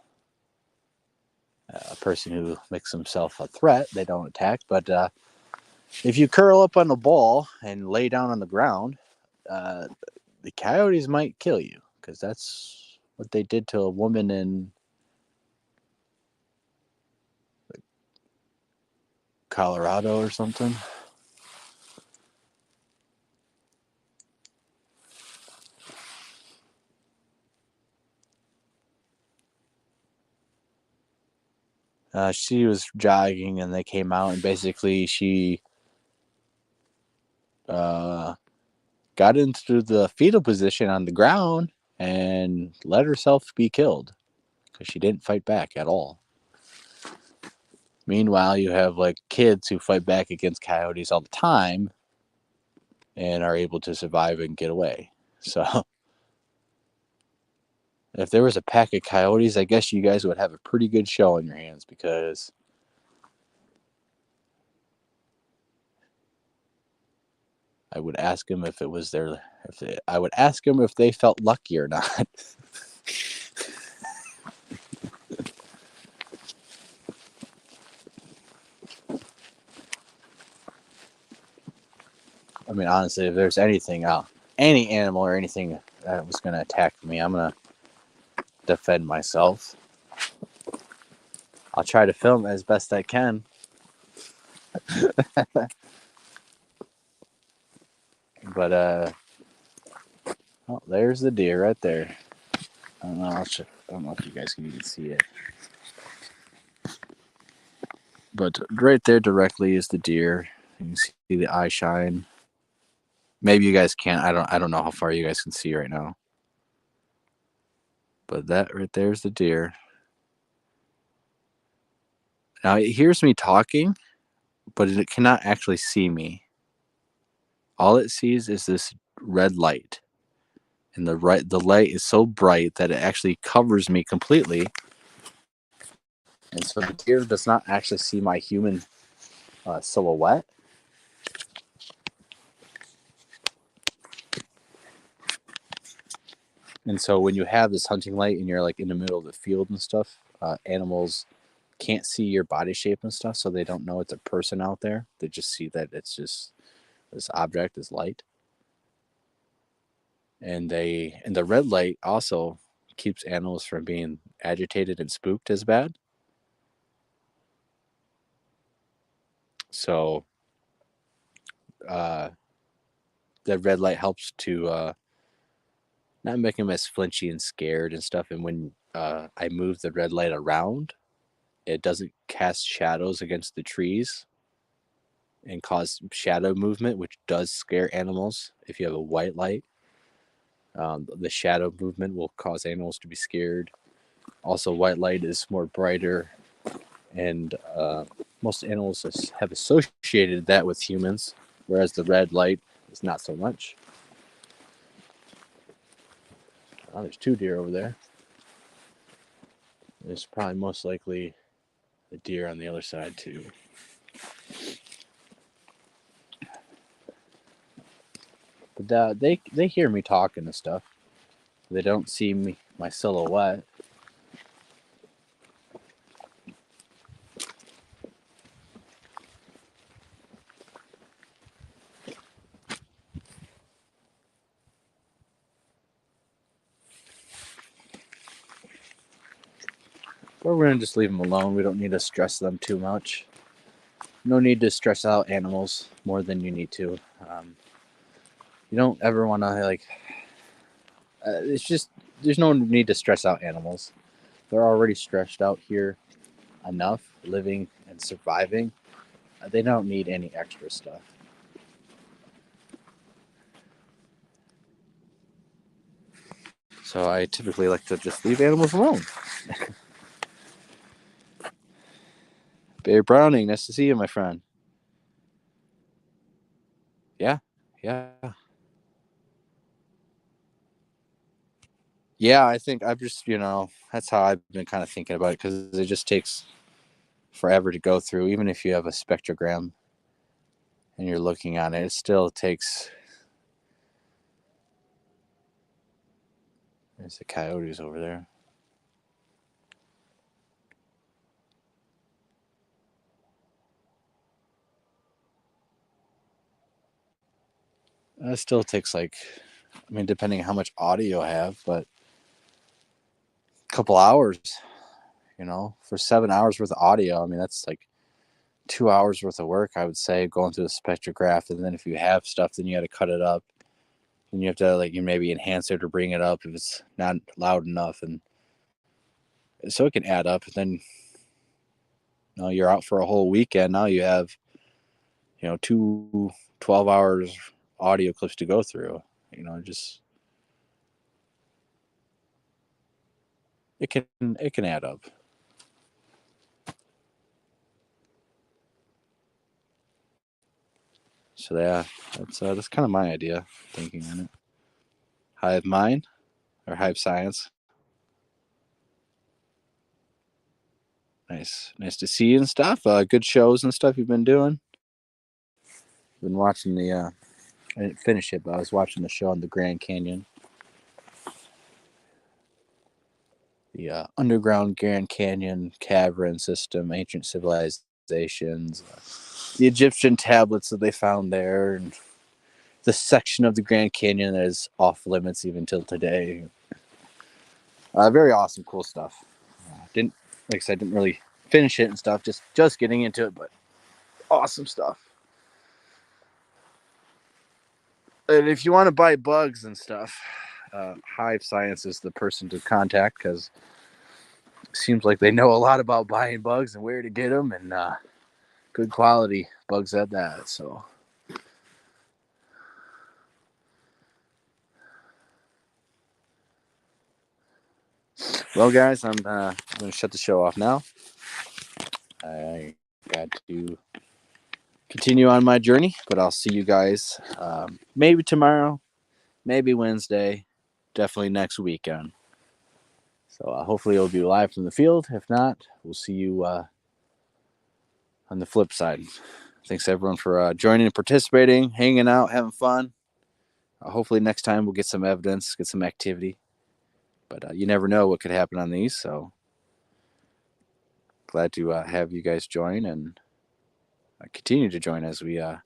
A person who makes himself a threat, they don't attack. But if you curl up on a ball and lay down on the ground, the coyotes might kill you, because that's what they did to a woman in Colorado or something. She was jogging and they came out, and basically she got into the fetal position on the ground and let herself be killed because she didn't fight back at all. Meanwhile, you have like kids who fight back against coyotes all the time, and are able to survive and get away. So if there was a pack of coyotes, I guess you guys would have a pretty good show on your hands, because I would ask them if it was their. I would ask them if they felt lucky or not. I mean, honestly, if there's anything out, any animal or anything that was going to attack me, I'm going to defend myself. I'll try to film as best I can. But oh, there's the deer right there. I don't know. I don't know if you guys can even see it, but right there directly is the deer. You can see the eye shine. Maybe you guys can't. I don't know how far you guys can see right now. But that right there is the deer. Now it hears me talking, but it cannot actually see me. All it sees is this red light. And the light is so bright that it actually covers me completely. And so the deer does not actually see my human silhouette. And so when you have this hunting light and you're like in the middle of the field and stuff, animals can't see your body shape and stuff, so they don't know it's a person out there. They just see that it's just this object, this light. And the red light also keeps animals from being agitated and spooked as bad. So uh, the red light helps to not make them as flinchy and scared and stuff. And when I move the red light around, it doesn't cast shadows against the trees and cause shadow movement, which does scare animals. If you have a white light, the shadow movement will cause animals to be scared. Also, white light is more brighter, and most animals have associated that with humans, whereas the red light is not so much. Oh, there's two deer over there. There's probably most likely a deer on the other side too. But they hear me talking and stuff. They don't see me, my silhouette. But we're gonna just leave them alone. We don't need to stress them too much. No need to stress out animals more than you need to. You don't ever want to like. It's just there's no need to stress out animals. They're already stressed out here enough, living and surviving. They don't need any extra stuff. So I typically like to just leave animals alone. Barry Browning, nice to see you, my friend. Yeah, yeah, yeah. I think I've just that's how I've been kind of thinking about it, because it just takes forever to go through. Even if you have a spectrogram and you're looking on it, it still takes. There's the coyotes over there. It still takes like, I mean, depending on how much audio I have, but a couple hours. For 7 hours worth of audio. I mean, that's like 2 hours worth of work, I would say, going through the spectrograph. And then if you have stuff, then you got to cut it up. And you have to you maybe enhance it or bring it up if it's not loud enough. And so it can add up. And then you're out for a whole weekend. Now you have, two 12 hours audio clips to go through. Just it can add up. So yeah, that's kind of my idea, thinking on it. Hive mind or hive science. Nice to see you and stuff. Good shows and stuff you've been doing. Been watching the. I didn't finish it, but I was watching the show on the Grand Canyon, the underground Grand Canyon cavern system, ancient civilizations, the Egyptian tablets that they found there, and the section of the Grand Canyon that is off limits even till today. Very awesome, cool stuff. Didn't like I said, didn't really finish it and stuff. Just getting into it, but awesome stuff. And if you want to buy bugs and stuff, Hive Science is the person to contact because it seems like they know a lot about buying bugs and where to get them and good quality bugs at that. So, well, guys, I'm going to shut the show off now. I got to continue on my journey, but I'll see you guys maybe tomorrow, maybe Wednesday, definitely next weekend. So hopefully it'll be live from the field. If not, we'll see you on the flip side. Thanks everyone for joining and participating, hanging out, having fun. Hopefully next time we'll get some evidence, get some activity. But you never know what could happen on these. So glad to have you guys join and continue to join as we are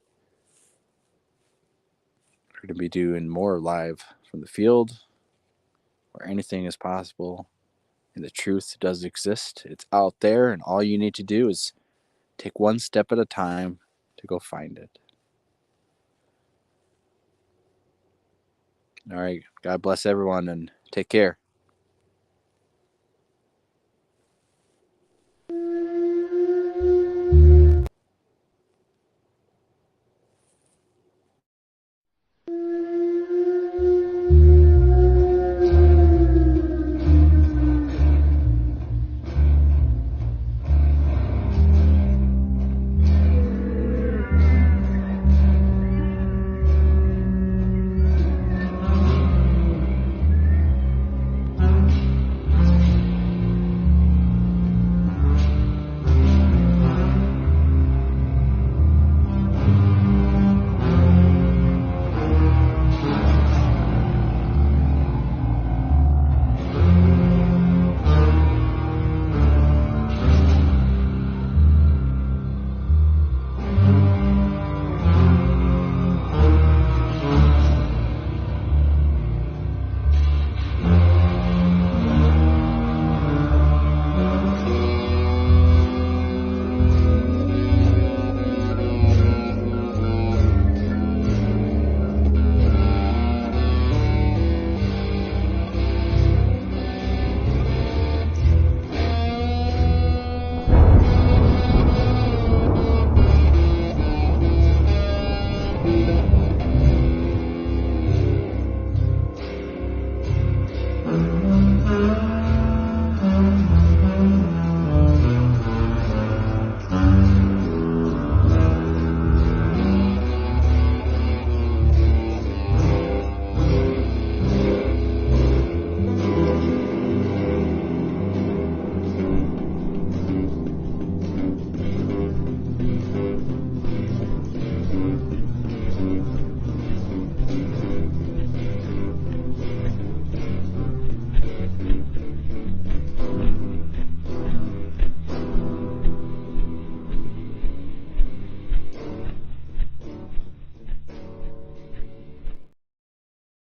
going to be doing more live from the field where anything is possible and the truth does exist. It's out there, and all you need to do is take one step at a time to go find it. All right. God bless everyone and take care.